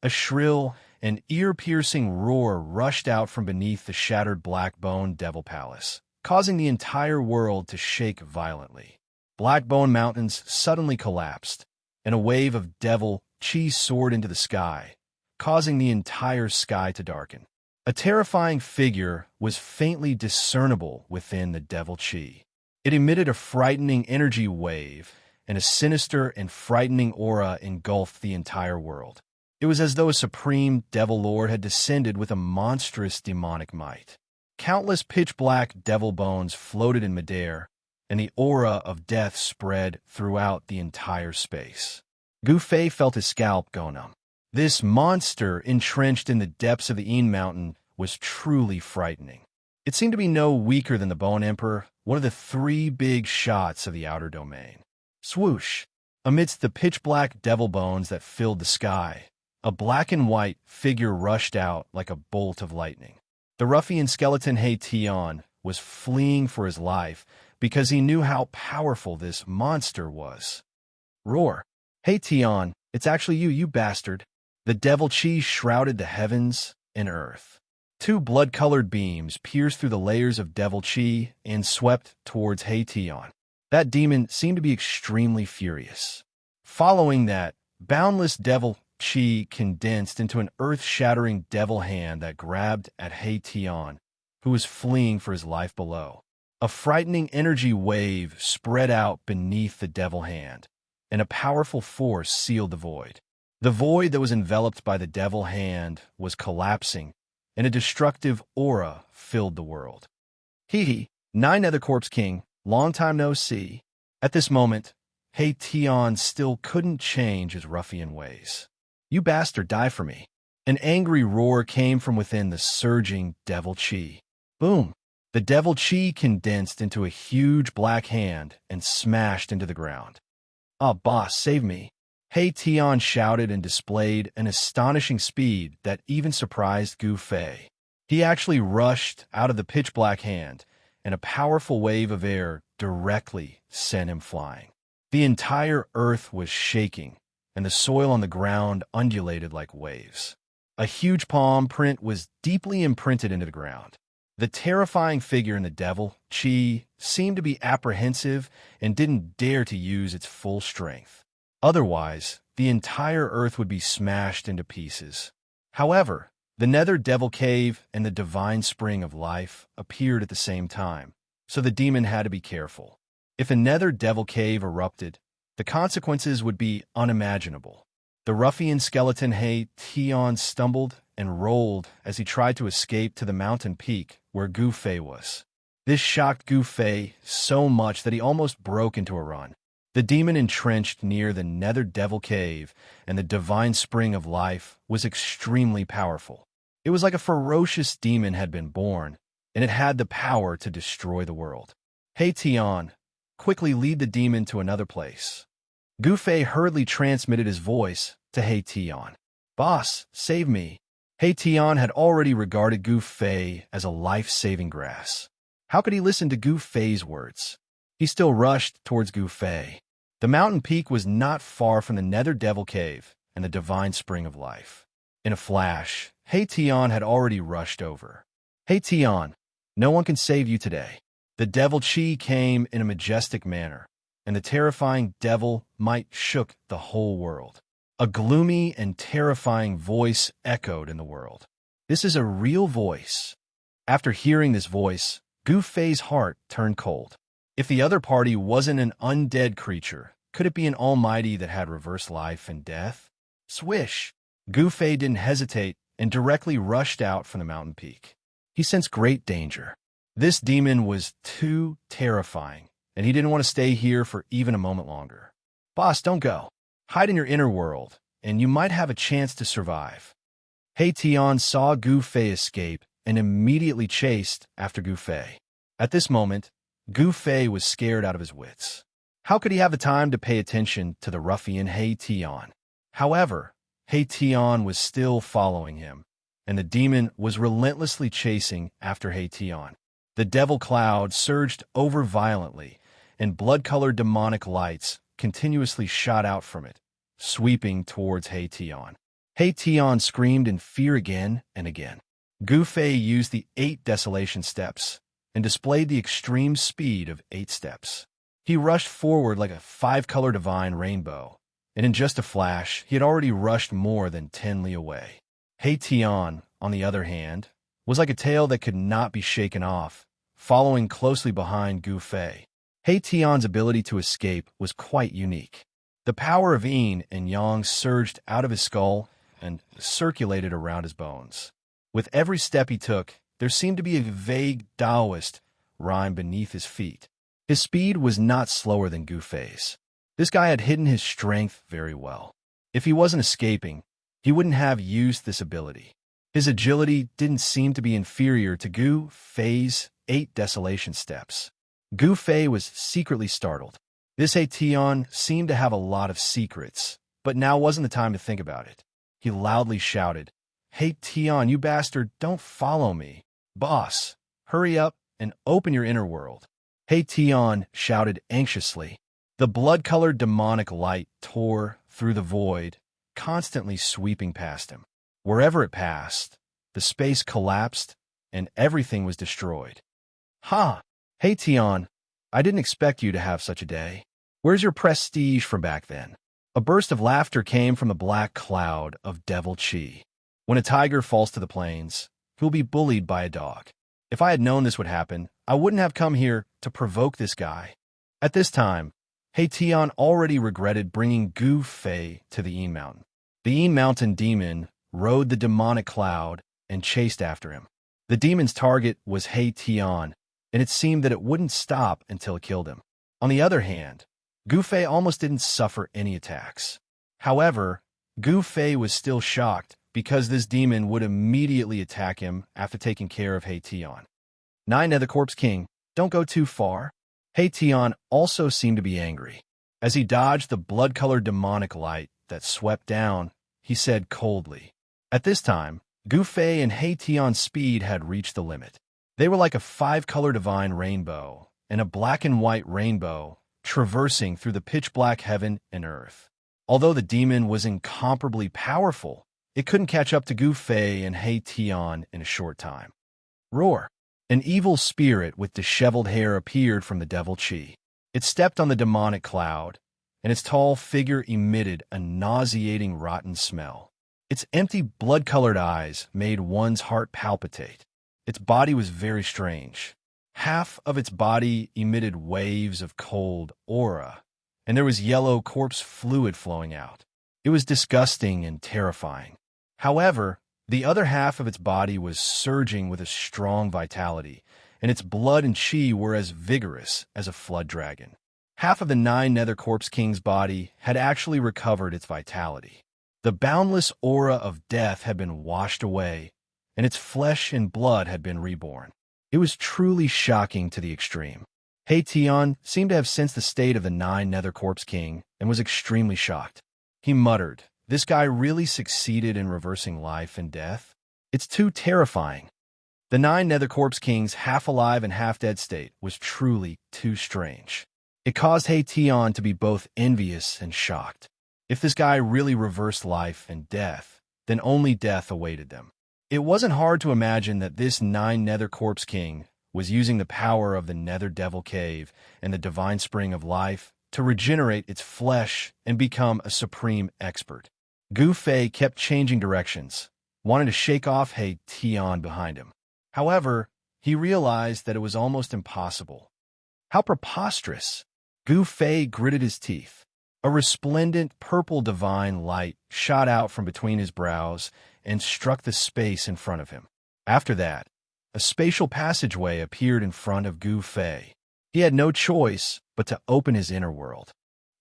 A: A shrill and ear-piercing roar rushed out from beneath the shattered Black-Bone Devil Palace, causing the entire world to shake violently. Black-Bone Mountains suddenly collapsed, and a wave of devil chi soared into the sky, causing the entire sky to darken. A terrifying figure was faintly discernible within the devil chi. It emitted a frightening energy wave, and a sinister and frightening aura engulfed the entire world. It was as though a supreme devil lord had descended with a monstrous demonic might. Countless pitch-black devil bones floated in midair, and the aura of death spread throughout the entire space. Gu Fei felt his scalp go numb. This monster entrenched in the depths of the Yin Mountain was truly frightening. It seemed to be no weaker than the Bone Emperor, one of the 3 big shots of the outer domain. Swoosh! Amidst the pitch-black devil bones that filled the sky, a black and white figure rushed out like a bolt of lightning. The ruffian skeleton He Tian was fleeing for his life because he knew how powerful this monster was. Roar! He Tian, it's actually you, you bastard! The devil chi shrouded the heavens and earth. 2 blood-colored beams pierced through the layers of devil chi and swept towards He Tian. That demon seemed to be extremely furious. Following that, boundless devil chi condensed into an earth-shattering devil hand that grabbed at He Tian, who was fleeing for his life below. A frightening energy wave spread out beneath the devil hand, and a powerful force sealed the void. The void that was enveloped by the devil hand was collapsing, and a destructive aura filled the world. Hee, 9 Nether Corpse King, long time no see. At this moment, He Tian still couldn't change his ruffian ways. You bastard, die for me. An angry roar came from within the surging devil chi. Boom! The devil chi condensed into a huge black hand and smashed into the ground. Ah, boss, save me. He Tian shouted and displayed an astonishing speed that even surprised Gu Fei. He actually rushed out of the pitch-black hand, and a powerful wave of air directly sent him flying. The entire earth was shaking, and the soil on the ground undulated like waves. A huge palm print was deeply imprinted into the ground. The terrifying figure in the devil chi seemed to be apprehensive and didn't dare to use its full strength. Otherwise, the entire earth would be smashed into pieces. However, the Nether Devil Cave and the Divine Spring of Life appeared at the same time, so the demon had to be careful. If a Nether Devil Cave erupted, the consequences would be unimaginable. The ruffian skeleton He Tian stumbled and rolled as he tried to escape to the mountain peak where Gu Fei was. This shocked Gu Fei so much that he almost broke into a run. The demon entrenched near the Nether Devil Cave and the Divine Spring of Life was extremely powerful. It was like a ferocious demon had been born, and it had the power to destroy the world. He Tian, quickly lead the demon to another place. Gu Fei hurriedly transmitted his voice to He Tian. Boss, save me. He Tian had already regarded Gu Fei as a life-saving grass. How could he listen to Gu Fei's words? He still rushed towards Gu Fei. The mountain peak was not far from the Nether Devil Cave and the Divine Spring of Life. In a flash, He Tian had already rushed over. He Tian, no one can save you today. The devil chi came in a majestic manner, and the terrifying devil might shook the whole world. A gloomy and terrifying voice echoed in the world. This is a real voice. After hearing this voice, Gu Fei's heart turned cold. If the other party wasn't an undead creature, could it be an almighty that had reversed life and death? Swish! Gu Fei didn't hesitate and directly rushed out from the mountain peak. He sensed great danger. This demon was too terrifying, and he didn't want to stay here for even a moment longer. Boss, don't go. Hide in your inner world, and you might have a chance to survive. He Tian saw Gu Fei escape and immediately chased after Gu Fei. At this moment, Gu Fei was scared out of his wits. How could he have the time to pay attention to the ruffian He Tian? However, He Tian was still following him, and the demon was relentlessly chasing after He Tian. The devil cloud surged over violently, and blood-colored demonic lights continuously shot out from it, sweeping towards He Tian. He Tian screamed in fear again and again. Gu Fei used the 8 desolation steps and displayed the extreme speed of 8 steps. He rushed forward like a 5-color divine rainbow, and in just a flash, he had already rushed more than 10 li away. He Tian, on the other hand, was like a tail that could not be shaken off, following closely behind Gu Fei. He Tian's ability to escape was quite unique. The power of yin and yang surged out of his skull and circulated around his bones. With every step he took, there seemed to be a vague Taoist rhyme beneath his feet. His speed was not slower than Gu Fei's. This guy had hidden his strength very well. If he wasn't escaping, he wouldn't have used this ability. His agility didn't seem to be inferior to Gu Fei's 8 desolation steps. Gu Fei was secretly startled. This He Tian seemed to have a lot of secrets, but now wasn't the time to think about it. He loudly shouted, "He Tian, you bastard, don't follow me. Boss, hurry up and open your inner world." He Tian shouted anxiously. The blood-colored demonic light tore through the void, constantly sweeping past him. Wherever it passed, the space collapsed and everything was destroyed. "Ha! He Tian, I didn't expect you to have such a day. Where's your prestige from back then?" A burst of laughter came from the black cloud of devil chi. When a tiger falls to the plains, he'll be bullied by a dog. If I had known this would happen, I wouldn't have come here to provoke this guy. At this time, He Tian already regretted bringing Gu Fei to the Yin Mountain. The Yin Mountain demon rode the demonic cloud and chased after him. The demon's target was He Tian, and it seemed that it wouldn't stop until it killed him. On the other hand, Gu Fei almost didn't suffer any attacks. However, Gu Fei was still shocked because this demon would immediately attack him after taking care of He Tian. 9 Nether Corpse King, don't go too far. He Tian also seemed to be angry. As he dodged the blood-colored demonic light that swept down, he said coldly. At this time, Gu Fei and He Tian's speed had reached the limit. They were like a 5-color divine rainbow and a black and white rainbow traversing through the pitch-black heaven and earth. Although the demon was incomparably powerful, it couldn't catch up to Gu Fei and He Tian in a short time. Roar! An evil spirit with disheveled hair appeared from the devil chi. It stepped on the demonic cloud, and its tall figure emitted a nauseating rotten smell. Its empty blood-colored eyes made one's heart palpitate. Its body was very strange. Half of its body emitted waves of cold aura, and there was yellow corpse fluid flowing out. It was disgusting and terrifying. However, the other half of its body was surging with a strong vitality, and its blood and chi were as vigorous as a flood dragon. Half of the 9 Nether Corpse King's body had actually recovered its vitality. The boundless aura of death had been washed away, and its flesh and blood had been reborn. It was truly shocking to the extreme. He Tian seemed to have sensed the state of the 9 Nether Corpse King and was extremely shocked. He muttered, "This guy really succeeded in reversing life and death? It's too terrifying." The 9 Nether Corpse King's half-alive and half-dead state was truly too strange. It caused He Tian to be both envious and shocked. If this guy really reversed life and death, then only death awaited them. It wasn't hard to imagine that this 9 Nether Corpse King was using the power of the Nether Devil Cave and the Divine Spring of Life to regenerate its flesh and become a supreme expert. Gu Fei kept changing directions, wanting to shake off He Tian behind him. However, he realized that it was almost impossible. How preposterous! Gu Fei gritted his teeth. A resplendent purple divine light shot out from between his brows and struck the space in front of him. After that, a spatial passageway appeared in front of Gu Fei. He had no choice but to open his inner world.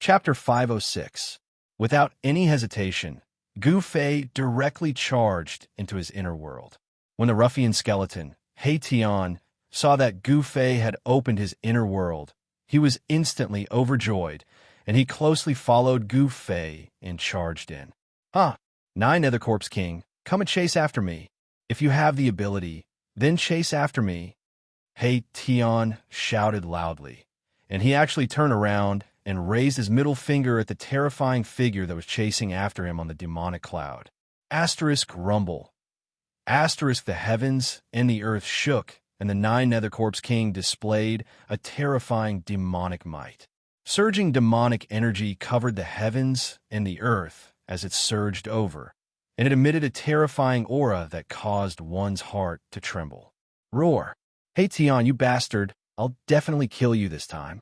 A: Chapter 506. Without any hesitation, Gu Fei directly charged into his inner world. When the ruffian skeleton, He Tian, saw that Gu Fei had opened his inner world, he was instantly overjoyed, and he closely followed Gu Fei and charged in. "Ah, Nine Nether Corpse King, come and chase after me. If you have the ability, then chase after me." He Tian shouted loudly, and he actually turned around and raised his middle finger at the terrifying figure that was chasing after him on the demonic cloud. Asterisk rumble. Asterisk the heavens and the earth shook, and the Nine Nether Corpse King displayed a terrifying demonic might. Surging demonic energy covered the heavens and the earth as it surged over, and it emitted a terrifying aura that caused one's heart to tremble. Roar. "Hey Tian, you bastard, I'll definitely kill you this time."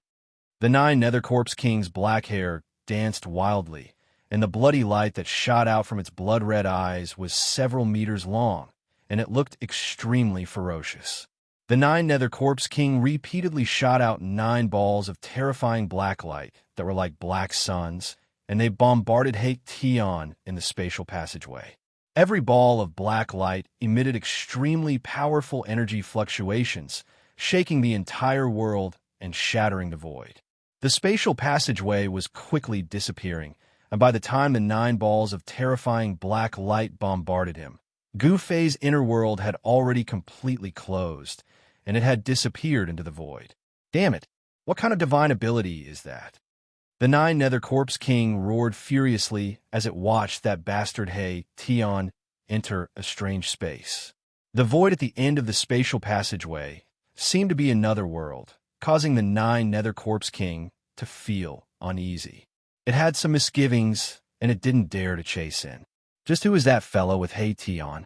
A: The Nine Nether Corpse King's black hair danced wildly, and the bloody light that shot out from its blood-red eyes was several meters long, and it looked extremely ferocious. The Nine Nether Corpse King repeatedly shot out 9 balls of terrifying black light that were like black suns, and they bombarded He Tian in the spatial passageway. Every ball of black light emitted extremely powerful energy fluctuations, shaking the entire world and shattering the void. The spatial passageway was quickly disappearing, and by the time the 9 balls of terrifying black light bombarded him, Gu Fei's inner world had already completely closed, and it had disappeared into the void. Damn it, what kind of divine ability is that? The Nine Nether Corpse King roared furiously as it watched that bastard He Tian enter a strange space. The void at the end of the spatial passageway seemed to be another world, causing the Nine Nether Corpse King to feel uneasy. It had some misgivings, and it didn't dare to chase in. Just who is that fellow with He Tian?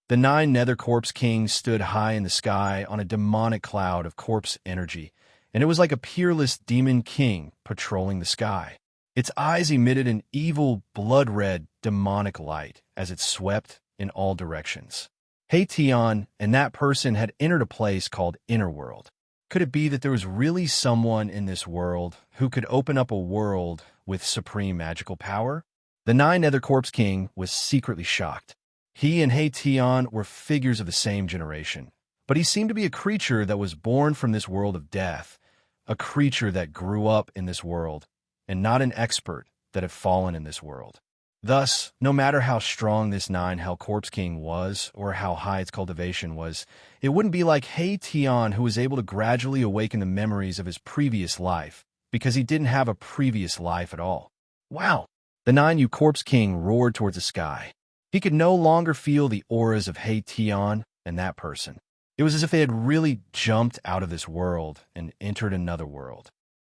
A: The Nine Nether Corpse King stood high in the sky on a demonic cloud of corpse energy, and it was like a peerless demon king patrolling the sky. Its eyes emitted an evil, blood-red, demonic light as it swept in all directions. He Tian and that person had entered a place called Inner World. Could it be that there was really someone in this world who could open up a world with supreme magical power? The Nine Nether Corpse King was secretly shocked. He and He Tian were figures of the same generation, but he seemed to be a creature that was born from this world of death, a creature that grew up in this world, and not an expert that had fallen in this world. Thus, no matter how strong this Nine Hell Corpse King was, or how high its cultivation was, it wouldn't be like He Tian, who was able to gradually awaken the memories of his previous life, because he didn't have a previous life at all. Wow! The Nine Corpse King roared towards the sky. He could no longer feel the auras of He Tian and that person. It was as if they had really jumped out of this world and entered another world.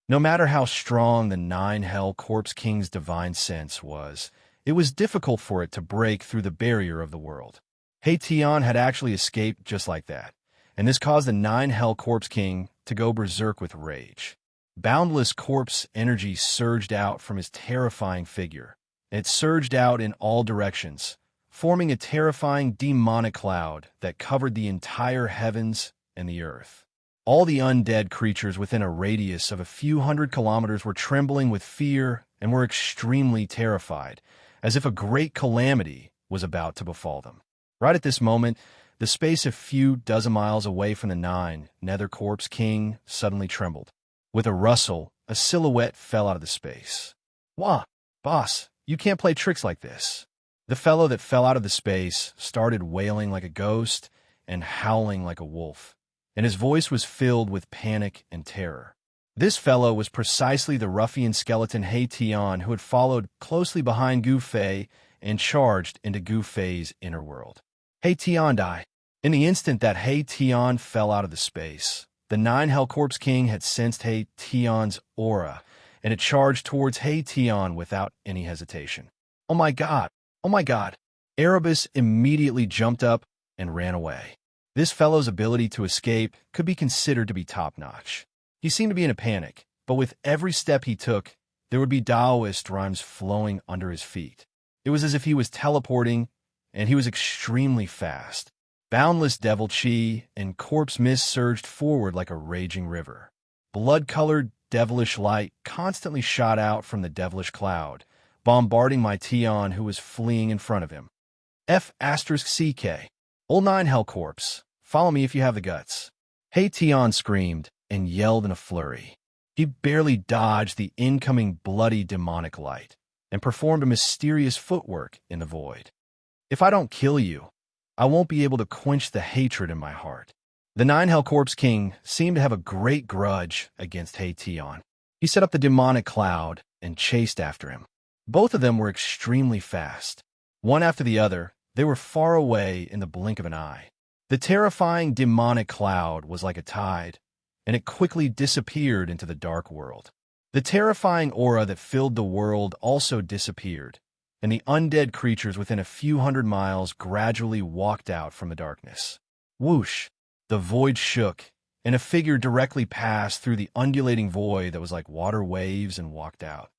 A: No matter how strong the Nine Hell Corpse King's divine sense was, it was difficult for it to break through the barrier of the world. He Tian had actually escaped just like that, and this caused the Nine Hell Corpse King to go berserk with rage. Boundless corpse energy surged out from his terrifying figure, and it surged out in all directions, forming a terrifying demonic cloud that covered the entire heavens and the earth. All the undead creatures within a radius of a few hundred kilometers were trembling with fear and were extremely terrified, as if a great calamity was about to befall them. Right at this moment, the space a few dozen miles away from the Nine Nether Corpse King suddenly trembled. With a rustle, a silhouette fell out of the space. "Wah, boss, you can't play tricks like this." The fellow that fell out of the space started wailing like a ghost and howling like a wolf, and his voice was filled with panic and terror. This fellow was precisely the ruffian skeleton He Tian who had followed closely behind Gu Fei and charged into Gu Fei's inner world. He Tian died. In the instant that He Tian fell out of the space, the Nine Hell Corpse King had sensed He Tian's aura, and it charged towards He Tian without any hesitation. "Oh my God! Oh my God!" Erebus immediately jumped up and ran away. This fellow's ability to escape could be considered to be top-notch. He seemed to be in a panic, but with every step he took, there would be Taoist rhymes flowing under his feet. It was as if he was teleporting, and he was extremely fast. Boundless devil chi and corpse mist surged forward like a raging river. Blood-colored, devilish light constantly shot out from the devilish cloud, bombarding my Tion who was fleeing in front of him. F*CK. Old Nine Hell Corpse, follow me if you have the guts. Hey Tion screamed and yelled in a flurry. He barely dodged the incoming bloody demonic light and performed a mysterious footwork in the void. If I don't kill you, I won't be able to quench the hatred in my heart. The Nine Hell Corpse King seemed to have a great grudge against Hey Tion. He set up the demonic cloud and chased after him. Both of them were extremely fast. One after the other, they were far away in the blink of an eye. The terrifying demonic cloud was like a tide, and it quickly disappeared into the dark world. The terrifying aura that filled the world also disappeared, and the undead creatures within a few hundred miles gradually walked out from the darkness. Whoosh! The void shook, and a figure directly passed through the undulating void that was like water waves and walked out.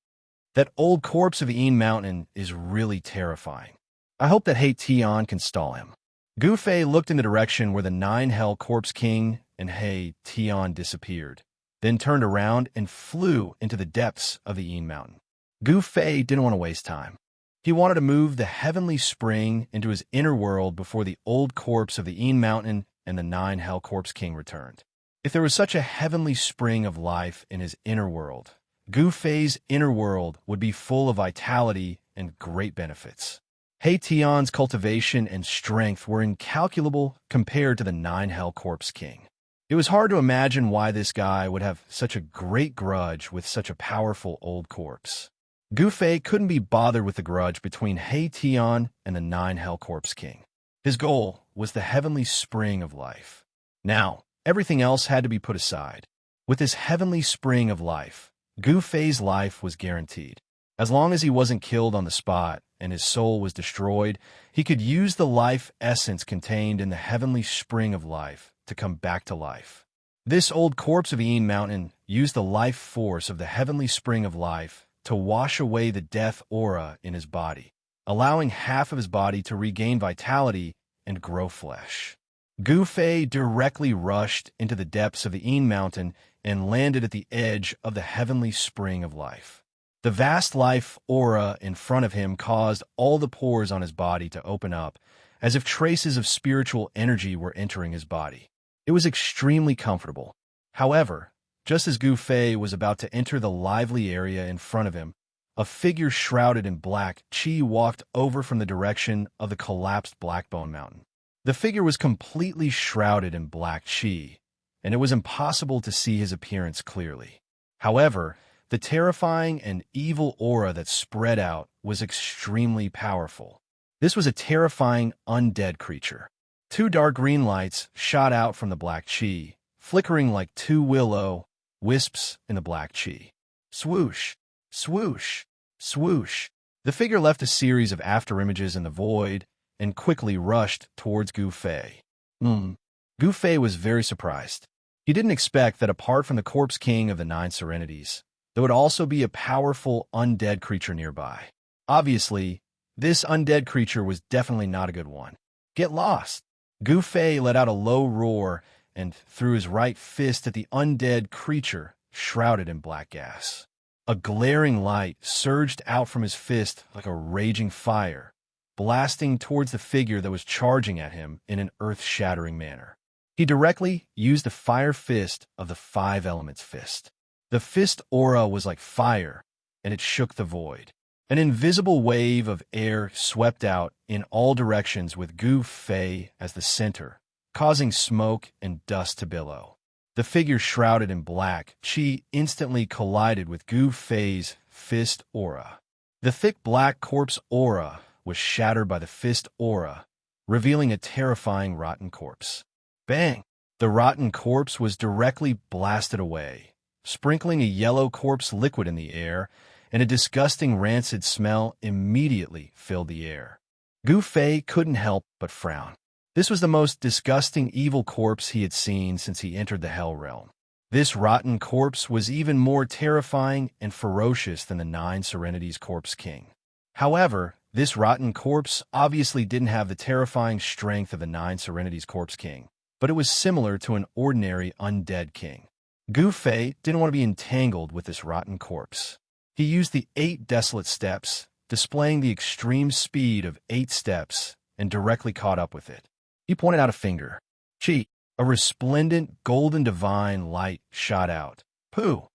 A: That old corpse of Ian Mountain is really terrifying. I hope that Hey Tion can stall him. Gu Fei looked in the direction where the Nine Hell Corpse King and Hey Tion disappeared, then turned around and flew into the depths of the Ian Mountain. Gu Fei didn't want to waste time. He wanted to move the heavenly spring into his inner world before the old corpse of the Ian Mountain and the Nine Hell Corpse King returned. If there was such a heavenly spring of life in his inner world, Gu Fei's inner world would be full of vitality and great benefits. Hey Tion's cultivation and strength were incalculable compared to the Nine Hell Corpse King. It was hard to imagine why this guy would have such a great grudge with such a powerful old corpse. Gu Fei couldn't be bothered with the grudge between Hey Tion and the Nine Hell Corpse King. His goal was the heavenly spring of life. Now, everything else had to be put aside. With this heavenly spring of life, Gu Fei's life was guaranteed. As long as he wasn't killed on the spot and his soul was destroyed, he could use the life essence contained in the heavenly spring of life to come back to life. This old corpse of Ian Mountain used the life force of the heavenly spring of life to wash away the death aura in his body, allowing half of his body to regain vitality and grow flesh. Gu Fei directly rushed into the depths of the Ian Mountain and landed at the edge of the heavenly spring of life. The vast life aura in front of him caused all the pores on his body to open up, as if traces of spiritual energy were entering his body. It was extremely comfortable. However, just as Gu Fei was about to enter the lively area in front of him, a figure shrouded in black chi walked over from the direction of the collapsed Blackbone Mountain. The figure was completely shrouded in black chi, and it was impossible to see his appearance clearly. However, the terrifying and evil aura that spread out was extremely powerful. This was a terrifying undead creature. Two dark green lights shot out from the black chi, flickering like two will-o-wisps in the black chi. Swoosh, swoosh, swoosh. The figure left a series of afterimages in the void and quickly rushed towards Gu Fei. Gu Fei was very surprised. He didn't expect that apart from the Corpse King of the Nine Serenities, there would also be a powerful undead creature nearby. Obviously, this undead creature was definitely not a good one. Get lost! Gu Fei let out a low roar and threw his right fist at the undead creature shrouded in black gas. A glaring light surged out from his fist like a raging fire, blasting towards the figure that was charging at him in an earth-shattering manner. He directly used the fire fist of the Five Elements fist. The fist aura was like fire, and it shook the void. An invisible wave of air swept out in all directions with Gu Fei as the center, causing smoke and dust to billow. The figure shrouded in black chi instantly collided with Gu Fei's fist aura. The thick black corpse aura was shattered by the fist aura, revealing a terrifying rotten corpse. Bang! The rotten corpse was directly blasted away, sprinkling a yellow corpse liquid in the air, and a disgusting rancid smell immediately filled the air. Gu Fei couldn't help but frown. This was the most disgusting evil corpse he had seen since he entered the Hell Realm. This rotten corpse was even more terrifying and ferocious than the Nine Serenities Corpse King. However, This rotten corpse obviously didn't have the terrifying strength of the Nine Serenities Corpse King, but it was similar to an ordinary undead king. Gu Fei didn't want to be entangled with this rotten corpse. He used the 8 desolate steps, displaying the extreme speed of 8 steps, and directly caught up with it. He pointed out a finger. Chi, a resplendent golden divine light shot out, pooh,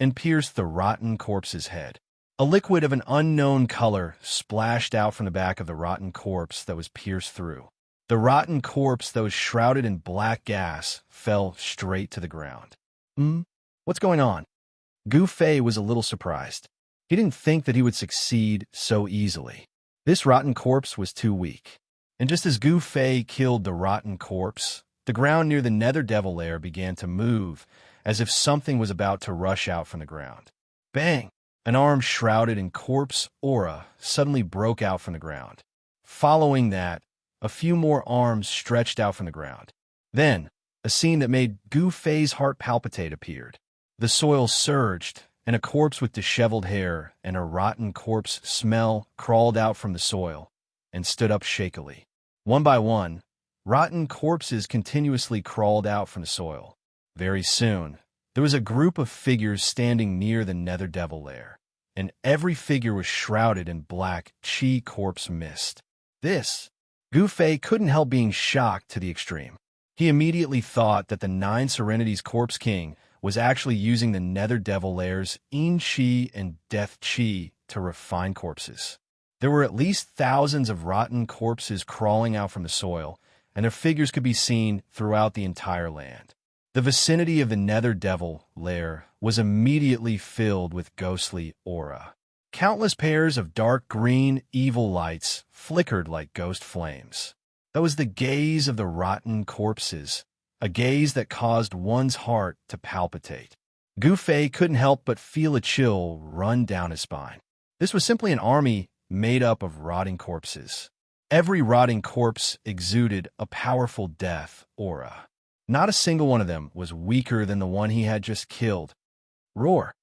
A: and pierced the rotten corpse's head. A liquid of an unknown color splashed out from the back of the rotten corpse that was pierced through. The rotten corpse that was shrouded in black gas fell straight to the ground. What's going on? Gu Fei was a little surprised. He didn't think that he would succeed so easily. This rotten corpse was too weak. And just as Gu Fei killed the rotten corpse, the ground near the Nether Devil lair began to move, as if something was about to rush out from the ground. Bang! An arm shrouded in corpse aura suddenly broke out from the ground. Following that, a few more arms stretched out from the ground. Then, a scene that made Gu Fei's heart palpitate appeared. The soil surged, and a corpse with disheveled hair and a rotten corpse smell crawled out from the soil and stood up shakily. One by one, rotten corpses continuously crawled out from the soil. Very soon, there was a group of figures standing near the Nether Devil lair, and every figure was shrouded in black chi corpse mist. Gu Fei couldn't help being shocked to the extreme. He immediately thought that the Nine Serenities Corpse King was actually using the Nether Devil lair's Yin Chi and Death Chi to refine corpses. There were at least thousands of rotten corpses crawling out from the soil, and their figures could be seen throughout the entire land. The vicinity of the Nether Devil lair was immediately filled with ghostly aura. Countless pairs of dark green evil lights flickered like ghost flames. That was the gaze of the rotten corpses, a gaze that caused one's heart to palpitate. Gu Fei couldn't help but feel a chill run down his spine. This was simply an army made up of rotting corpses. Every rotting corpse exuded a powerful death aura. Not a single one of them was weaker than the one he had just killed. Roar.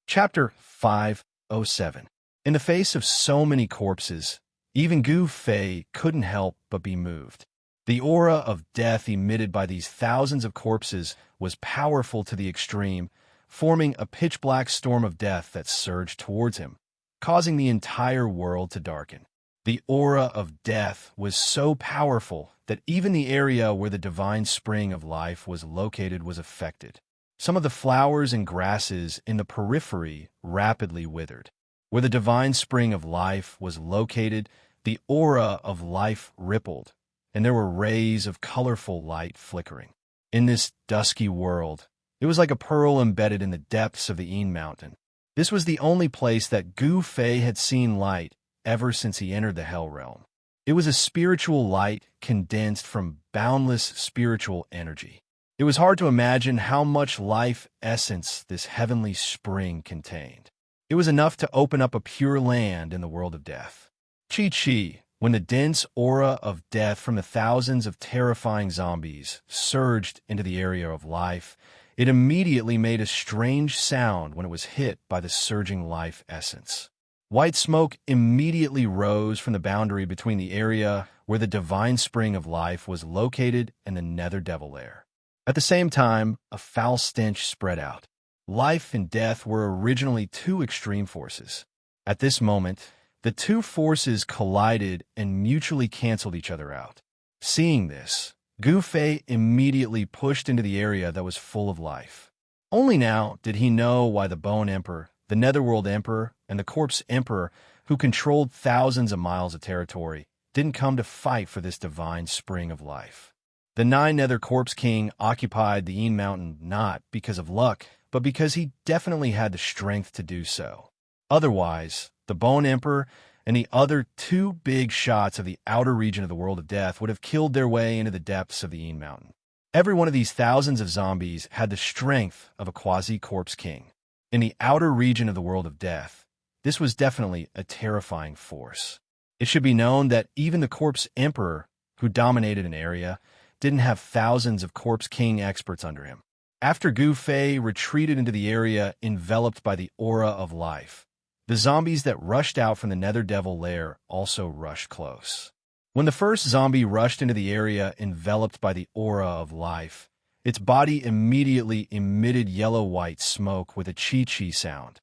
A: Chapter 507. In the face of so many corpses, even Gu Fei couldn't help but be moved. The aura of death emitted by these thousands of corpses was powerful to the extreme, forming a pitch-black storm of death that surged towards him, causing the entire world to darken. The aura of death was so powerful that even the area where the divine spring of life was located was affected. Some of the flowers and grasses in the periphery rapidly withered. Where the divine spring of life was located, the aura of life rippled, and there were rays of colorful light flickering. In this dusky world, it was like a pearl embedded in the depths of the Yin Mountain. This was the only place that Gu Fei had seen light ever since he entered the Hell Realm. It was a spiritual light condensed from boundless spiritual energy. It was hard to imagine how much life essence this heavenly spring contained. It was enough to open up a pure land in the world of death. Chi, when the dense aura of death from the thousands of terrifying zombies surged into the area of life, it immediately made a strange sound when it was hit by the surging life essence. White smoke immediately rose from the boundary between the area where the divine spring of life was located and the Nether Devil lair. At the same time, a foul stench spread out. Life and death were originally two extreme forces. At this moment, the two forces collided and mutually canceled each other out. Seeing this, Gu Fei immediately pushed into the area that was full of life. Only now did he know why the Bone Emperor, the Netherworld Emperor, and the Corpse Emperor, who controlled thousands of miles of territory, didn't come to fight for this divine spring of life. The Nine Nether Corpse King occupied the Yin Mountain not because of luck, but because he definitely had the strength to do so. Otherwise, the Bone Emperor and the other two big shots of the outer region of the world of death would have killed their way into the depths of the Yin Mountain. Every one of these thousands of zombies had the strength of a quasi-corpse king. In the outer region of the world of death, this was definitely a terrifying force. It should be known that even the Corpse Emperor, who dominated an area, didn't have thousands of Corpse King experts under him. After Gu Fei retreated into the area enveloped by the aura of life, The zombies that rushed out from the Nether Devil lair also rushed close. When the first zombie rushed into the area enveloped by the aura of life, its body immediately emitted yellow-white smoke with a chi-chi sound.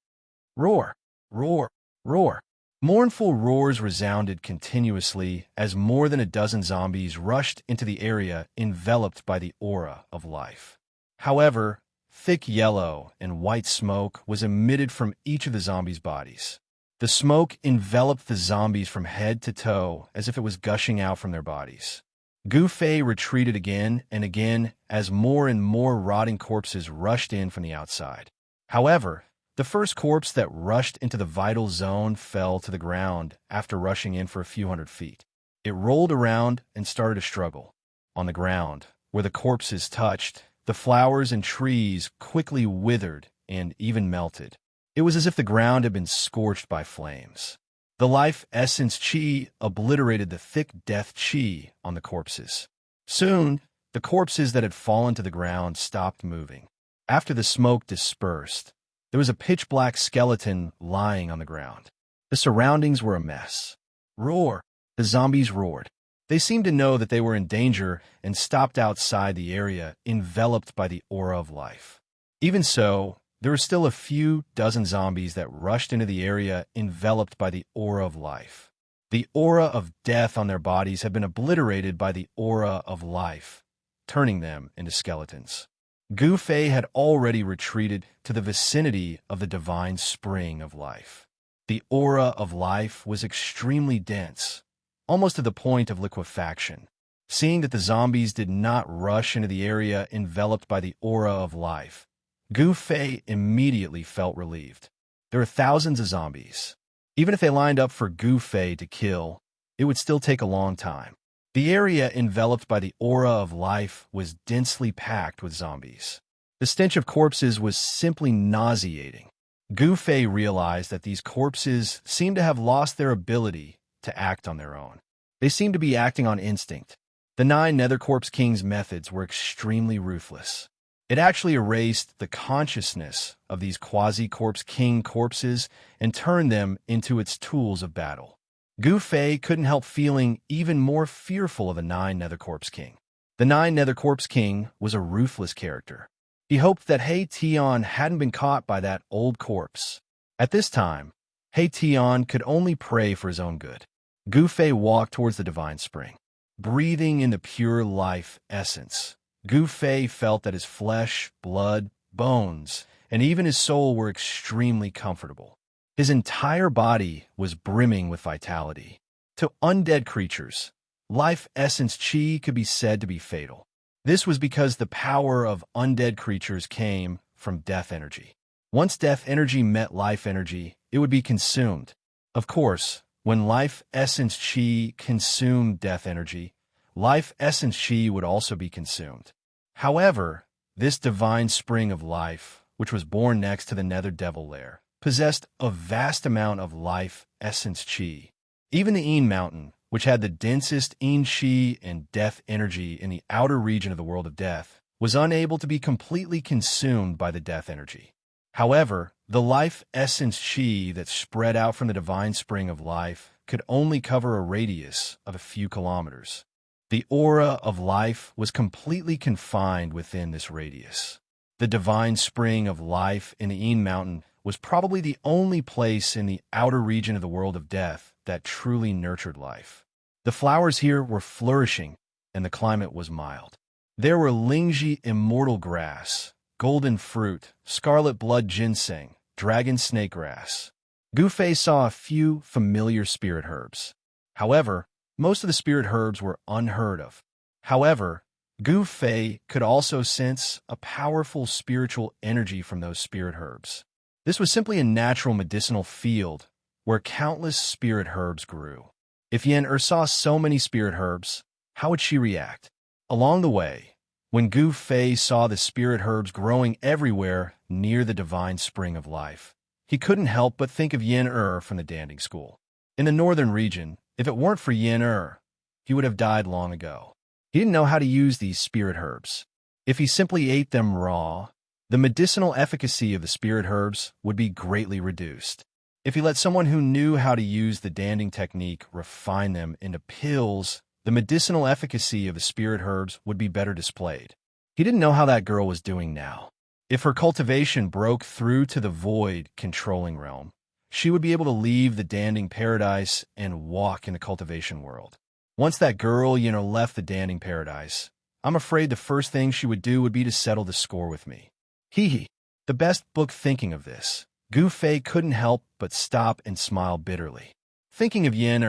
A: Roar, roar, roar. Mournful roars resounded continuously as more than a dozen zombies rushed into the area enveloped by the aura of life. However, thick yellow and white smoke was emitted from each of the zombies' bodies. The smoke enveloped the zombies from head to toe as if it was gushing out from their bodies. Gu Fei retreated again and again as more and more rotting corpses rushed in from the outside. However, the first corpse that rushed into the vital zone fell to the ground after rushing in for a few hundred feet. It rolled around and started to struggle. On the ground, where the corpses touched, the flowers and trees quickly withered and even melted. It was as if the ground had been scorched by flames. The life essence chi obliterated the thick death chi on the corpses. Soon, the corpses that had fallen to the ground stopped moving. After the smoke dispersed, there was a pitch-black skeleton lying on the ground. The surroundings were a mess. Roar! The zombies roared. They seemed to know that they were in danger and stopped outside the area enveloped by the aura of life. Even so, there were still a few dozen zombies that rushed into the area enveloped by the aura of life. The aura of death on their bodies had been obliterated by the aura of life, turning them into skeletons. Gu Fei had already retreated to the vicinity of the divine spring of life. The aura of life was extremely dense, almost to the point of liquefaction. Seeing that the zombies did not rush into the area enveloped by the aura of life, Gu Fei immediately felt relieved. There were thousands of zombies. Even if they lined up for Gu Fei to kill, it would still take a long time. The area enveloped by the aura of life was densely packed with zombies. The stench of corpses was simply nauseating. Gu Fei realized that these corpses seemed to have lost their ability to act on their own. They seemed to be acting on instinct. The 9 Nether Corpse King's methods were extremely ruthless. It actually erased the consciousness of these quasi-corpse king corpses and turned them into its tools of battle. Gu Fei couldn't help feeling even more fearful of the 9 Nether Corpse King. The 9 Nether Corpse King was a ruthless character. He hoped that He Tian hadn't been caught by that old corpse. At this time, He Tian could only pray for his own good. Gu Fei walked towards the divine spring. Breathing in the pure life essence, Gu Fei felt that his flesh, blood, bones, and even his soul were extremely comfortable. His entire body was brimming with vitality. To undead creatures, life essence chi could be said to be fatal. This was because the power of undead creatures came from death energy. Once death energy met life energy, it would be consumed. Of course, when life essence chi consumed death energy, life essence chi would also be consumed. However, this divine spring of life, which was born next to the Nether Devil lair, possessed a vast amount of life essence chi. Even the Yin Mountain, which had the densest Yin chi and death energy in the outer region of the world of death, was unable to be completely consumed by the death energy. However, the life essence chi that spread out from the divine spring of life could only cover a radius of a few kilometers. The aura of life was completely confined within this radius. The divine spring of life in the Yin Mountain was probably the only place in the outer region of the world of death that truly nurtured life. The flowers here were flourishing, and the climate was mild. There were Lingji immortal grass, golden fruit, scarlet blood ginseng, dragon snake grass. Gu Fei saw a few familiar spirit herbs. However, most of the spirit herbs were unheard of. However, Gu Fei could also sense a powerful spiritual energy from those spirit herbs. This was simply a natural medicinal field where countless spirit herbs grew. If Yen saw so many spirit herbs, how would she react? Along the way, when Gu Fei saw the spirit herbs growing everywhere near the divine spring of life, he couldn't help but think of Yen from the Danding School. In the northern region, if it weren't for Yen he would have died long ago. He didn't know how to use these spirit herbs. If he simply ate them raw, the medicinal efficacy of the spirit herbs would be greatly reduced. If he let someone who knew how to use the danding technique refine them into pills, the medicinal efficacy of the spirit herbs would be better displayed. He didn't know how that girl was doing now. If her cultivation broke through to the void controlling realm, she would be able to leave the danding paradise and walk in the cultivation world. Once that girl, left the danding paradise, I'm afraid the first thing she would do would be to settle the score with me. Hee. The best book thinking of this. Gu Fei couldn't help but stop and smile bitterly. Thinking of Yin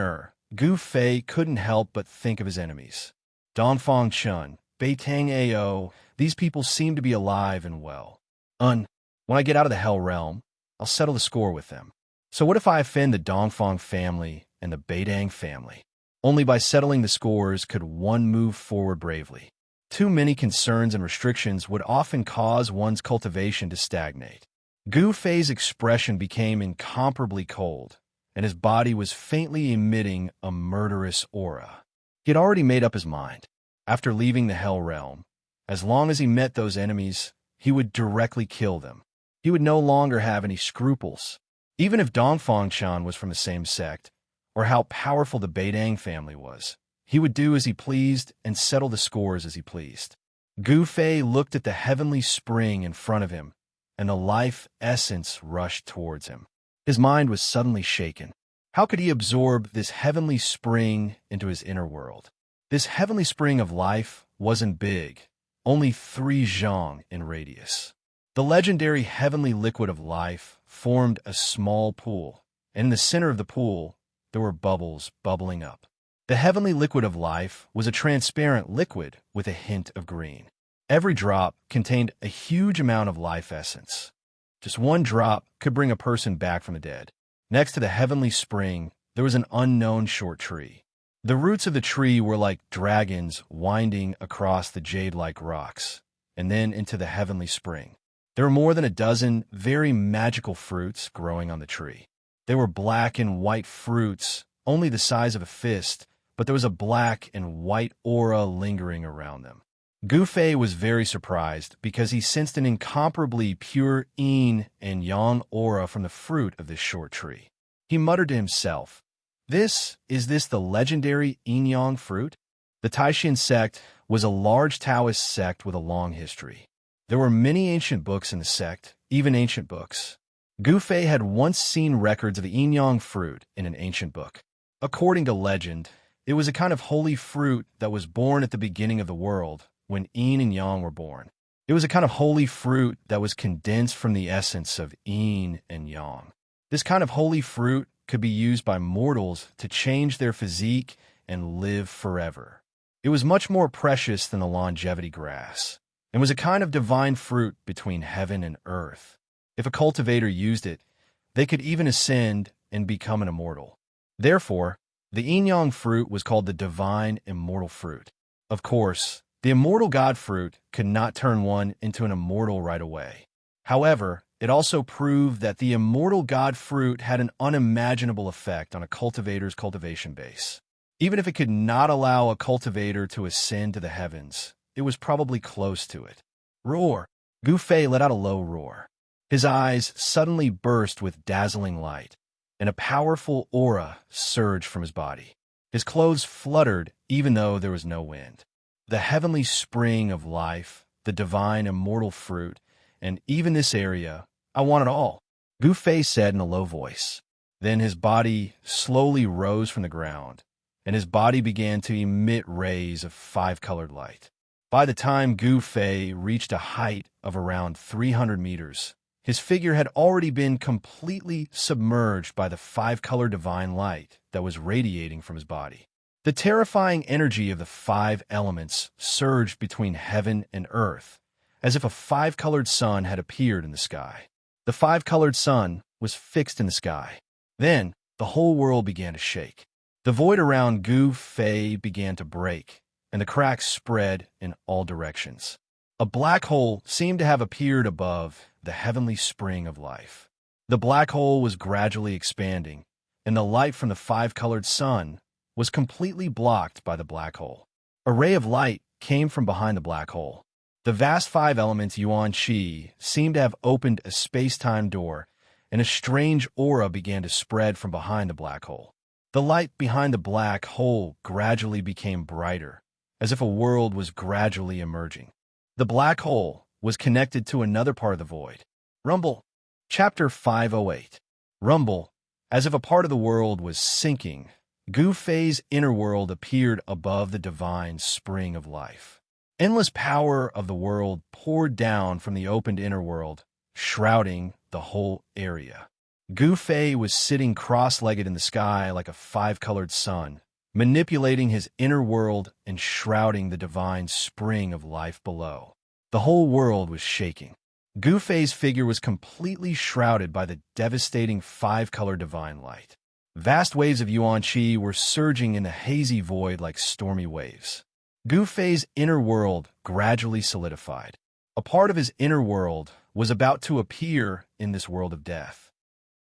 A: Gu Fei couldn't help but think of his enemies. Dongfang Chun, Beitang Ao, these people seem to be alive and well. When I get out of the Hell Realm, I'll settle the score with them. So what if I offend the Dongfang family and the Beidang family? Only by settling the scores could one move forward bravely. Too many concerns and restrictions would often cause one's cultivation to stagnate. Gu Fei's expression became incomparably cold, and his body was faintly emitting a murderous aura. He had already made up his mind. After leaving the Hell Realm, as long as he met those enemies, he would directly kill them. He would no longer have any scruples. Even if Dongfang Chan was from the same sect, or how powerful the Beidang family was, he would do as he pleased and settle the scores as he pleased. Gu Fei looked at the heavenly spring in front of him, and the life essence rushed towards him. His mind was suddenly shaken. How could he absorb this heavenly spring into his inner world? This heavenly spring of life wasn't big, only 3 zhang in radius. The legendary heavenly liquid of life formed a small pool, and in the center of the pool, there were bubbles bubbling up. The heavenly liquid of life was a transparent liquid with a hint of green. Every drop contained a huge amount of life essence. Just one drop could bring a person back from the dead. Next to the heavenly spring, there was an unknown short tree. The roots of the tree were like dragons winding across the jade-like rocks, and then into the heavenly spring. There were more than a dozen very magical fruits growing on the tree. They were black and white fruits, only the size of a fist, but there was a black and white aura lingering around them. Gu Fei was very surprised because he sensed an incomparably pure yin and yang aura from the fruit of this short tree. He muttered to himself, Is this the legendary yin-yang fruit? The Taishan sect was a large Taoist sect with a long history. There were many ancient books in the sect, even ancient books. Gu Fei had once seen records of the yin-yang fruit in an ancient book. According to legend, it was a kind of holy fruit that was born at the beginning of the world, when yin and yang were born. It was a kind of holy fruit that was condensed from the essence of yin and yang. This kind of holy fruit could be used by mortals to change their physique and live forever. It was much more precious than the longevity grass, and was a kind of divine fruit between heaven and earth. If a cultivator used it, they could even ascend and become an immortal. Therefore, the yin-yang fruit was called the divine immortal fruit. Of course, the immortal god fruit could not turn one into an immortal right away. However, it also proved that the immortal god fruit had an unimaginable effect on a cultivator's cultivation base. Even if it could not allow a cultivator to ascend to the heavens, it was probably close to it. Roar! Gu Fei let out a low roar. His eyes suddenly burst with dazzling light, and a powerful aura surged from his body. His clothes fluttered even though there was no wind. The heavenly spring of life, the divine immortal fruit, and even this area, I want it all, Gu Fei said in a low voice. Then his body slowly rose from the ground, and his body began to emit rays of 5-colored light. By the time Gu Fei reached a height of around 300 meters, his figure had already been completely submerged by the 5-color divine light that was radiating from his body. The terrifying energy of the 5 elements surged between heaven and earth, as if a 5-colored sun had appeared in the sky. The 5-colored sun was fixed in the sky. Then, the whole world began to shake. The void around Gu Fei began to break, and the cracks spread in all directions. A black hole seemed to have appeared above the heavenly spring of life. The black hole was gradually expanding, and the light from the 5-colored sun was completely blocked by the black hole. A ray of light came from behind the black hole. The vast 5 elements Yuan Qi seemed to have opened a space-time door, and a strange aura began to spread from behind the black hole. The light behind the black hole gradually became brighter, as if a world was gradually emerging. The black hole was connected to another part of the void. Rumble. Chapter 508. Rumble. As if a part of the world was sinking, Gu Fei's inner world appeared above the divine spring of life. Endless power of the world poured down from the opened inner world, shrouding the whole area. Gu Fei was sitting cross-legged in the sky like a five-colored sun, manipulating his inner world and shrouding the divine spring of life below. The whole world was shaking. Gu Fei's figure was completely shrouded by the devastating five-color divine light. Vast waves of yuan qi were surging in the hazy void like stormy waves. Gu Fei's inner world gradually solidified. A part of his inner world was about to appear in this world of death.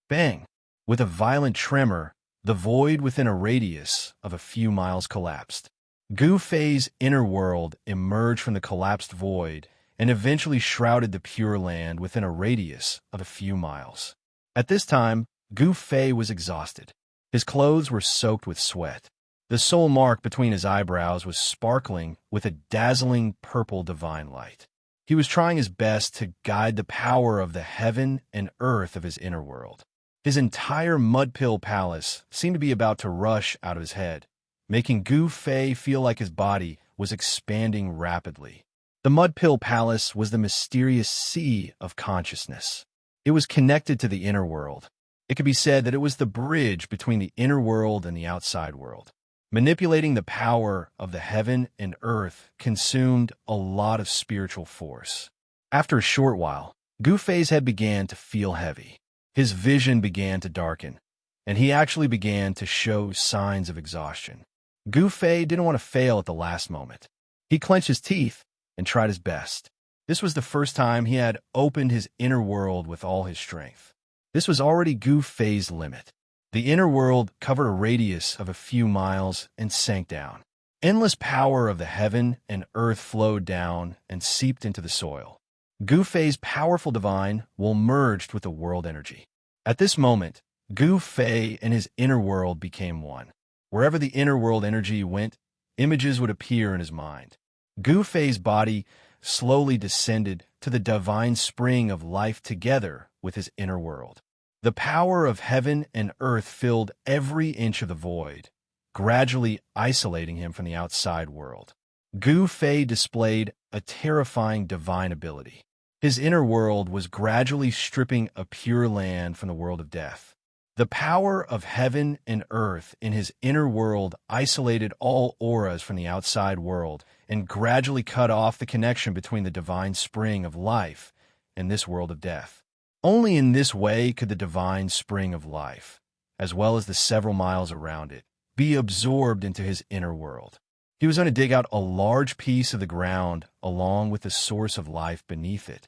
A: Bang! With a violent tremor, the void within a radius of a few miles collapsed. Gu Fei's inner world emerged from the collapsed void and eventually shrouded the Pure Land within a radius of a few miles. At this time, Gu Fei was exhausted. His clothes were soaked with sweat. The sole mark between his eyebrows was sparkling with a dazzling purple divine light. He was trying his best to guide the power of the heaven and earth of his inner world. His entire mud-pill palace seemed to be about to rush out of his head, making Gu Fei feel like his body was expanding rapidly. The Mud-Pill Palace was the mysterious sea of consciousness. It was connected to the inner world. It could be said that it was the bridge between the inner world and the outside world. Manipulating the power of the heaven and earth consumed a lot of spiritual force. After a short while, Gu Fei's head began to feel heavy. His vision began to darken, and he actually began to show signs of exhaustion. Gu Fei didn't want to fail at the last moment. He clenched his teeth and tried his best. This was the first time he had opened his inner world with all his strength. This was already Gu Fei's limit. The inner world covered a radius of a few miles and sank down. Endless power of the heaven and earth flowed down and seeped into the soil. Gu Fei's powerful divine will merged with the world energy. At this moment, Gu Fei and his inner world became one. Wherever the inner world energy went, images would appear in his mind. Gu Fei's body slowly descended to the divine spring of life together with his inner world. The power of heaven and earth filled every inch of the void, gradually isolating him from the outside world. Gu Fei displayed a terrifying divine ability. His inner world was gradually stripping a pure land from the world of death. The power of heaven and earth in his inner world isolated all auras from the outside world and gradually cut off the connection between the divine spring of life and this world of death. Only in this way could the divine spring of life, as well as the several miles around it, be absorbed into his inner world. He was going to dig out a large piece of the ground along with the source of life beneath it.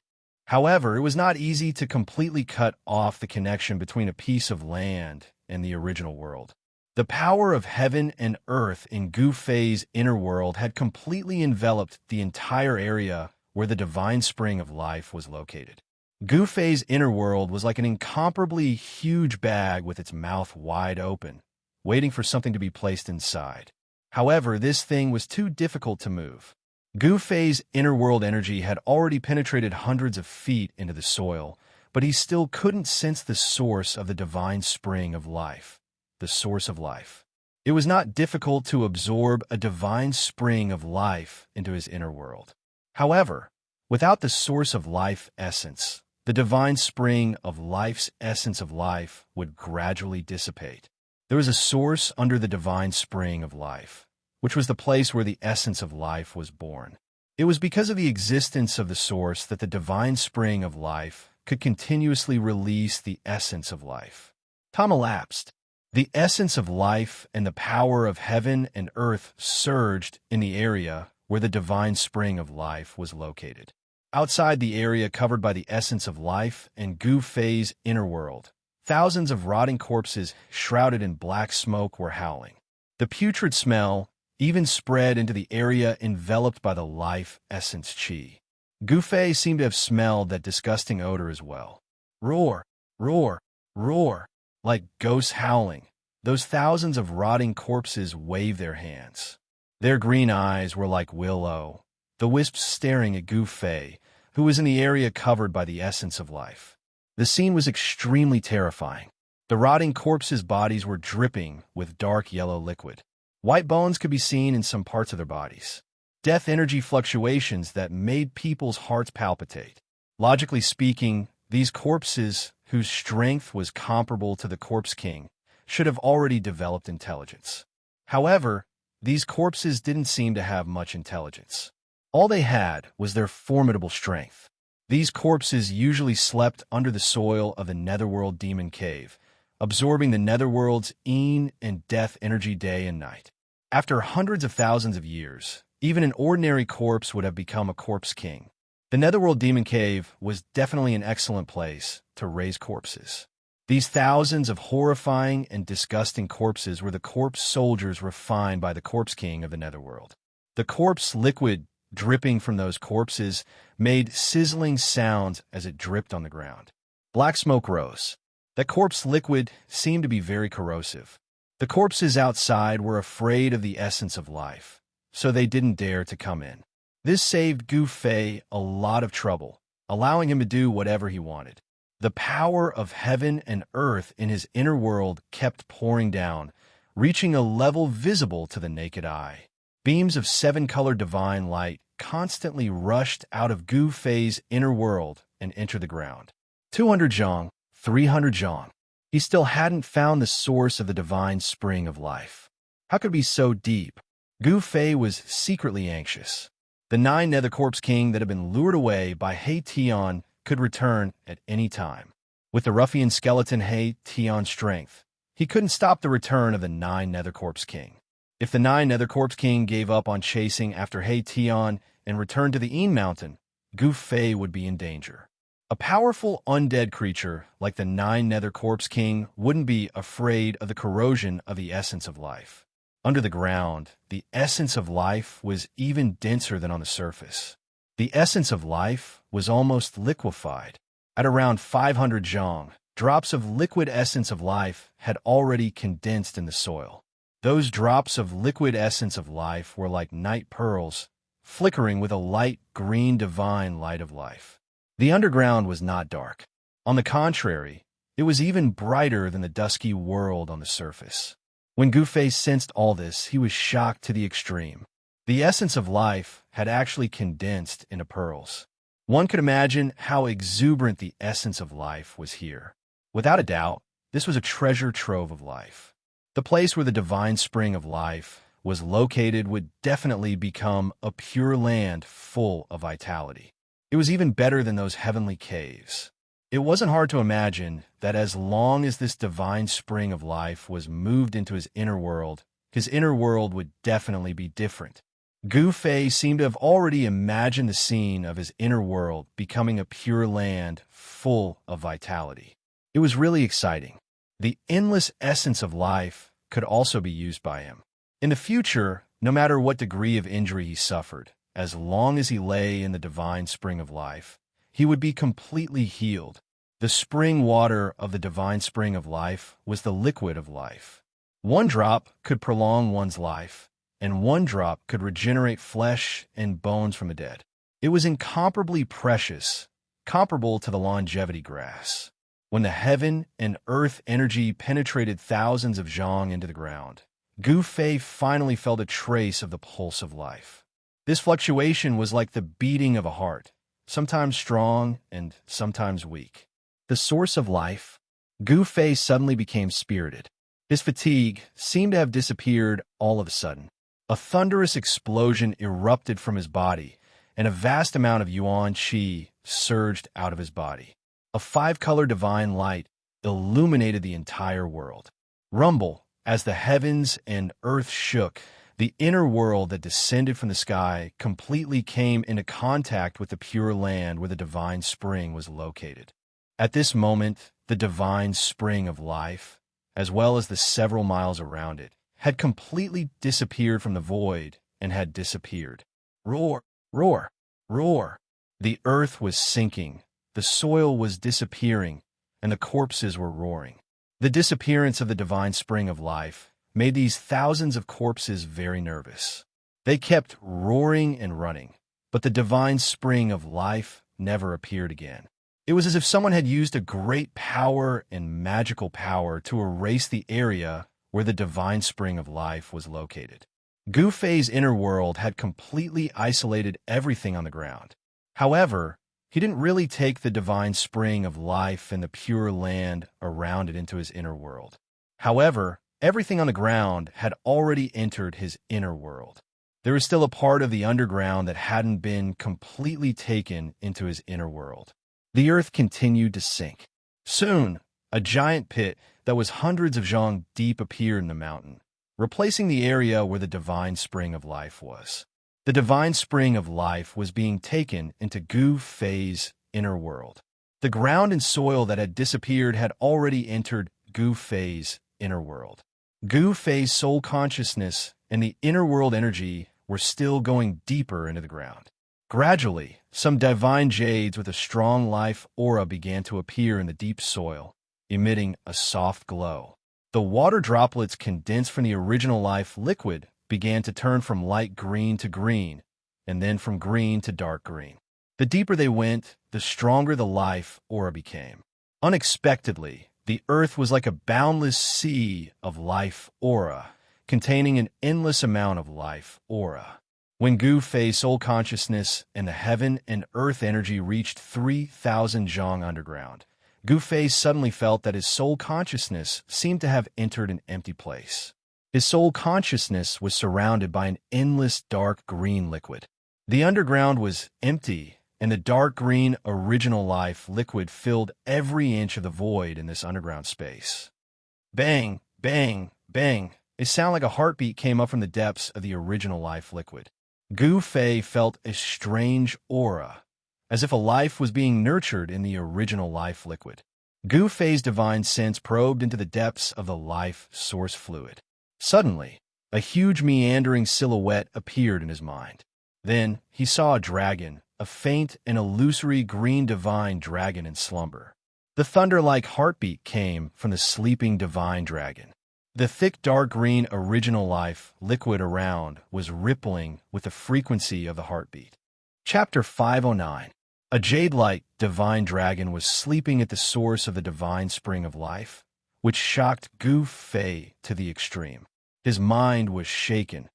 A: However, it was not easy to completely cut off the connection between a piece of land and the original world. The power of heaven and earth in Gu Fei's inner world had completely enveloped the entire area where the divine spring of life was located. Gu Fei's inner world was like an incomparably huge bag with its mouth wide open, waiting for something to be placed inside. However, this thing was too difficult to move. Gu Fei's inner world energy had already penetrated hundreds of feet into the soil, but he still couldn't sense the source of the divine spring of life, the source of life. It was not difficult to absorb a divine spring of life into his inner world. However, without the source of life essence, the divine spring of life's essence of life would gradually dissipate. There was a source under the divine spring of life, which was the place where the essence of life was born. It was because of the existence of the source that the divine spring of life could continuously release the essence of life. Time elapsed. The essence of life and the power of heaven and earth surged in the area where the divine spring of life was located. Outside the area covered by the essence of life and Gu Fei's inner world, thousands of rotting corpses shrouded in black smoke were howling. The putrid smell even spread into the area enveloped by the life essence qi. Gu Fei seemed to have smelled that disgusting odor as well. Roar! Roar! roar, like ghosts howling. Those thousands of rotting corpses waved their hands. Their green eyes were like willow, the wisps staring at Gu Fei, who was in the area covered by the essence of life. The scene was extremely terrifying. The rotting corpses' bodies were dripping with dark yellow liquid. White bones could be seen in some parts of their bodies. Death energy fluctuations that made people's hearts palpitate. Logically speaking, these corpses, whose strength was comparable to the Corpse King, should have already developed intelligence. However, these corpses didn't seem to have much intelligence. All they had was their formidable strength. These corpses usually slept under the soil of the Netherworld Demon Cave, absorbing the Netherworld's Yin and death energy day and night. After hundreds of thousands of years, even an ordinary corpse would have become a Corpse King. The Netherworld Demon Cave was definitely an excellent place to raise corpses. These thousands of horrifying and disgusting corpses were the corpse soldiers refined by the Corpse King of the Netherworld. The corpse liquid dripping from those corpses made sizzling sounds as it dripped on the ground. Black smoke rose. That corpse liquid seemed to be very corrosive. The corpses outside were afraid of the essence of life, so they didn't dare to come in. This saved Gu Fei a lot of trouble, allowing him to do whatever he wanted. The power of heaven and earth in his inner world kept pouring down, reaching a level visible to the naked eye. Beams of seven-colored divine light constantly rushed out of Gu Fei's inner world and entered the ground. 200 zhang, 300 zhang. He still hadn't found the source of the divine spring of life. How could it be so deep? Gu Fei was secretly anxious. The 9 Nether Corpse King that had been lured away by He Tian could return at any time. With the ruffian skeleton He Tian's strength, he couldn't stop the return of the 9 Nether Corpse King. If the 9 Nether Corpse King gave up on chasing after He Tian and returned to the Yin Mountain, Gu Fei would be in danger. A powerful undead creature like the 9 Nether Corpse King wouldn't be afraid of the corrosion of the essence of life. Under the ground, the essence of life was even denser than on the surface. The essence of life was almost liquefied. At around 500 zhang, drops of liquid essence of life had already condensed in the soil. Those drops of liquid essence of life were like night pearls, flickering with a light green divine light of life. The underground was not dark. On the contrary, it was even brighter than the dusky world on the surface. When Gu Fei sensed all this, he was shocked to the extreme. The essence of life had actually condensed into pearls. One could imagine how exuberant the essence of life was here. Without a doubt, this was a treasure trove of life. The place where the divine spring of life was located would definitely become a pure land full of vitality. It was even better than those heavenly caves. It wasn't hard to imagine that as long as this divine spring of life was moved into his inner world would definitely be different. Gu Fei seemed to have already imagined the scene of his inner world becoming a pure land full of vitality. It was really exciting. The endless essence of life could also be used by him. In the future, no matter what degree of injury he suffered, as long as he lay in the divine spring of life, he would be completely healed. The spring water of the divine spring of life was the liquid of life. One drop could prolong one's life, and one drop could regenerate flesh and bones from the dead. It was incomparably precious, comparable to the longevity grass. When the heaven and earth energy penetrated thousands of zhang into the ground, Gu Fei finally felt a trace of the pulse of life. This fluctuation was like the beating of a heart, sometimes strong and sometimes weak. The source of life, Gu Fei suddenly became spirited. His fatigue seemed to have disappeared all of a sudden. A thunderous explosion erupted from his body, and a vast amount of yuan qi surged out of his body. A 5-color divine light illuminated the entire world. Rumble, as the heavens and earth shook, the inner world that descended from the sky completely came into contact with the pure land where the divine spring was located. At this moment, the divine spring of life, as well as the several miles around it, had completely disappeared from the void and had disappeared. Roar, roar, roar. The earth was sinking, the soil was disappearing, and the corpses were roaring. The disappearance of the divine spring of life made these thousands of corpses very nervous. They kept roaring and running, but the divine spring of life never appeared again. It was as if someone had used a great power and magical power to erase the area where the divine spring of life was located. Gu Fei's inner world had completely isolated everything on the ground. However, he didn't really take the divine spring of life and the pure land around it into his inner world. However, everything on the ground had already entered his inner world. There was still a part of the underground that hadn't been completely taken into his inner world. The earth continued to sink. Soon, a giant pit that was hundreds of zhang deep appeared in the mountain, replacing the area where the divine spring of life was. The divine spring of life was being taken into Gu Fei's inner world. The ground and soil that had disappeared had already entered Gu Fei's inner world. Gu Fei's soul consciousness and the inner world energy were still going deeper into the ground. Gradually, some divine jades with a strong life aura began to appear in the deep soil, emitting a soft glow. The water droplets condensed from the original life liquid began to turn from light green to green, and then from green to dark green. The deeper they went, the stronger the life aura became. Unexpectedly, the earth was like a boundless sea of life aura, containing an endless amount of life aura. When Gu Fei's soul consciousness and the heaven and earth energy reached 3,000 zhang underground, Gu Fei suddenly felt that his soul consciousness seemed to have entered an empty place. His soul consciousness was surrounded by an endless dark green liquid. The underground was empty, and the dark green original life liquid filled every inch of the void in this underground space. Bang, bang, bang. A sound like a heartbeat came up from the depths of the original life liquid. Gu Fei felt a strange aura, as if a life was being nurtured in the original life liquid. Gu Fei's divine sense probed into the depths of the life source fluid. Suddenly, a huge meandering silhouette appeared in his mind. Then he saw a dragon, a faint and illusory green divine dragon in slumber. The thunder-like heartbeat came from the sleeping divine dragon. The thick dark green original life liquid around was rippling with the frequency of the heartbeat. Chapter 509. A jade-like divine dragon was sleeping at the source of the divine spring of life, which shocked Gu Fei to the extreme. His mind was shaken,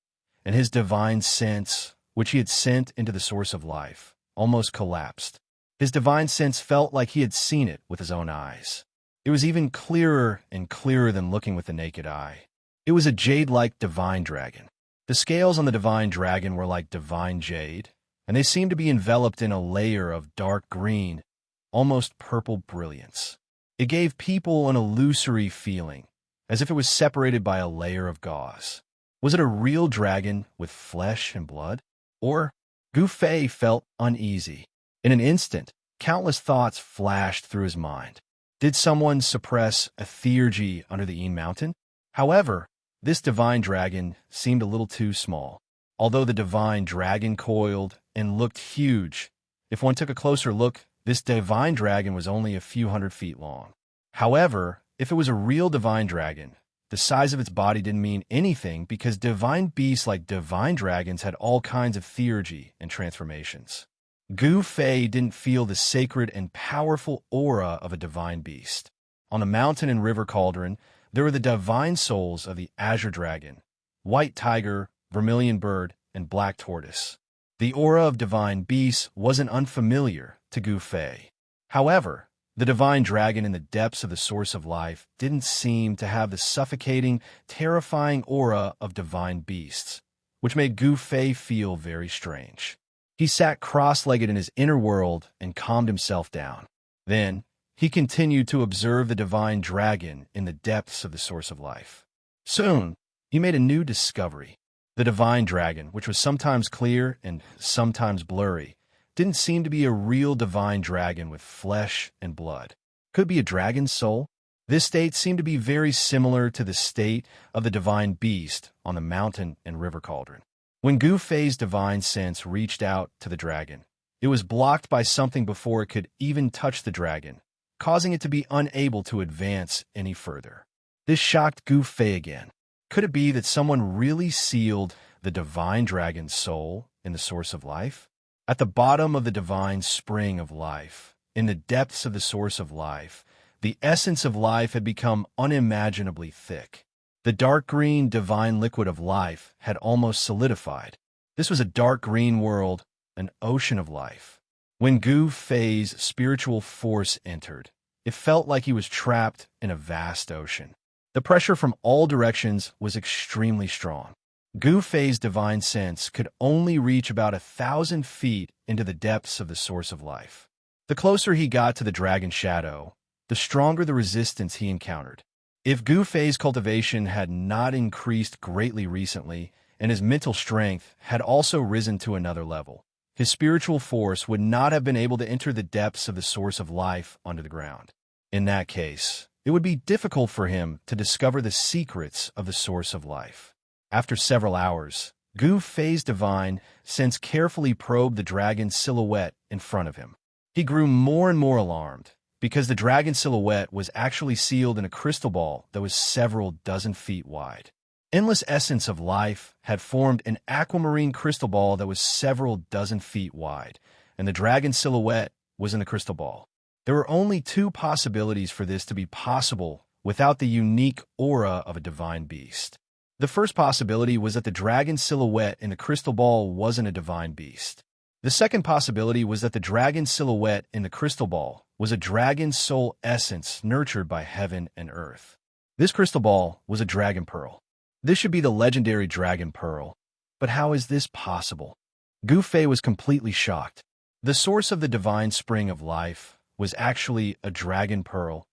A: and his divine sense, which he had sent into the source of life, almost collapsed. His divine sense felt like he had seen it with his own eyes. It was even clearer and clearer than looking with the naked eye. It was a jade-like divine dragon. The scales on the divine dragon were like divine jade, and they seemed to be enveloped in a layer of dark green, almost purple brilliance. It gave people an illusory feeling, as if it was separated by a layer of gauze. Was it a real dragon with flesh and blood? Or Gu Fei felt uneasy. In an instant, countless thoughts flashed through his mind. Did someone suppress a theurgy under the Yin Mountain? However, this divine dragon seemed a little too small. Although the divine dragon coiled and looked huge, if one took a closer look, this divine dragon was only a few hundred feet long. However, if it was a real divine dragon, the size of its body didn't mean anything because divine beasts like divine dragons had all kinds of theurgy and transformations. Gu Fei didn't feel the sacred and powerful aura of a divine beast. On the mountain and river cauldron, there were the divine souls of the azure dragon, white tiger, vermilion bird, and black tortoise. The aura of divine beasts wasn't unfamiliar to Gu Fei. However, the divine dragon in the depths of the source of life didn't seem to have the suffocating, terrifying aura of divine beasts, which made Gu Fei feel very strange. He sat cross-legged in his inner world and calmed himself down. Then, he continued to observe the divine dragon in the depths of the source of life. Soon, he made a new discovery. The divine dragon, which was sometimes clear and sometimes blurry, didn't seem to be a real divine dragon with flesh and blood. Could it be a dragon's soul? This state seemed to be very similar to the state of the divine beast on the mountain and river cauldron. When Gu Fei's divine sense reached out to the dragon, it was blocked by something before it could even touch the dragon, causing it to be unable to advance any further. This shocked Gu Fei again. Could it be that someone really sealed the divine dragon's soul in the source of life? At the bottom of the divine spring of life, in the depths of the source of life, the essence of life had become unimaginably thick. The dark green divine liquid of life had almost solidified. This was a dark green world, an ocean of life. When Gu Fei's spiritual force entered, it felt like he was trapped in a vast ocean. The pressure from all directions was extremely strong. Gu Fei's divine sense could only reach about 1,000 feet into the depths of the source of life. The closer he got to the dragon shadow, the stronger the resistance he encountered. If Gu Fei's cultivation had not increased greatly recently, and his mental strength had also risen to another level, his spiritual force would not have been able to enter the depths of the source of life under the ground. In that case, it would be difficult for him to discover the secrets of the source of life. After several hours, Gu Fei's divine sense carefully probed the dragon's silhouette in front of him. He grew more and more alarmed, because the dragon silhouette was actually sealed in a crystal ball that was several dozen feet wide. Endless essence of life had formed an aquamarine crystal ball that was several dozen feet wide, and the dragon silhouette was in the crystal ball. There were only two possibilities for this to be possible without the unique aura of a divine beast. The first possibility was that the dragon silhouette in the crystal ball wasn't a divine beast. The second possibility was that the dragon silhouette in the crystal ball was a dragon soul essence nurtured by heaven and earth. This crystal ball was a dragon pearl. This should be the legendary dragon pearl. But how is this possible? Gu Fei was completely shocked. The source of the divine spring of life was actually a dragon pearl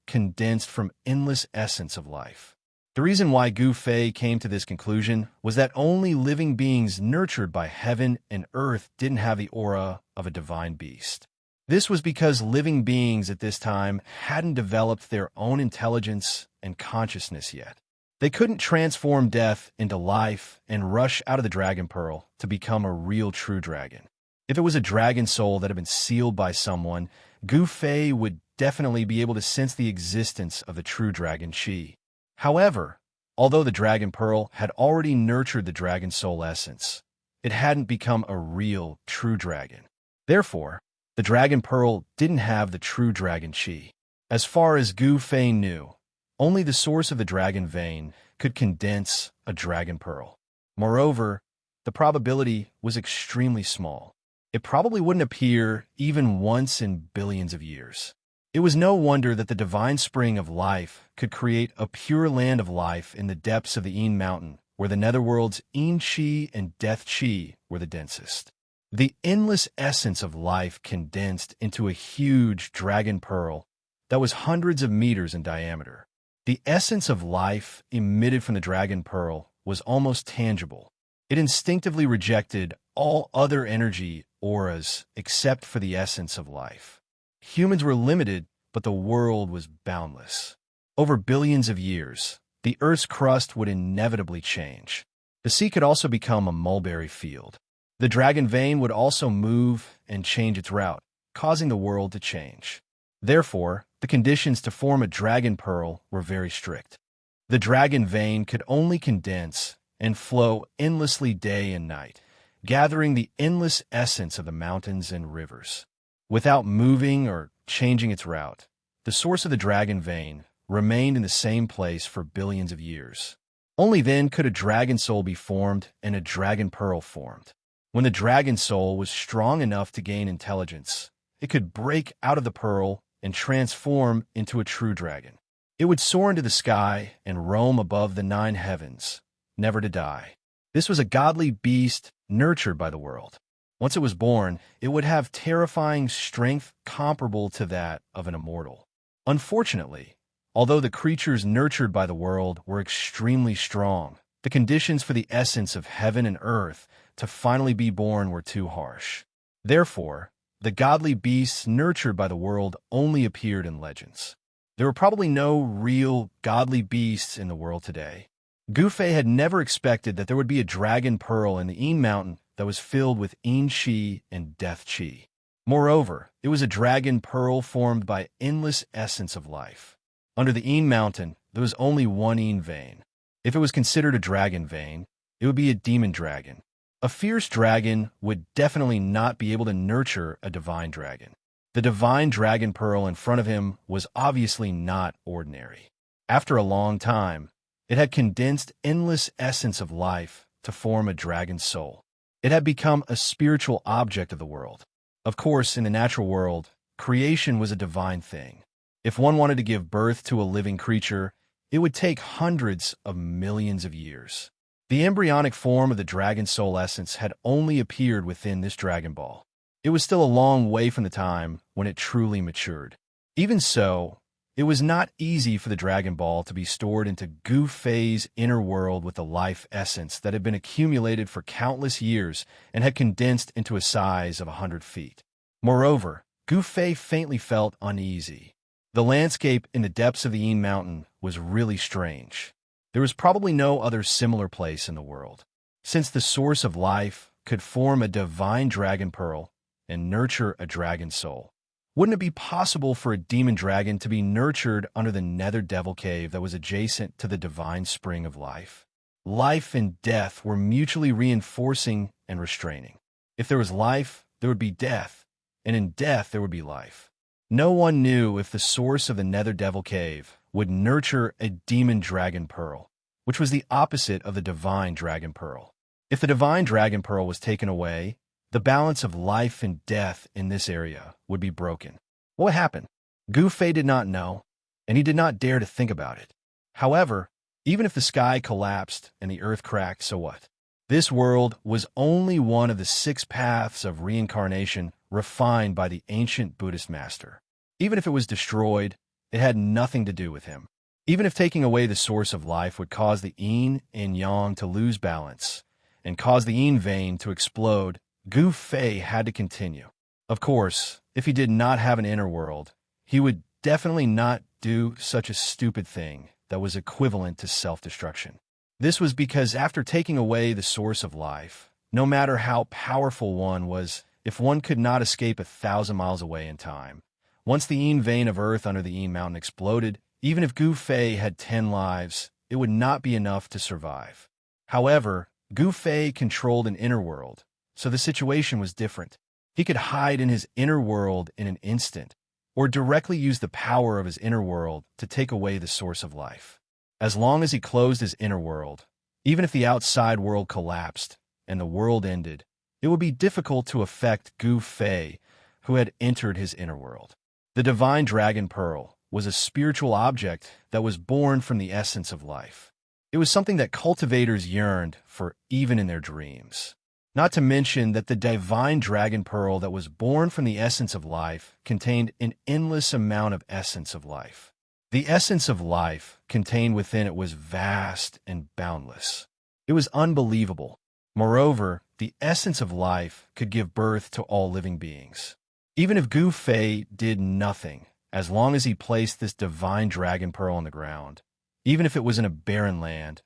A: condensed from endless essence of life. The reason why Gu Fei came to this conclusion was that only living beings nurtured by heaven and earth didn't have the aura of a divine beast. This was because living beings at this time hadn't developed their own intelligence and consciousness yet. They couldn't transform death into life and rush out of the dragon pearl to become a real true dragon. If it was a dragon soul that had been sealed by someone, Gu Fei would definitely be able to sense the existence of the true dragon Qi. However, although the dragon pearl had already nurtured the dragon soul essence, it hadn't become a real true dragon. Therefore, the dragon pearl didn't have the true dragon Qi. As far as Gu Fei knew, only the source of the dragon vein could condense a dragon pearl. Moreover, the probability was extremely small. It probably wouldn't appear even once in billions of years. It was no wonder that the divine spring of life could create a pure land of life in the depths of the Yin Mountain, where the netherworld's Yin Qi and Death Qi were the densest. The endless essence of life condensed into a huge dragon pearl that was hundreds of meters in diameter. The essence of life emitted from the dragon pearl was almost tangible. It instinctively rejected all other energy auras except for the essence of life. Humans were limited, but the world was boundless. Over billions of years, the Earth's crust would inevitably change. The sea could also become a mulberry field. The dragon vein would also move and change its route, causing the world to change. Therefore, the conditions to form a dragon pearl were very strict. The dragon vein could only condense and flow endlessly day and night, gathering the endless essence of the mountains and rivers. Without moving or changing its route, the source of the dragon vein remained in the same place for billions of years. Only then could a dragon soul be formed and a dragon pearl formed. When the dragon soul was strong enough to gain intelligence, it could break out of the pearl and transform into a true dragon. It would soar into the sky and roam above the 9 heavens, never to die. This was a godly beast nurtured by the world. Once it was born, it would have terrifying strength comparable to that of an immortal. Unfortunately, although the creatures nurtured by the world were extremely strong, the conditions for the essence of heaven and earth to finally be born were too harsh. Therefore, the godly beasts nurtured by the world only appeared in legends. There were probably no real godly beasts in the world today. Gu Fei had never expected that there would be a dragon pearl in the Yin Mountain that was filled with Yin Qi and Death Qi. Moreover, it was a dragon pearl formed by endless essence of life. Under the Yin mountain, there was only one Yin vein. If it was considered a dragon vein, it would be a demon dragon. A fierce dragon would definitely not be able to nurture a divine dragon. The divine dragon pearl in front of him was obviously not ordinary. After a long time, it had condensed endless essence of life to form a dragon's soul. It had become a spiritual object of the world. Of course, in the natural world, creation was a divine thing. If one wanted to give birth to a living creature, it would take hundreds of millions of years. The embryonic form of the dragon soul essence had only appeared within this Dragon Ball. It was still a long way from the time when it truly matured. Even so, it was not easy for the Dragon Ball to be stored into Gu Fei's inner world with the life essence that had been accumulated for countless years and had condensed into a size of 100 feet. Moreover, Gu Fei faintly felt uneasy. The landscape in the depths of the Yin Mountain was really strange. There was probably no other similar place in the world. Since the source of life could form a divine dragon pearl and nurture a dragon soul, wouldn't it be possible for a demon dragon to be nurtured under the nether devil cave that was adjacent to the divine spring of life? Life and death were mutually reinforcing and restraining. If there was life, there would be death, and in death there would be life. No one knew if the source of the nether devil cave would nurture a demon dragon pearl, which was the opposite of the divine dragon pearl. If the divine dragon pearl was taken away, the balance of life and death in this area would be broken. What happened? Gu Fei did not know, and he did not dare to think about it. However, even if the sky collapsed and the earth cracked, so what? This world was only one of the 6 paths of reincarnation refined by the ancient Buddhist master. Even if it was destroyed, it had nothing to do with him. Even if taking away the source of life would cause the yin and yang to lose balance and cause the yin vein to explode, Gu Fei had to continue. Of course, if he did not have an inner world, he would definitely not do such a stupid thing that was equivalent to self-destruction. This was because after taking away the source of life, no matter how powerful one was, if one could not escape 1,000 miles away in time, once the Yin vein of earth under the Yin mountain exploded, even if Gu Fei had 10 lives, it would not be enough to survive. However, Gu Fei controlled an inner world, so the situation was different. He could hide in his inner world in an instant, or directly use the power of his inner world to take away the source of life. As long as he closed his inner world, even if the outside world collapsed and the world ended, it would be difficult to affect Gu Fei, who had entered his inner world. The divine dragon pearl was a spiritual object that was born from the essence of life. It was something that cultivators yearned for even in their dreams. Not to mention that the divine dragon pearl that was born from the essence of life contained an endless amount of essence of life. The essence of life contained within it was vast and boundless. It was unbelievable. Moreover, the essence of life could give birth to all living beings. Even if Gu Fei did nothing, as long as he placed this divine dragon pearl on the ground, even if it was in a barren land,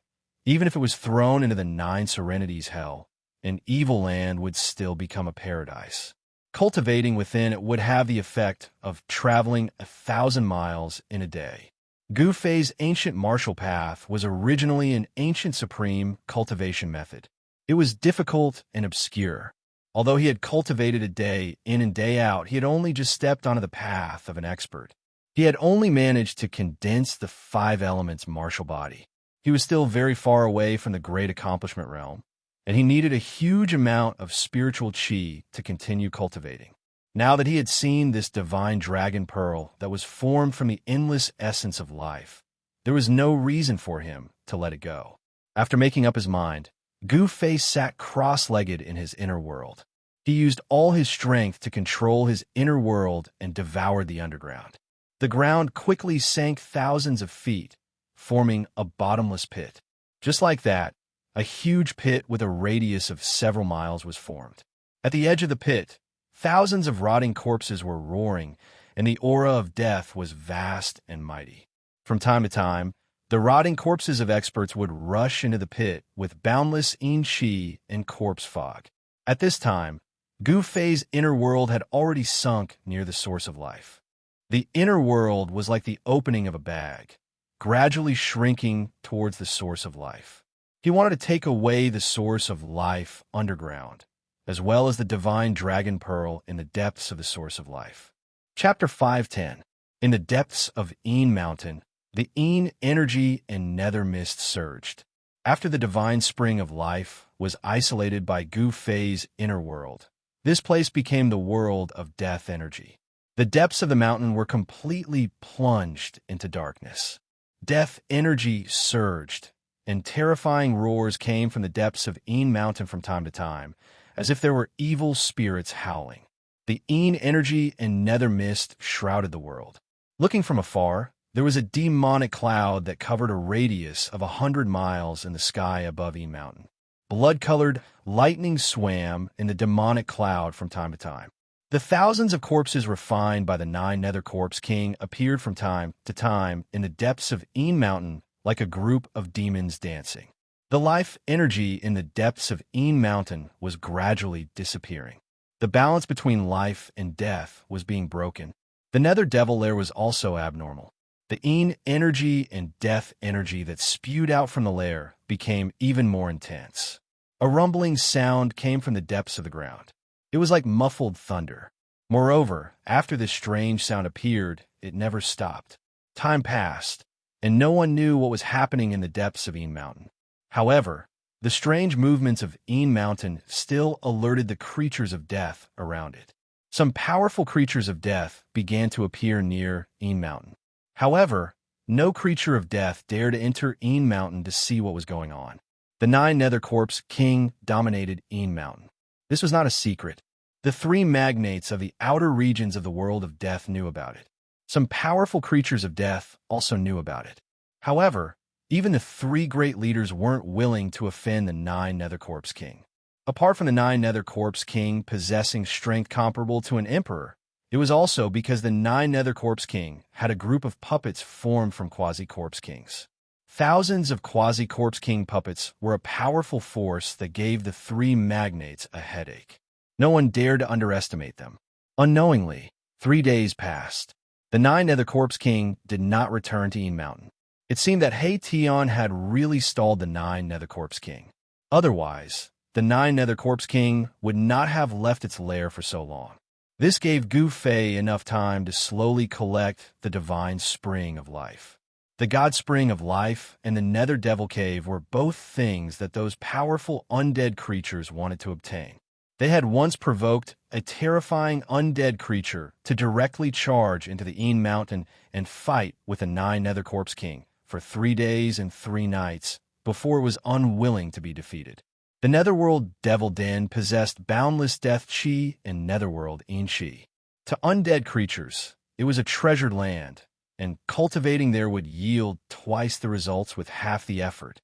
A: even if it was thrown into the 9 Serenities hell, an evil land would still become a paradise. Cultivating within it would have the effect of traveling 1,000 miles in a day. Gu Fei's ancient martial path was originally an ancient supreme cultivation method. It was difficult and obscure. Although he had cultivated a day in and day out, he had only just stepped onto the path of an expert. He had only managed to condense the 5 elements martial body. He was still very far away from the great accomplishment realm, and he needed a huge amount of spiritual qi to continue cultivating. Now that he had seen this divine dragon pearl that was formed from the endless essence of life, there was no reason for him to let it go. After making up his mind, Gu Fei sat cross-legged in his inner world. He used all his strength to control his inner world and devoured the underground. The ground quickly sank thousands of feet, forming a bottomless pit. Just like that, a huge pit with a radius of several miles was formed. At the edge of the pit, thousands of rotting corpses were roaring, and the aura of death was vast and mighty. From time to time, the rotting corpses of experts would rush into the pit with boundless yin qi and corpse fog. At this time, Gu Fei's inner world had already sunk near the source of life. The inner world was like the opening of a bag, gradually shrinking towards the source of life. He wanted to take away the source of life underground, as well as the divine dragon pearl in the depths of the source of life. Chapter 5:10. In the depths of Yin Mountain, the Yin energy and nether mist surged. After the divine spring of life was isolated by Gu Fei's inner world, this place became the world of death energy. The depths of the mountain were completely plunged into darkness. Death energy surged, and terrifying roars came from the depths of Yin Mountain from time to time, as if there were evil spirits howling. The Yin energy and nether mist shrouded the world. Looking from afar, there was a demonic cloud that covered a radius of 100 miles in the sky above Yin Mountain. Blood-colored lightning swam in the demonic cloud from time to time. The thousands of corpses refined by the 9 Nether Corpse King appeared from time to time in the depths of Yin Mountain like a group of demons dancing. The life energy in the depths of Yin Mountain was gradually disappearing. The balance between life and death was being broken. The Nether Devil lair was also abnormal. The Yin energy and death energy that spewed out from the lair became even more intense. A rumbling sound came from the depths of the ground. It was like muffled thunder. Moreover, after this strange sound appeared, it never stopped. Time passed, and no one knew what was happening in the depths of Yin Mountain. However, the strange movements of Yin Mountain still alerted the creatures of death around it. Some powerful creatures of death began to appear near Yin Mountain. However, no creature of death dared to enter Yin Mountain to see what was going on. The 9 Nether Corpse King dominated Yin Mountain. This was not a secret. The 3 magnates of the outer regions of the world of death knew about it. Some powerful creatures of death also knew about it. However, even the 3 great leaders weren't willing to offend the 9 Nether Corpse King. Apart from the 9 Nether Corpse King possessing strength comparable to an emperor, it was also because the 9 Nether Corpse King had a group of puppets formed from Quasi-Corpse Kings. Thousands of Quasi-Corpse King puppets were a powerful force that gave the 3 magnates a headache. No one dared to underestimate them. Unknowingly, 3 days passed. The 9 Nether Corpse King did not return to Yin Mountain. It seemed that Hei Tian had really stalled the 9 Nether Corpse King. Otherwise, the 9 Nether Corpse King would not have left its lair for so long. This gave Gu Fei enough time to slowly collect the divine spring of life. The God Spring of Life and the Nether Devil Cave were both things that those powerful undead creatures wanted to obtain. They had once provoked a terrifying undead creature to directly charge into the Yin Mountain and fight with the 9 Nether Corpse King for 3 days and 3 nights before it was unwilling to be defeated. The Netherworld Devil Den possessed boundless death chi and Netherworld Yin chi. To undead creatures, it was a treasured land, and cultivating there would yield twice the results with half the effort.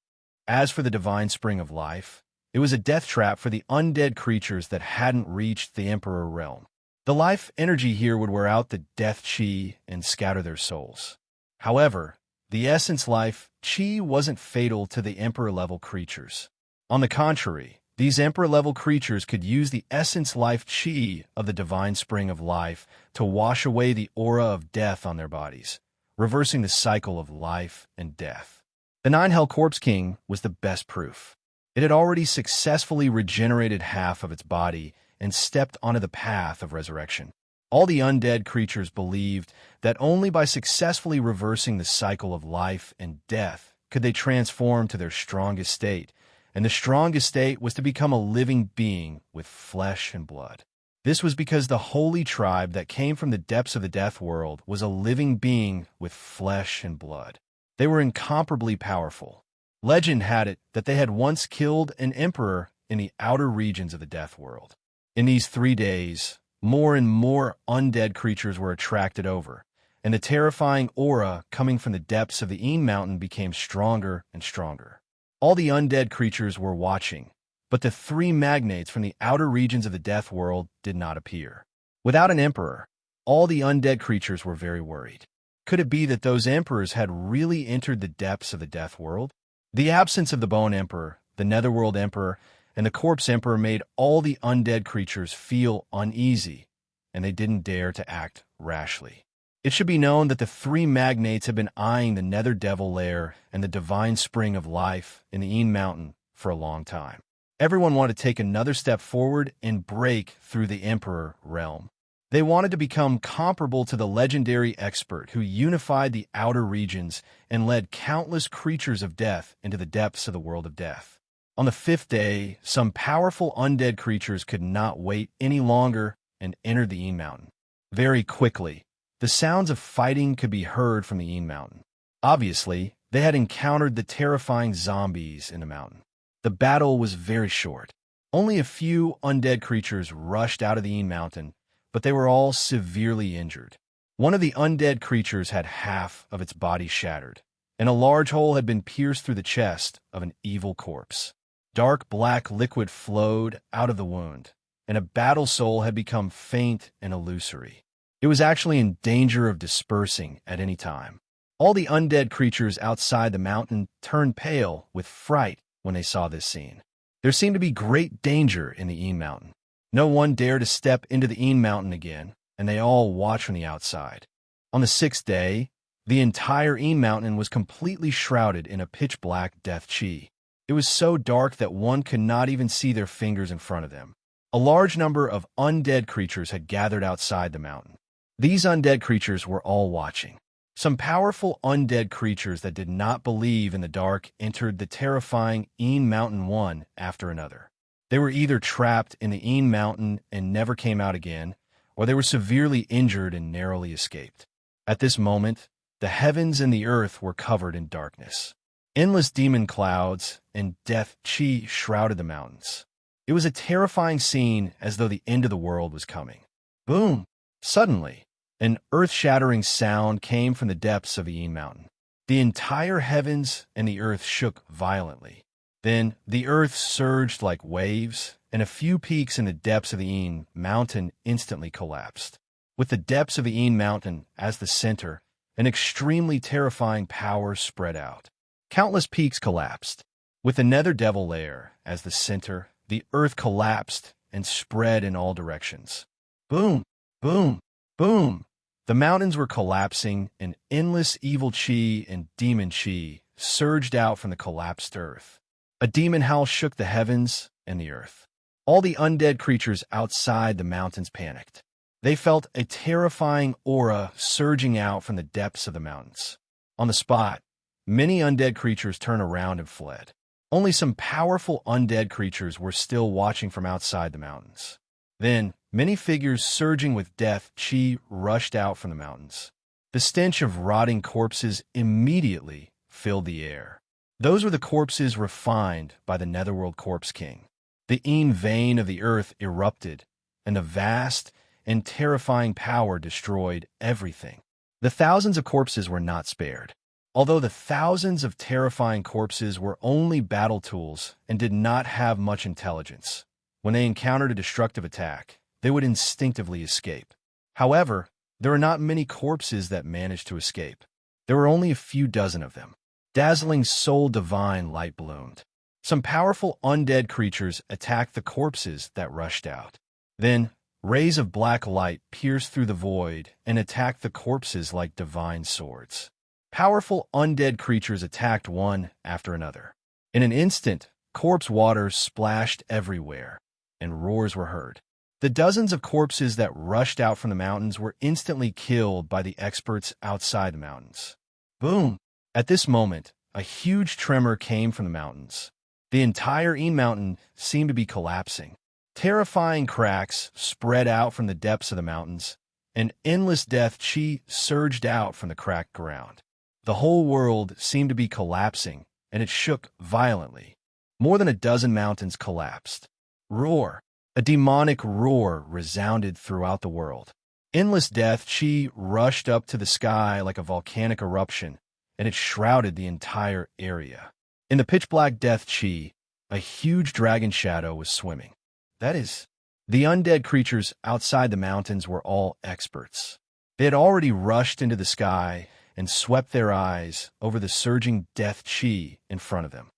A: As for the divine spring of life, it was a death trap for the undead creatures that hadn't reached the Emperor realm. The life energy here would wear out the death chi and scatter their souls. However, the essence life chi wasn't fatal to the Emperor-level creatures. On the contrary, these Emperor-level creatures could use the essence life chi of the divine spring of life to wash away the aura of death on their bodies, reversing the cycle of life and death. The 9 Hell Corpse King was the best proof. It had already successfully regenerated half of its body and stepped onto the path of resurrection. All the undead creatures believed that only by successfully reversing the cycle of life and death could they transform to their strongest state, and the strongest state was to become a living being with flesh and blood. This was because the holy tribe that came from the depths of the death world was a living being with flesh and blood. They were incomparably powerful. Legend had it that they had once killed an emperor in the outer regions of the death world. In these 3 days, more and more undead creatures were attracted over, and the terrifying aura coming from the depths of the Yin Mountain became stronger and stronger. All the undead creatures were watching, but the 3 magnates from the outer regions of the death world did not appear. Without an emperor, all the undead creatures were very worried. Could it be that those emperors had really entered the depths of the death world? The absence of the Bone Emperor, the Netherworld Emperor, and the Corpse Emperor made all the undead creatures feel uneasy, and they didn't dare to act rashly. It should be known that the three magnates have been eyeing the Nether Devil Lair and the divine spring of life in the Een Mountain for a long time. Everyone wanted to take another step forward and break through the Emperor realm. They wanted to become comparable to the legendary expert who unified the outer regions and led countless creatures of death into the depths of the world of death. On the fifth day, some powerful undead creatures could not wait any longer and entered the Een Mountain. Very quickly, the sounds of fighting could be heard from the Een Mountain. Obviously, they had encountered the terrifying zombies in the mountain. The battle was very short. Only a few undead creatures rushed out of the Een Mountain, but they were all severely injured. One of the undead creatures had half of its body shattered, and a large hole had been pierced through the chest of an evil corpse. Dark black liquid flowed out of the wound, and a battle soul had become faint and illusory. It was actually in danger of dispersing at any time. All the undead creatures outside the mountain turned pale with fright when they saw this scene. There seemed to be great danger in the Een Mountain. No one dared to step into the Een Mountain again, and they all watched from the outside. On the sixth day, the entire Een Mountain was completely shrouded in a pitch-black death chi. It was so dark that one could not even see their fingers in front of them. A large number of undead creatures had gathered outside the mountain. These undead creatures were all watching. Some powerful undead creatures that did not believe in the dark entered the terrifying Een Mountain one after another. They were either trapped in the Een Mountain and never came out again, or they were severely injured and narrowly escaped. At this moment, the heavens and the earth were covered in darkness. Endless demon clouds and death chi shrouded the mountains. It was a terrifying scene, as though the end of the world was coming. Boom! Suddenly, an earth-shattering sound came from the depths of the Een Mountain. The entire heavens and the earth shook violently. Then the earth surged like waves, and a few peaks in the depths of the Een Mountain instantly collapsed. With the depths of the Een Mountain as the center, an extremely terrifying power spread out. Countless peaks collapsed. With the Nether Devil Lair as the center, the earth collapsed and spread in all directions. Boom! Boom! Boom! The mountains were collapsing, and endless evil chi and demon chi surged out from the collapsed earth. A demon howl shook the heavens and the earth. All the undead creatures outside the mountains panicked. They felt a terrifying aura surging out from the depths of the mountains. On the spot, many undead creatures turned around and fled. Only some powerful undead creatures were still watching from outside the mountains. Then, many figures surging with death chi rushed out from the mountains. The stench of rotting corpses immediately filled the air. Those were the corpses refined by the Netherworld Corpse King. The Een vein of the earth erupted, and the vast and terrifying power destroyed everything. The thousands of corpses were not spared. Although the thousands of terrifying corpses were only battle tools and did not have much intelligence, when they encountered a destructive attack, they would instinctively escape. However, there were not many corpses that managed to escape. There were only a few dozen of them. Dazzling soul divine light bloomed. Some powerful undead creatures attacked the corpses that rushed out. Then, rays of black light pierced through the void and attacked the corpses like divine swords. Powerful undead creatures attacked one after another. In an instant, corpse water splashed everywhere, and roars were heard. The dozens of corpses that rushed out from the mountains were instantly killed by the experts outside the mountains. Boom! At this moment, a huge tremor came from the mountains. The entire Een Mountain seemed to be collapsing. Terrifying cracks spread out from the depths of the mountains, and endless death chi surged out from the cracked ground. The whole world seemed to be collapsing, and it shook violently. More than a dozen mountains collapsed. Roar! A demonic roar resounded throughout the world. Endless death chi rushed up to the sky like a volcanic eruption, and it shrouded the entire area. In the pitch-black death chi, a huge dragon shadow was swimming. That is, the undead creatures outside the mountains were all experts. They had already rushed into the sky and swept their eyes over the surging death chi in front of them.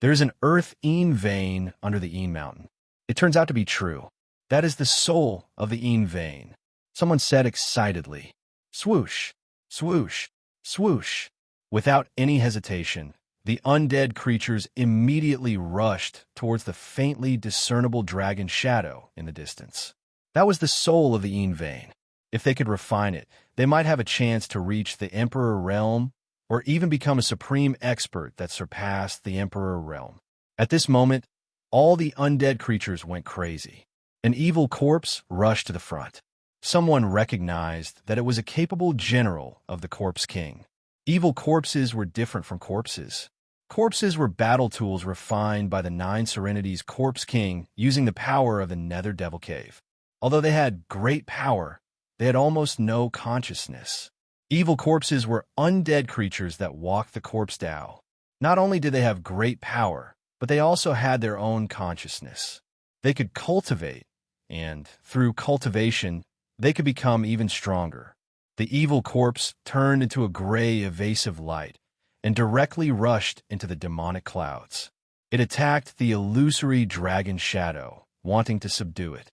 A: There's an earth-Een vein under the Een mountain. It turns out to be true. That is the soul of the Een vein. Someone said excitedly. Swoosh, swoosh, swoosh. Without any hesitation, the undead creatures immediately rushed towards the faintly discernible dragon shadow in the distance. That was the soul of the Een vein. If they could refine it, they might have a chance to reach the Emperor realm or even become a supreme expert that surpassed the Emperor realm. At this moment, all the undead creatures went crazy. An evil corpse rushed to the front. Someone recognized that it was a capable general of the Corpse King. Evil corpses were different from corpses. Corpses were battle tools refined by the Nine Serenities Corpse King using the power of the Nether Devil Cave. Although they had great power, they had almost no consciousness. Evil corpses were undead creatures that walked the corpse Tao. Not only did they have great power, but they also had their own consciousness. They could cultivate, and through cultivation, they could become even stronger. The evil corpse turned into a gray, evasive light and directly rushed into the demonic clouds. It attacked the illusory dragon shadow, wanting to subdue it.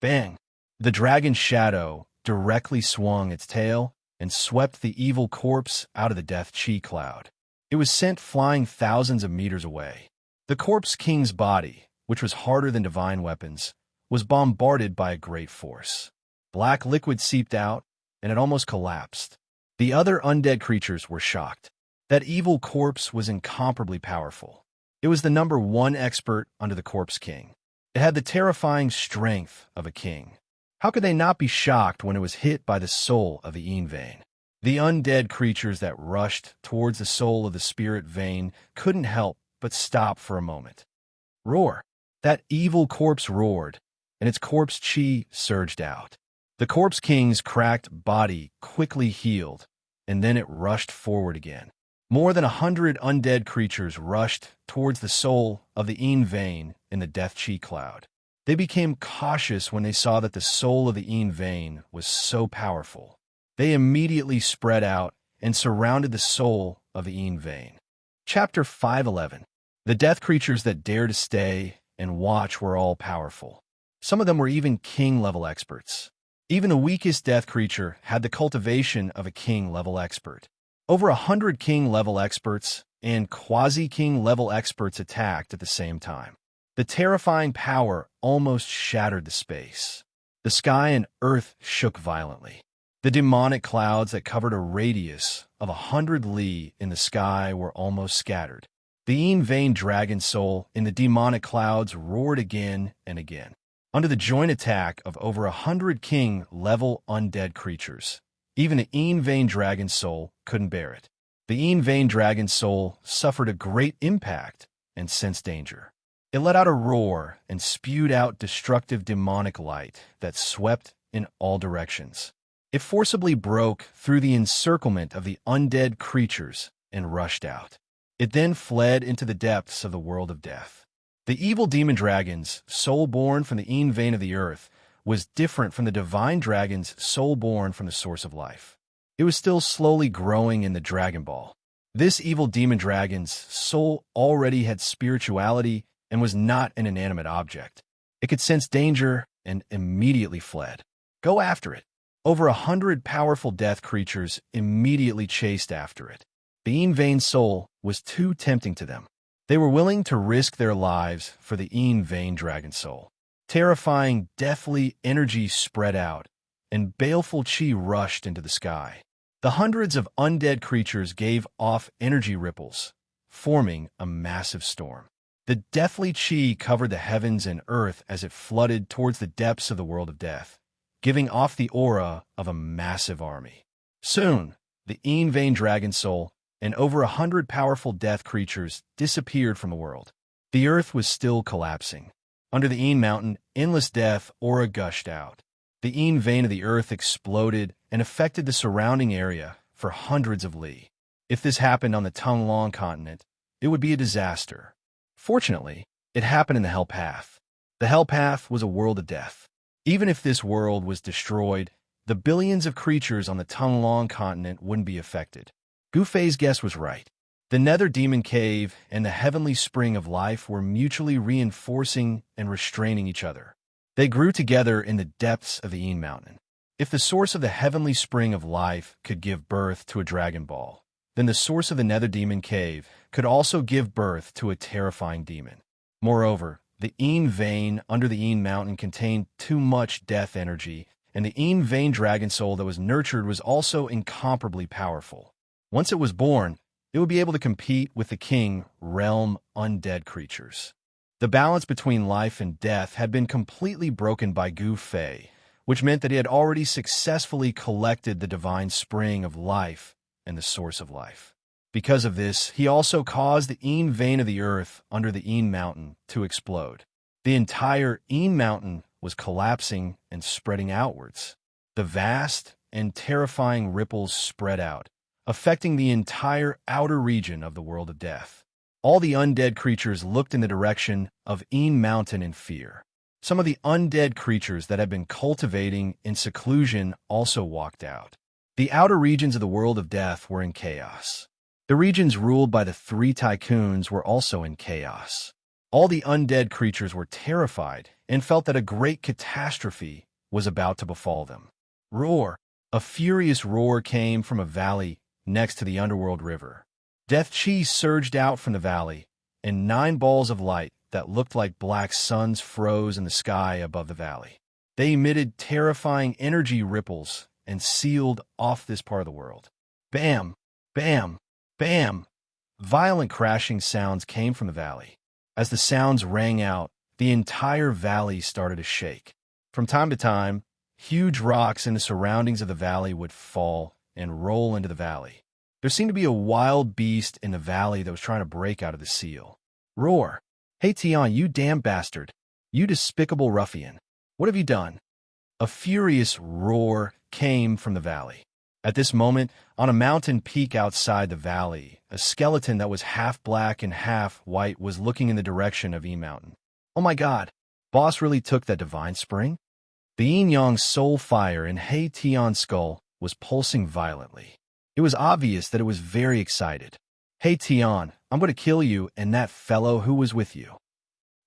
A: Bang! The dragon shadow directly swung its tail and swept the evil corpse out of the death chi cloud. It was sent flying thousands of meters away. The Corpse King's body, which was harder than divine weapons, was bombarded by a great force. Black liquid seeped out, and it almost collapsed. The other undead creatures were shocked. That evil corpse was incomparably powerful. It was the #1 expert under the Corpse King. It had the terrifying strength of a king. How could they not be shocked when it was hit by the soul of the Een vein? The undead creatures that rushed towards the soul of the spirit vein couldn't help but stop for a moment. Roar! That evil corpse roared, and its corpse chi surged out. The Corpse King's cracked body quickly healed, and then it rushed forward again. More than 100 undead creatures rushed towards the soul of the Een vein in the death chi cloud. They became cautious when they saw that the soul of the Een vein was so powerful. They immediately spread out and surrounded the soul of the Een vein. Chapter 511. The death creatures that dared to stay and watch were all powerful. Some of them were even king-level experts. Even the weakest death creature had the cultivation of a king-level expert. Over 100 king-level experts and quasi-king-level experts attacked at the same time. The terrifying power almost shattered the space. The sky and earth shook violently. The demonic clouds that covered a radius of 100 li in the sky were almost scattered. The Een vein dragon soul in the demonic clouds roared again and again. Under the joint attack of over 100 king-level undead creatures, even the Een vein dragon soul couldn't bear it. The Een vein dragon soul suffered a great impact and sensed danger. It let out a roar and spewed out destructive demonic light that swept in all directions. It forcibly broke through the encirclement of the undead creatures and rushed out. It then fled into the depths of the world of death. The evil demon dragon's soul born from the Een vein of the earth was different from the divine dragon's soul born from the source of life. It was still slowly growing in the Dragon Ball. This evil demon dragon's soul already had spirituality and was not an inanimate object. It could sense danger and immediately fled. Go after it. Over 100 powerful death creatures immediately chased after it. The Een vein soul was too tempting to them. They were willing to risk their lives for the Een vein dragon soul. Terrifying, deathly energy spread out, and baleful chi rushed into the sky. The hundreds of undead creatures gave off energy ripples, forming a massive storm. The deathly chi covered the heavens and earth as it flooded towards the depths of the world of death, giving off the aura of a massive army. Soon, the Een vein dragon soul and over 100 powerful death creatures disappeared from the world. The earth was still collapsing. Under the Een mountain, endless death aura gushed out. The Een vein of the earth exploded and affected the surrounding area for hundreds of li. If this happened on the Tonglong continent, it would be a disaster. Fortunately, it happened in the Hell Path. The Hell Path was a world of death. Even if this world was destroyed, the billions of creatures on the Tonglong continent wouldn't be affected. Gu Fei's guess was right. The Nether Demon Cave and the Heavenly Spring of Life were mutually reinforcing and restraining each other. They grew together in the depths of the Yin Mountain. If the source of the Heavenly Spring of Life could give birth to a Dragon Ball, then the source of the Nether Demon Cave could also give birth to a terrifying demon. Moreover, the Yin vein under the Yin Mountain contained too much death energy, and the Yin vein dragon soul that was nurtured was also incomparably powerful. Once it was born, it would be able to compete with the King Realm undead creatures. The balance between life and death had been completely broken by Gu Fei, which meant that he had already successfully collected the divine spring of life and the source of life. Because of this, he also caused the Yin vein of the earth under the Yin Mountain to explode. The entire Yin Mountain was collapsing and spreading outwards. The vast and terrifying ripples spread out, affecting the entire outer region of the world of death. All the undead creatures looked in the direction of Yin Mountain in fear. Some of the undead creatures that had been cultivating in seclusion also walked out. The outer regions of the world of death were in chaos. The regions ruled by the three tycoons were also in chaos. All the undead creatures were terrified and felt that a great catastrophe was about to befall them. Roar! A furious roar came from a valley next to the underworld river. Death Chi surged out from the valley, and 9 balls of light that looked like black suns froze in the sky above the valley. They emitted terrifying energy ripples and sealed off this part of the world. Bam! Bam! Bam! Violent crashing sounds came from the valley. As the sounds rang out, the entire valley started to shake. From time to time, huge rocks in the surroundings of the valley would fall and roll into the valley. There seemed to be a wild beast in the valley that was trying to break out of the seal. Roar! Hey Tian, you damn bastard! You despicable ruffian! What have you done? A furious roar came from the valley. At this moment, on a mountain peak outside the valley, a skeleton that was half black and half white was looking in the direction of Yin Mountain. Oh my god! Boss really took that divine spring? The yin-yang soul fire in He Tian's skull was pulsing violently. It was obvious that it was very excited. Hey Tian, I'm going to kill you and that fellow who was with you.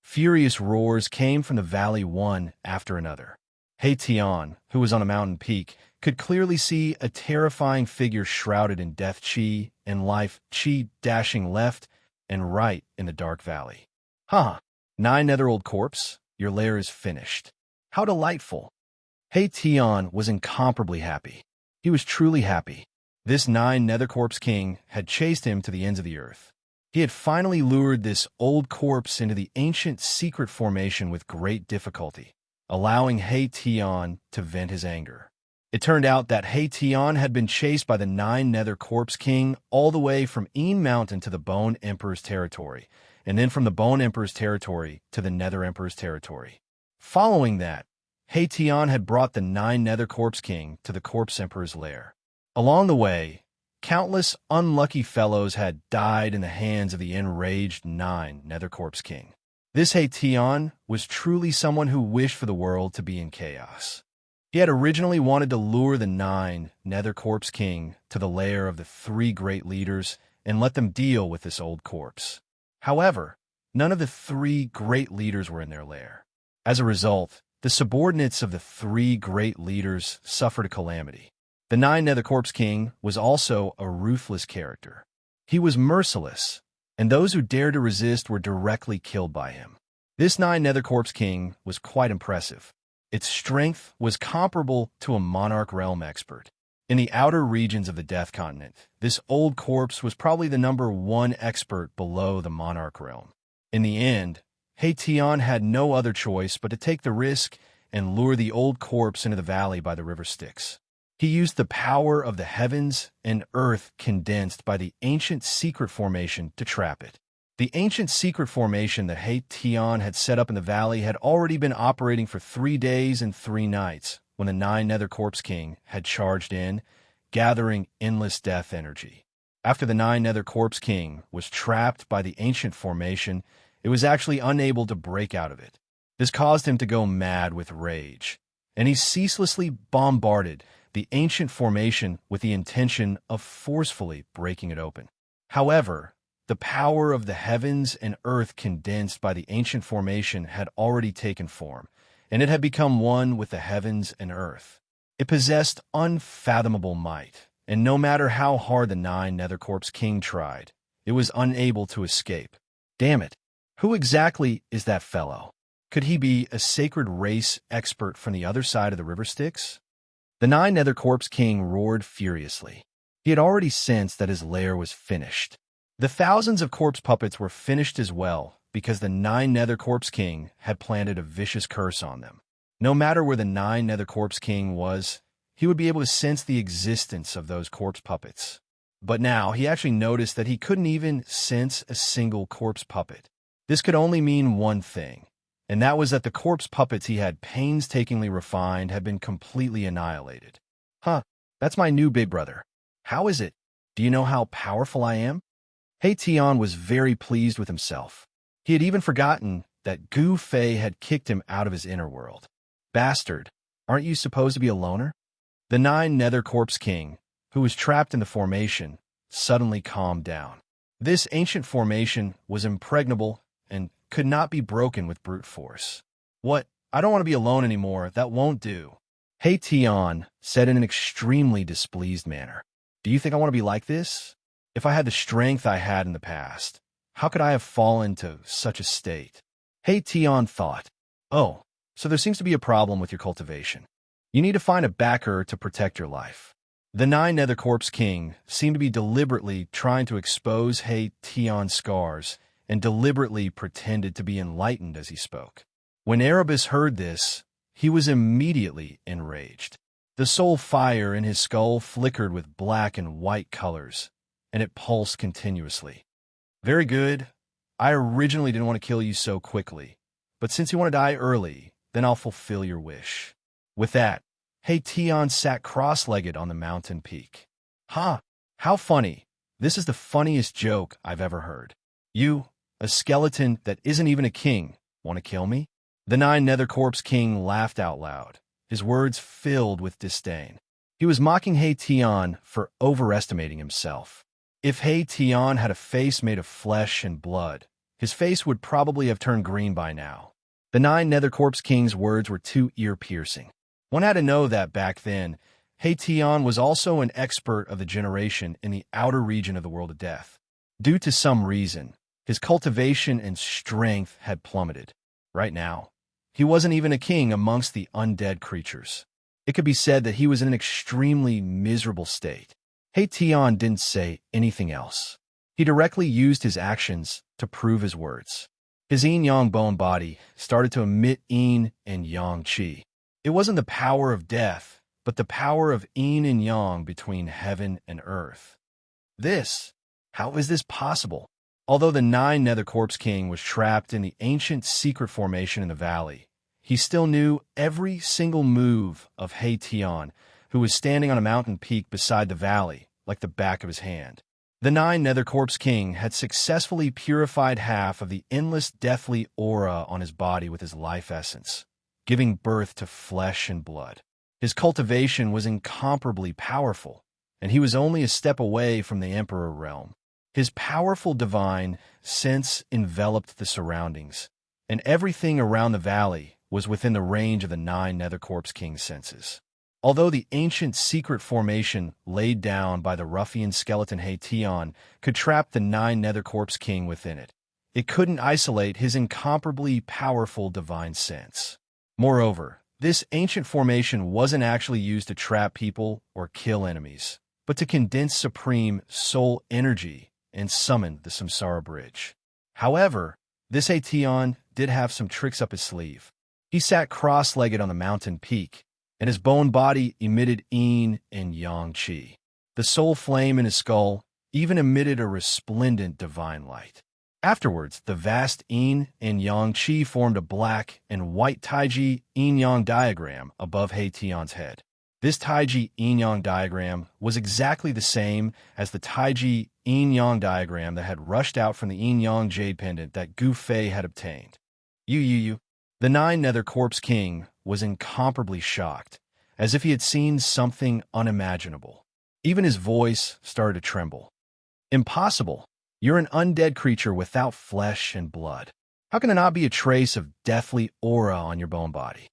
A: Furious roars came from the valley one after another. He Tian, who was on a mountain peak, could clearly see a terrifying figure shrouded in death chi and life chi dashing left and right in the dark valley. Huh, 9 nether-old corpse, your lair is finished. How delightful. He Tian was incomparably happy. He was truly happy. This 9 nether corpse king had chased him to the ends of the earth. He had finally lured this old corpse into the ancient secret formation with great difficulty, allowing He Tian to vent his anger. It turned out that He Tian had been chased by the 9 nether corpse king all the way from Yin Mountain to the Bone Emperor's territory, and then from the Bone Emperor's territory to the Nether Emperor's territory. Following that, He Tian had brought the 9 nether corpse king to the Corpse Emperor's lair. Along the way, countless unlucky fellows had died in the hands of the enraged 9 nether corpse king. This He Tian was truly someone who wished for the world to be in chaos. He had originally wanted to lure the 9 nether corpse king to the lair of the 3 great leaders and let them deal with this old corpse. However, none of the 3 great leaders were in their lair. As a result, the subordinates of the 3 great leaders suffered a calamity. The 9 nether corpse king was also a ruthless character. He was merciless, and those who dared to resist were directly killed by him. This 9 nether corpse king was quite impressive. Its strength was comparable to a monarch realm expert. In the outer regions of the Death Continent, this old corpse was probably the #1 expert below the monarch realm. In the end, He Tian had no other choice but to take the risk and lure the old corpse into the valley by the river Styx. He used the power of the heavens and earth condensed by the ancient secret formation to trap it. The ancient secret formation that He Tian had set up in the valley had already been operating for 3 days and 3 nights when the 9 nether corpse king had charged in, gathering endless death energy. After the 9 nether corpse king was trapped by the ancient formation, it was actually unable to break out of it. This caused him to go mad with rage, and he ceaselessly bombarded the ancient formation with the intention of forcefully breaking it open. However, the power of the heavens and earth condensed by the ancient formation had already taken form, and it had become one with the heavens and earth. It possessed unfathomable might, and no matter how hard the Nine Nethercorp's king tried, it was unable to escape. Damn it, who exactly is that fellow? Could he be a sacred race expert from the other side of the river Styx? The Nine Nethercorp's king roared furiously. He had already sensed that his lair was finished. The thousands of corpse puppets were finished as well, because the Nine Nethercorp's king had planted a vicious curse on them. No matter where the Nine Nethercorp's king was, he would be able to sense the existence of those corpse puppets. But now he actually noticed that he couldn't even sense a single corpse puppet. This could only mean one thing, and that was that the corpse puppets he had painstakingly refined had been completely annihilated. Huh, that's my new big brother. How is it? Do you know how powerful I am? Hey Tian was very pleased with himself. He had even forgotten that Gu Fei had kicked him out of his inner world. Bastard, aren't you supposed to be a loner? The Nine Nethercorp's king, who was trapped in the formation, suddenly calmed down. This ancient formation was impregnable and could not be broken with brute force. What? I don't want to be alone anymore. That won't do. Hey Tian said in an extremely displeased manner. Do you think I want to be like this? If I had the strength I had in the past, how could I have fallen to such a state? Hey Tian thought. Oh, so there seems to be a problem with your cultivation. You need to find a backer to protect your life. The Nine Nethercorp's king seemed to be deliberately trying to expose Hey Tian's scars and deliberately pretended to be enlightened as he spoke. When Erebus heard this, he was immediately enraged. The soul fire in his skull flickered with black and white colors, and it pulsed continuously. Very good. I originally didn't want to kill you so quickly, but since you want to die early, then I'll fulfill your wish. With that, Hey Tian sat cross-legged on the mountain peak. Ha! How funny. This is the funniest joke I've ever heard. You, a skeleton that isn't even a king, want to kill me? The Nine Nethercorp's king laughed out loud, his words filled with disdain. He was mocking Hey Tian for overestimating himself. If Hey Tian had a face made of flesh and blood, his face would probably have turned green by now. The Nine Nethercorp's king's words were too ear-piercing. One had to know that back then, Hey Tian was also an expert of the generation in the outer region of the world of death. Due to some reason, his cultivation and strength had plummeted. Right now, he wasn't even a king amongst the undead creatures. It could be said that he was in an extremely miserable state. Hey Tian didn't say anything else. He directly used his actions to prove his words. His yin-yang bone body started to emit yin and yang qi. It wasn't the power of death, but the power of yin and yang between heaven and earth. How is this possible? Although the Nine Nethercorp's king was trapped in the ancient secret formation in the valley, he still knew every single move of Hey Tian, who was standing on a mountain peak beside the valley, like the back of his hand. The Nine Nethercorp's king had successfully purified half of the endless deathly aura on his body with his life essence, giving birth to flesh and blood. His cultivation was incomparably powerful, and he was only a step away from the Emperor realm. His powerful divine sense enveloped the surroundings, and everything around the valley was within the range of the Nine Nethercorp's king's senses. Although the ancient secret formation laid down by the ruffian skeleton Hey Tian could trap the Nine Nethercorp's king within it, it couldn't isolate his incomparably powerful divine sense. Moreover, this ancient formation wasn't actually used to trap people or kill enemies, but to condense supreme soul energy and summon the Samsara Bridge. However, this Hey Tian did have some tricks up his sleeve. He sat cross-legged on the mountain peak, and his bone body emitted yin and yang qi. The soul flame in his skull even emitted a resplendent divine light. Afterwards, the vast yin and yang qi formed a black and white taiji yin-yang diagram above Hey Tian's head. This taiji yin-yang diagram was exactly the same as the taiji yin-yang diagram that had rushed out from the yin-yang jade pendant that Gu Fei had obtained. The Nine Nethercorp's king was incomparably shocked, as if he had seen something unimaginable. Even his voice started to tremble. Impossible. You're an undead creature without flesh and blood. How can there not be a trace of deathly aura on your bone body?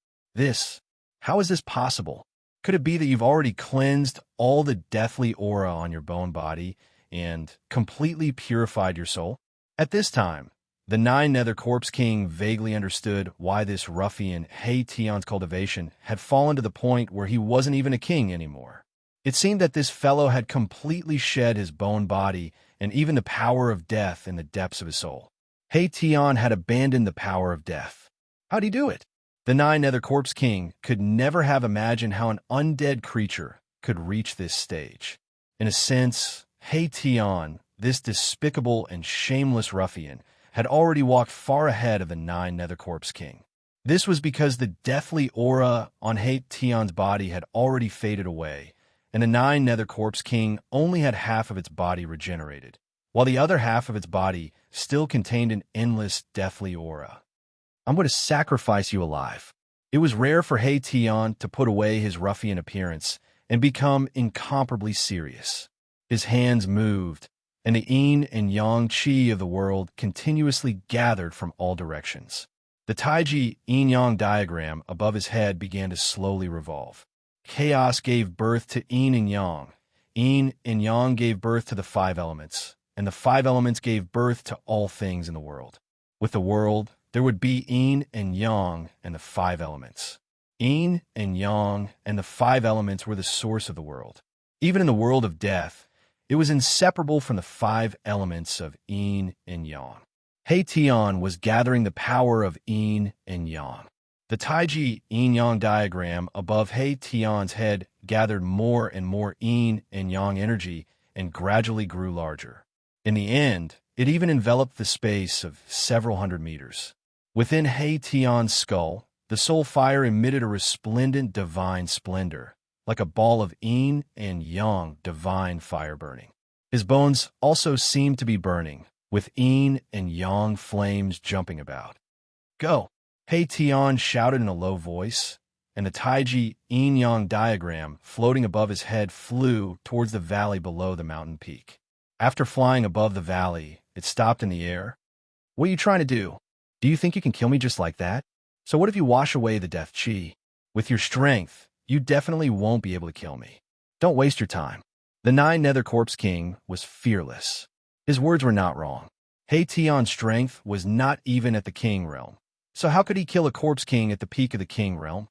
A: How is this possible? Could it be that you've already cleansed all the deathly aura on your bone body and completely purified your soul? At this time, the Nine Nether Corpse King vaguely understood why this ruffian Xianxia's cultivation had fallen to the point where he wasn't even a king anymore. It seemed that this fellow had completely shed his bone body and even the power of death in the depths of his soul. Xianxia had abandoned the power of death. How'd he do it? The Nine Nether Corpse King could never have imagined how an undead creature could reach this stage. In a sense, Xianxia, this despicable and shameless ruffian, had already walked far ahead of the Nine Nether Corpse King. This was because the deathly aura on Xianxia's body had already faded away, and the Nine Nether Corpse King only had half of its body regenerated, while the other half of its body still contained an endless deathly aura. I'm going to sacrifice you alive. It was rare for Xianxia to put away his ruffian appearance and become incomparably serious. His hands moved, and the yin and yang qi of the world continuously gathered from all directions. The Taiji yin-yang diagram above his head began to slowly revolve. Chaos gave birth to yin and yang. Yin and yang gave birth to the five elements, and the five elements gave birth to all things in the world. With the world, there would be yin and yang and the five elements. Yin and yang and the five elements were the source of the world. Even in the world of death, it was inseparable from the five elements of yin and yang. Xianxia was gathering the power of yin and yang. The Taiji yin-yang diagram above Xianxia's head gathered more and more yin and yang energy and gradually grew larger. In the end, it even enveloped the space of several hundred meters. Within Xianxia's skull, the soul fire emitted a resplendent divine splendor, like a ball of yin and yang divine fire burning. His bones also seemed to be burning, with yin and yang flames jumping about. Go! Xianxia shouted in a low voice, and the Taiji yin-yang diagram floating above his head flew towards the valley below the mountain peak. After flying above the valley, it stopped in the air. What are you trying to do? Do you think you can kill me just like that? So what if you wash away the death qi? With your strength, you definitely won't be able to kill me. Don't waste your time. The Nine Nether Corpse King was fearless. His words were not wrong. Xianxia's strength was not even at the king realm. So how could he kill a corpse king at the peak of the king realm?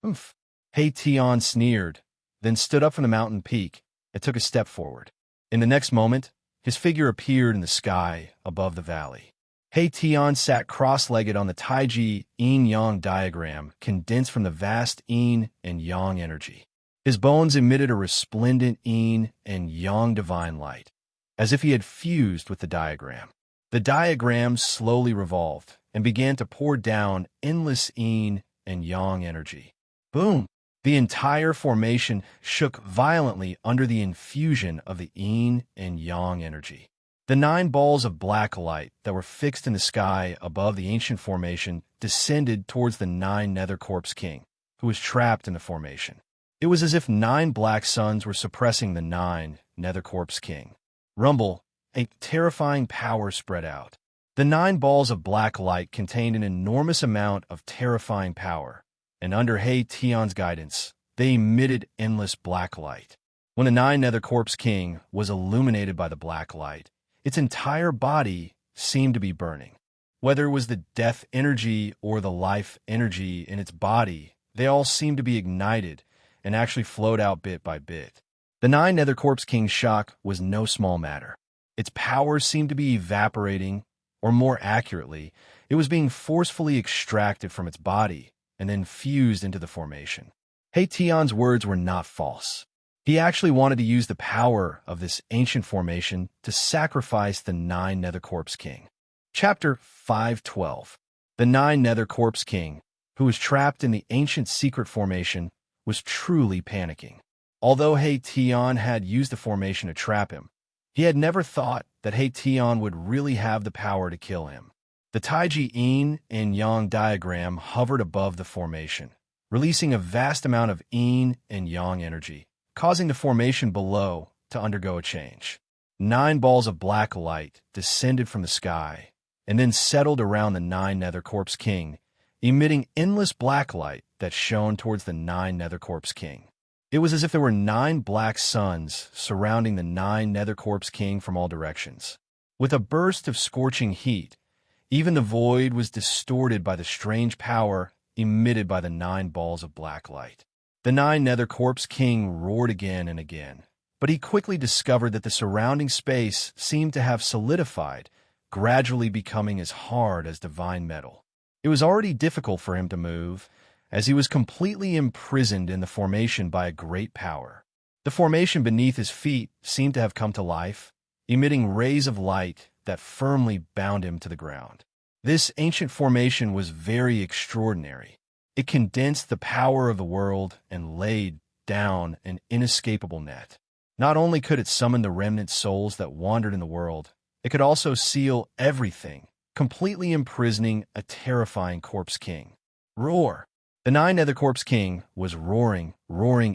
A: Oomph. Xianxia sneered, then stood up from the mountain peak and took a step forward. In the next moment, his figure appeared in the sky above the valley. Xianxia sat cross-legged on the Taiji yin-yang diagram condensed from the vast yin and yang energy. His bones emitted a resplendent yin and yang divine light, as if he had fused with the diagram. The diagram slowly revolved and began to pour down endless yin and yang energy. Boom! The entire formation shook violently under the infusion of the yin and yang energy. The 9 balls of black light that were fixed in the sky above the ancient formation descended towards the 9 Nether Corpse King, who was trapped in the formation. It was as if 9 black suns were suppressing the 9 Nether Corpse King. Rumble, a terrifying power spread out. The 9 balls of black light contained an enormous amount of terrifying power, and under Xianxia's guidance, they emitted endless black light. When the 9 Nether Corpse King was illuminated by the black light, its entire body seemed to be burning. Whether it was the death energy or the life energy in its body, they all seemed to be ignited and actually flowed out bit by bit. The 9 Nether Corpse King's shock was no small matter. Its power seemed to be evaporating, or more accurately, it was being forcefully extracted from its body and then fused into the formation. Xianxia's words were not false. He actually wanted to use the power of this ancient formation to sacrifice the 9 Nether Corpse King. Chapter 5:12. The 9 Nether Corpse King, who was trapped in the ancient secret formation, was truly panicking. Although Xianxia had used the formation to trap him, he had never thought that Xianxia would really have the power to kill him. The Taiji yin and yang diagram hovered above the formation, releasing a vast amount of yin and yang energy, causing the formation below to undergo a change. 9 balls of black light descended from the sky and then settled around the 9 Nether Corpse King, emitting endless black light that shone towards the 9 Nether Corpse King. It was as if there were 9 black suns surrounding the 9 Nether Corpse King from all directions. With a burst of scorching heat, even the void was distorted by the strange power emitted by the 9 balls of black light. The 9 Nether Corpse King roared again and again, but he quickly discovered that the surrounding space seemed to have solidified, gradually becoming as hard as divine metal. It was already difficult for him to move, as he was completely imprisoned in the formation by a great power. The formation beneath his feet seemed to have come to life, emitting rays of light that firmly bound him to the ground. This ancient formation was very extraordinary. It condensed the power of the world and laid down an inescapable net. Not only could it summon the remnant souls that wandered in the world, it could also seal everything, completely imprisoning a terrifying Corpse King. Roar! The 9 Nether Corpse King was roaring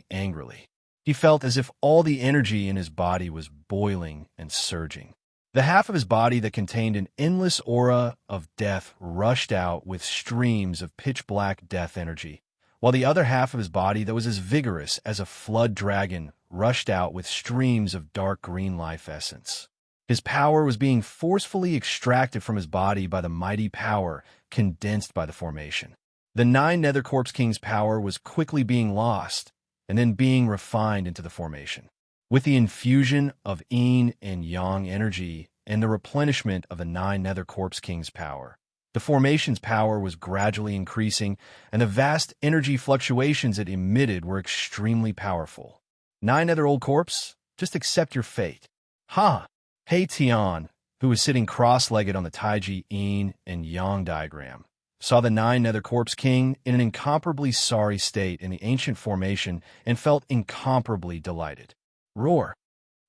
A: angrily. He felt as if all the energy in his body was boiling and surging. The half of his body that contained an endless aura of death rushed out with streams of pitch-black death energy, while the other half of his body that was as vigorous as a flood dragon rushed out with streams of dark green life essence. His power was being forcefully extracted from his body by the mighty power condensed by the formation. The 9 Nether Corpse King's power was quickly being lost and then being refined into the formation. With the infusion of yin and yang energy and the replenishment of the 9 Nether Corpse King's power, the formation's power was gradually increasing, and the vast energy fluctuations it emitted were extremely powerful. 9 Nether Old Corpse, just accept your fate. Ha! Hey Tian, who was sitting cross-legged on the Taiji yin and yang diagram, saw the 9 Nether Corpse King in an incomparably sorry state in the ancient formation and felt incomparably delighted. Roar!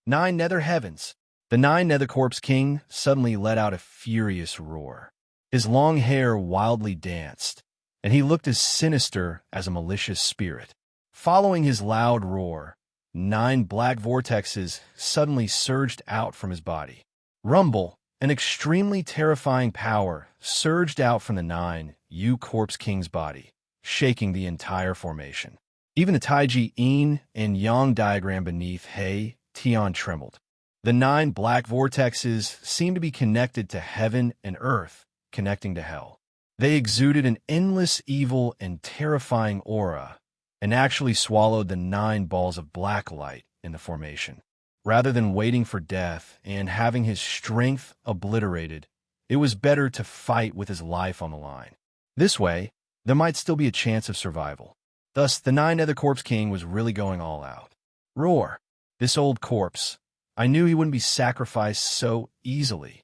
A: 9 Nether Heavens! The 9 Nether Corpse King suddenly let out a furious roar. His long hair wildly danced, and he looked as sinister as a malicious spirit. Following his loud roar, 9 black vortexes suddenly surged out from his body. Rumble, an extremely terrifying power, surged out from the 9 Corpse King's body, shaking the entire formation. Even the Taiji yin and yang diagram beneath He Tian trembled. The 9 black vortexes seemed to be connected to heaven and earth, connecting to hell. They exuded an endless evil and terrifying aura, and actually swallowed the 9 balls of black light in the formation. Rather than waiting for death and having his strength obliterated, it was better to fight with his life on the line. This way, there might still be a chance of survival. Thus, the 9 Nether Corpse King was really going all out. Roar! This old corpse. I knew he wouldn't be sacrificed so easily.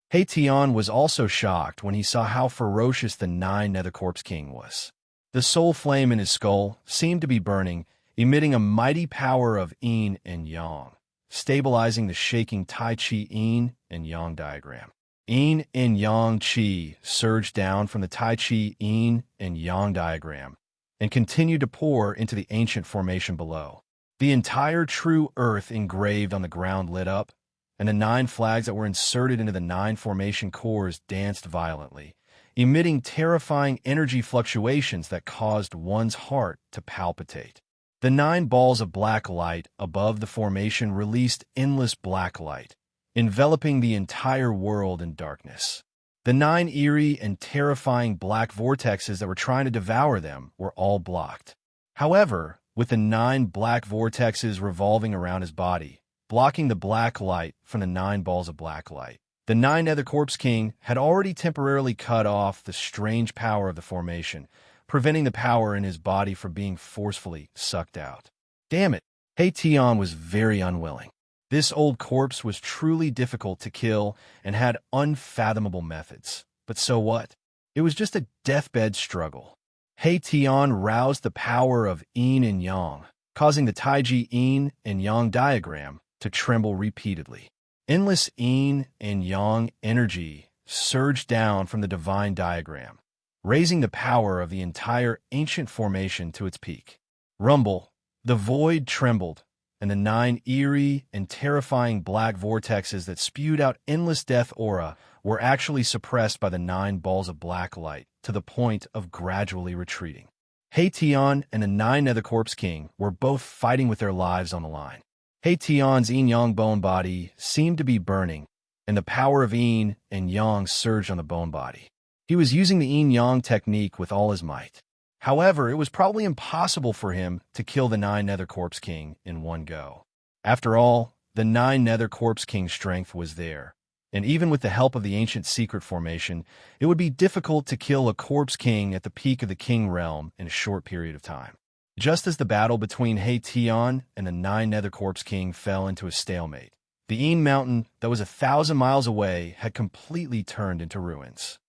A: He Tian was also shocked when he saw how ferocious the 9 Nether Corpse King was. The soul flame in his skull seemed to be burning, emitting a mighty power of yin and yang, stabilizing the shaking Tai Chi yin and yang diagram. Yin and yang chi surged down from the Tai Chi yin and yang diagram and continued to pour into the ancient formation below. The entire true earth engraved on the ground lit up, and the 9 flags that were inserted into the 9 formation cores danced violently, emitting terrifying energy fluctuations that caused one's heart to palpitate. The 9 balls of black light above the formation released endless black light, enveloping the entire world in darkness. The 9 eerie and terrifying black vortexes that were trying to devour them were all blocked. However, with the 9 black vortexes revolving around his body, blocking the black light from the 9 balls of black light, the 9 Nether Corpse King had already temporarily cut off the strange power of the formation, preventing the power in his body from being forcefully sucked out. Damn it! He Tian was very unwilling. This old corpse was truly difficult to kill and had unfathomable methods. But so what? It was just a deathbed struggle. He Tian roused the power of yin and yang, causing the Taiji yin and yang diagram to tremble repeatedly. Endless yin and yang energy surged down from the divine diagram, raising the power of the entire ancient formation to its peak. Rumble, the void trembled, and the 9 eerie and terrifying black vortexes that spewed out endless death aura were actually suppressed by the 9 balls of black light to the point of gradually retreating. Tian and the 9 Nether Corpse King were both fighting with their lives on the line. Tian's yin-yang bone body seemed to be burning, and the power of yin and yang surged on the bone body. He was using the yin-yang technique with all his might. However, it was probably impossible for him to kill the 9 Nether Corpse King in one go. After all, the 9 Nether Corpse King's strength was there, and even with the help of the ancient secret formation, it would be difficult to kill a Corpse King at the peak of the King Realm in a short period of time. Just as the battle between Tian and the 9 Nether Corpse King fell into a stalemate, the Yin Mountain that was 1,000 miles away had completely turned into ruins.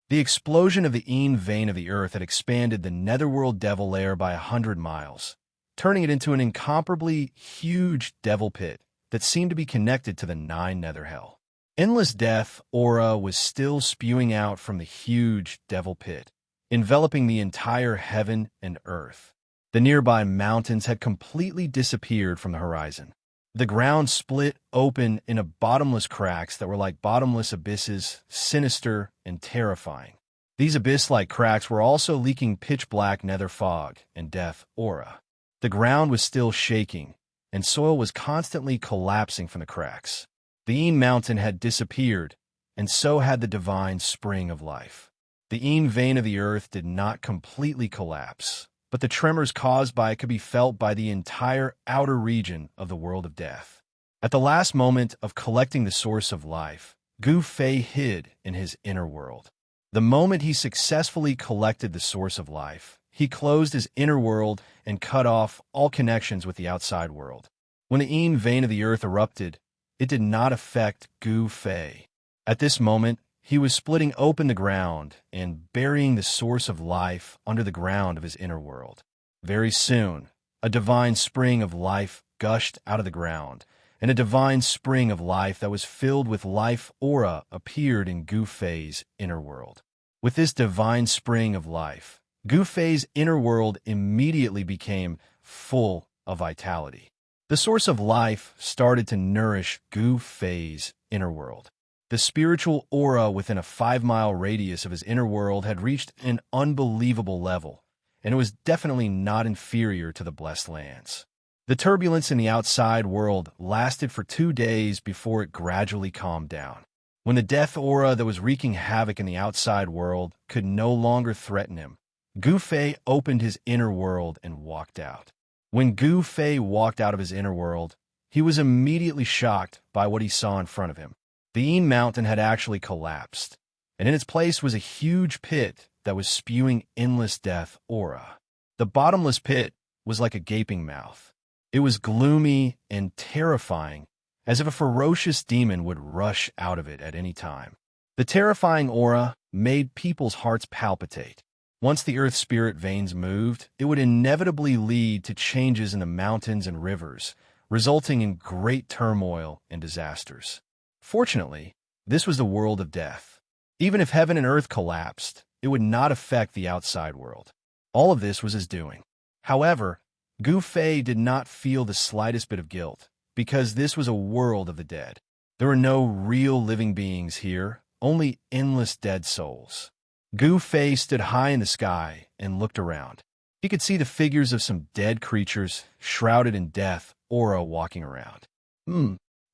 A: The explosion of the Yin vein of the earth had expanded the Netherworld Devil Lair by 100 miles, turning it into an incomparably huge devil pit that seemed to be connected to the 9 Nether Hell. Endless death aura was still spewing out from the huge devil pit, enveloping the entire heaven and earth. The nearby mountains had completely disappeared from the horizon. The ground split open into bottomless cracks that were like bottomless abysses, sinister and terrifying. These abyss-like cracks were also leaking pitch-black nether fog and death aura. The ground was still shaking, and soil was constantly collapsing from the cracks. The Yin Mountain had disappeared, and so had the divine spring of life. The Yin vein of the earth did not completely collapse, but the tremors caused by it could be felt by the entire outer region of the world of death. At the last moment of collecting the source of life, Gu Fei hid in his inner world. The moment he successfully collected the source of life, he closed his inner world and cut off all connections with the outside world. When the Yin vein of the earth erupted, it did not affect Gu Fei. At this moment, he was splitting open the ground and burying the source of life under the ground of his inner world. Very soon, a divine spring of life gushed out of the ground, and a divine spring of life that was filled with life aura appeared in Gu Fei's inner world. With this divine spring of life, Gu Fei's inner world immediately became full of vitality. The source of life started to nourish Gu Fei's inner world. The spiritual aura within a 5-mile radius of his inner world had reached an unbelievable level, and it was definitely not inferior to the Blessed Lands. The turbulence in the outside world lasted for 2 days before it gradually calmed down. When the death aura that was wreaking havoc in the outside world could no longer threaten him, Gu Fei opened his inner world and walked out. When Gu Fei walked out of his inner world, he was immediately shocked by what he saw in front of him. The Yin Mountain had actually collapsed, and in its place was a huge pit that was spewing endless death aura. The bottomless pit was like a gaping mouth. It was gloomy and terrifying, as if a ferocious demon would rush out of it at any time. The terrifying aura made people's hearts palpitate. Once the earth spirit veins moved, it would inevitably lead to changes in the mountains and rivers, resulting in great turmoil and disasters. Fortunately, this was the world of death. Even if heaven and earth collapsed, it would not affect the outside world. All of this was his doing. However, Gu Fei did not feel the slightest bit of guilt, because this was a world of the dead. There were no real living beings here, only endless dead souls. Gu Fei stood high in the sky and looked around. He could see the figures of some dead creatures shrouded in death aura walking around.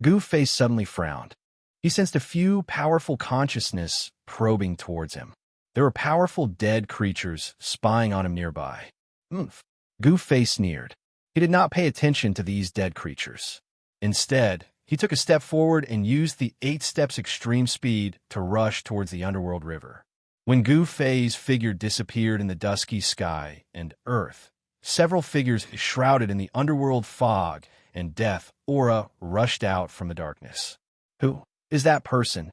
A: Gu Fei suddenly frowned. He sensed a few powerful consciousness probing towards him. There were powerful dead creatures spying on him nearby. Gu Fei sneered. He did not pay attention to these dead creatures. Instead, he took a step forward and used the 8 steps extreme speed to rush towards the underworld river. When Gu Fei's figure disappeared in the dusky sky and earth, several figures shrouded in the underworld fog and death aura rushed out from the darkness. Who is that person?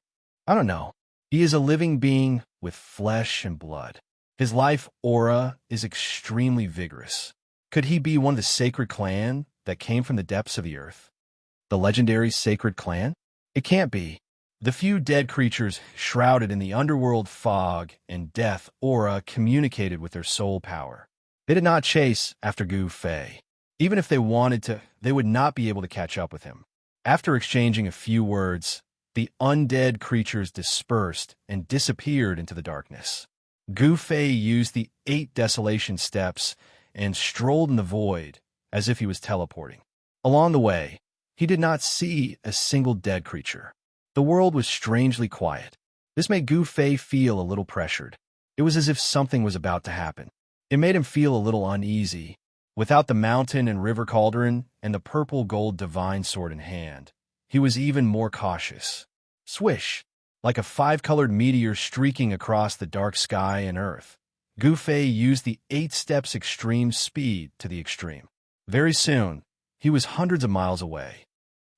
A: I don't know. He is a living being with flesh and blood. His life aura is extremely vigorous. Could he be one of the sacred clan that came from the depths of the earth? The legendary sacred clan? It can't be. The few dead creatures shrouded in the underworld fog and death aura communicated with their soul power. They did not chase after Gu Fei. Even if they wanted to, they would not be able to catch up with him. After exchanging a few words, the undead creatures dispersed and disappeared into the darkness. Gu Fei used the 8 desolation steps and strolled in the void as if he was teleporting. Along the way, he did not see a single dead creature. The world was strangely quiet. This made Gu Fei feel a little pressured. It was as if something was about to happen. It made him feel a little uneasy. Without the mountain and river cauldron and the purple gold divine sword in hand, he was even more cautious. Swish! Like a 5-colored meteor streaking across the dark sky and earth, Gu Fei used the 8 steps extreme speed to the extreme. Very soon, he was hundreds of miles away.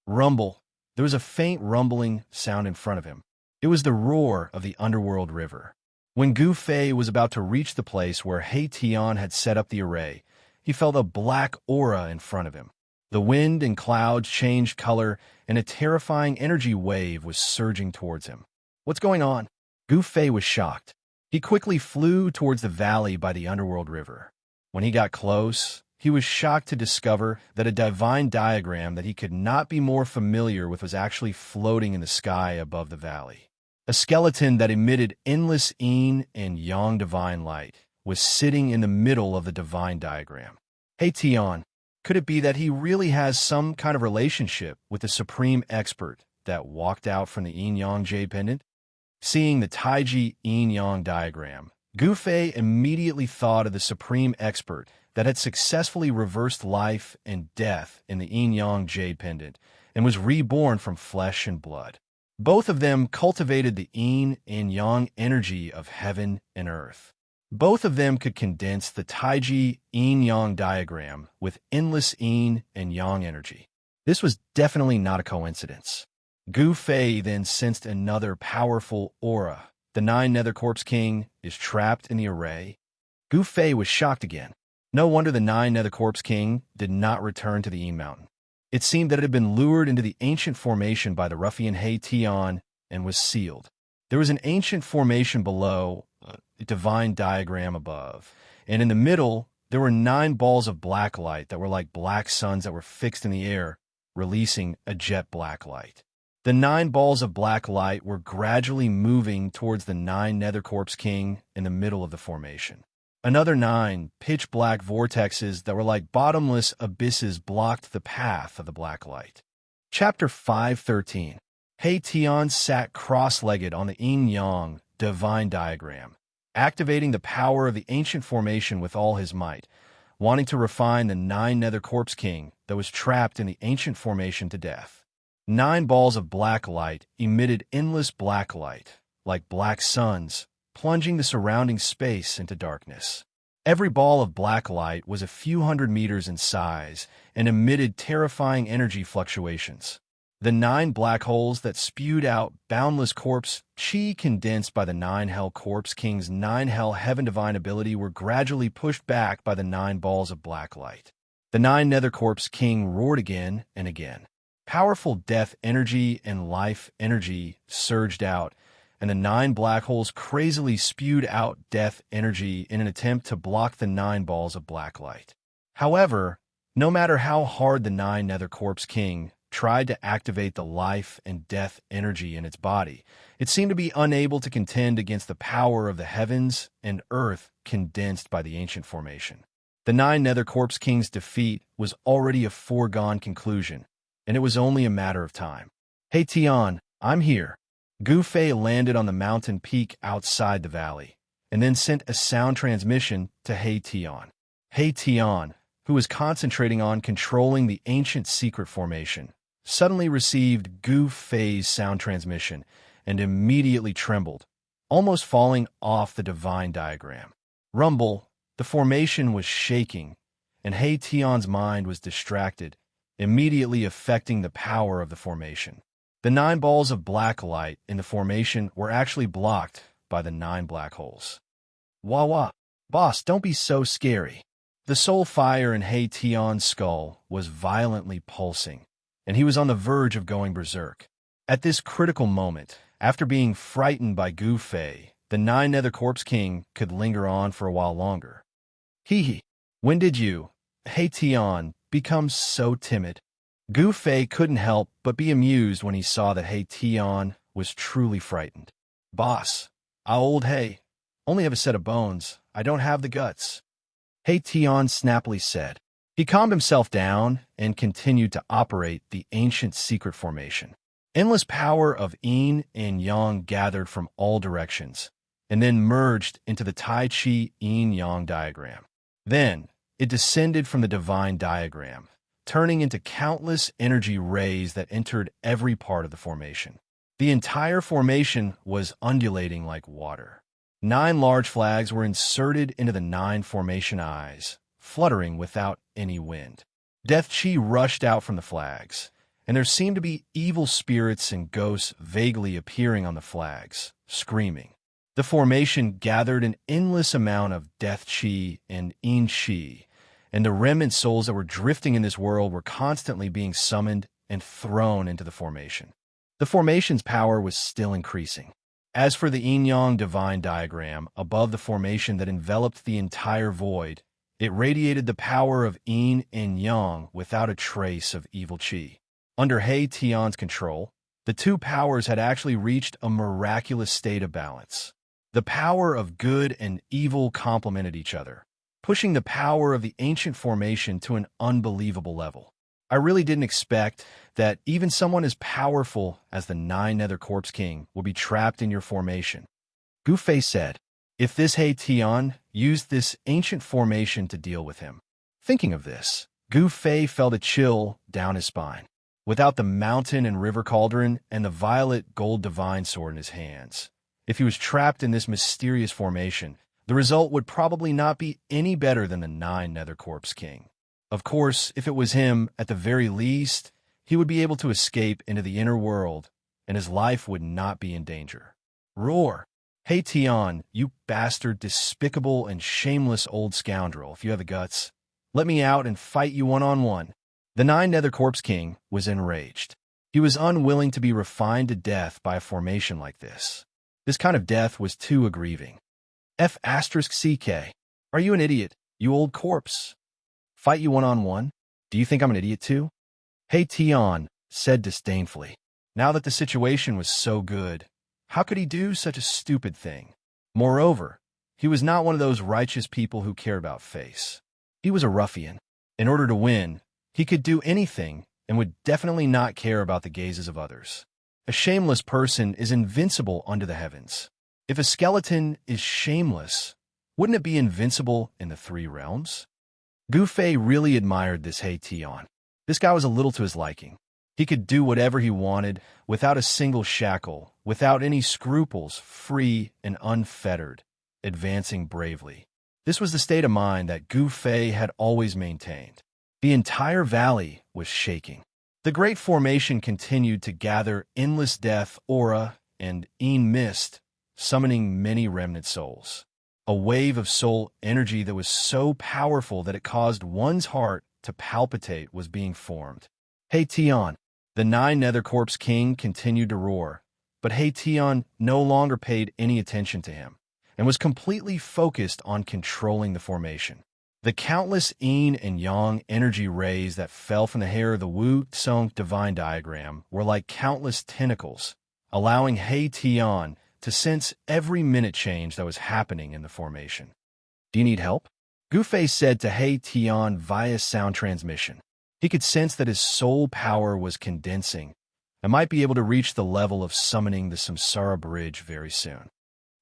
A: Rumble! There was a faint rumbling sound in front of him. It was the roar of the underworld river. When Gu Fei was about to reach the place where He Tian had set up the array, he felt a black aura in front of him. The wind and clouds changed color, and a terrifying energy wave was surging towards him. What's going on? Gu Fei was shocked. He quickly flew towards the valley by the underworld river. When he got close, he was shocked to discover that a divine diagram that he could not be more familiar with was actually floating in the sky above the valley. A skeleton that emitted endless yin and yang divine light was sitting in the middle of the divine diagram. Hey Tian, could it be that he really has some kind of relationship with the supreme expert that walked out from the yin-yang jade pendant? Seeing the Taiji yin-yang diagram, Gu Fei immediately thought of the supreme expert that had successfully reversed life and death in the yin-yang jade pendant and was reborn from flesh and blood. Both of them cultivated the yin and yang energy of heaven and earth. Both of them could condense the Taiji yin-yang diagram with endless yin and yang energy. This was definitely not a coincidence. Gu Fei then sensed another powerful aura. The 9 Nether Corpse King is trapped in the array. Gu Fei was shocked again. No wonder the 9 Nether Corpse King did not return to the Yin Mountain. It seemed that it had been lured into the ancient formation by the ruffian He Tian and was sealed. There was an ancient formation below, a divine diagram above, and in the middle, there were 9 balls of black light that were like black suns that were fixed in the air, releasing a jet black light. The 9 balls of black light were gradually moving towards the 9 Nether Corpse King in the middle of the formation. Another 9 pitch-black vortexes that were like bottomless abysses blocked the path of the black light. Chapter 5:13. He Tian sat cross-legged on the yin-yang divine diagram, activating the power of the ancient formation with all his might, wanting to refine the 9 Nether Corpse King that was trapped in the ancient formation to death. 9 balls of black light emitted endless black light, like black suns, plunging the surrounding space into darkness. Every ball of black light was a few hundred meters in size and emitted terrifying energy fluctuations. The 9 black holes that spewed out boundless corpse chi condensed by the 9 Hell Corpse King's 9 Hell Heaven Divine ability were gradually pushed back by the 9 balls of black light. The 9 Nether Corpse King roared again and again. Powerful death energy and life energy surged out, and the 9 black holes crazily spewed out death energy in an attempt to block the 9 balls of black light. However, no matter how hard the 9 Nether Corpse King tried to activate the life and death energy in its body, it seemed to be unable to contend against the power of the heavens and earth condensed by the ancient formation. The 9 Nether Corpse King's defeat was already a foregone conclusion, and it was only a matter of time. Hey Tian, I'm here. Gu Fei landed on the mountain peak outside the valley, and then sent a sound transmission to He Tian. He Tian, who was concentrating on controlling the ancient secret formation, suddenly received Gu Fei's sound transmission and immediately trembled, almost falling off the divine diagram. Rumble, the formation was shaking, and He Tian's mind was distracted, immediately affecting the power of the formation. The 9 balls of black light in the formation were actually blocked by the 9 black holes. Wah wah. Boss, don't be so scary. The soul fire in He Tian's skull was violently pulsing, and he was on the verge of going berserk. At this critical moment, after being frightened by Gu Fei, the 9 Nether Corpse King could linger on for a while longer. Hee hee. When did you, He Tian, become so timid. Gu Fei couldn't help but be amused when he saw that He Tian was truly frightened. "Boss, He, only have a set of bones. I don't have the guts," He Tian snappily said. He calmed himself down and continued to operate the ancient secret formation. Endless power of yin and yang gathered from all directions, and then merged into the Tai Chi yin-yang diagram. Then, it descended from the divine diagram, turning into countless energy rays that entered every part of the formation. The entire formation was undulating like water. 9 large flags were inserted into the 9 formation eyes, fluttering without any wind. Death chi rushed out from the flags, and there seemed to be evil spirits and ghosts vaguely appearing on the flags, screaming. The formation gathered an endless amount of death chi and yin chi, and the remnant souls that were drifting in this world were constantly being summoned and thrown into the formation. The formation's power was still increasing. As for the yin-yang divine diagram above the formation that enveloped the entire void, it radiated the power of yin and yang without a trace of evil chi. Under He Tian's control, the two powers had actually reached a miraculous state of balance. The power of good and evil complemented each other, pushing the power of the ancient formation to an unbelievable level. I really didn't expect that even someone as powerful as the 9 Nether Corpse King would be trapped in your formation, Gu Fei said. If this He Tian used this ancient formation to deal with him. Thinking of this, Gu Fei felt a chill down his spine. Without the mountain and river cauldron and the violet gold divine sword in his hands, if he was trapped in this mysterious formation, the result would probably not be any better than the 9 Nether Corpse King. Of course, if it was him, at the very least, he would be able to escape into the inner world, and his life would not be in danger. Roar! He Tian, you bastard, despicable and shameless old scoundrel, if you have the guts, let me out and fight you one-on-one. The 9 Nether Corpse King was enraged. He was unwilling to be refined to death by a formation like this. This kind of death was too aggrieving. F*CK. Are you an idiot, you old corpse? Fight you one-on-one? Do you think I'm an idiot too? He Tian said disdainfully. Now that the situation was so good, how could he do such a stupid thing? Moreover, he was not one of those righteous people who care about face. He was a ruffian. In order to win, he could do anything and would definitely not care about the gazes of others. A shameless person is invincible under the heavens. If a skeleton is shameless, wouldn't it be invincible in the 3 realms? Gu Fei really admired this He Tian. This guy was a little to his liking. He could do whatever he wanted, without a single shackle, without any scruples, free and unfettered, advancing bravely. This was the state of mind that Gu Fei had always maintained. The entire valley was shaking. The great formation continued to gather endless death, aura, and yin mist, summoning many remnant souls. A wave of soul energy that was so powerful that it caused one's heart to palpitate was being formed. He Tian, the 9 Nether Corpse King, continued to roar, but He Tian no longer paid any attention to him, and was completely focused on controlling the formation. The countless yin and yang energy rays that fell from the hair of the Wuxia divine diagram were like countless tentacles, allowing He Tian to sense every minute change that was happening in the formation. Do you need help? Gu Fei said to He Tian via sound transmission. He could sense that his soul power was condensing and might be able to reach the level of summoning the Samsara Bridge very soon.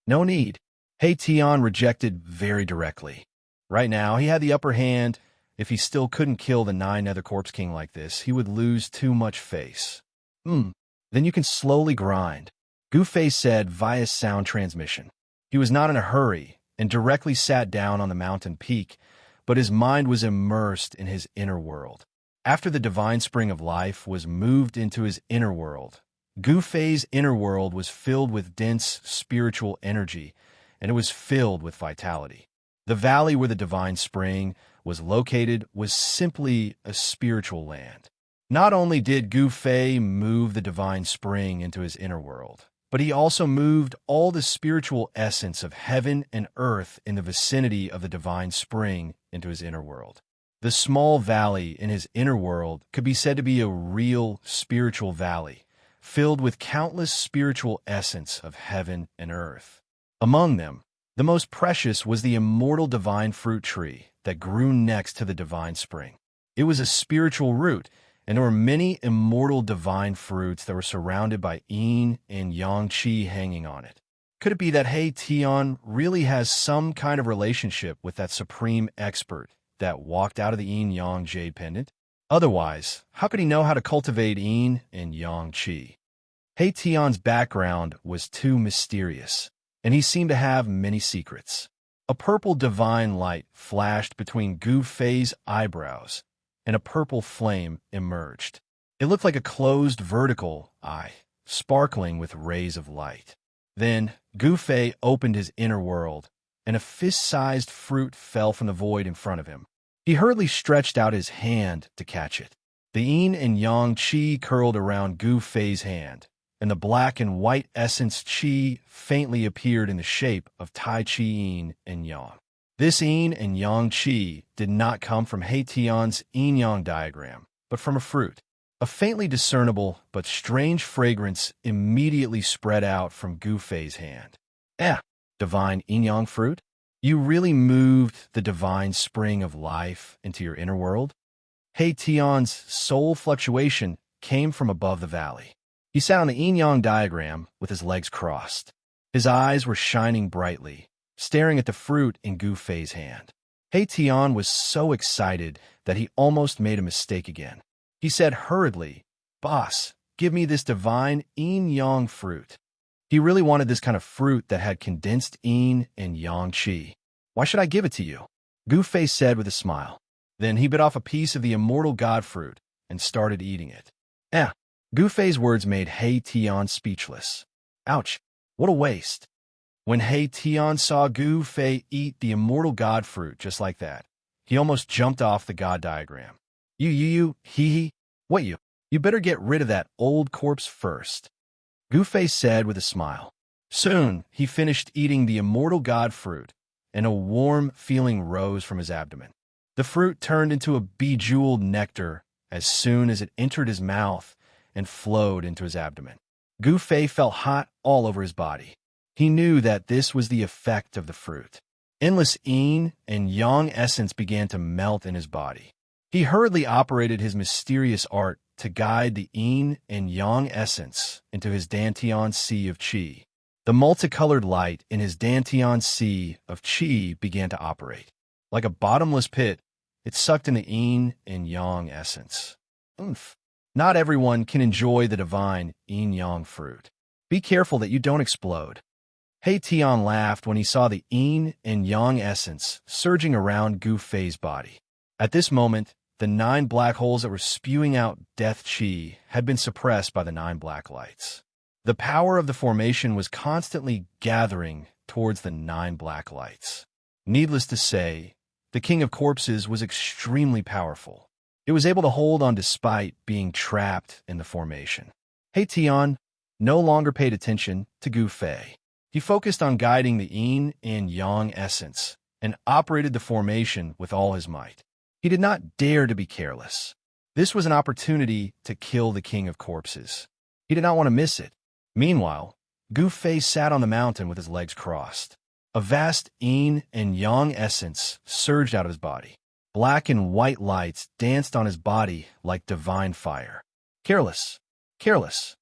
A: No need. He Tian rejected very directly. Right now, he had the upper hand. If he still couldn't kill the 9 Nether Corpse King like this, he would lose too much face. Then you can slowly grind, Gu Fei said via sound transmission. He was not in a hurry and directly sat down on the mountain peak, but his mind was immersed in his inner world. After the divine spring of life was moved into his inner world, Gu Fei's inner world was filled with dense spiritual energy, and it was filled with vitality. The valley where the divine spring was located was simply a spiritual land. Not only did Gu Fei move the divine spring into his inner world, but he also moved all the spiritual essence of heaven and earth in the vicinity of the divine spring into his inner world. The The small valley in his inner world could be said to be a real spiritual valley, filled with countless spiritual essence of heaven and earth. Among them, the most precious was the immortal divine fruit tree that grew next to the divine spring. It was a spiritual root, and there were many immortal divine fruits that were surrounded by yin and yang qi hanging on it. Could it be that He Tian really has some kind of relationship with that supreme expert that walked out of the yin-yang jade pendant? Otherwise, how could he know how to cultivate yin and yang qi? He Tian's background was too mysterious, and he seemed to have many secrets. A purple divine light flashed between Gu Fei's eyebrows, and a purple flame emerged. It looked like a closed vertical eye, sparkling with rays of light. Then Gu Fei opened his inner world, and a fist-sized fruit fell from the void in front of him. He hurriedly stretched out his hand to catch it. The yin and yang qi curled around Gu Fei's hand, and the black and white essence qi faintly appeared in the shape of Tai Chi yin and yang. This yin and yang qi did not come from He Tian's yin-yang diagram, but from a fruit. A faintly discernible but strange fragrance immediately spread out from Gu Fei's hand. Divine yin-yang fruit? You really moved the divine spring of life into your inner world? He Tian's soul fluctuation came from above the valley. He sat on the yin-yang diagram with his legs crossed. His eyes were shining brightly, staring at the fruit in Gu Fei's hand. He Tian was so excited that he almost made a mistake again. He said hurriedly, "Boss, give me this divine yin-yang fruit." He really wanted this kind of fruit that had condensed yin and yang qi. "Why should I give it to you?" Gu Fei said with a smile. Then he bit off a piece of the immortal god fruit and started eating it. Gu Fei's words made He Tian speechless. Ouch, what a waste. When He Tian saw Gu Fei eat the immortal god fruit just like that, he almost jumped off the god diagram. What you? You better get rid of that old corpse first, Gu Fei said with a smile. Soon, he finished eating the immortal god fruit, and a warm feeling rose from his abdomen. The fruit turned into a bejeweled nectar as soon as it entered his mouth and flowed into his abdomen. Gu Fei felt hot all over his body. He knew that this was the effect of the fruit. Endless yin and yang essence began to melt in his body. He hurriedly operated his mysterious art to guide the yin and yang essence into his Dantian Sea of Qi. The multicolored light in his Dantian Sea of Qi began to operate. Like a bottomless pit, it sucked in the yin and yang essence. Not everyone can enjoy the divine yin-yang fruit. Be careful that you don't explode. He Tian laughed when he saw the yin and yang essence surging around Gu Fei's body. At this moment, the 9 black holes that were spewing out death qi had been suppressed by the 9 black lights. The power of the formation was constantly gathering towards the 9 black lights. Needless to say, the King of Corpses was extremely powerful. It was able to hold on despite being trapped in the formation. He Tian no longer paid attention to Gu Fei. He focused on guiding the yin and yang essence and operated the formation with all his might. He did not dare to be careless. This was an opportunity to kill the King of Corpses. He did not want to miss it. Meanwhile, Gu Fei sat on the mountain with his legs crossed. A vast yin and yang essence surged out of his body. Black and white lights danced on his body like divine fire. Careless, careless.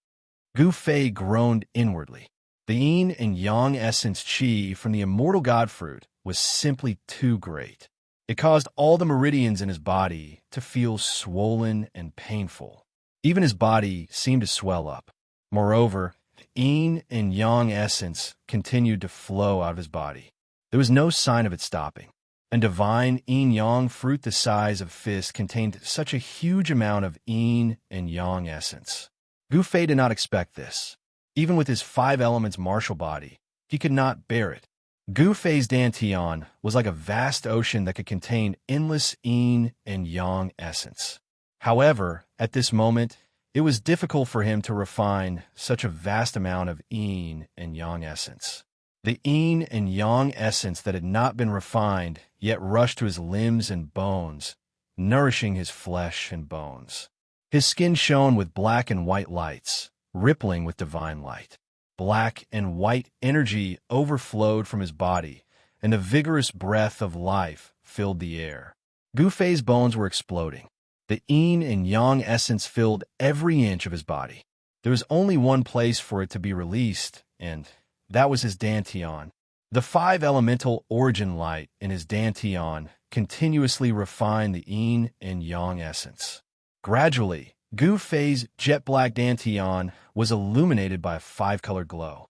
A: Gu Fei groaned inwardly. The yin and yang essence qi from the immortal god fruit was simply too great. It caused all the meridians in his body to feel swollen and painful. Even his body seemed to swell up. Moreover, the yin and yang essence continued to flow out of his body. There was no sign of it stopping. A divine yin-yang fruit the size of a fist contained such a huge amount of yin and yang essence. Gu Fei did not expect this. Even with his 5 elements martial body, he could not bear it. Gu Fei's Dantian was like a vast ocean that could contain endless yin and yang essence. However, at this moment, it was difficult for him to refine such a vast amount of yin and yang essence. The yin and yang essence that had not been refined yet rushed to his limbs and bones nourishing his flesh and bones. His skin shone with black and white lights, rippling with divine light. Black and white energy overflowed from his body, and a vigorous breath of life filled the air. Gu Fei's bones were exploding. The yin and yang essence filled every inch of his body. There was only one place for it to be released, and that was his dantian. The five-elemental origin light in his dantian continuously refined the yin and yang essence. Gradually, Gu Fei's jet-black dantian was illuminated by a five-color glow.